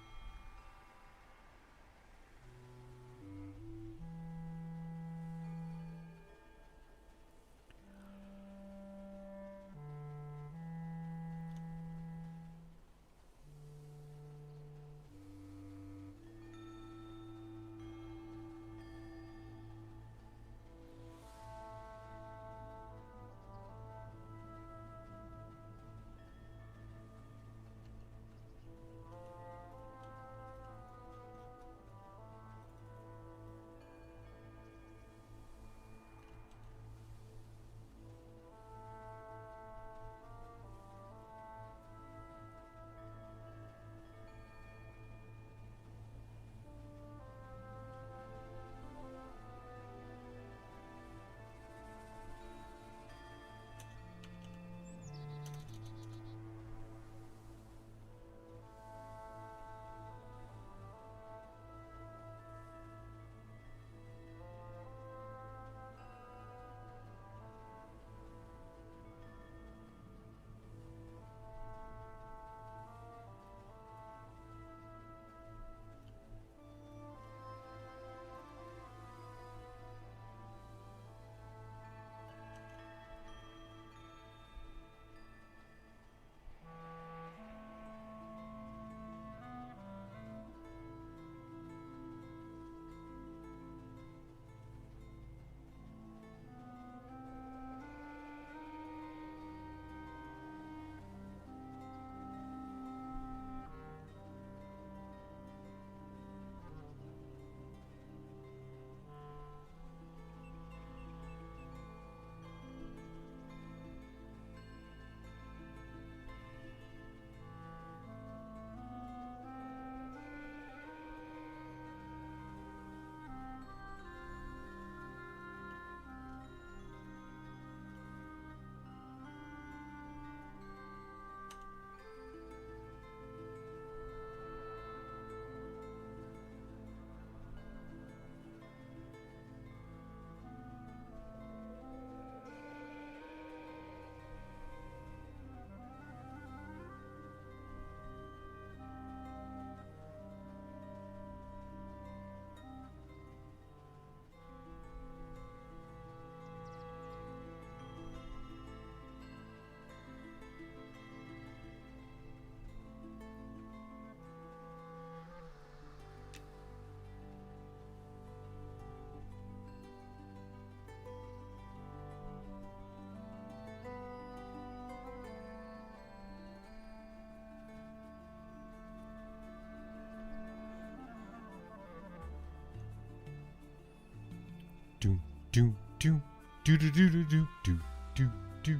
do do do do do do do do do do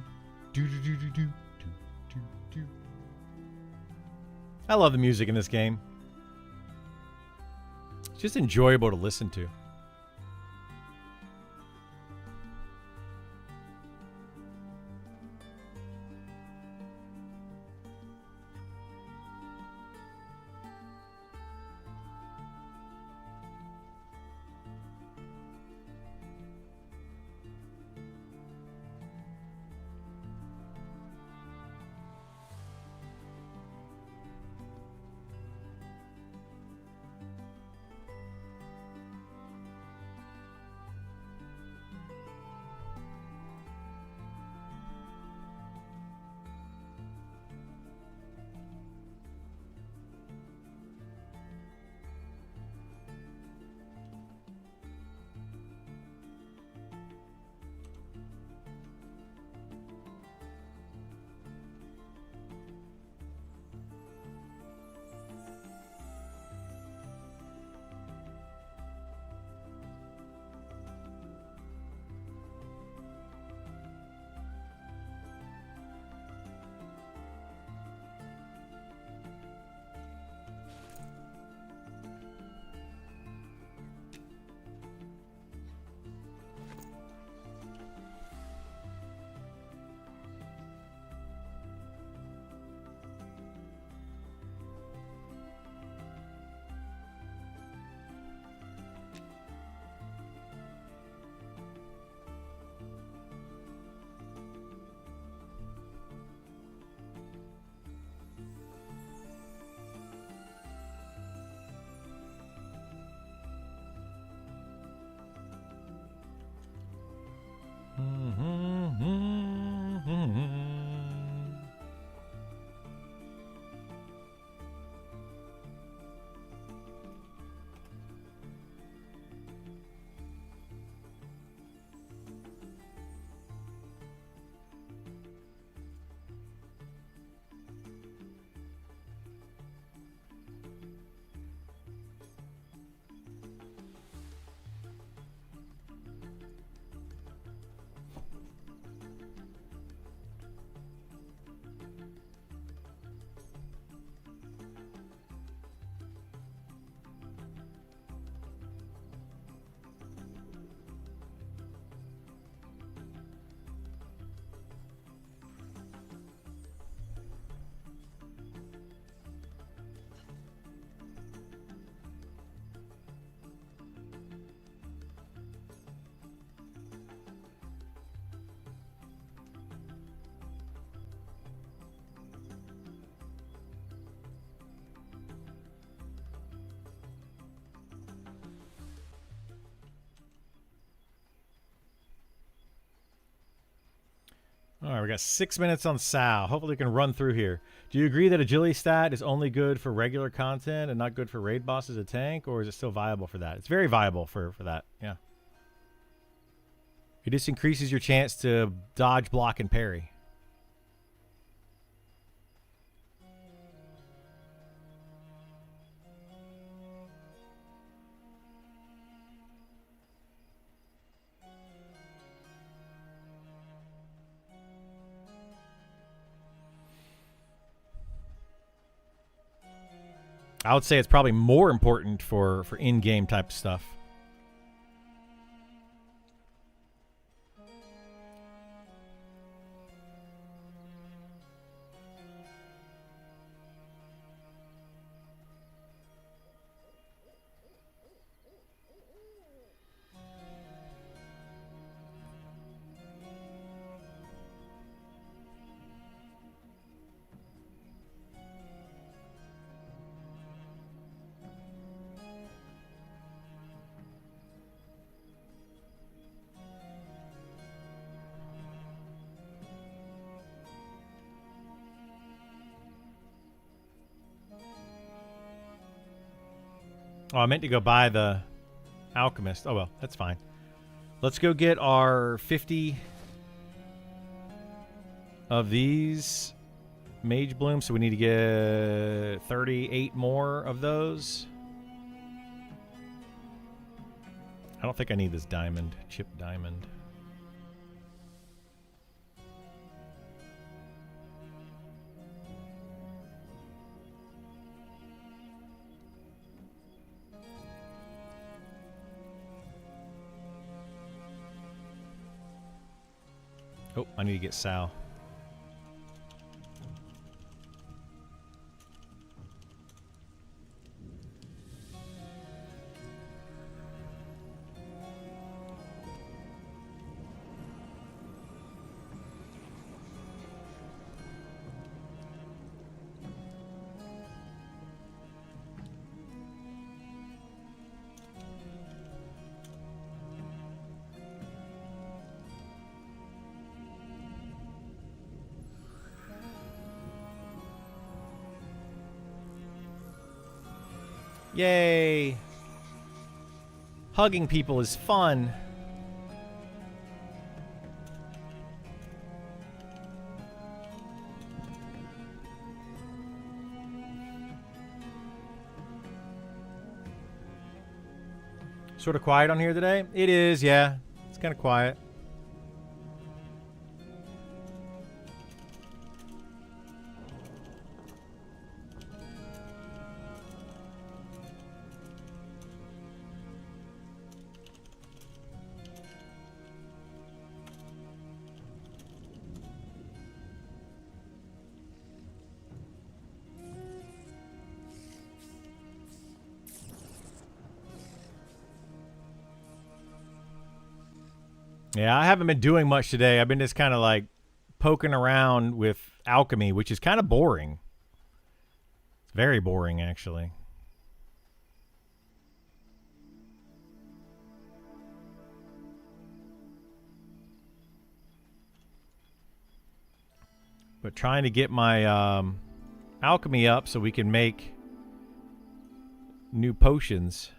do do do do do do. I love the music in this game. It's just enjoyable to listen to. All right, we got 6 minutes on Sal. Hopefully we can run through here. Do you agree that agility stat is only good for regular content and not good for raid bosses a tank, or is it still viable for that? It's very viable for that, yeah. It just increases your chance to dodge, block, and parry. I would say it's probably more important for in-game type stuff. Oh, I meant to go buy the Alchemist. Oh, well, that's fine. Let's go get our 50 of these Mage Blooms. So we need to get 38 more of those. I don't think I need this diamond, chip diamond. Oh, I need to get Sal. Yay! Hugging people is fun. Sort of quiet on here today? It is, yeah. It's kind of quiet. Yeah, I haven't been doing much today. I've been just kind of like poking around with alchemy, which is kind of boring. It's very boring, actually. But trying to get my alchemy up so we can make new potions.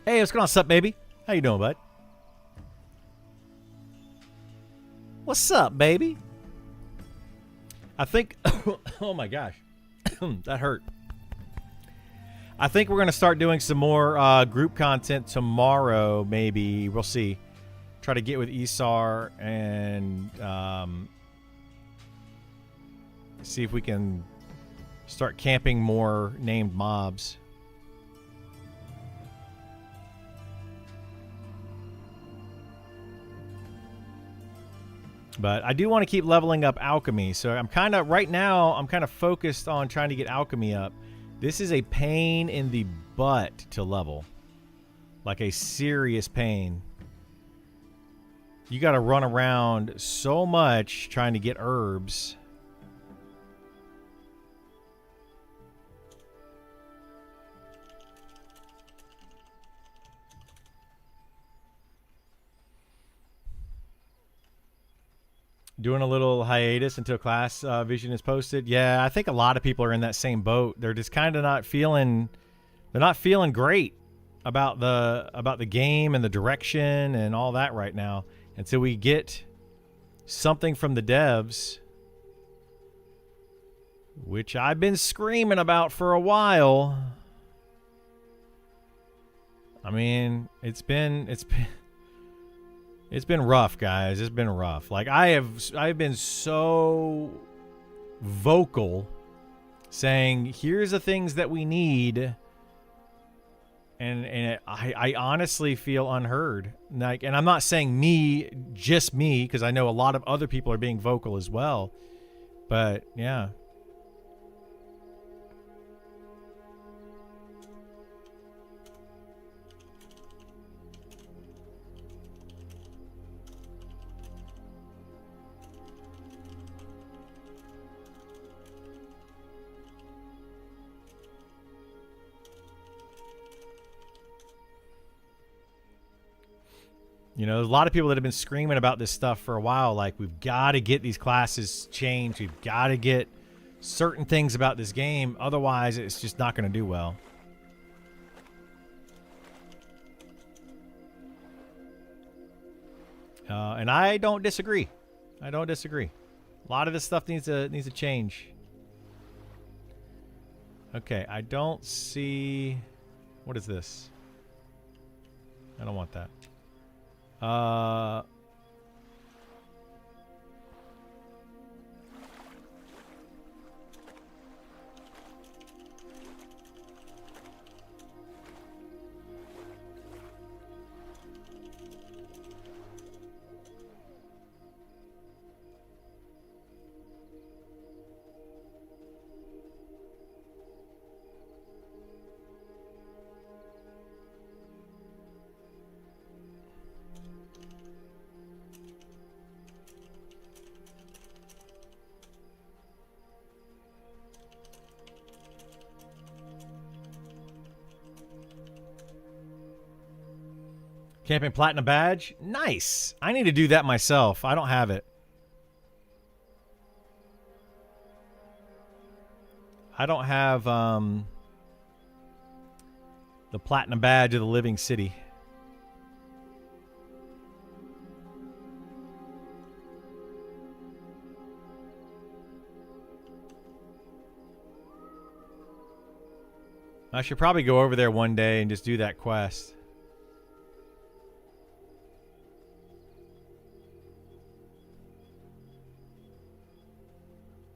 Hey, what's going on? What's up, baby? How you doing, bud? What's up, baby? I think... oh, my gosh. That hurt. I think we're going to start doing some more group content tomorrow, maybe. We'll see. Try to get with Isar and see if we can start camping more named mobs. But I do want to keep leveling up alchemy. So I'm kind of, right now, I'm kind of focused on trying to get alchemy up. This is a pain in the butt to level. Like a serious pain. You got to run around so much trying to get herbs. Doing a little hiatus until class vision is posted. Yeah, I think a lot of people are in that same boat. They're just kind of not feeling. They're not feeling great about the game and the direction and all that right now until we get something from the devs, which I've been screaming about for a while. I mean, it's been rough, guys. It's been rough. Like I've been so vocal saying, here's the things that we need. And I honestly feel unheard. Like, and I'm not saying just me, because I know a lot of other people are being vocal as well. But yeah. You know, there's a lot of people that have been screaming about this stuff for a while. Like, we've got to get these classes changed. We've got to get certain things about this game. Otherwise, it's just not going to do well. And I don't disagree. I don't disagree. A lot of this stuff needs to change. Okay, I don't see... What is this? I don't want that. Camping Platinum Badge? Nice. I need to do that myself. I don't have it. I don't have the Platinum Badge of the Living City. I should probably go over there one day and just do that quest.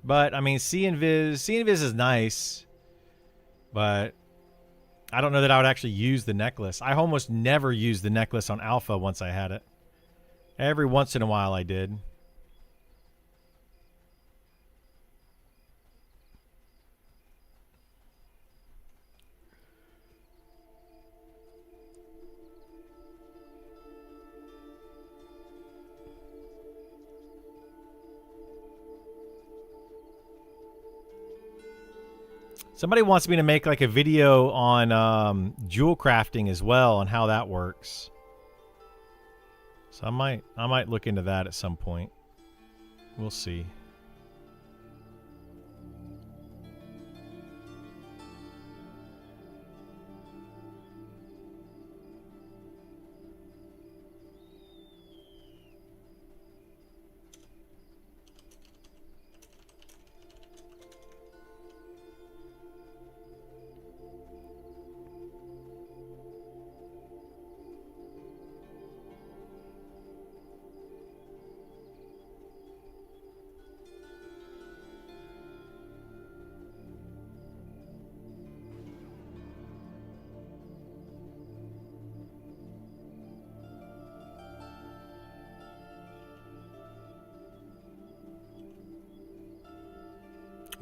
But, I mean, See and Viz is nice. But I don't know that I would actually use the necklace. I almost never used the necklace on Alpha once I had it. Every once in a while I did. Somebody wants me to make like a video on jewel crafting as well and how that works. So I might look into that at some point. We'll see.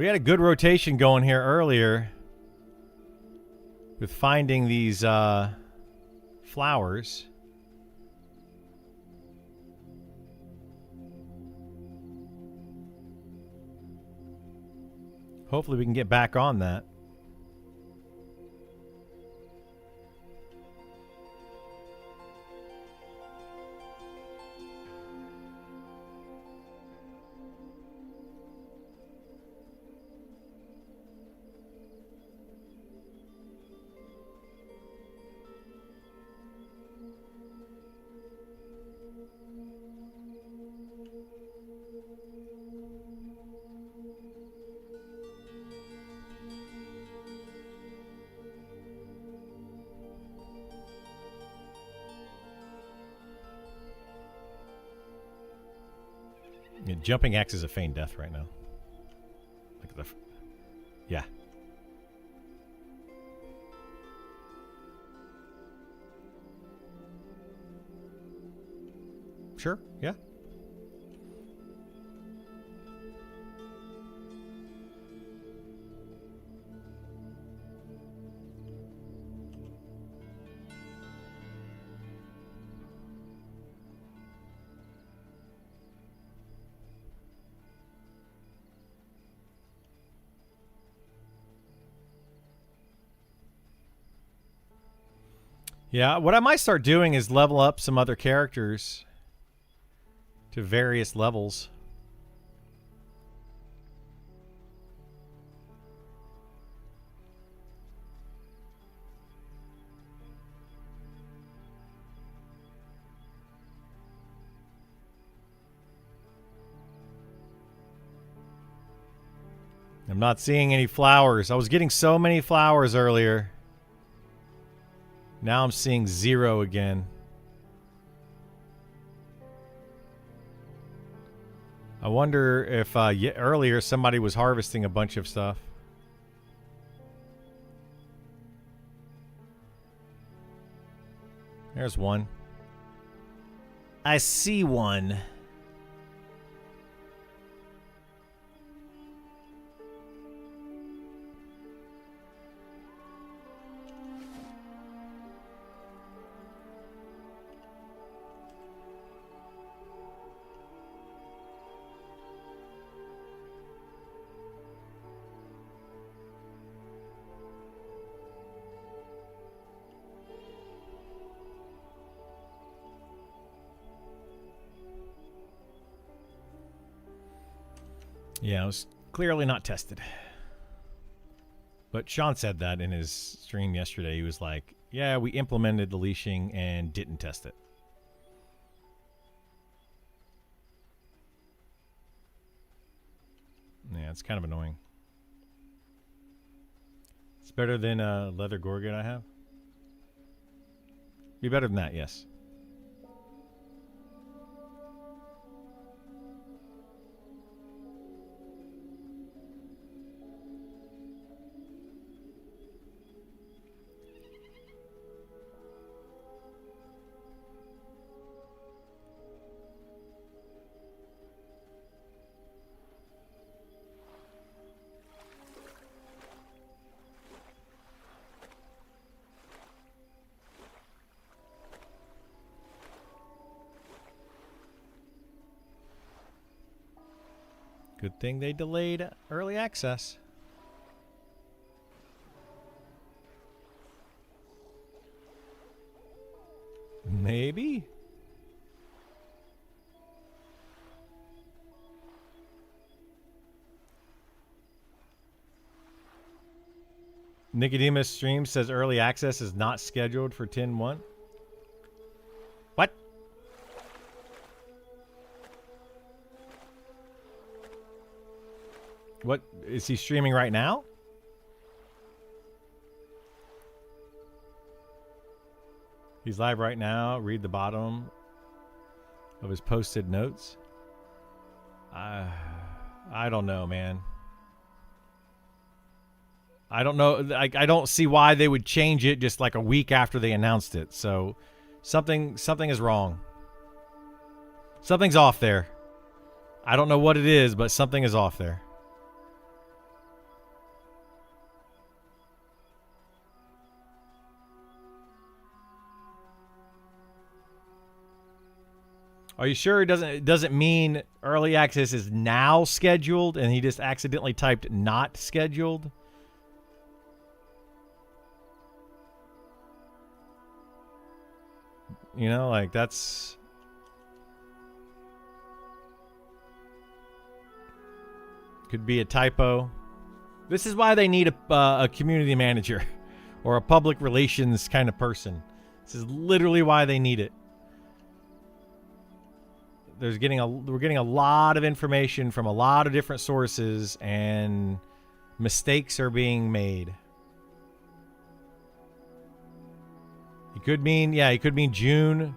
We had a good rotation going here earlier with finding these flowers. Hopefully we can get back on that. Yeah, jumping X is a feigned death right now. Look at the... Yeah. Sure, yeah. Yeah, what I might start doing is level up some other characters to various levels. I'm not seeing any flowers. I was getting so many flowers earlier. Now I'm seeing 0 again. I wonder if earlier somebody was harvesting a bunch of stuff. There's one. I see one. Yeah, it was clearly not tested. But Sean said that in his stream yesterday. He was like, yeah, we implemented the leashing and didn't test it. Yeah, it's kind of annoying. It's better than a leather gorget I have. Be better than that, yes. Good thing they delayed early access. Maybe. Nicodemus stream says early access is not scheduled for 10-1. What? What is he streaming right now? He's live right now. Read the bottom of his posted notes. I don't know, man. I don't know. I don't see why they would change it just like a week after they announced it. So something is wrong. Something's off there. I don't know what it is, but something is off there. Are you sure it doesn't mean early access is now scheduled and he just accidentally typed not scheduled? You know, like that's... Could be a typo. This is why they need a community manager or a public relations kind of person. This is literally why they need it. We're getting a lot of information from a lot of different sources, and mistakes are being made. It could mean, yeah, it could mean June.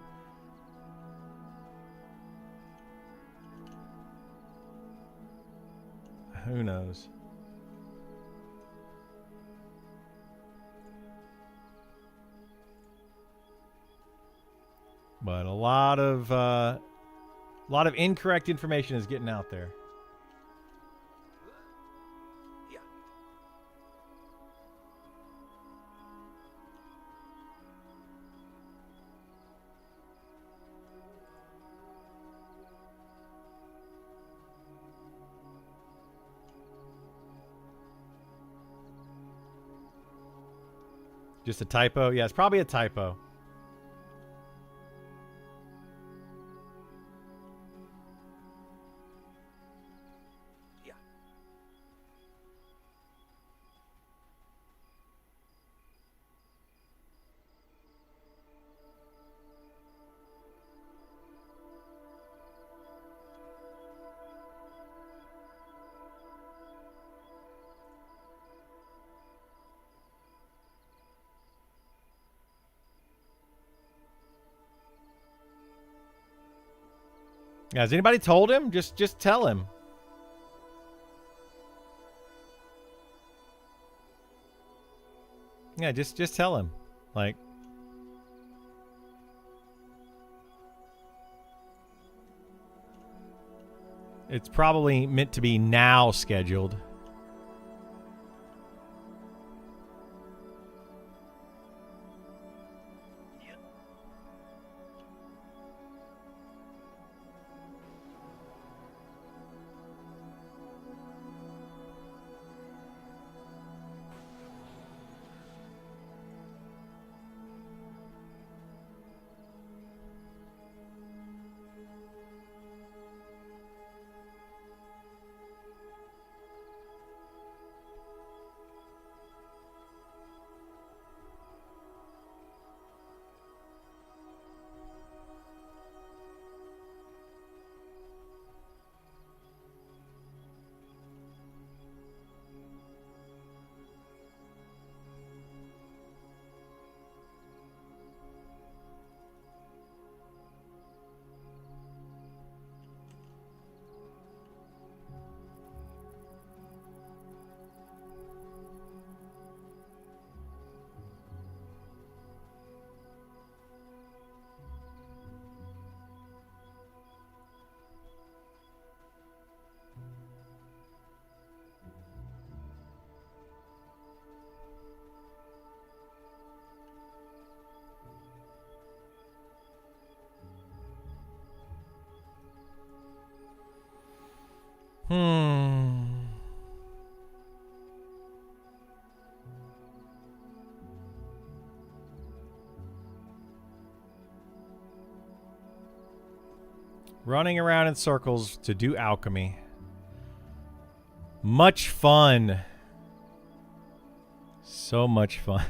Who knows? But a lot of incorrect information is getting out there. Yeah. Just a typo? Yeah, it's probably a typo. Yeah, has anybody told him? Just tell him. Yeah, just tell him. Like, it's probably meant to be now scheduled. Running around in circles to do alchemy. Much fun. So much fun.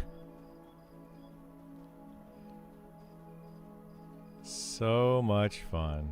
So much fun.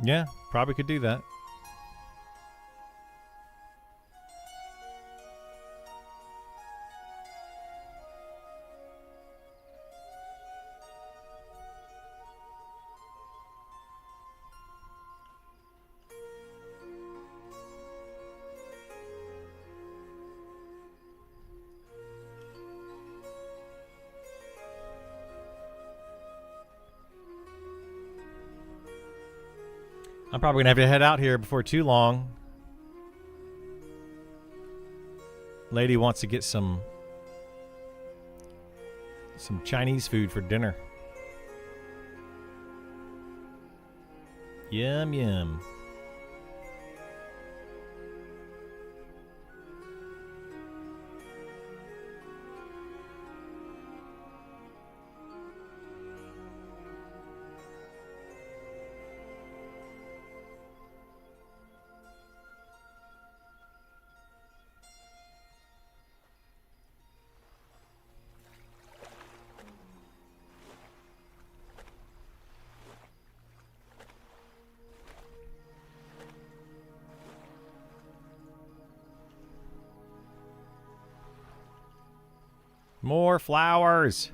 Yeah, probably could do that. I'm probably going to have to head out here before too long. Lady wants to get some Chinese food for dinner. Yum, yum. More flowers.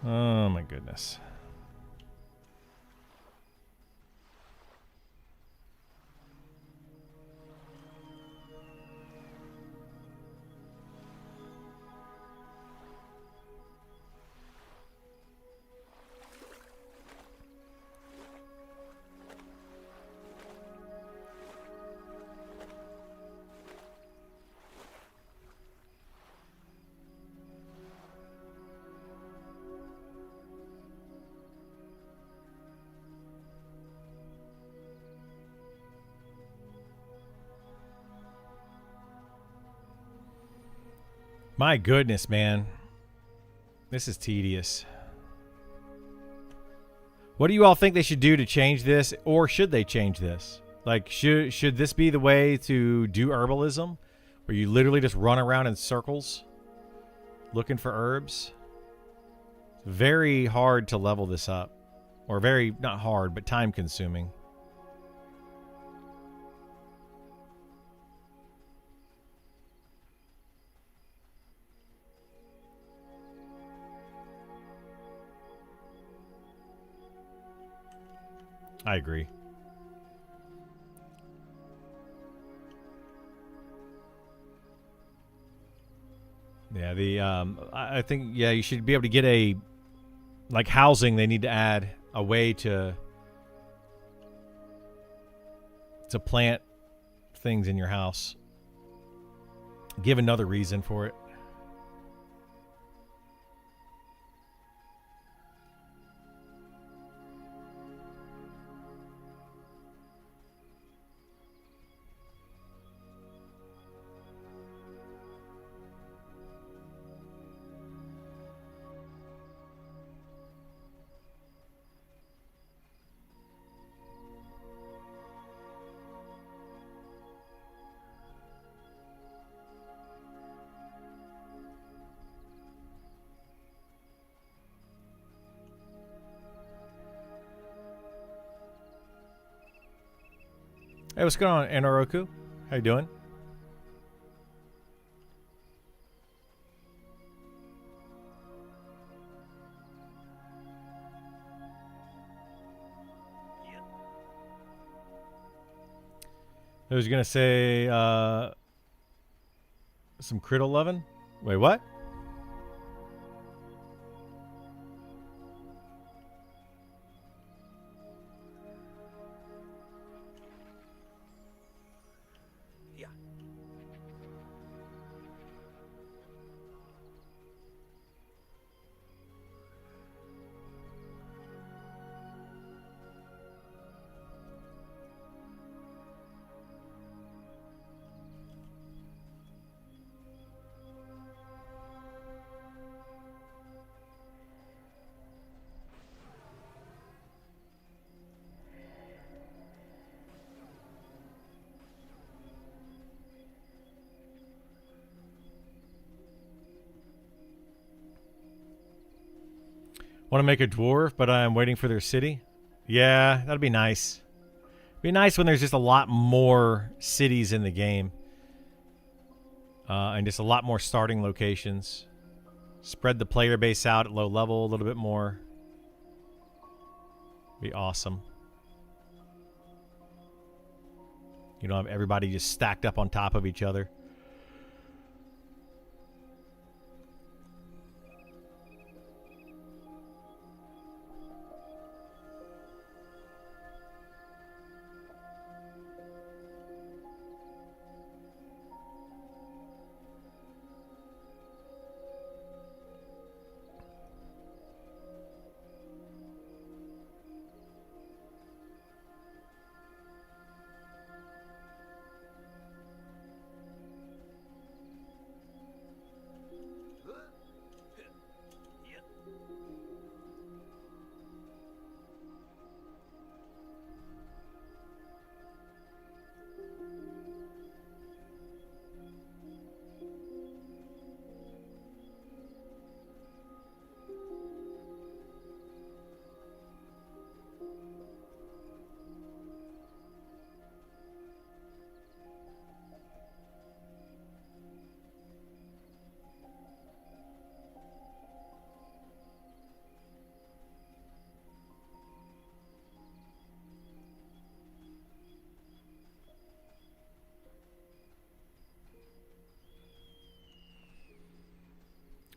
Oh my goodness. My goodness, man. This is tedious. What do you all think they should do to change this, or should they change this? Like, should this be the way to do herbalism, where you literally just run around in circles looking for herbs? It's very hard to level this up, or very, not hard, but time consuming. I agree. Yeah, I think, yeah, you should be able to get a, like housing, they need to add a way to plant things in your house. Give another reason for it. Hey, what's going on, Anoroku? How you doing? I was gonna say some criddle lovin'. Wait, what? Want to make a dwarf, but I'm waiting for their city? Yeah, that'd be nice. Be nice when there's just a lot more cities in the game. And just a lot more starting locations. Spread the player base out at low level a little bit more. Be awesome. You don't have everybody just stacked up on top of each other.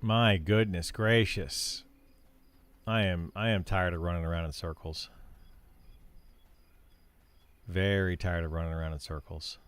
My goodness gracious. I am tired of running around in circles. Very tired of running around in circles.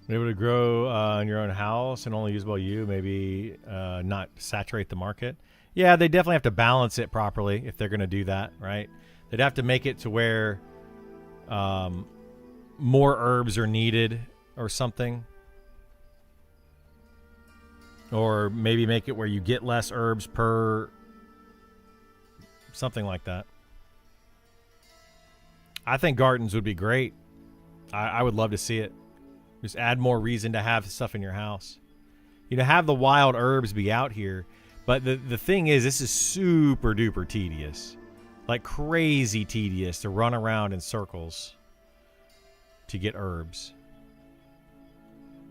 Be able to grow in your own house and only use by you, maybe not saturate the market. Yeah, they definitely have to balance it properly if they're going to do that, right? They'd have to make it to where more herbs are needed or something. Or maybe make it where you get less herbs per... something like that. I think gardens would be great. I would love to see it. Just add more reason to have stuff in your house. You know, have the wild herbs be out here. But the thing is, this is super duper tedious. Like crazy tedious to run around in circles to get herbs.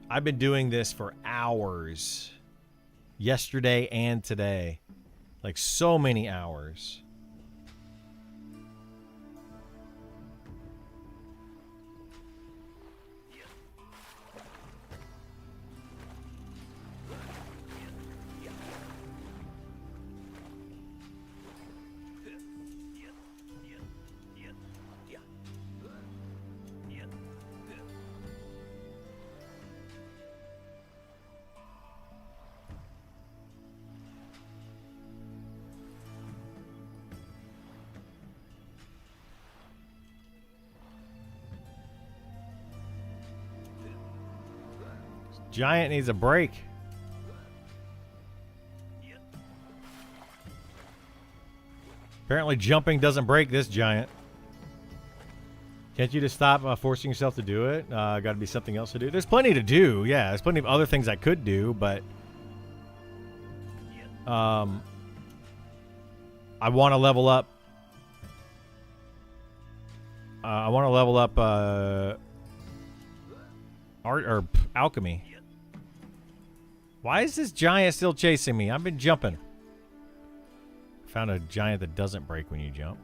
I've been doing this for hours. Yesterday and today. Like so many hours. Giant needs a break. Apparently jumping doesn't break this giant. Can't you just stop forcing yourself to do it? Got to be something else to do. There's plenty to do. Yeah, there's plenty of other things I could do, but I want to level up. I want to level up art or alchemy. Why is this giant still chasing me? I've been jumping. Found a giant that doesn't break when you jump.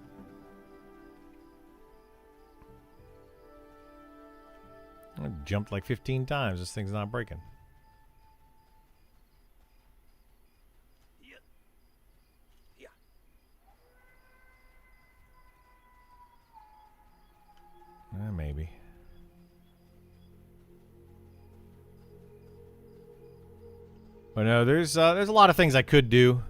I jumped like 15 times. This thing's not breaking. Maybe. But no, there's a lot of things I could do.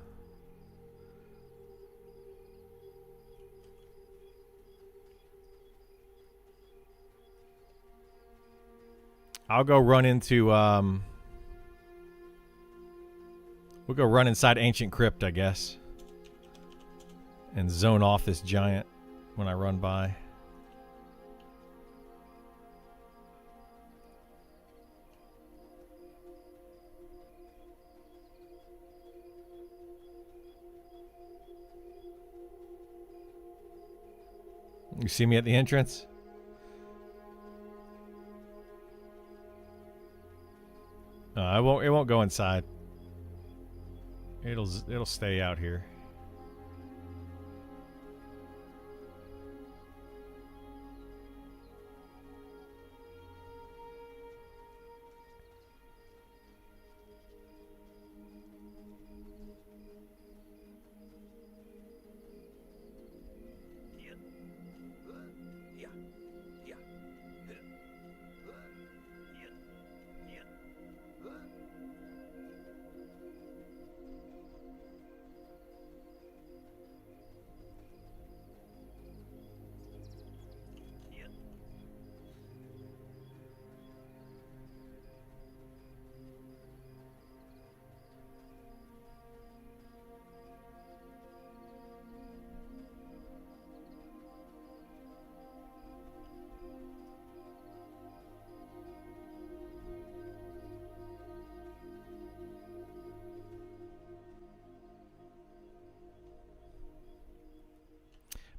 I'll go run into we'll go run inside Ancient Crypt, I guess, and zone off this giant when I run by. You see me at the entrance? I won't. It won't go inside. It'll stay out here.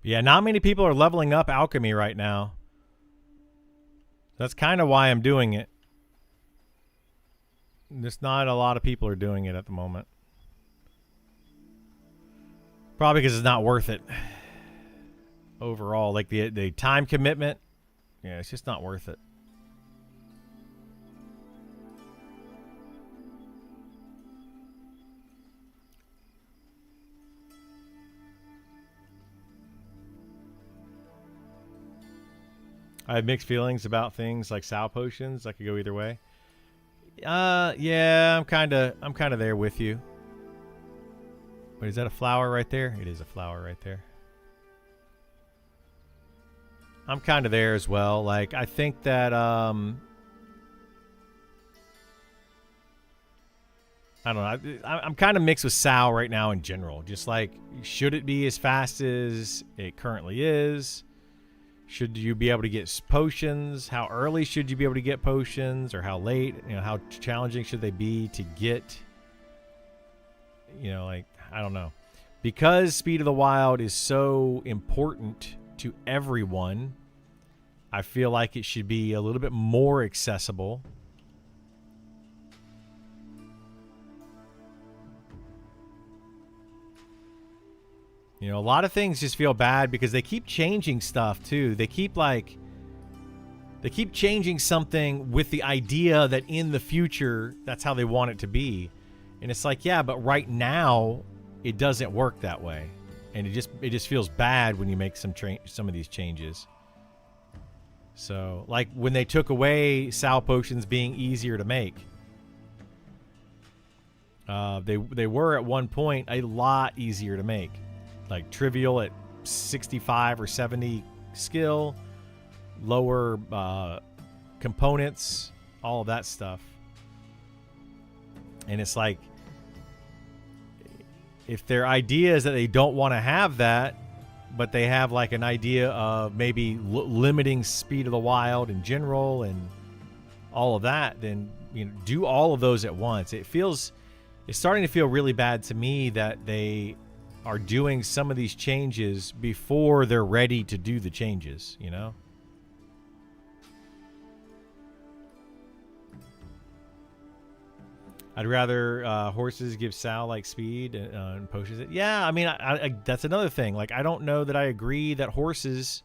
Yeah, not many people are leveling up alchemy right now. That's kind of why I'm doing it. There's not a lot of people are doing it at the moment. Probably because it's not worth it. Overall, like the time commitment, yeah, it's just not worth it. I have mixed feelings about things like Sal potions. That could go either way. Yeah, I'm kind of there with you. Wait, is that a flower right there? It is a flower right there. I'm kind of there as well. Like, I think that I don't know. I'm kind of mixed with Sal right now in general. Just like, should it be as fast as it currently is? Should you be able to get potions? How early should you be able to get potions, or how late? You know, how challenging should they be to get? You know, like, I don't know. Because Speed of the Wild is so important to everyone, I feel like it should be a little bit more accessible. You know, a lot of things just feel bad because they keep changing stuff too. They keep changing something with the idea that in the future that's how they want it to be. And it's like, yeah, but right now it doesn't work that way. And it just feels bad when you make some of these changes. So, like when they took away Sal potions being easier to make. They were at one point a lot easier to make. Like trivial at 65 or 70 skill, lower components, all of that stuff. And it's like, if their idea is that they don't want to have that, but they have like an idea of maybe limiting Speed of the Wild in general and all of that, then, you know, do all of those at once. It's starting to feel really bad to me that they are doing some of these changes before they're ready to do the changes, you know? I'd rather horses give Sal like speed and potions it. Yeah, I mean, I that's another thing. Like, I don't know that I agree that horses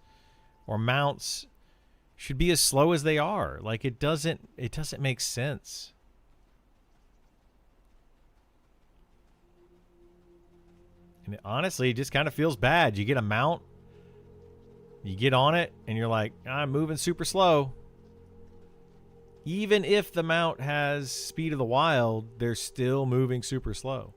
or mounts should be as slow as they are. Like, it doesn't make sense. And honestly, it just kind of feels bad. You get a mount, you get on it, and you're like, I'm moving super slow. Even if the mount has Speed of the Wild, they're still moving super slow.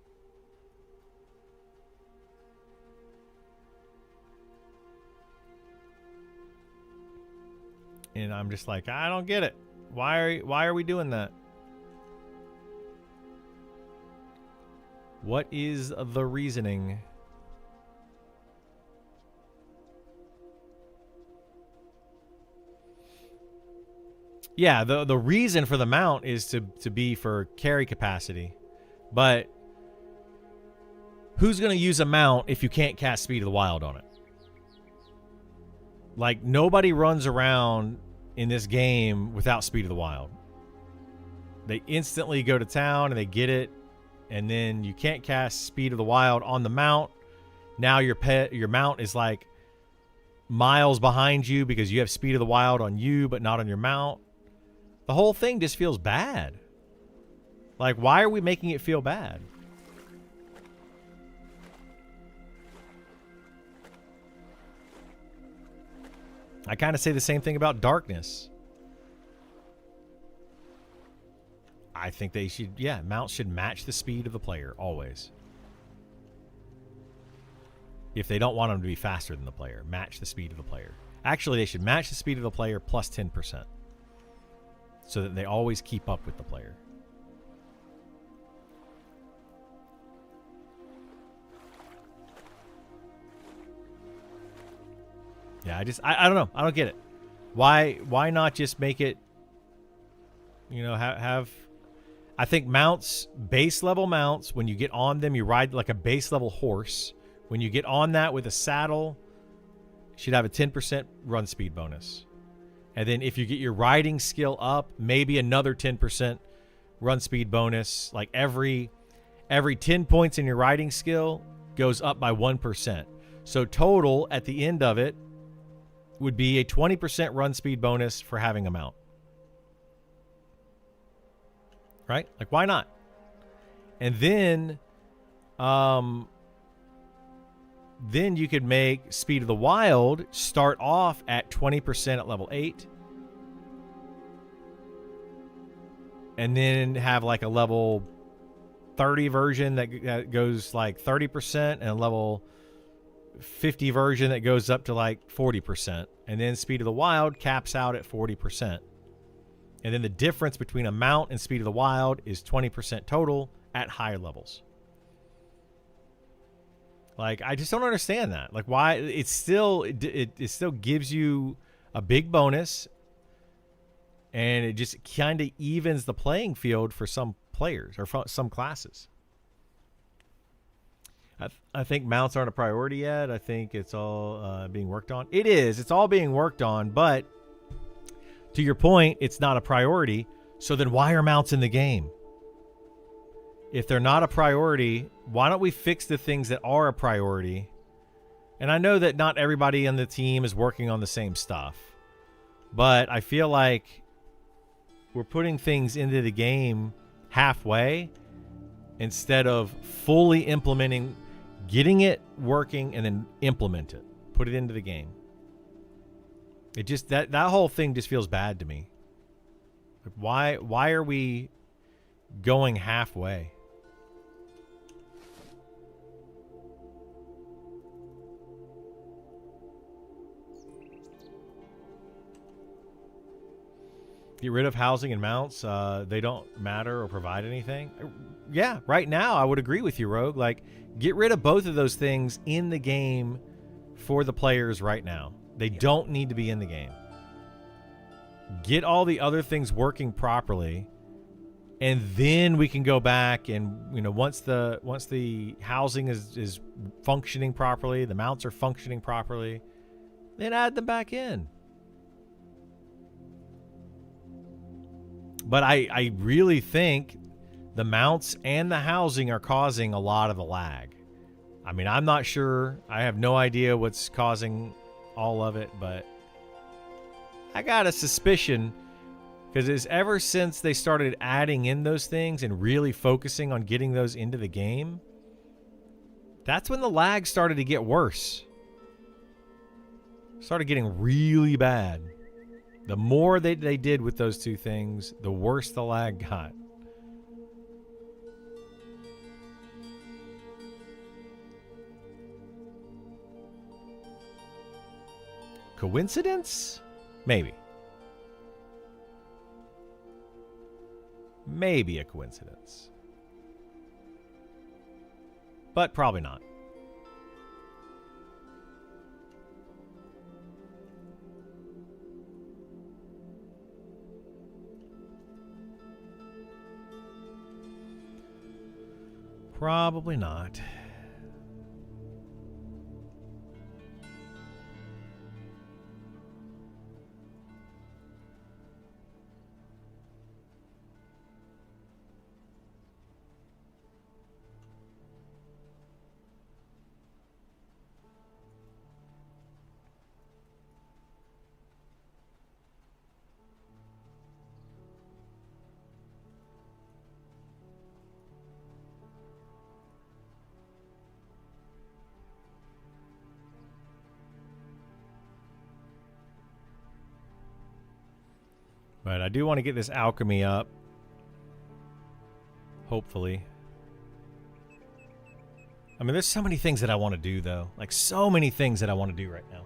And I'm just like, I don't get it. Why are we doing that? What is the reasoning? Yeah, the reason for the mount is to be for carry capacity. But who's going to use a mount if you can't cast Speed of the Wild on it? Like, nobody runs around in this game without Speed of the Wild. They instantly go to town and they get it, and then you can't cast Speed of the Wild on the mount. Now your mount is like miles behind you because you have Speed of the Wild on you but not on your mount. The whole thing just feels bad. Like, why are we making it feel bad? I kind of say the same thing about Darkness. I think they should, mounts should match the speed of the player, always. If they don't want them to be faster than the player, match the speed of the player. Actually, they should match the speed of the player plus 10%. So that they always keep up with the player. Yeah, I don't know. I don't get it. Why not just make it, have I think mounts, base level mounts, when you get on them, you ride like a base level horse. When you get on that with a saddle, you should have a 10% run speed bonus. And then if you get your riding skill up, maybe another 10% run speed bonus. Like every 10 points in your riding skill goes up by 1%. So total at the end of it would be a 20% run speed bonus for having a mount. Right? Like, why not? And then you could make Speed of the Wild start off at 20% at level 8. And then have like a level 30 version that goes like 30% and a level 50 version that goes up to like 40%. And then Speed of the Wild caps out at 40%. And then the difference between a mount and Speed of the Wild is 20% total at higher levels. Like, I just don't understand that. Like, why it still gives you a big bonus, and it just kind of evens the playing field for some players or for some classes. I think mounts aren't a priority yet. I think it's all being worked on. It is. It's all being worked on, but to your point, it's not a priority. So then why are mounts in the game? If they're not a priority, why don't we fix the things that are a priority? And I know that not everybody on the team is working on the same stuff, but I feel like we're putting things into the game halfway instead of fully implementing, getting it working, and then implement it. Put it into the game. It just, that whole thing just feels bad to me. Like, why are we going halfway? Get rid of housing and mounts. They don't matter or provide anything. Yeah, right now I would agree with you, Rogue. Like, get rid of both of those things in the game for the players right now. They don't need to be in the game. Get all the other things working properly, and then we can go back and, once the housing is functioning properly, the mounts are functioning properly, then add them back in. But I really think the mounts and the housing are causing a lot of the lag. I mean, I'm not sure. I have no idea what's causing all of it, but I got a suspicion, because it's ever since they started adding in those things and really focusing on getting those into the game, that's when the lag started to get worse. Started getting really bad. The more they did with those two things, the worse the lag got. Coincidence? Maybe. maybe a coincidence. But probably not. Probably not. But I do want to get this alchemy up. Hopefully. I mean, there's so many things that I want to do, though. Like, so many things that I want to do right now.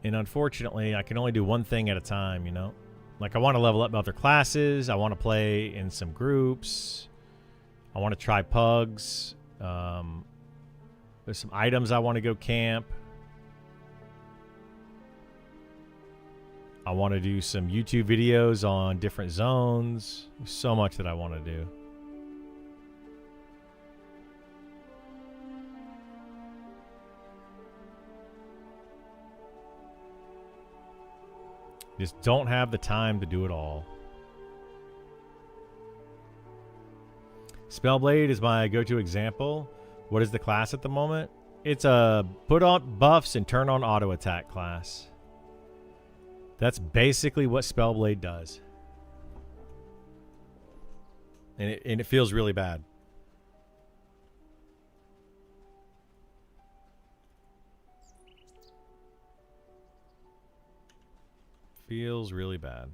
And unfortunately, I can only do one thing at a time, you know? Like, I want to level up other classes. I want to play in some groups. I want to try pugs. There's some items I want to go camp. I want to do some YouTube videos on different zones. There's so much that I want to do. Just don't have the time to do it all. Spellblade is my go-to example. What is the class at the moment? It's a put on buffs and turn on auto attack class. That's basically what Spellblade does. And it feels really bad. Feels really bad.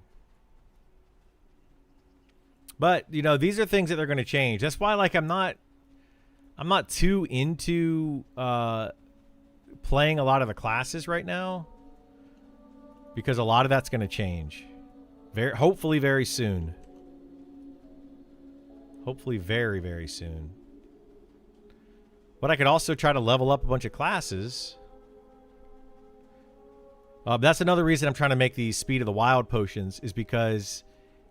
But, you know, these are things that they're going to change. That's why, like, I'm not too into playing a lot of the classes right now. Because a lot of that's going to change. Hopefully very soon. Hopefully very, very soon. But I could also try to level up a bunch of classes. That's another reason I'm trying to make these Speed of the Wild potions, is because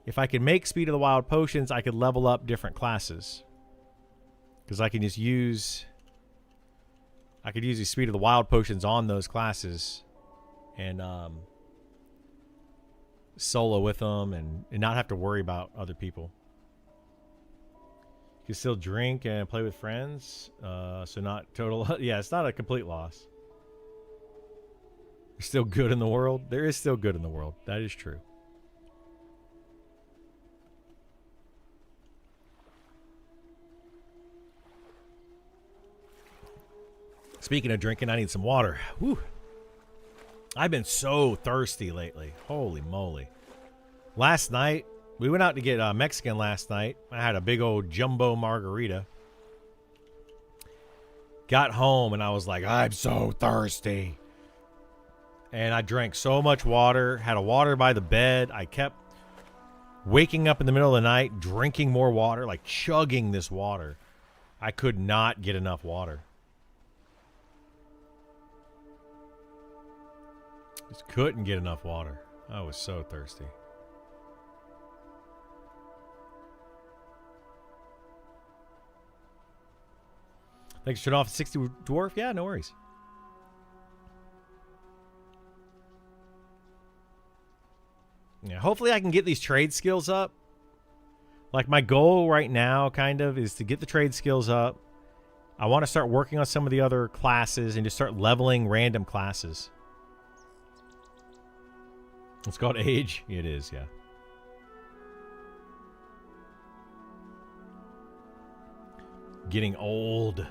if I can make Speed of the Wild potions, I could level up different classes. Because I can just use... I could use these Speed of the Wild potions on those classes. And, solo with them and not have to worry about other people. You can still drink and play with friends. So not total... Yeah, it's not a complete loss. There's still good in the world. There is still good in the world. That is true. Speaking of drinking, I need some water. Whew. I've been so thirsty lately. Holy moly. Last night, we went out to get Mexican last night. I had a big old jumbo margarita. Got home and I was like, I'm so thirsty. And I drank so much water. Had a water by the bed. I kept waking up in the middle of the night, drinking more water, like chugging this water. I could not get enough water. Just couldn't get enough water. I was so thirsty. Thanks for turning off 60 Dwarf. Yeah, no worries. Yeah, hopefully I can get these trade skills up. Like, my goal right now, kind of, is to get the trade skills up. I want to start working on some of the other classes and just start leveling random classes. It's called age. It is, yeah. Getting old.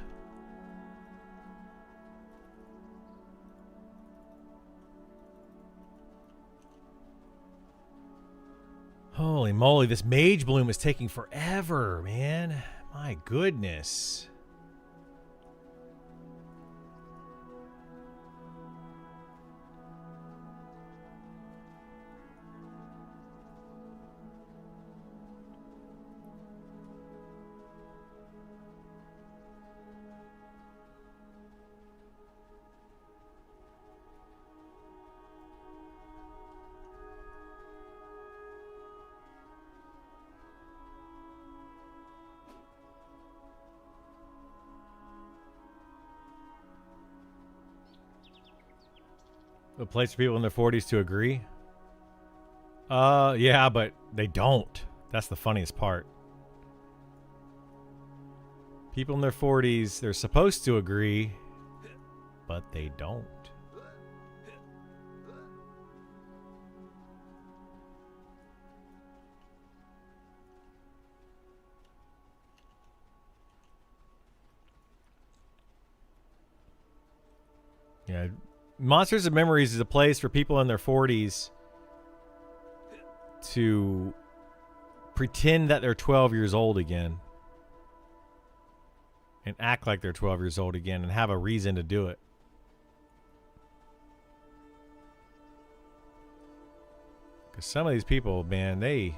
Holy moly, this mage bloom is taking forever, man. My goodness. A place for people in their 40s to agree? Yeah, but they don't. That's the funniest part. People in their 40s, they're supposed to agree, but they don't. Yeah, Monsters of Memories is a place for people in their 40s to pretend that they're 12 years old again and act like they're 12 years old again and have a reason to do it. Because some of these people, man, they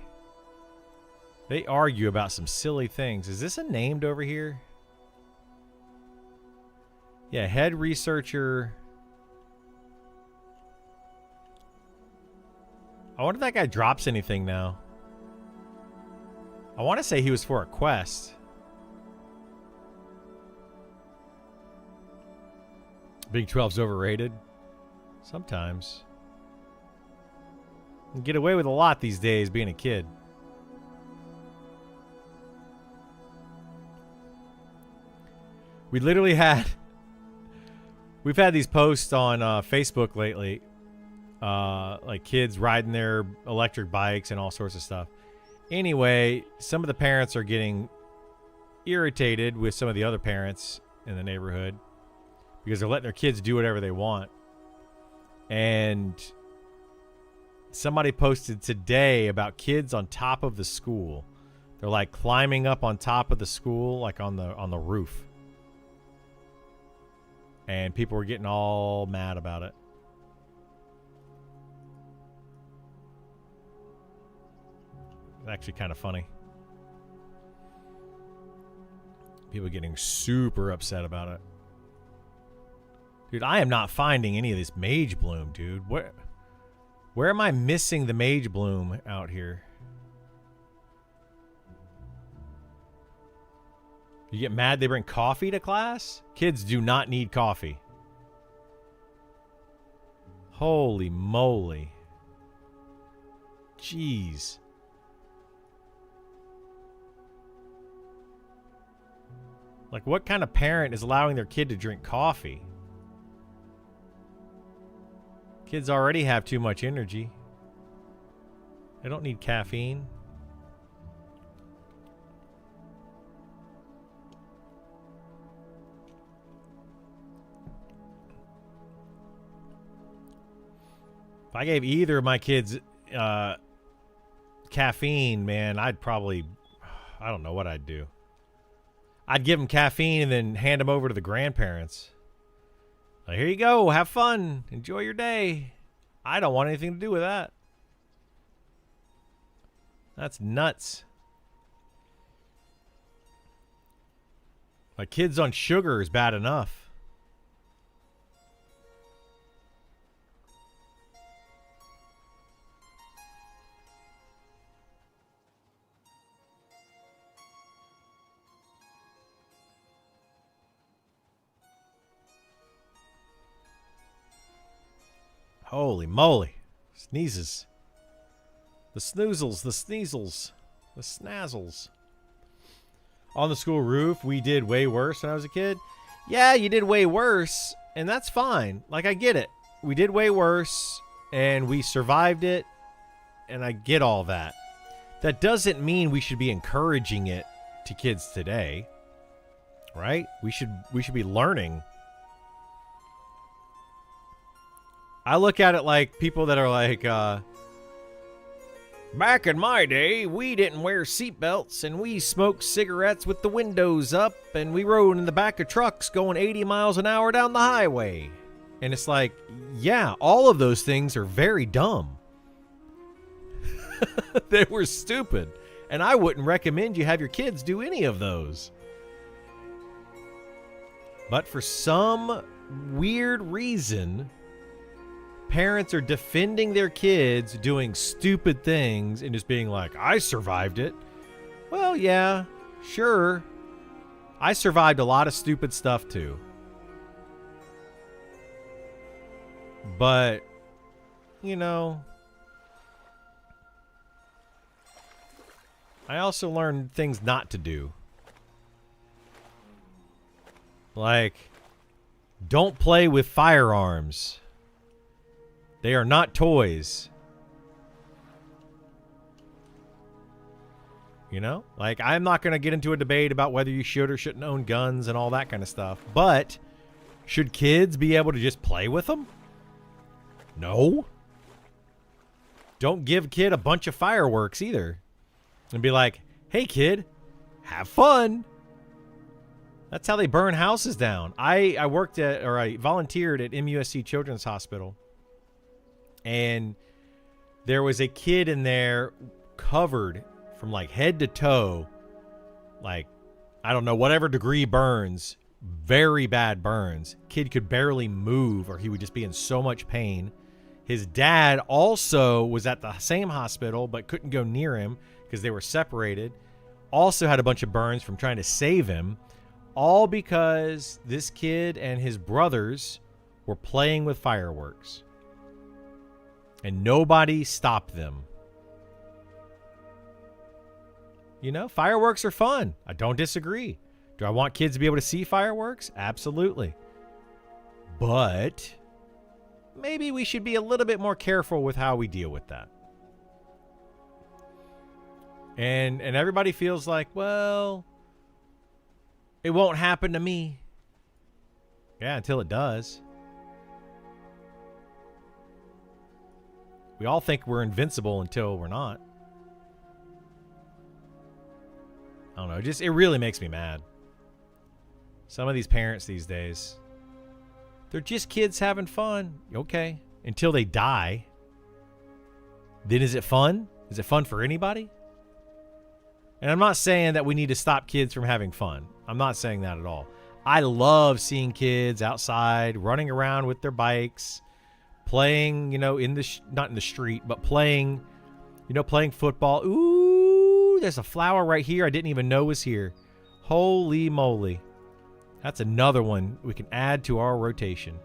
argue about some silly things. Is this a named over here? Yeah, head researcher. I wonder if that guy drops anything now. I want to say he was for a quest. Big 12's overrated. Sometimes. You can get away with a lot these days being a kid. We literally had... We've had these posts on Facebook lately. Like kids riding their electric bikes and all sorts of stuff. Anyway, some of the parents are getting irritated with some of the other parents in the neighborhood because they're letting their kids do whatever they want. And somebody posted today about kids on top of the school. They're like climbing up on top of the school, like on the roof. And people were getting all mad about it. It's actually kind of funny. People getting super upset about it. Dude, I am not finding any of this mage bloom, dude. Where am I missing the mage bloom out here? You get mad they bring coffee to class? Kids do not need coffee. Holy moly. Jeez. Like, what kind of parent is allowing their kid to drink coffee? Kids already have too much energy. They don't need caffeine. If I gave either of my kids caffeine, man, I'd probably... I don't know what I'd do. I'd give them caffeine and then hand them over to the grandparents. Like, here you go. Have fun. Enjoy your day. I don't want anything to do with that. That's nuts. Like, kids on sugar is bad enough. Holy moly. Sneezes. The snoozles, the sneezels, the snazzles. On the school roof, we did way worse when I was a kid. Yeah, you did way worse, and that's fine. Like, I get it. We did way worse, and we survived it, and I get all that. That doesn't mean we should be encouraging it to kids today, right? We should be learning. I look at it like people that are like, back in my day, we didn't wear seatbelts and we smoked cigarettes with the windows up and we rode in the back of trucks going 80 miles an hour down the highway. And it's like, yeah, all of those things are very dumb. They were stupid. And I wouldn't recommend you have your kids do any of those. But for some weird reason... parents are defending their kids doing stupid things and just being like, I survived it. Well, yeah, sure. I survived a lot of stupid stuff too. But you know, I also learned things not to do. Like, don't play with firearms. They are not toys. You know? Like, I'm not going to get into a debate about whether you should or shouldn't own guns and all that kind of stuff. But, should kids be able to just play with them? No. Don't give a kid a bunch of fireworks either. And be like, hey kid, have fun. That's how they burn houses down. I worked at, or I volunteered at MUSC Children's Hospital. And there was a kid in there covered from like head to toe. Like, I don't know, whatever degree burns. Very bad burns. Kid could barely move or he would just be in so much pain. His dad also was at the same hospital but couldn't go near him because they were separated. Also had a bunch of burns from trying to save him. All because this kid and his brothers were playing with fireworks. And nobody stopped them. You know, fireworks are fun. I don't disagree. Do I want kids to be able to see fireworks? Absolutely. But maybe we should be a little bit more careful with how we deal with that. And everybody feels like, well, it won't happen to me. Yeah, until it does. We all think we're invincible until we're not. I don't know. It really makes me mad. Some of these parents these days, they're just kids having fun. Okay. Until they die. Then is it fun? Is it fun for anybody? And I'm not saying that we need to stop kids from having fun. I'm not saying that at all. I love seeing kids outside running around with their bikes, playing, you know, not in the street, but playing, you know, playing football. Ooh, there's a flower right here I didn't even know was here. Holy moly. That's another one we can add to our rotation.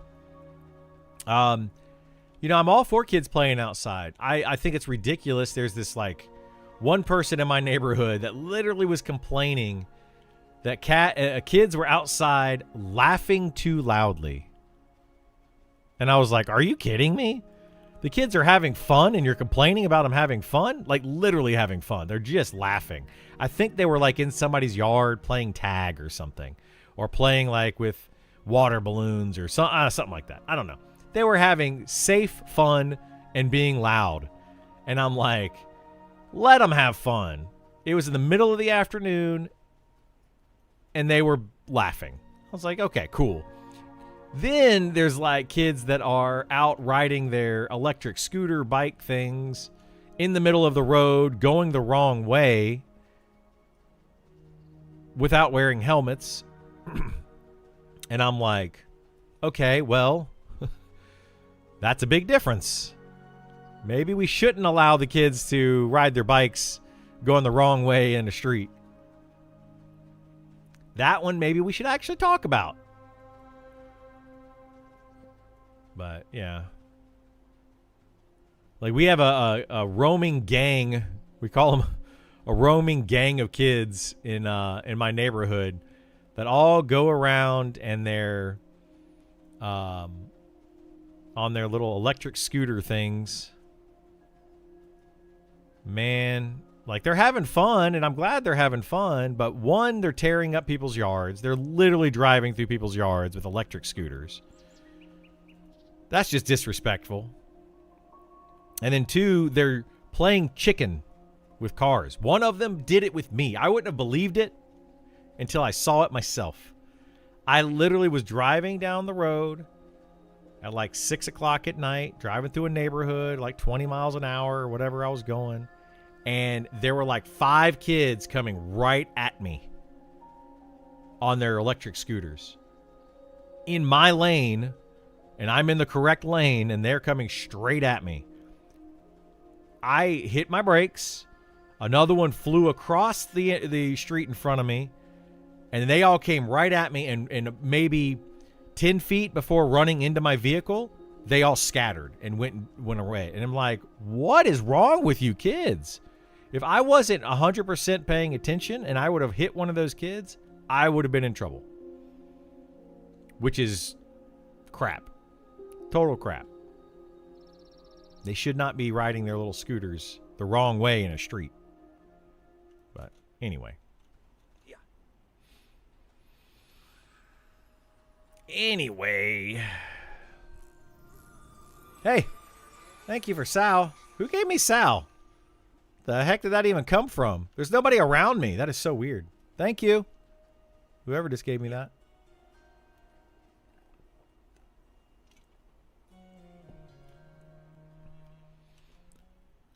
You know, I'm all for kids playing outside. I think it's ridiculous. There's this like one person in my neighborhood that literally was complaining that kids were outside laughing too loudly. And I was like, are you kidding me? The kids are having fun and you're complaining about them having fun? Like literally having fun. They're just laughing. I think they were like in somebody's yard playing tag or something. Or playing like with water balloons or something like that. I don't know. They were having safe fun and being loud. And I'm like, let them have fun. It was in the middle of the afternoon and they were laughing. I was like, okay, cool. Then there's like kids that are out riding their electric scooter bike things in the middle of the road, going the wrong way without wearing helmets. And I'm like, okay, well, that's a big difference. Maybe we shouldn't allow the kids to ride their bikes going the wrong way in the street. That one maybe we should actually talk about. But yeah. Like we have a roaming gang. We call them a roaming gang of kids in my neighborhood that all go around and they're on their little electric scooter things. Man, like they're having fun, and I'm glad they're having fun, but one, they're tearing up people's yards. They're literally driving through people's yards with electric scooters. That's just disrespectful. And then two, they're playing chicken with cars. One of them did it with me. I wouldn't have believed it until I saw it myself. I literally was driving down the road at like 6 o'clock at night, driving through a neighborhood, like 20 miles an hour or whatever I was going. And there were like 5 kids coming right at me on their electric scooters in my lane, and I'm in the correct lane, and they're coming straight at me. I hit my brakes. Another one flew across the street in front of me, and they all came right at me, and maybe 10 feet before running into my vehicle, they all scattered and went away. And I'm like, what is wrong with you kids? If I wasn't 100% paying attention and I would have hit one of those kids, I would have been in trouble. Which is crap. Total crap. They should not be riding their little scooters the wrong way in a street. But anyway. Yeah. Anyway. Hey, thank you for Sal. Who gave me Sal? The heck did that even come from? There's nobody around me. That is so weird. Thank you. Whoever just gave me that.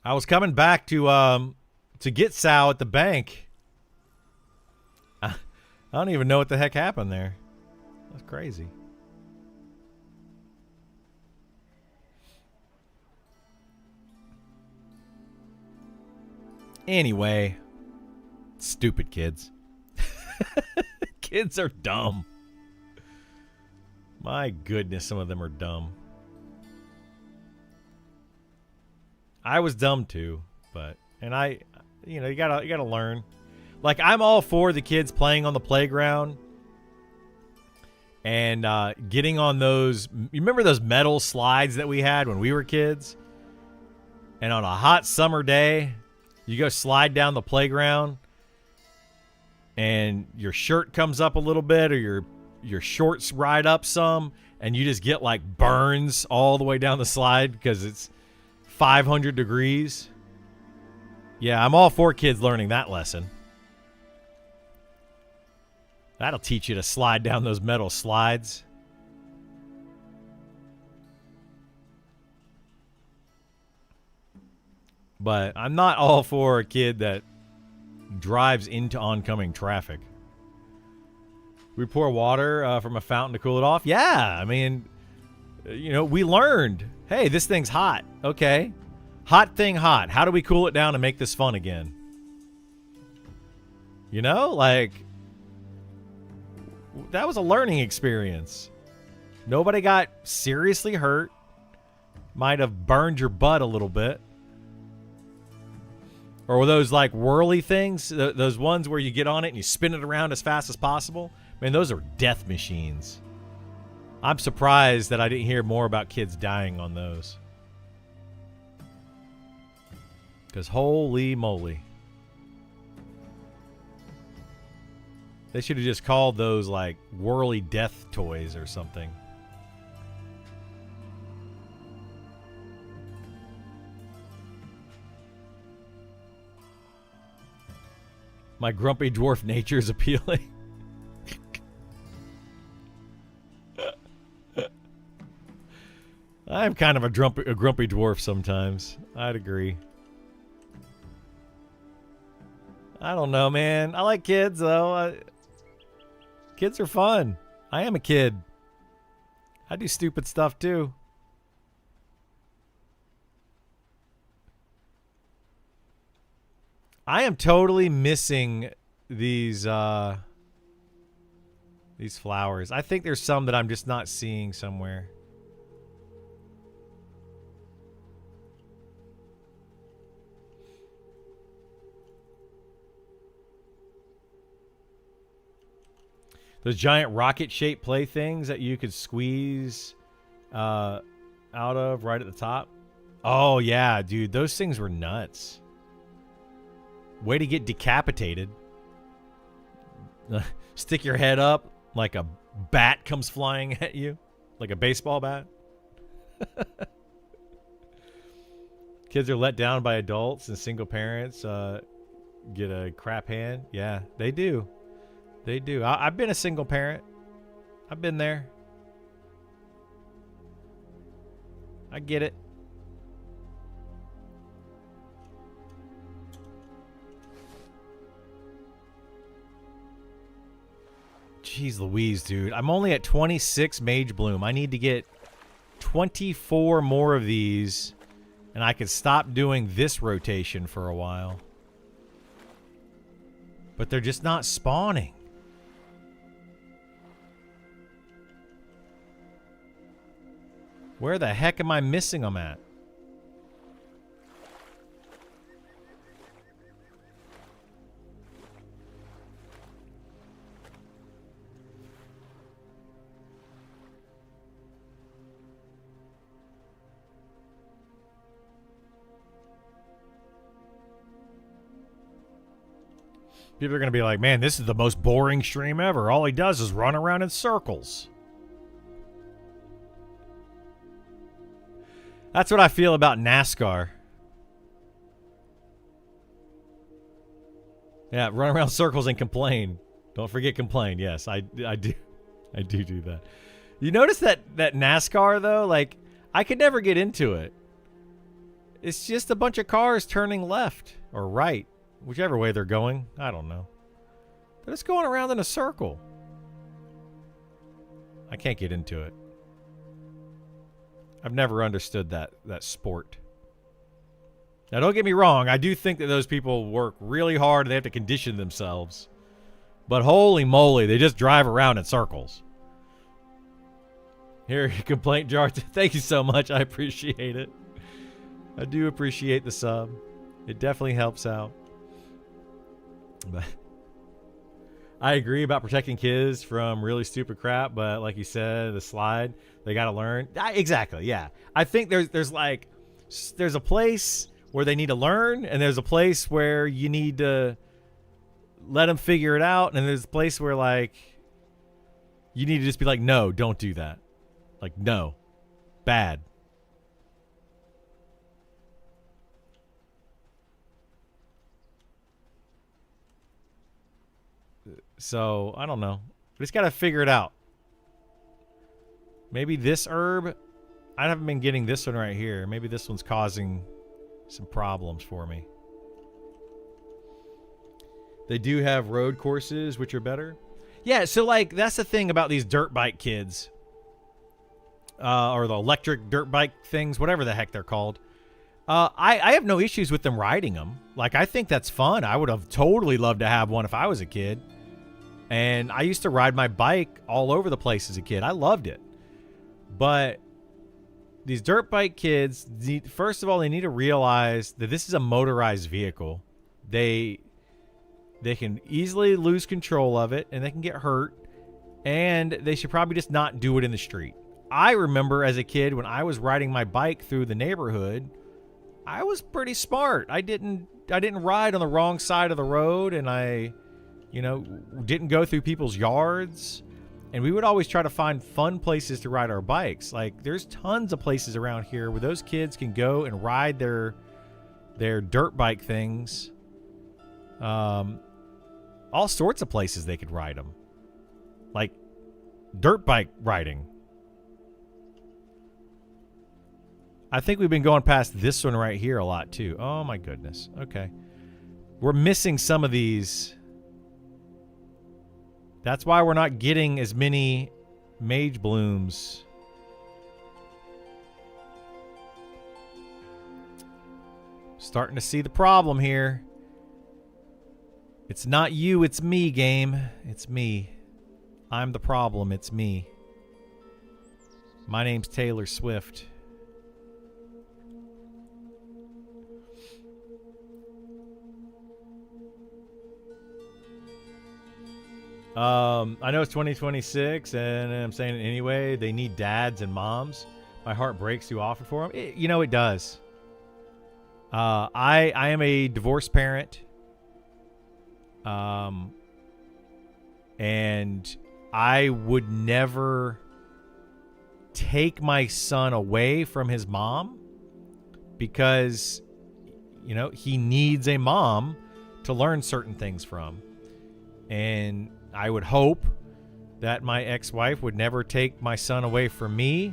I was coming back to get Sal at the bank. I don't even know what the heck happened there. That's crazy. Anyway, stupid kids. Kids are dumb. My goodness, some of them are dumb. I was dumb too, but you gotta learn. Like, I'm all for the kids playing on the playground and getting on those. You remember those metal slides that we had when we were kids? And on a hot summer day, you go slide down the playground and your shirt comes up a little bit, or your shorts ride up some, and you just get like burns all the way down the slide because it's 500 degrees. Yeah, I'm all for kids learning that lesson. That'll teach you to slide down those metal slides. But I'm not all for a kid that drives into oncoming traffic. We pour water from a fountain to cool it off. Yeah, I mean, we learned. Hey, this thing's hot. Okay. Hot thing hot. How do we cool it down and make this fun again? Like, that was a learning experience. Nobody got seriously hurt. Might have burned your butt a little bit. Or those like whirly things, those ones where you get on it and you spin it around as fast as possible. Man, those are death machines. I'm surprised that I didn't hear more about kids dying on those. Because holy moly. They should have just called those like whirly death toys or something. My grumpy dwarf nature is appealing. I'm kind of a grumpy dwarf sometimes. I'd agree. I don't know, man. I like kids, though. Kids are fun. I am a kid. I do stupid stuff, too. I am totally missing these flowers. I think there's some that I'm just not seeing somewhere. Those giant rocket-shaped playthings that you could squeeze out of right at the top. Oh, yeah, dude. Those things were nuts. Way to get decapitated. Stick your head up like a bat comes flying at you. Like a baseball bat. Kids are let down by adults and single parents get a crap hand. Yeah, they do. They do. I've been a single parent. I've been there. I get it. Jeez Louise, dude. I'm only at 26 Mage Bloom. I need to get 24 more of these, and I could stop doing this rotation for a while. But they're just not spawning. Where the heck am I missing them at? People are going to be like, man, this is the most boring stream ever. All he does is run around in circles. That's what I feel about NASCAR. Yeah, run around circles and complain. Don't forget complain. Yes, I do. I do that. You notice that NASCAR, though? Like, I could never get into it. It's just a bunch of cars turning left or right. Whichever way they're going. I don't know. They're just going around in a circle. I can't get into it. I've never understood that sport. Now, don't get me wrong. I do think that those people work really hard and they have to condition themselves. But holy moly, they just drive around in circles. Here, complaint jar. Thank you so much. I appreciate it. I do appreciate the sub. It definitely helps out. But I agree about protecting kids from really stupid crap, but like you said, the slide, they got to learn. Exactly, yeah. I think there's a place where they need to learn, and there's a place where you need to let them figure it out, and there's a place where, like, you need to just be like, no, don't do that. Like, no. Bad. So, I don't know. We just got to figure it out. Maybe this herb. I haven't been getting this one right here. Maybe this one's causing some problems for me. They do have road courses, which are better. Yeah, so, like, that's the thing about these dirt bike kids. Or the electric dirt bike things, whatever the heck they're called. I have no issues with them riding them. Like, I think that's fun. I would have totally loved to have one if I was a kid. And I used to ride my bike all over the place as a kid. I loved it. But these dirt bike kids, first of all, they need to realize that this is a motorized vehicle. They can easily lose control of it, and they can get hurt. And they should probably just not do it in the street. I remember as a kid when I was riding my bike through the neighborhood, I was pretty smart. I didn't ride on the wrong side of the road, and I didn't go through people's yards. And we would always try to find fun places to ride our bikes. Like, there's tons of places around here where those kids can go and ride their dirt bike things. All sorts of places they could ride them. Like, dirt bike riding. I think we've been going past this one right here a lot, too. Oh, my goodness. Okay. We're missing some of these. That's why we're not getting as many mage blooms. Starting to see the problem here. It's not you, it's me, game. It's me. I'm the problem, it's me. My name's Taylor Swift. I know it's 2026, and I'm saying it anyway. They need dads and moms. My heart breaks too often for them. It does. I am a divorced parent. And I would never take my son away from his mom because, he needs a mom to learn certain things from. And I would hope that my ex-wife would never take my son away from me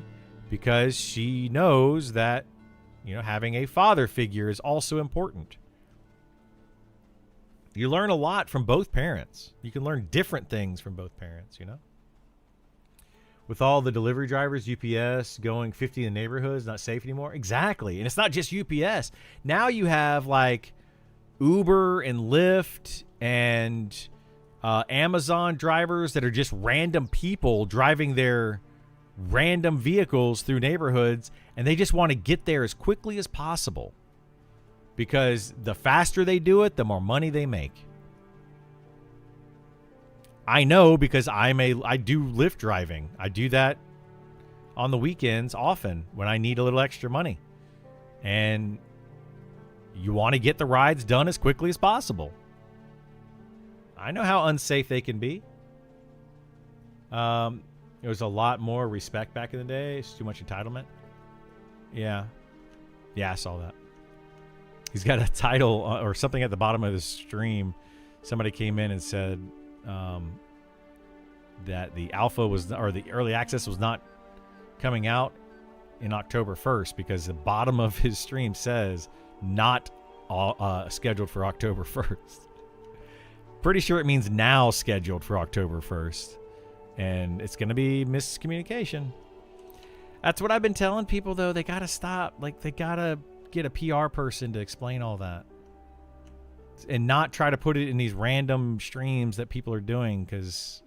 because she knows that, having a father figure is also important. You learn a lot from both parents. You can learn different things from both parents, With all the delivery drivers, UPS going 50 in the neighborhoods, not safe anymore. Exactly. And it's not just UPS. Now you have like Uber and Lyft and Amazon drivers that are just random people driving their random vehicles through neighborhoods, and they just want to get there as quickly as possible because the faster they do it, the more money they make. I know because I do Lyft driving. I do that on the weekends often when I need a little extra money. And you want to get the rides done as quickly as possible. I know how unsafe they can be. There was a lot more respect back in the day. It's too much entitlement. Yeah. Yeah, I saw that. He's got a title or something at the bottom of his stream. Somebody came in and said that the alpha was, or the early access was not coming out in October 1st because the bottom of his stream says not scheduled for October 1st. Pretty sure it means now scheduled for October 1st. And it's going to be miscommunication. That's what I've been telling people, though. They got to stop. Like, they got to get a PR person to explain all that. And not try to put it in these random streams that people are doing, because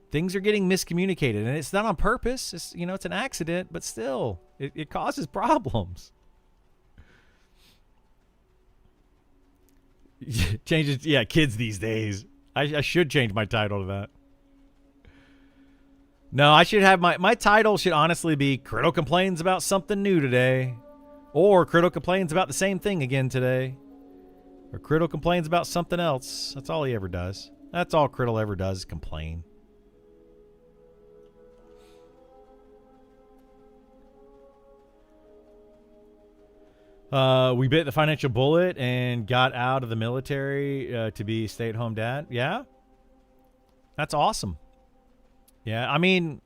things are getting miscommunicated. And it's not on purpose. It's, it's an accident, but still, it causes problems. Changes, yeah, kids these days. I should change my title to that. No, I should have my title should honestly be Criddle complains about something new today. Or Criddle complains about the same thing again today. Or Criddle complains about something else. That's all he ever does. That's all Criddle ever does is complain. We bit the financial bullet and got out of the military to be stay-at-home dad. Yeah? That's awesome. Yeah, I mean,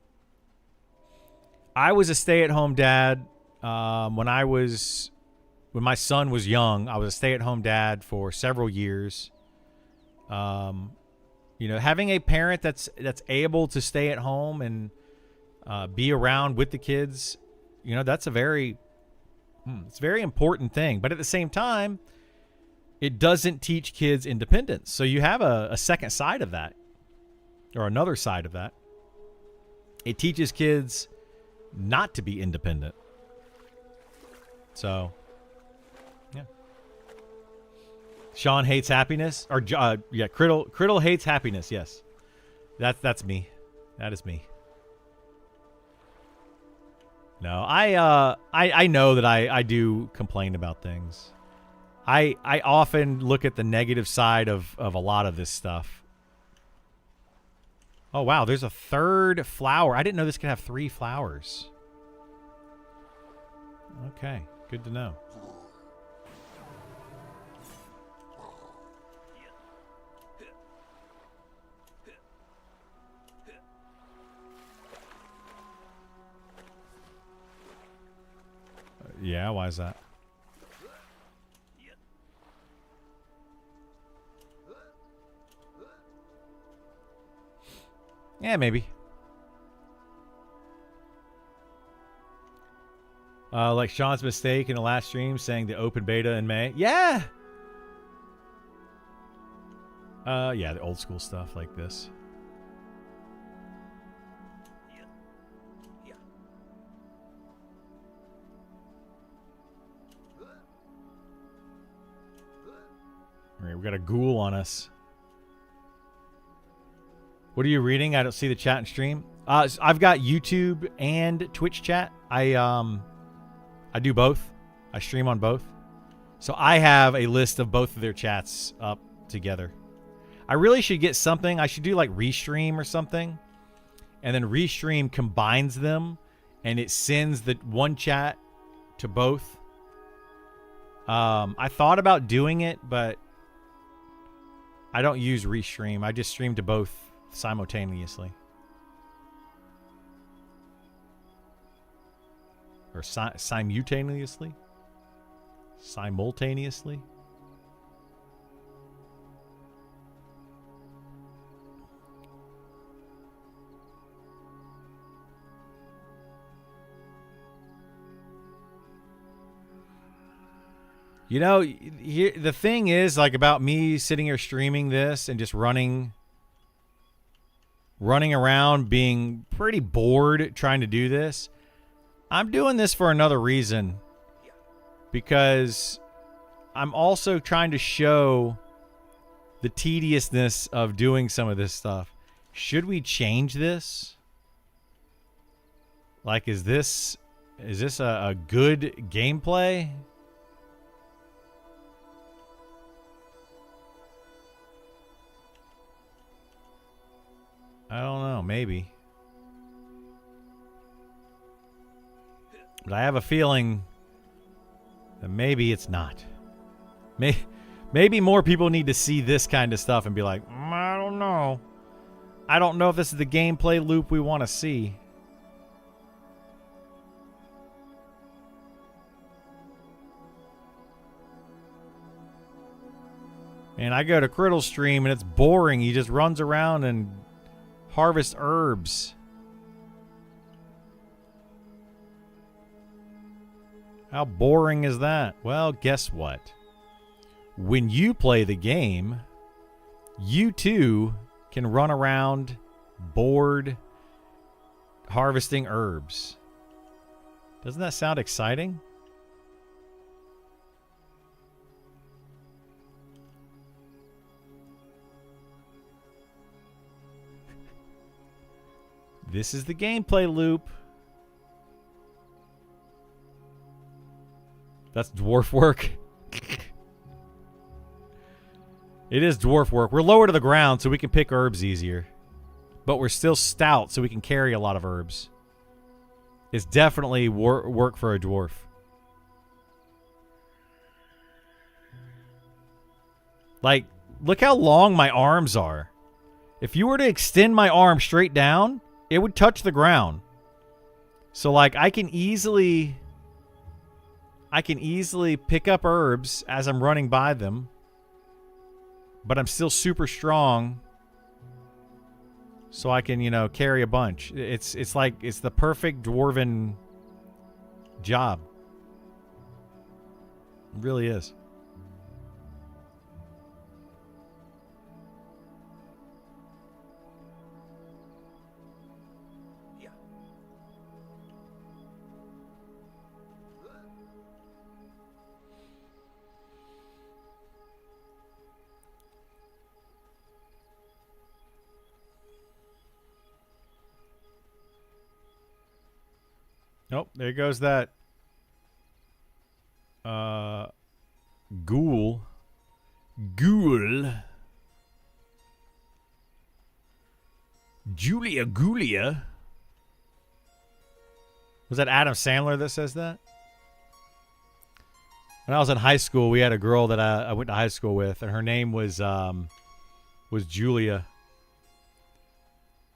I was a stay-at-home dad when my son was young. I was a stay-at-home dad for several years. Having a parent that's able to stay at home and be around with the kids, that's a very important thing. But at the same time, it doesn't teach kids independence. So you have a second side of that, or another side of that. It teaches kids not to be independent. So, yeah. Sean hates happiness, or Criddle hates happiness. Yes, that's me. That is me. No, I know that I do complain about things. I often look at the negative side of a lot of this stuff. Oh, wow, there's a third flower. I didn't know this could have 3 flowers. Okay, good to know. Yeah, why is that? Yeah, maybe. Like Sean's mistake in the last stream saying the open beta in May. Yeah. Yeah, the old school stuff like this. All right, we got a ghoul on us. What are you reading? I don't see the chat and stream. I've got YouTube and Twitch chat. I do both. I stream on both. So I have a list of both of their chats up together. I really should get something. I should do like Restream or something. And then Restream combines them and it sends the one chat to both. I thought about doing it, but I don't use Restream. I just stream to both simultaneously. Or simultaneously? Simultaneously? The thing is, like, about me sitting here streaming this and just running running around being pretty bored trying to do this. I'm doing this for another reason, because I'm also trying to show the tediousness of doing some of this stuff. Should we change this? Like, is this a good gameplay? I don't know, maybe. But I have a feeling that maybe it's not. Maybe more people need to see this kind of stuff and be like, I don't know. I don't know if this is the gameplay loop we want to see. And I go to Criddle Stream and it's boring. He just runs around and harvests herbs. How boring is that? Well, guess what? When you play the game, you too can run around bored harvesting herbs. Doesn't that sound exciting? This is the gameplay loop. That's dwarf work. It is dwarf work. We're lower to the ground so we can pick herbs easier. But we're still stout so we can carry a lot of herbs. It's definitely work for a dwarf. Like, look how long my arms are. If you were to extend my arm straight down, it would touch the ground. So, like, I can easily pick up herbs as I'm running by them. But I'm still super strong. So I can, you know, carry a bunch. It's like, it's the perfect dwarven job. It really is. Nope, there goes that ghoul. Julia. Was that Adam Sandler that says that? When I was in high school, we had a girl that I went to high school with, and her name was Julia.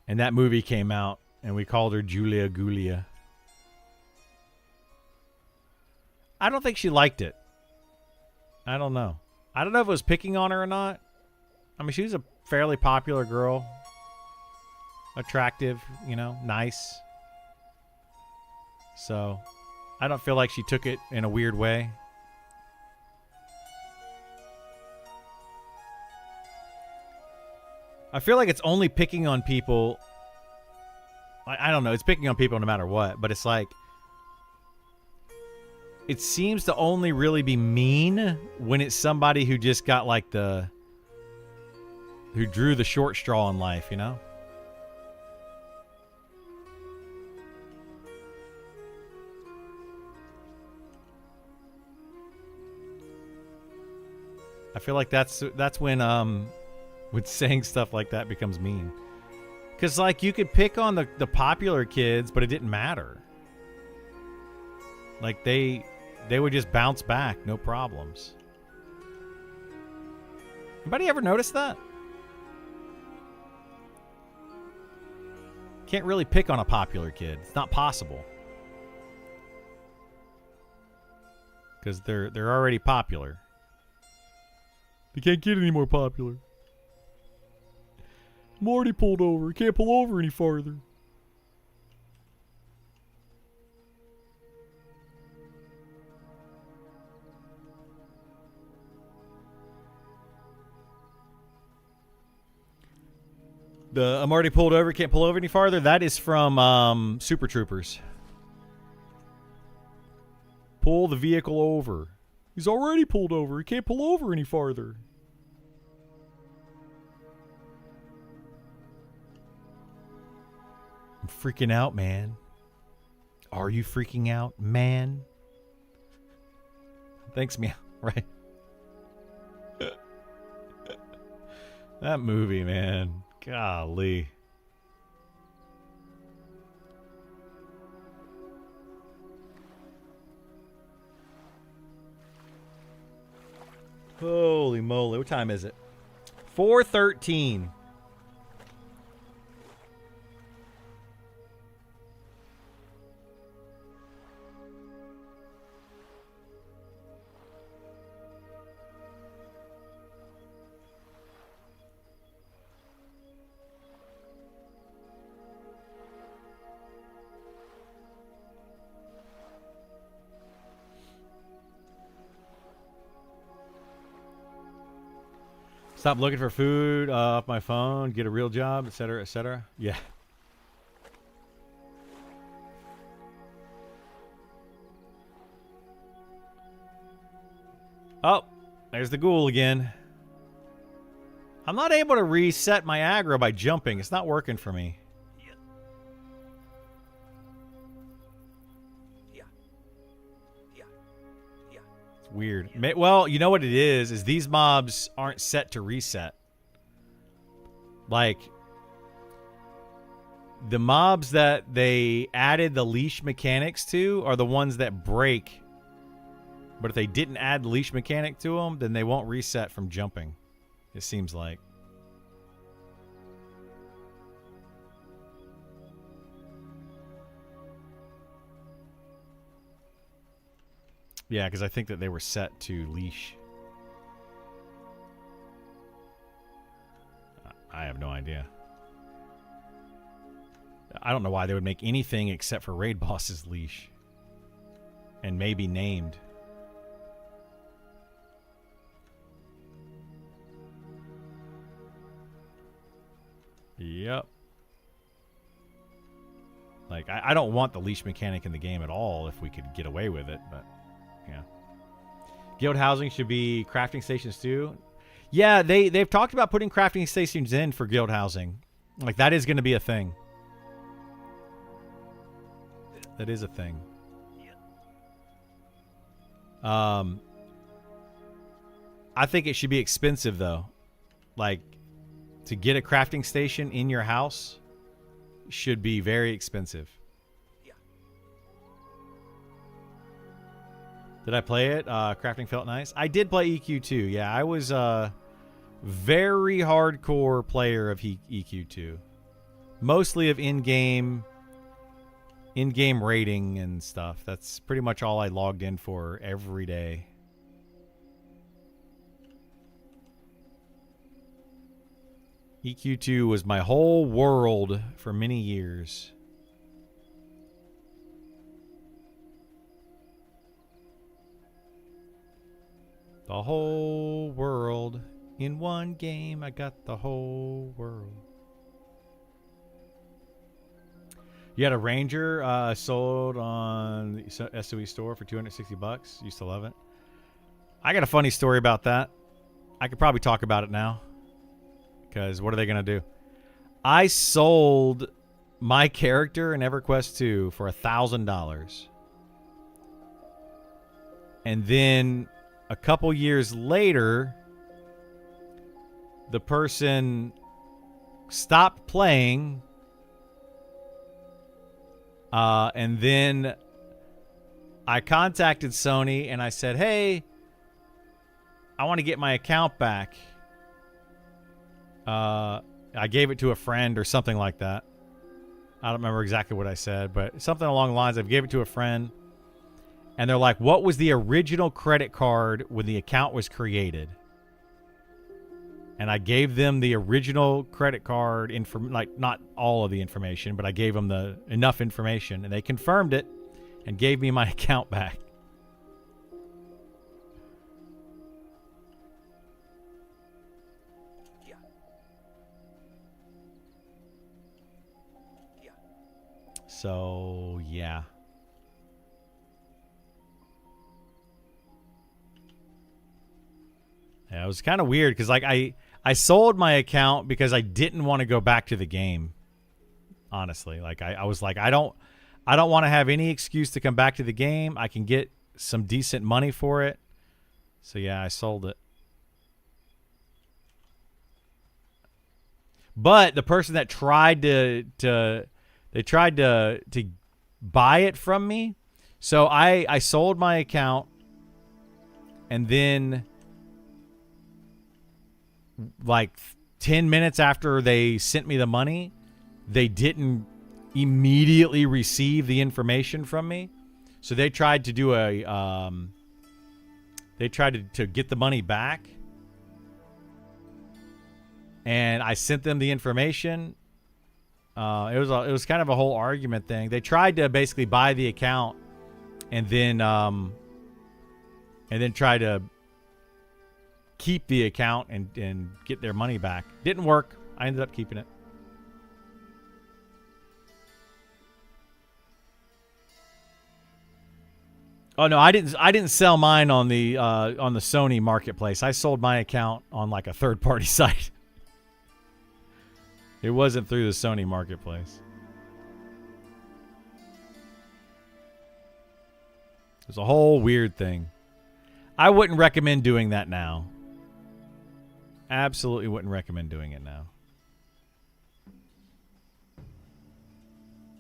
And that movie came out, and we called her Julia Gulia. I don't think she liked it. I don't know. I don't know if it was picking on her or not. I mean, she was a fairly popular girl. Attractive, you know, nice. So, I don't feel like she took it in a weird way. I feel like it's only picking on people. I don't know. It's picking on people no matter what. But it's like, it seems to only really be mean when it's somebody who just got like who drew the short straw in life, you know? I feel like that's when saying stuff like that becomes mean. Because, like, you could pick on the popular kids, but it didn't matter. Like, they would just bounce back, no problems. Anybody ever notice that? Can't really pick on a popular kid. It's not possible. Because they're already popular. They can't get any more popular. I'm already pulled over. Can't pull over any farther. I'm already pulled over. Can't pull over any farther. That is from Super Troopers. Pull the vehicle over. He's already pulled over. He can't pull over any farther. I'm freaking out, man. Are you freaking out, man? Thanks, meow. Right. That movie, man. Golly. Holy moly. What time is it? 4:13. Stop looking for food off my phone, get a real job, etc., etc. Yeah. Oh, there's the ghoul again. I'm not able to reset my aggro by jumping. It's not working for me. Weird. Well, you know what it is these mobs aren't set to reset. Like, the mobs that they added the leash mechanics to are the ones that break. But if they didn't add the leash mechanic to them, then they won't reset from jumping. It seems like. Yeah, because I think that they were set to leash. I have no idea. I don't know why they would make anything except for raid bosses leash. And maybe named. Yep. Like, I don't want the leash mechanic in the game at all if we could get away with it, but... yeah. Guild housing should be crafting stations too. Yeah, they've talked about putting crafting stations in for guild housing. Like, that is going to be a thing. That is a thing. I think it should be expensive though. Like, to get a crafting station in your house should be very expensive. Did I play it? Crafting felt nice. I did play EQ2. Yeah, I was a very hardcore player of EQ2. Mostly of in-game rating and stuff. That's pretty much all I logged in for every day. EQ2 was my whole world for many years. The whole world in one game. I got the whole world. You had a Ranger sold on the SOE store for $260. Used to love it. I got a funny story about that. I could probably talk about it now. Because what are they going to do? I sold my character in EverQuest 2 for $1,000. And then a couple years later, the person stopped playing. And then I contacted Sony and I said, hey, I want to get my account back. I gave it to a friend or something like that. I don't remember exactly what I said, but something along the lines of gave it to a friend. And they're like, what was the original credit card when the account was created? And I gave them the original credit card, like not all of the information, but I gave them enough information. And they confirmed it and gave me my account back. So, yeah. Yeah, it was kind of weird because like I sold my account because I didn't want to go back to the game. Honestly, like I was like I don't want to have any excuse to come back to the game. I can get some decent money for it. So yeah, I sold it. But the person that tried to buy it from me. So I sold my account, and then like 10 minutes after they sent me the money, they didn't immediately receive the information from me. So they tried to do they tried to get the money back. And I sent them the information. It was kind of a whole argument thing. They tried to basically buy the account and then try to keep the account and get their money back. Didn't work. I ended up keeping it. Oh no, I didn't sell mine on the Sony marketplace. I sold my account on like a third-party site. It wasn't through the Sony marketplace. It was a whole weird thing. I wouldn't recommend doing that now. Absolutely wouldn't recommend doing it now.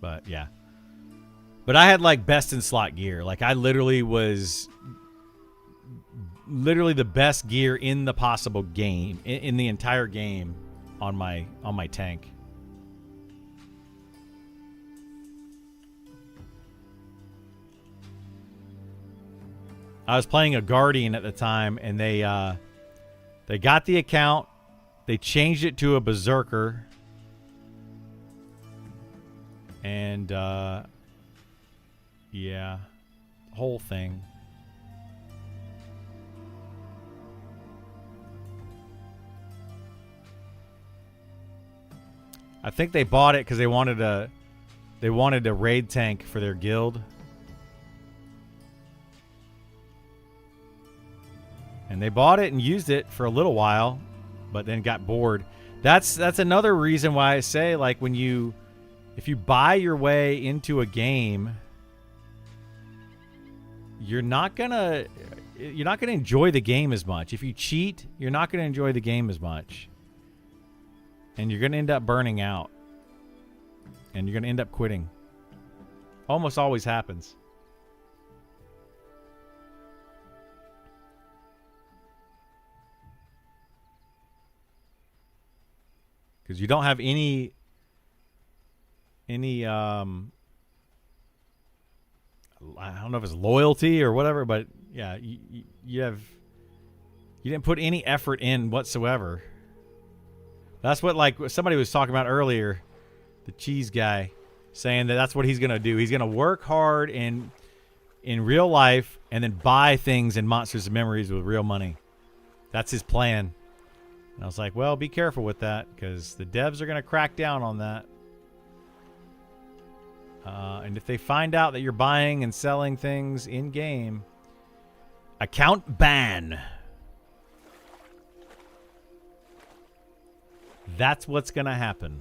But yeah. But I had like best in slot gear. Like I literally was the best gear in the possible game, in the entire game on my tank. I was playing a Guardian at the time, and they got the account, they changed it to a Berserker, and yeah, whole thing. I think they bought it because they wanted a raid tank for their guild. And they bought it and used it for a little while, but then got bored. That's another reason why I say, like, if you buy your way into a game, you're not gonna enjoy the game as much. If you cheat, you're not gonna enjoy the game as much. And you're going to end up burning out. And you're going to end up quitting. Almost always happens. Because you don't have any I don't know if it's loyalty or whatever, but yeah, you didn't put any effort in whatsoever. That's what, like, somebody was talking about earlier, the cheese guy, saying that that's what he's going to do. He's going to work hard in real life and then buy things in Monsters and Memories with real money. That's his plan. And I was like, well, be careful with that because the devs are going to crack down on that. And if they find out that you're buying and selling things in-game, account ban. That's what's going to happen.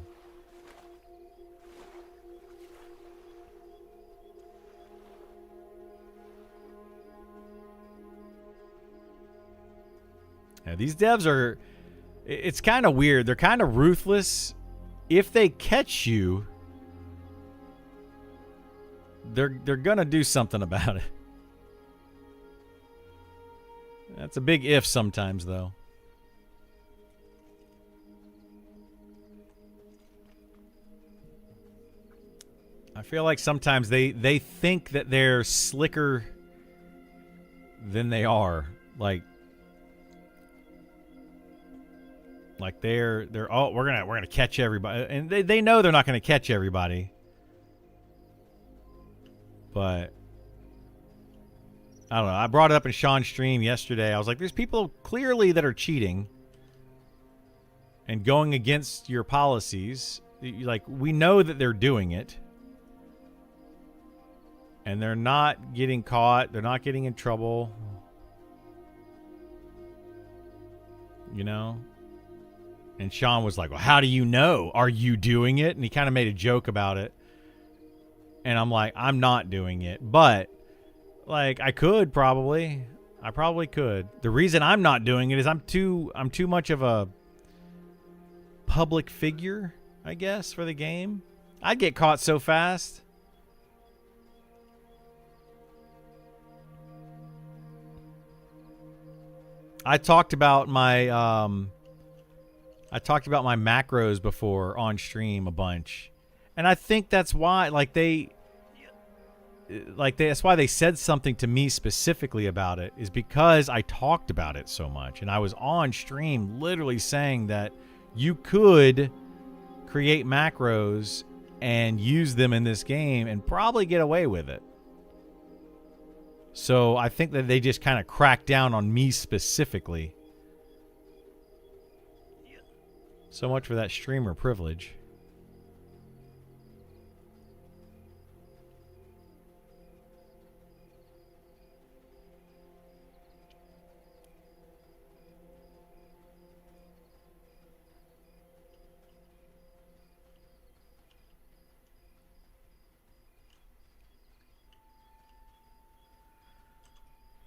Now, these devs are... It's kind of weird. They're kind of ruthless. If they catch you, they're going to do something about it. That's a big if sometimes, though. I feel like sometimes they think that they're slicker than they are. Like they're oh, we're gonna catch everybody, and they know they're not gonna catch everybody. But I don't know. I brought it up in Sean's stream yesterday. I was like, there's people clearly that are cheating and going against your policies. Like, we know that they're doing it. And they're not getting caught. They're not getting in trouble. You know? And Sean was like, well, how do you know? Are you doing it? And he kind of made a joke about it. And I'm like, I'm not doing it. But, like, I could probably. I probably could. The reason I'm not doing it is I'm too much of a public figure, I guess, for the game. I'd get caught so fast. I talked about my macros before on stream a bunch. And I think that's why that's why they said something to me specifically about it, is because I talked about it so much. And I was on stream literally saying that you could create macros and use them in this game and probably get away with it. So I think that they just kind of cracked down on me specifically. So much for that streamer privilege.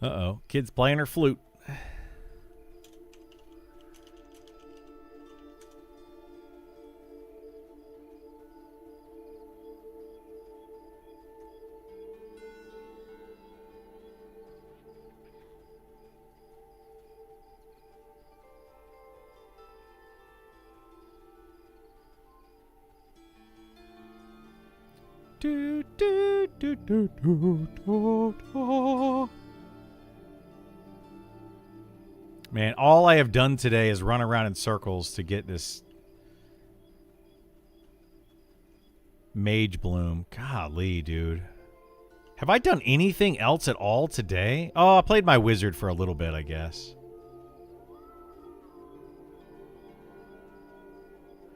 Uh-oh. Kid's playing her flute. Do, do, do, do, do, do, do. Man, all I have done today is run around in circles to get this Mage Bloom. Golly, dude. Have I done anything else at all today? Oh, I played my wizard for a little bit, I guess.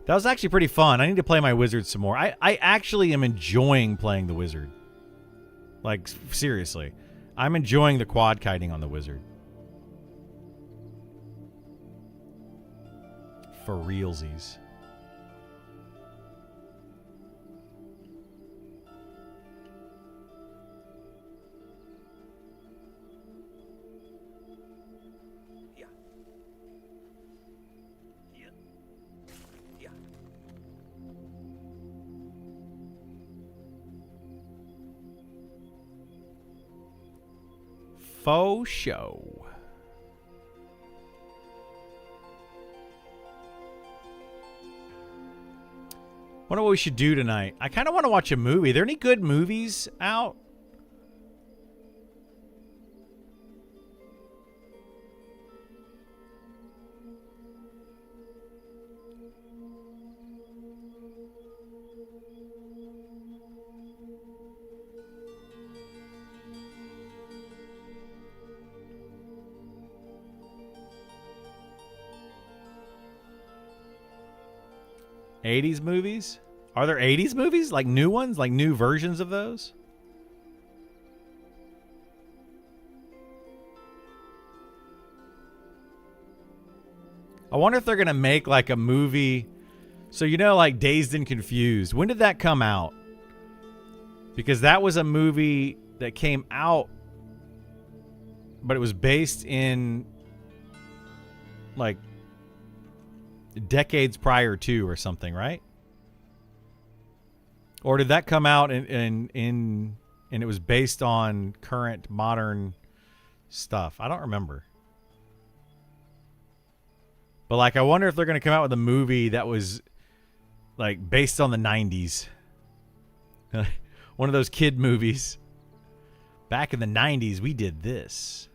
That was actually pretty fun. I need to play my wizard some more. I actually am enjoying playing the wizard. Like, seriously. I'm enjoying the quad kiting on the wizard. For realsies. Yeah. Yeah. Yeah. Faux show. Wonder what we should do tonight. I kind of want to watch a movie. Are there any good movies out? '80s movies? Are there '80s movies? Like new ones? Like new versions of those? I wonder if they're going to make like a movie. So, you know, like Dazed and Confused. When did that come out? Because that was a movie that came out, but it was based in like decades prior to or something, right? Or did that come out and it was based on current modern stuff? I don't remember. But like, I wonder if they're going to come out with a movie that was like based on the 90s. One of those kid movies. Back in the 90s, we did this.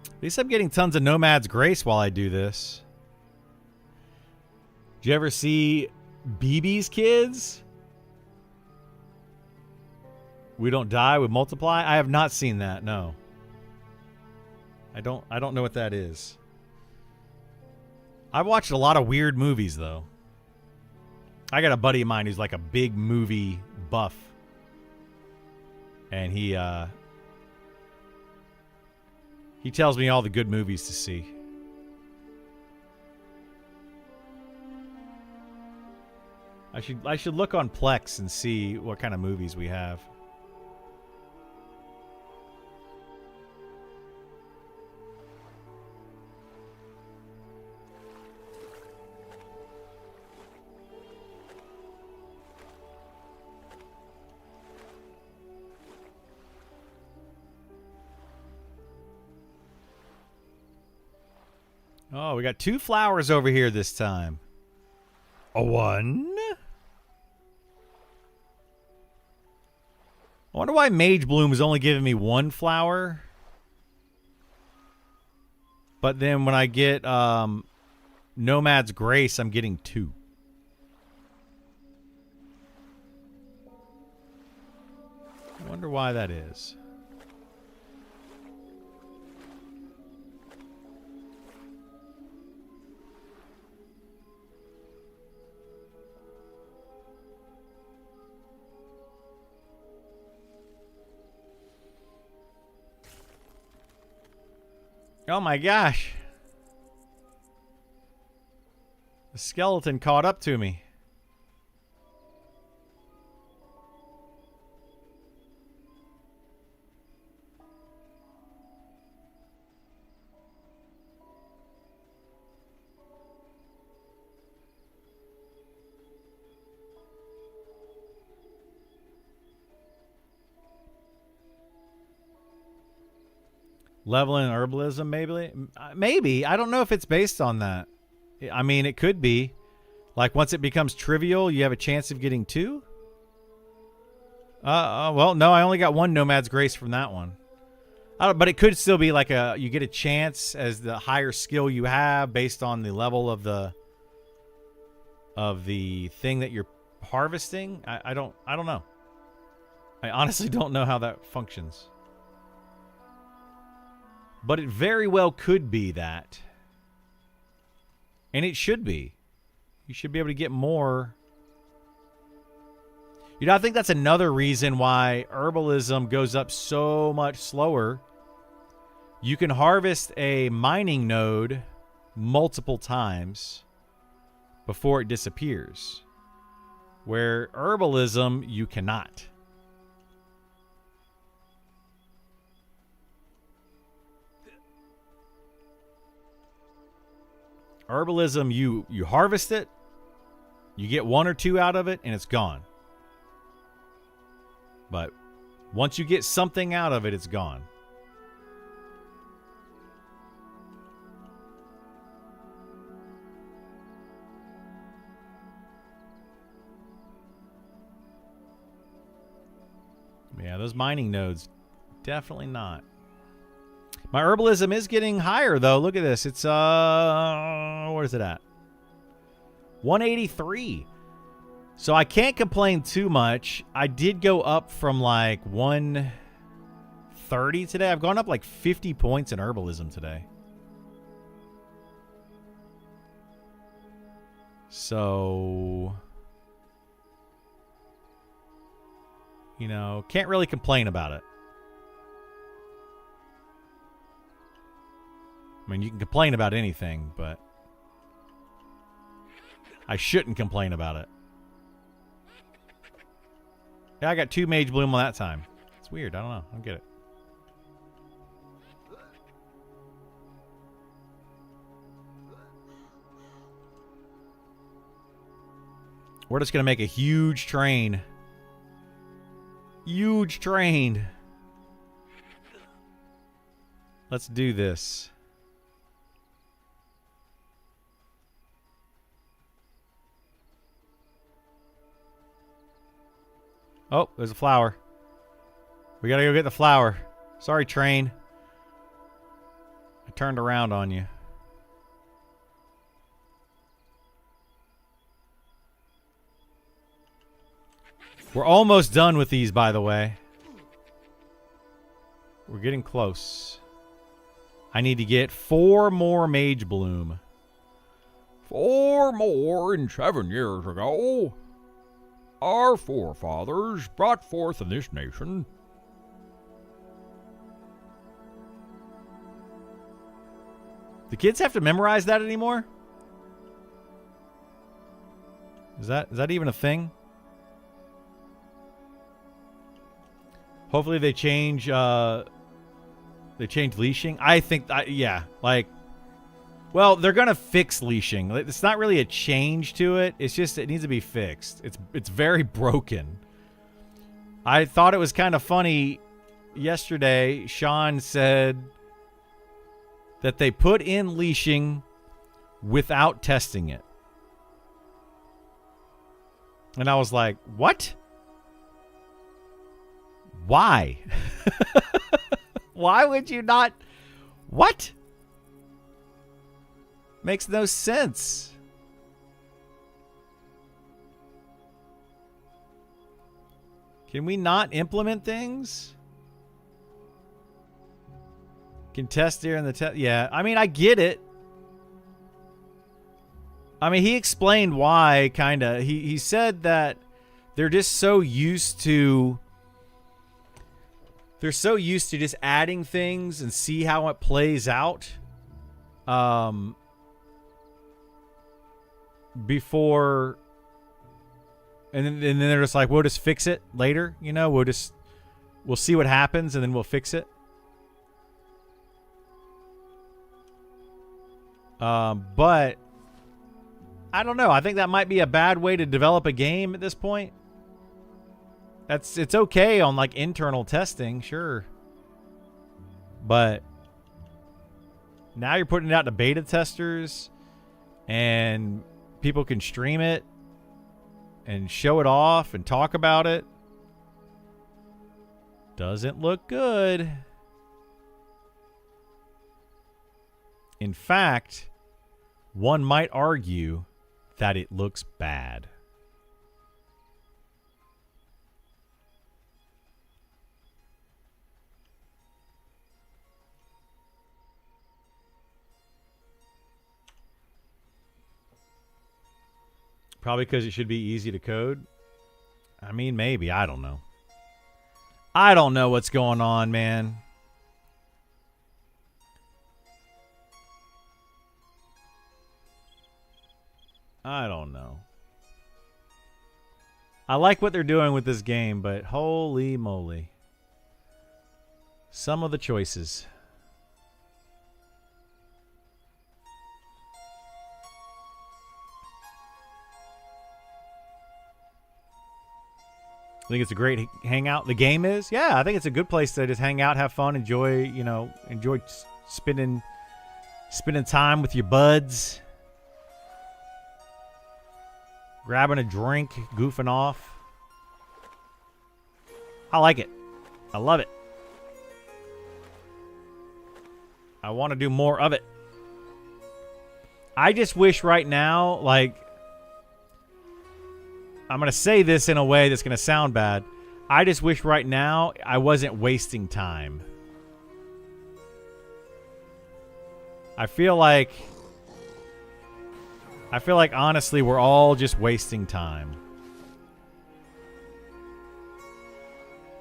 At least I'm getting tons of Nomad's Grace while I do this. Did you ever see BB's Kids? We Don't Die, We Multiply? I have not seen that, no. I don't know what that is. I've watched a lot of weird movies though. I got a buddy of mine who's like a big movie buff. And he tells me all the good movies to see. I should look on Plex and see what kind of movies we have. Oh, we got 2 flowers over here this time. A 1? I wonder why Mage Bloom is only giving me 1 flower. But then when I get Nomad's Grace, I'm getting 2. I wonder why that is. Oh my gosh. The skeleton caught up to me. Leveling herbalism, maybe? Maybe. I don't know if it's based on that. I mean, it could be. Like, once it becomes trivial, you have a chance of getting 2? Well, no, I only got 1 Nomad's Grace from that one. But it could still be like you get a chance as the higher skill you have based on the level of the thing that you're harvesting. I don't know. I honestly don't know how that functions. But it very well could be that. And it should be. You should be able to get more. You know, I think that's another reason why herbalism goes up so much slower. You can harvest a mining node multiple times before it disappears. Where herbalism, you cannot. Herbalism, you harvest it, you get 1 or 2 out of it, and it's gone. But once you get something out of it, it's gone. Yeah, those mining nodes, definitely not. My herbalism is getting higher, though. Look at this. It's, what is it at? 183. So I can't complain too much. I did go up from, like, 130 today. I've gone up, like, 50 points in herbalism today. So, you know, can't really complain about it. I mean, you can complain about anything, but I shouldn't complain about it. Yeah, I got 2 Mage Bloom on that time. It's weird. I don't know. I don't get it. We're just going to make a huge train. Huge train. Let's do this. Oh, there's a flower. We gotta go get the flower. Sorry, train. I turned around on you. We're almost done with these, by the way. We're getting close. I need to get 4 more Mage Bloom. 4 more and 7 years ago, our forefathers brought forth in this nation Do kids have to memorize that anymore? Is that even a thing? Hopefully they change leashing. I think yeah, like well, they're going to fix leashing. It's not really a change to it. It's just it needs to be fixed. It's very broken. I thought it was kind of funny yesterday. Sean said that they put in leashing without testing it. And I was like, what? Why? Why would you not? What? Makes no sense. Can we not implement things? Can test during the test? Yeah, I mean, I get it. I mean, he explained why, kind of. He said that they're just so used to... They're so used to just adding things and see how it plays out. Before... And then they're just like, we'll just fix it later. You know, we'll see what happens and then we'll fix it. But I don't know. I think that might be a bad way to develop a game at this point. It's okay on like internal testing, sure. But now you're putting it out to beta testers and people can stream it and show it off and talk about it. Doesn't look good. In fact, one might argue that it looks bad. Probably because it should be easy to code. I mean, maybe. I don't know. I don't know what's going on, man. I don't know. I like what they're doing with this game, but holy moly. Some of the choices. I think it's a great hangout. The game is? Yeah, I think it's a good place to just hang out, have fun, enjoy, you know, enjoy spending time with your buds. Grabbing a drink, goofing off. I like it. I love it. I want to do more of it. I just wish right now, like, I'm going to say this in a way that's going to sound bad. I just wish right now I wasn't wasting time. I feel like honestly we're all just wasting time.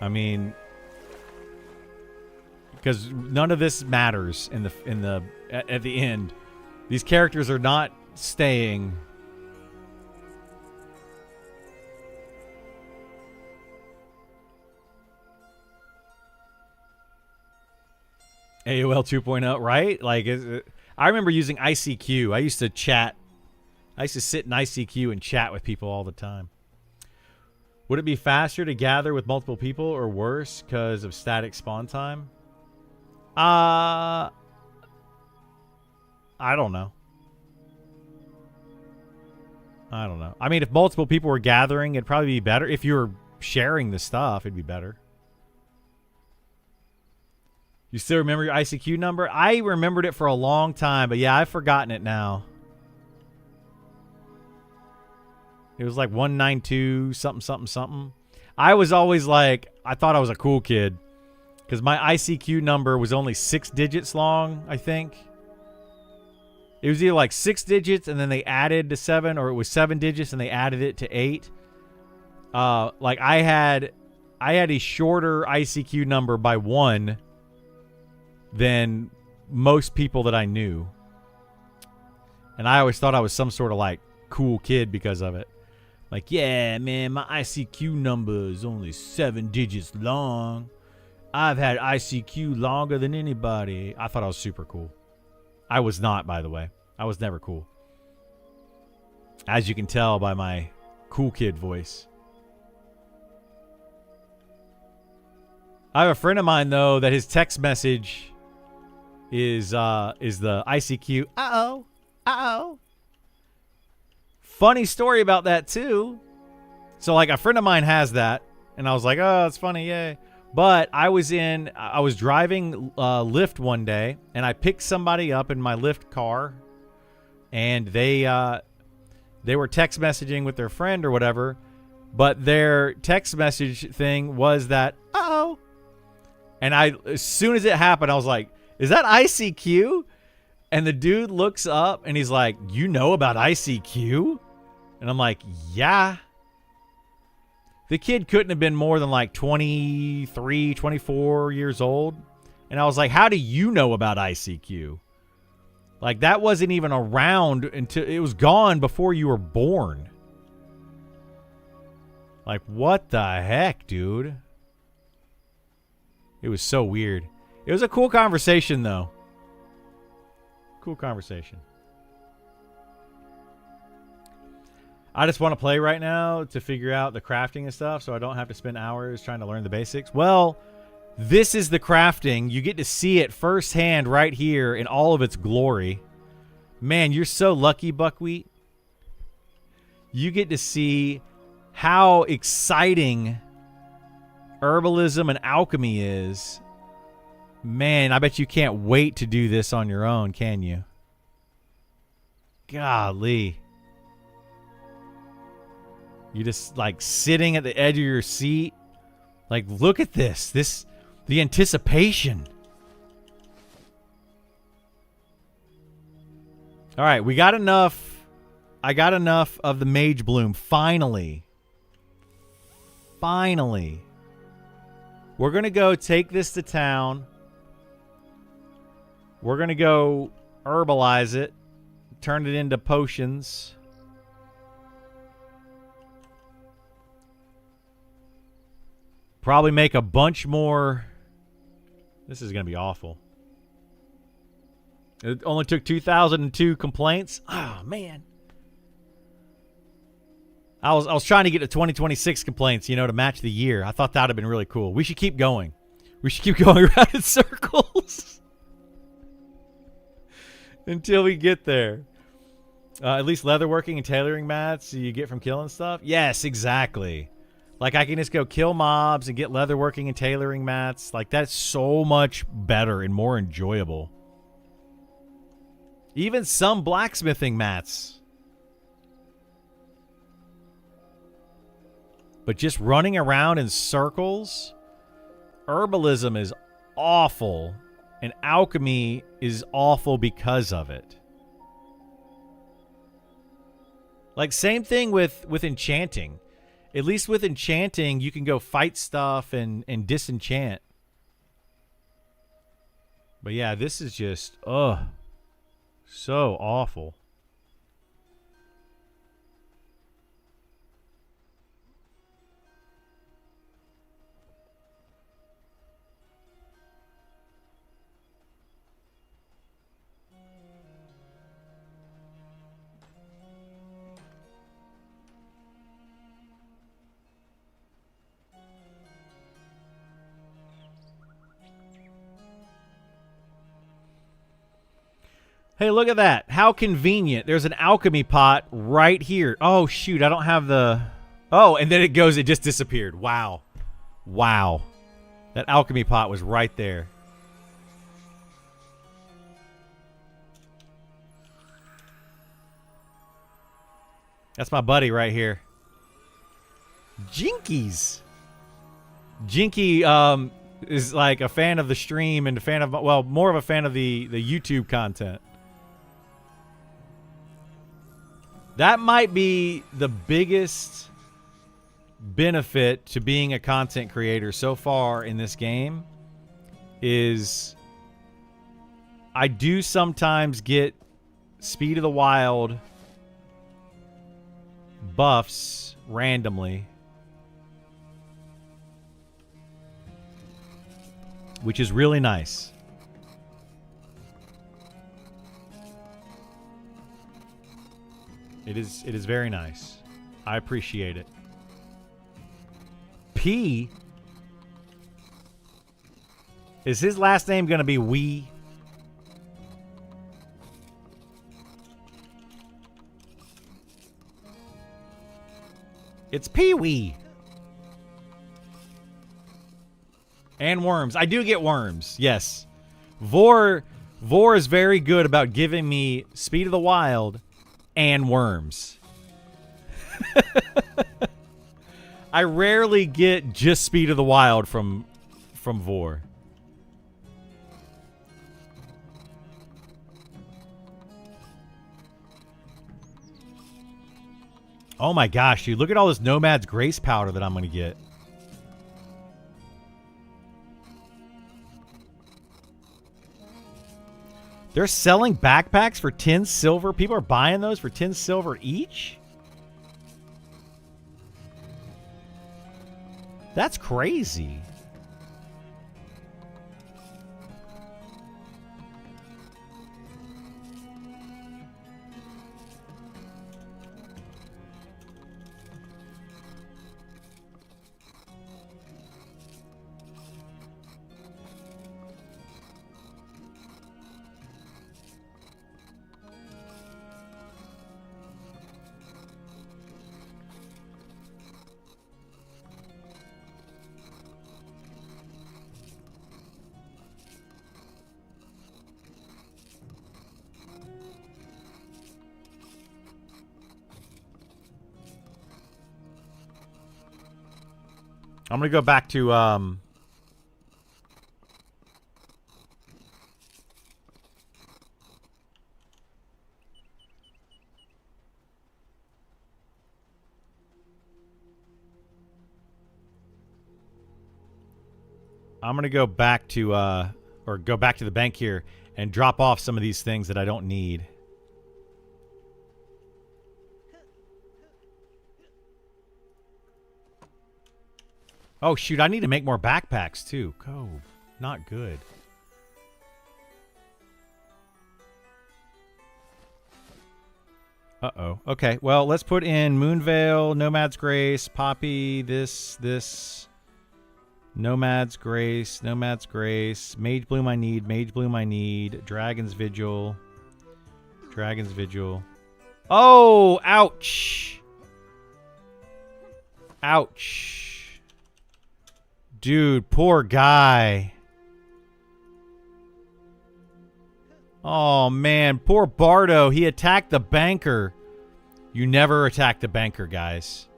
I mean, because none of this matters at the end. These characters are not staying. AOL 2.0, right? Like, I remember using ICQ. I used to chat. I used to sit in ICQ and chat with people all the time. Would it be faster to gather with multiple people or worse because of static spawn time? I don't know. I mean, if multiple people were gathering, it'd probably be better. If you were sharing the stuff, it'd be better. You still remember your ICQ number? I remembered it for a long time, but yeah, I've forgotten it now. It was like 192 something something something. I was always like, I thought I was a cool kid. Because my ICQ number was only 6 digits long, I think. It was either like 6 digits and then they added to 7, or it was 7 digits and they added it to 8. Like I had a shorter ICQ number by 1 than most people that I knew. And I always thought I was some sort of like cool kid because of it. Like, yeah, man, my ICQ number is only 7 digits long. I've had ICQ longer than anybody. I thought I was super cool. I was not, by the way. I was never cool. As you can tell by my cool kid voice. I have a friend of mine, though, that his text message is the ICQ. Uh-oh. Uh-oh. Funny story about that, too. So, like, a friend of mine has that. And I was like, oh, it's funny, yay. But I was driving Lyft one day, and I picked somebody up in my Lyft car, and they were text messaging with their friend or whatever, but their text message thing was that, uh-oh. And as soon as it happened, I was like, is that ICQ? And the dude looks up, and he's like, you know about ICQ? And I'm like, yeah. The kid couldn't have been more than like 23, 24 years old. And I was like, how do you know about ICQ? Like, that wasn't even around until it was gone before you were born. Like, what the heck, dude? It was so weird. It was a cool conversation, though. Cool conversation. I just want to play right now to figure out the crafting and stuff so I don't have to spend hours trying to learn the basics. Well, this is the crafting. You get to see it firsthand right here in all of its glory. Man, you're so lucky, Buckwheat. You get to see how exciting herbalism and alchemy is. Man, I bet you can't wait to do this on your own, can you? Golly. You're just like sitting at the edge of your seat. Like, look at this. The anticipation. All right, we got enough. I got enough of the Mage Bloom. Finally. Finally. We're going to go take this to town. We're going to go herbalize it. Turn it into potions. Probably make a bunch more. This is going to be awful. It only took 2,002 complaints. Oh, man. I was trying to get to 2026 complaints, to match the year. I thought that would have been really cool. We should keep going. We should keep going around in circles until we get there. At least leatherworking and tailoring mats you get from killing stuff. Yes, exactly. Like, I can just go kill mobs and get leatherworking and tailoring mats. Like, that's so much better and more enjoyable. Even some blacksmithing mats. But just running around in circles, herbalism is awful, and alchemy is awful because of it. Like, same thing with enchanting. At least with enchanting, you can go fight stuff and disenchant. But yeah, this is just, so awful. Hey, look at that. How convenient. There's an alchemy pot right here. Oh, shoot. I don't have the... Oh, and then it just disappeared. Wow. Wow. That alchemy pot was right there. That's my buddy right here. Jinkies. Jinky, is like a fan of the stream and a fan of, well, more of a fan of the YouTube content. That might be the biggest benefit to being a content creator so far in this game is I do sometimes get Speed of the Wild buffs randomly, which is really nice. It is very nice. I appreciate it. P? Is his last name going to be Wee? It's Pee-wee. And worms. I do get worms. Yes. Vor is very good about giving me Speed of the Wild and worms. I rarely get just Speed of the Wild from Vor. Oh my gosh, dude. Look at all this Nomad's Grace powder that I'm going to get. They're selling backpacks for 10 silver. People are buying those for 10 silver each? That's crazy. I'm going to go back to, I'm going to go back to, or go back to the bank here and drop off some of these things that I don't need. Oh, shoot. I need to make more backpacks, too. Oh, not good. Uh-oh. Okay, well, let's put in Moonveil, Nomad's Grace, Poppy, this. Nomad's Grace, Mage Bloom I need, Dragon's Vigil. Oh, ouch. Ouch. Dude, poor guy. Oh, man. Poor Bardo. He attacked the banker. You never attack the banker, guys.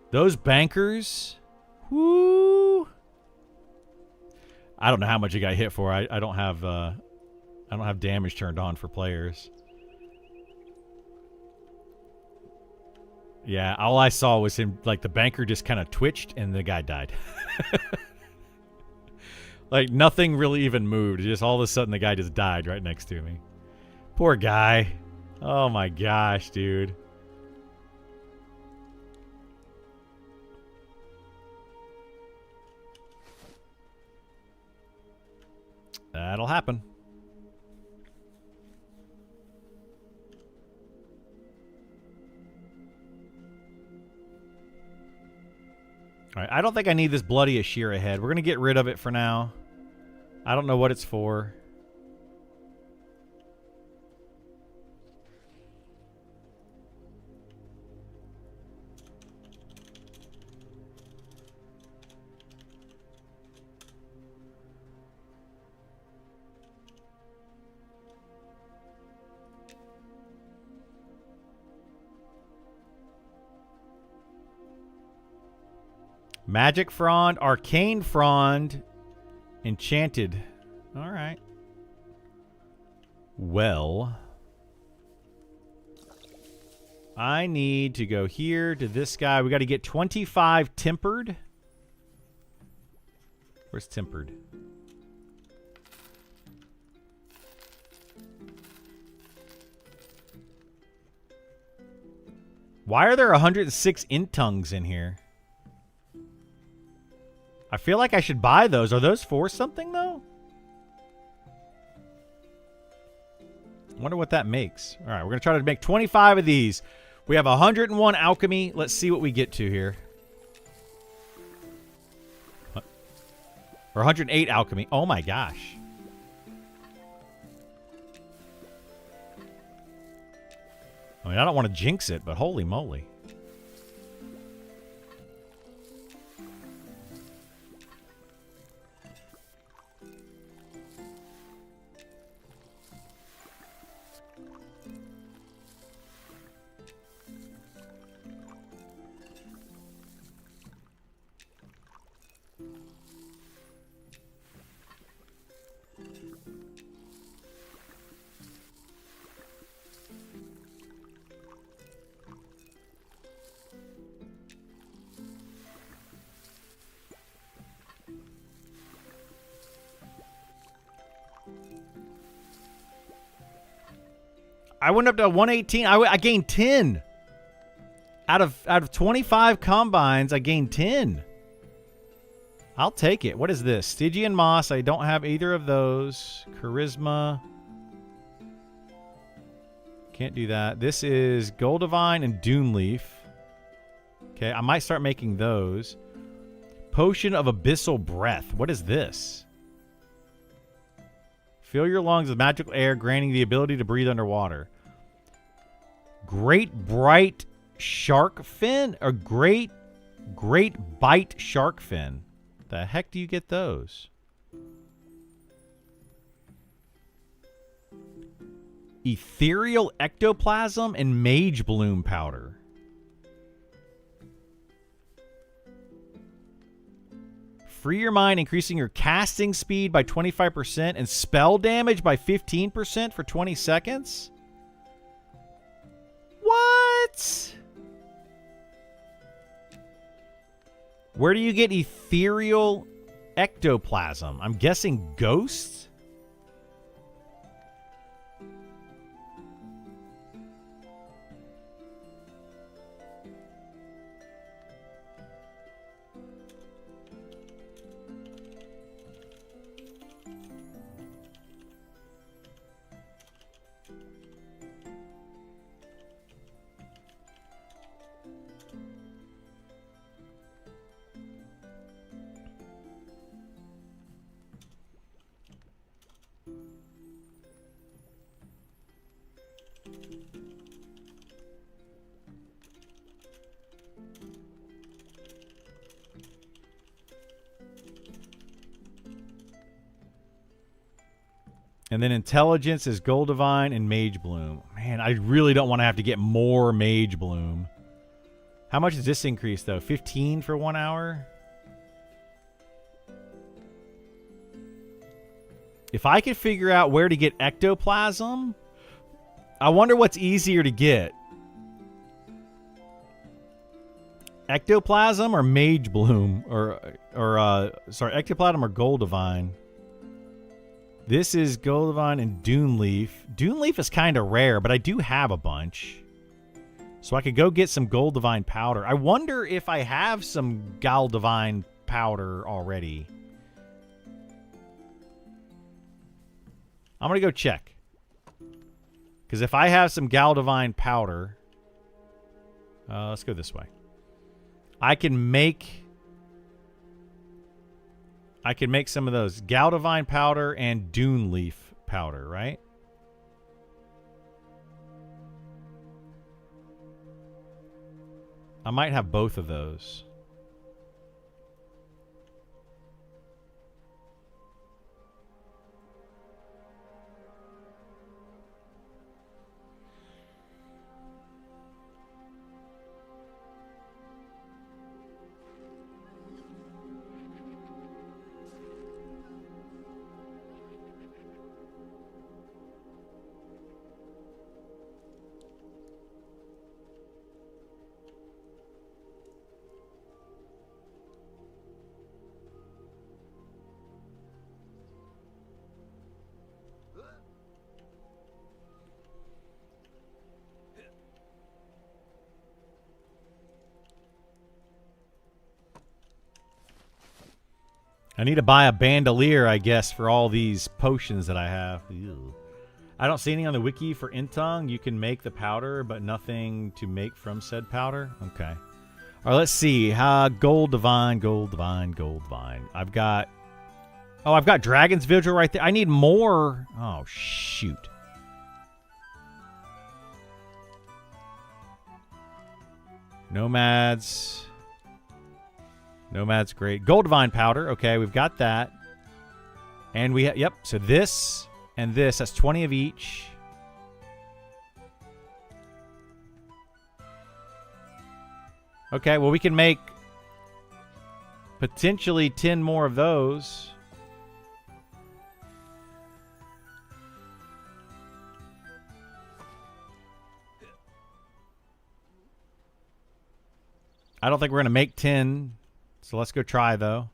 Those bankers. Whoo. I don't know how much he got hit for. I don't have damage turned on for players. Yeah, all I saw was him, like, the banker just kind of twitched and the guy died. Like, nothing really even moved. Just all of a sudden the guy just died right next to me. Poor guy. Oh my gosh, dude. That'll happen. Alright, I don't think I need this bloody Ashira head. We're going to get rid of it for now. I don't know what it's for. Magic Frond, Arcane Frond, Enchanted. All right. Well, I need to go here to this guy. We got to get 25 tempered. Where's tempered? Why are there 106 intungs in here? I feel like I should buy those. Are those for something, though? I wonder what that makes. All right, we're going to try to make 25 of these. We have 101 alchemy. Let's see what we get to here. What? Or 108 alchemy. Oh, my gosh. I mean, I don't want to jinx it, but holy moly. I went up to 118. I gained 10. Out of 25 combines, I gained 10. I'll take it. What is this? Stygian Moss. I don't have either of those. Charisma. Can't do that. This is Goldivine and Doomleaf. Okay, I might start making those. Potion of Abyssal Breath. What is this? Fill your lungs with magical air, granting the ability to breathe underwater. Great Bright Shark Fin? Or Great Bite Shark Fin? The heck do you get those? Ethereal Ectoplasm and Mage Bloom Powder. Free your mind, increasing your casting speed by 25% and spell damage by 15% for 20 seconds? What? Where do you get ethereal ectoplasm? I'm guessing ghosts? And then intelligence is Goldivine and Mage Bloom. Man, I really don't want to have to get more Mage Bloom. How much does this increase, though? 15 for 1 hour? If I could figure out where to get ectoplasm, I wonder what's easier to get. Ectoplasm or Mage Bloom? Sorry, ectoplasm or Goldivine? This is Goldivine and Doomleaf. Doomleaf is kind of rare, but I do have a bunch. So I could go get some Goldivine powder. I wonder if I have some Goldivine powder already. I'm going to go check. Because if I have some Goldivine powder... let's go this way. I can make some of those. Goldivine powder and Doomleaf powder, right? I might have both of those. I need to buy a bandolier, I guess, for all these potions that I have. Ew. I don't see any on the wiki for Intong. You can make the powder, but nothing to make from said powder. Okay. All right, let's see. Gold Divine, Gold Divine, Gold Divine. I've got Dragon's Vigil right there. I need more. Oh, shoot. Nomads. Nomad's great. Gold Divine powder. Okay, we've got that. And we yep, so this and this, that's 20 of each. Okay, well we can make potentially 10 more of those. I don't think we're going to make 10. So let's go try, though.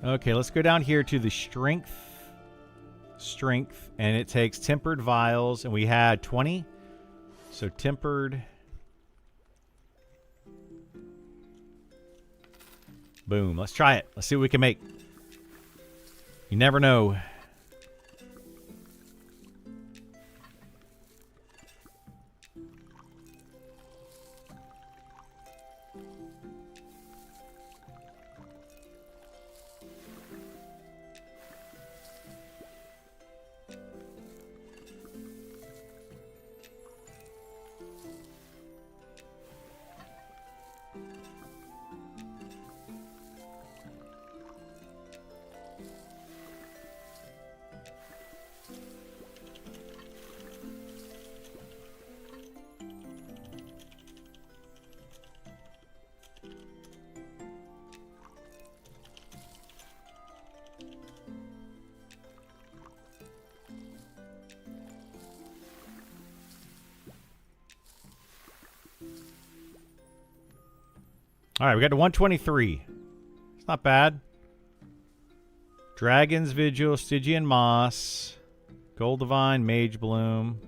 Okay, let's go down here to the strength, and it takes tempered vials, and we had 20. So tempered. Boom. Let's try it. Let's see what we can make. You never know. All right, we got to 123. It's not bad. Dragon's Vigil, Stygian Moss, Gold Divine, Mage Bloom.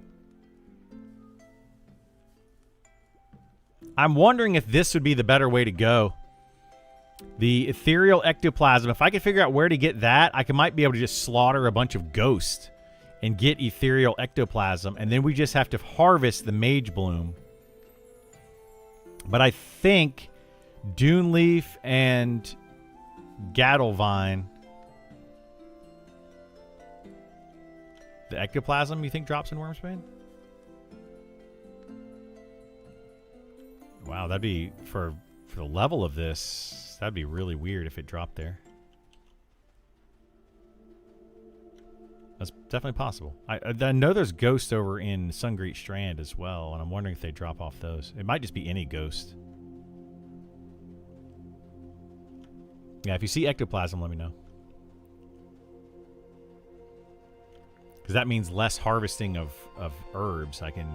I'm wondering if this would be the better way to go. The Ethereal Ectoplasm. If I could figure out where to get that, I might be able to just slaughter a bunch of ghosts and get Ethereal Ectoplasm, and then we just have to harvest the Mage Bloom. But I think Dune Leaf and Gattlevine. The Ectoplasm, you think, drops in Wormsbane? Wow, that'd be, for the level of this, that'd be really weird if it dropped there. That's definitely possible. I know there's ghosts over in Sungreet Strand as well, and I'm wondering if they drop off those. It might just be any ghost. Yeah, if you see Ectoplasm, let me know. Because that means less harvesting of herbs. I can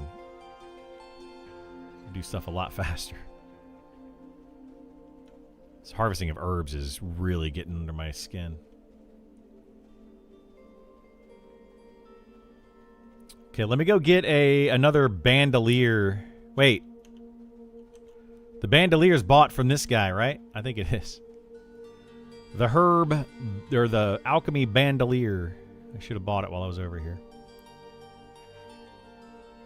do stuff a lot faster. This harvesting of herbs is really getting under my skin. Okay, let me go get another bandolier. Wait. The bandelier's bought from this guy, right? I think it is. The herb, or the alchemy bandolier. I should have bought it while I was over here.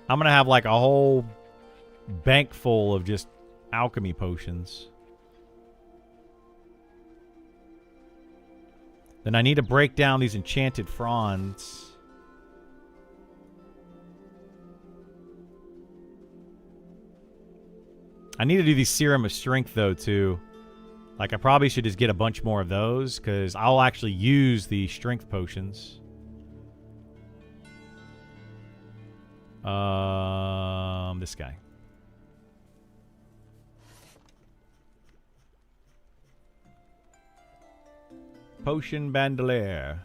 I'm going to have like a whole bank full of just alchemy potions. Then I need to break down these enchanted fronds. I need to do these serum of strength though too. Like I probably should just get a bunch more of those because I'll actually use the strength potions. This guy. Potion bandolier.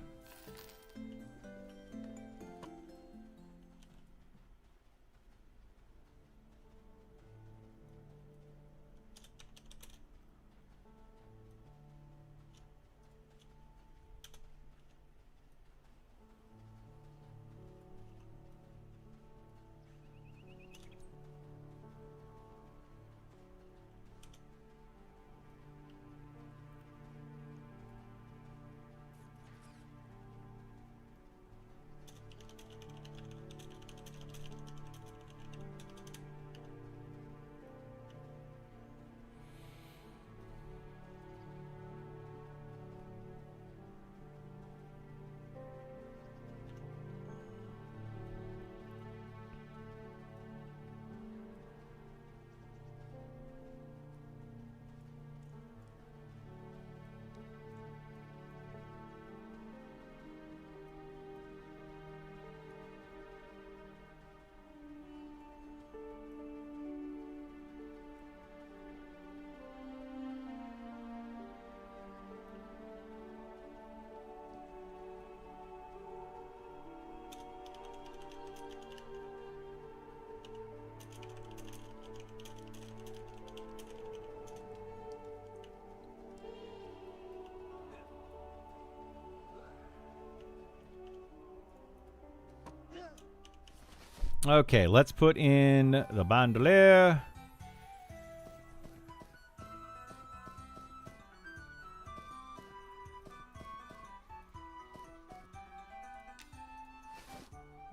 Okay, let's put in the bandolier.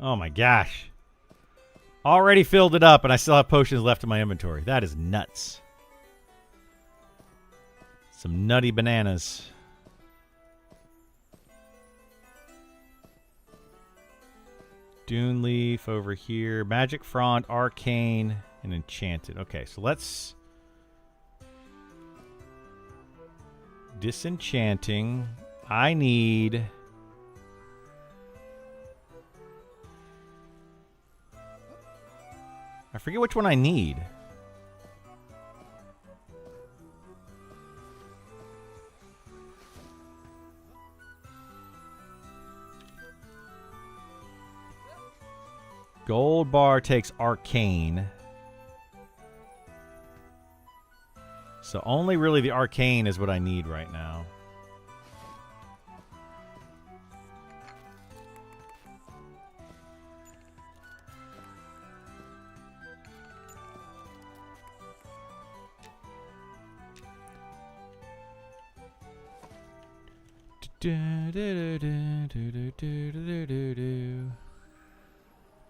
Oh my gosh. Already filled it up and I still have potions left in my inventory. That is nuts. Some nutty bananas. Dune Leaf over here. Magic Frond, Arcane, and Enchanted. Okay, so let's... Disenchanting. I need... I forget which one I need. Gold bar takes Arcane. So only really the Arcane is what I need right now.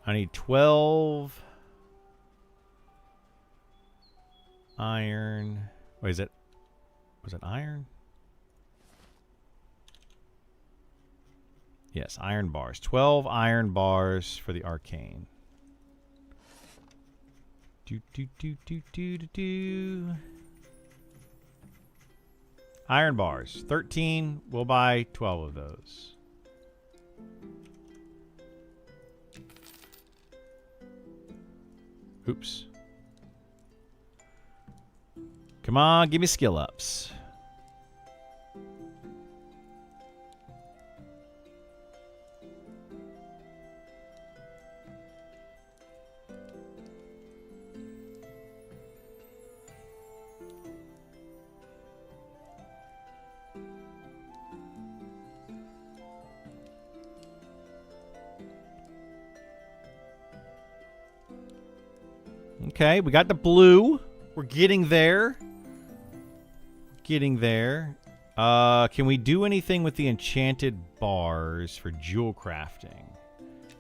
I need 12 iron. Wait, is it? Was it iron? Yes, iron bars. 12 iron bars for the arcane. Iron bars. 13. We'll buy 12 of those. Oops. Come on, give me skill ups. Okay, we got the blue. We're getting there. Getting there. Can we do anything with the enchanted bars for jewel crafting?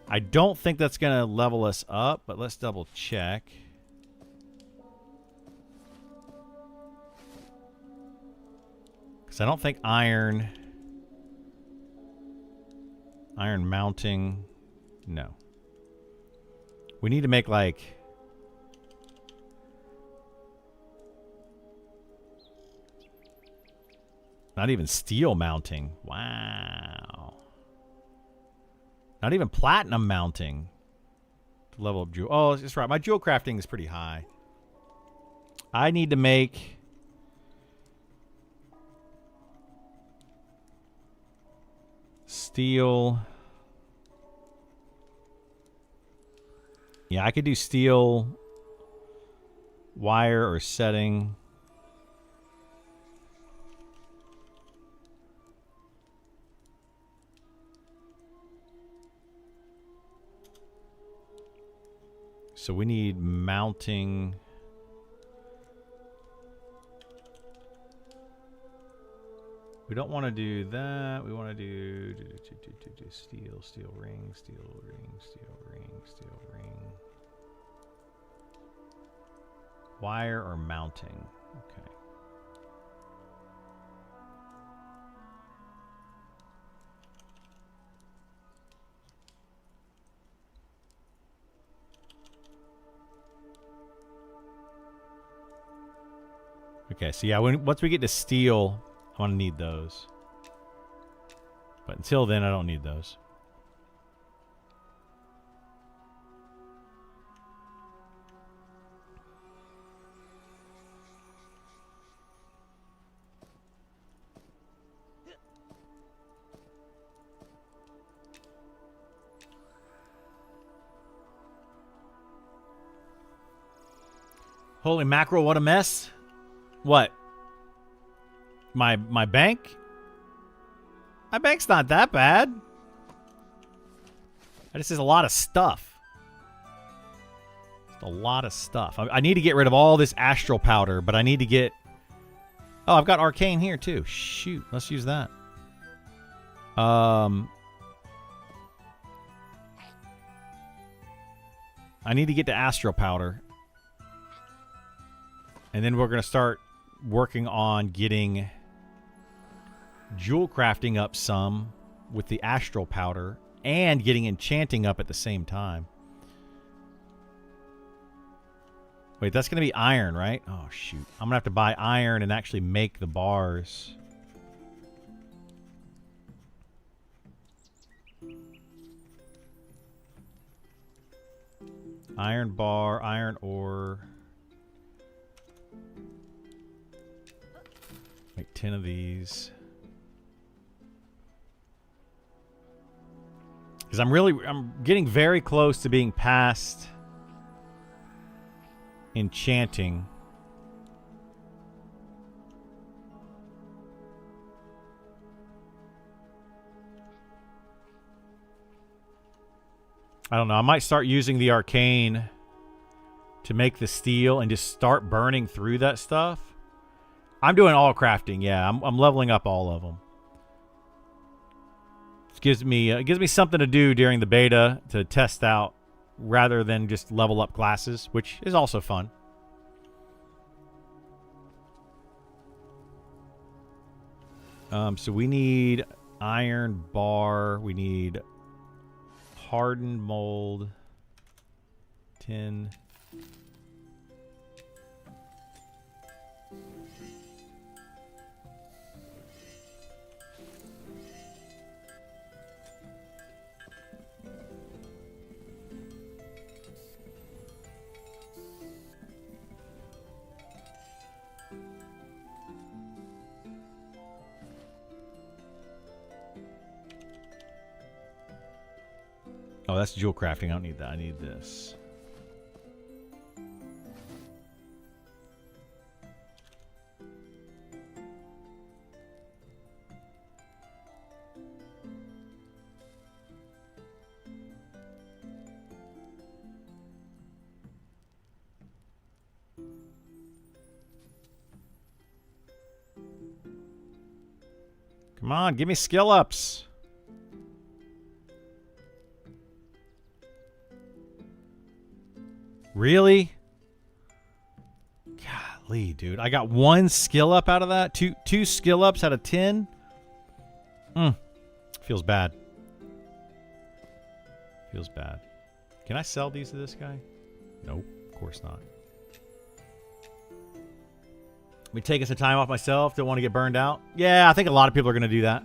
I don't think that's going to level us up, but let's double check. So I don't think iron mounting. No. We need to make like not even steel mounting. Wow. Not even platinum mounting. To level up jewel. Oh, that's right. My jewel crafting is pretty high. I need to make steel. Yeah, I could do steel wire or setting. So we need mounting. We don't want to do that. We want to do steel, steel ring, steel ring, steel ring, steel ring. Wire or mounting. Okay. Okay, so yeah, once we get to steel, I'm going to need those. But until then, I don't need those. Holy mackerel, what a mess. What? My bank? My bank's not that bad. This is a lot of stuff. Just a lot of stuff. I need to get rid of all this astral powder, but I need to get... Oh, I've got arcane here too. Shoot, let's use that. I need to get to astral powder. And then we're going to start working on getting jewel crafting up some with the astral powder and getting enchanting up at the same time. Wait, that's going to be iron, right? Oh, shoot. I'm going to have to buy iron and actually make the bars. Iron bar, iron ore. Make 10 of these. Because I'm getting very close to being past enchanting. I don't know. I might start using the arcane to make the steel and just start burning through that stuff. I'm doing all crafting. Yeah, I'm leveling up all of them. It gives me something to do during the beta to test out rather than just level up classes, which is also fun. So we need iron bar. We need hardened mold. Tin. Oh, that's jewel crafting. I don't need that. I need this. Come on, give me skill ups. Really? Golly, dude. I got 1 skill up out of that. Two skill ups out of 10. Feels bad. Feels bad. Can I sell these to this guy? Nope, of course not. Me taking some time off myself. Don't want to get burned out. Yeah, I think a lot of people are going to do that.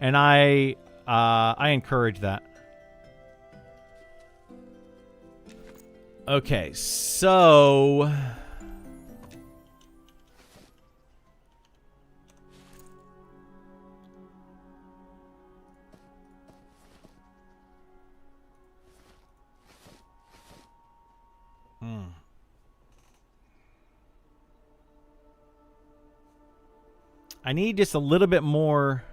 And I encourage that. Okay, so... I need just a little bit more...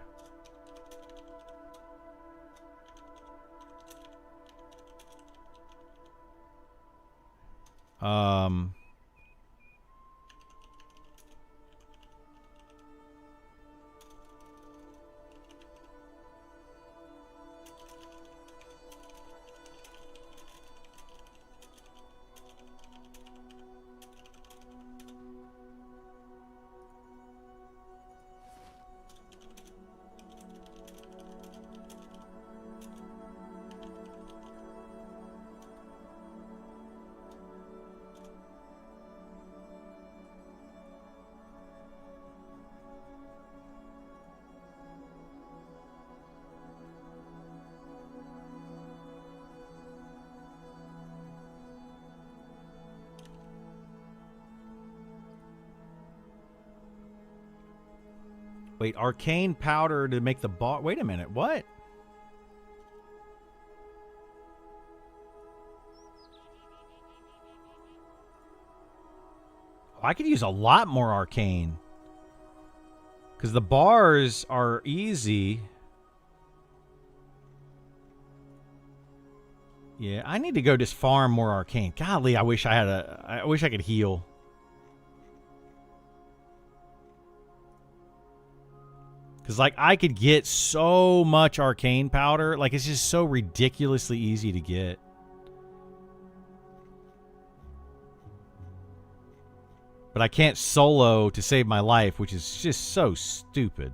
Wait, arcane powder to make the bar... Wait a minute, what? I could use a lot more arcane. Because the bars are easy. Yeah, I need to go just farm more arcane. Golly, I wish I could heal. Because, like, I could get so much arcane powder. Like, it's just so ridiculously easy to get. But I can't solo to save my life, which is just so stupid.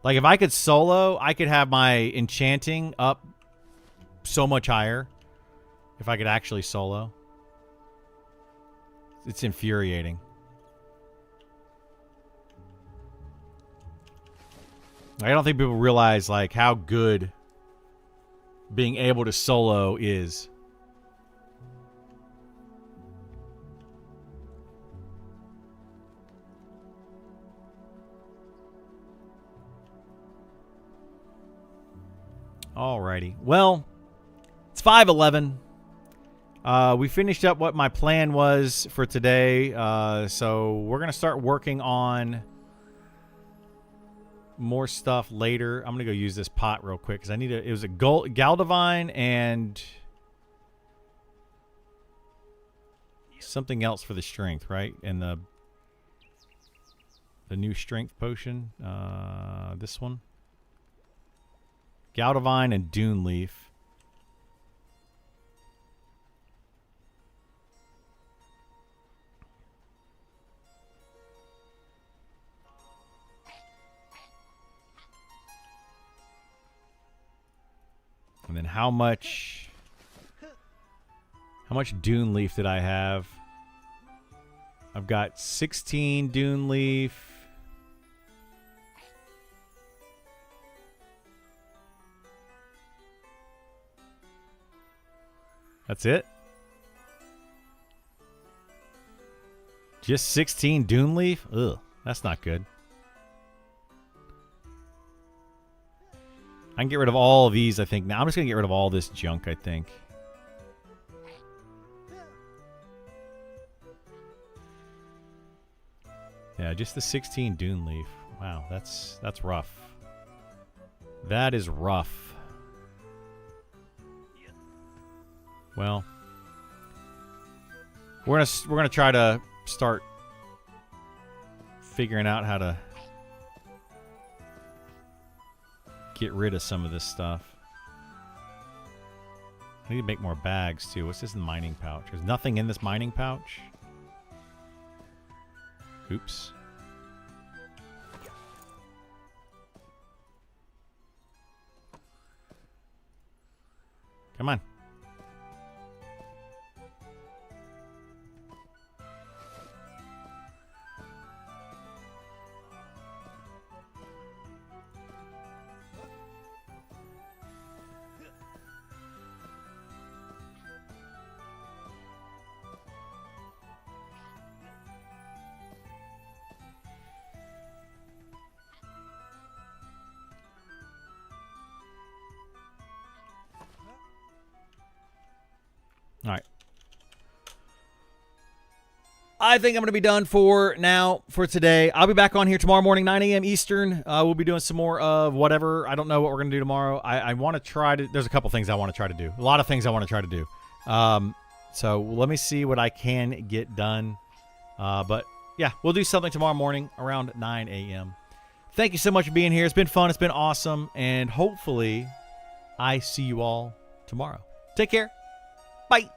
Like, if I could solo, I could have my enchanting up so much higher. If I could actually solo. It's infuriating. I don't think people realize, like, how good being able to solo is. Alrighty. Well, it's 5:11. We finished up what my plan was for today. So we're going to start working on more stuff later. I'm gonna go use this pot real quick because I need it was a Galdivine and something else for the strength, right? And the new strength potion, this one, Galdivine and Dune Leaf. And then how much Dune Leaf did I have? I've got 16 Dune Leaf. That's it? Just 16 Dune Leaf? Ugh, that's not good. I can get rid of all of these, I think. Now I'm just going to get rid of all this junk, I think. Yeah, just the 16 Dune Leaf. Wow, that's rough. That is rough. Well, we're gonna try to start figuring out how to get rid of some of this stuff. I need to make more bags too. What's this in the mining pouch? There's nothing in this mining pouch. Oops. Come on. All right. I think I'm going to be done for now for today. I'll be back on here tomorrow morning, 9 a.m. Eastern. We'll be doing some more of whatever. I don't know what we're going to do tomorrow. I want to try to – there's a couple things I want to try to do. A lot of things I want to try to do. So let me see what I can get done. But, yeah, we'll do something tomorrow morning around 9 a.m. Thank you so much for being here. It's been fun. It's been awesome. And hopefully I see you all tomorrow. Take care. Bye.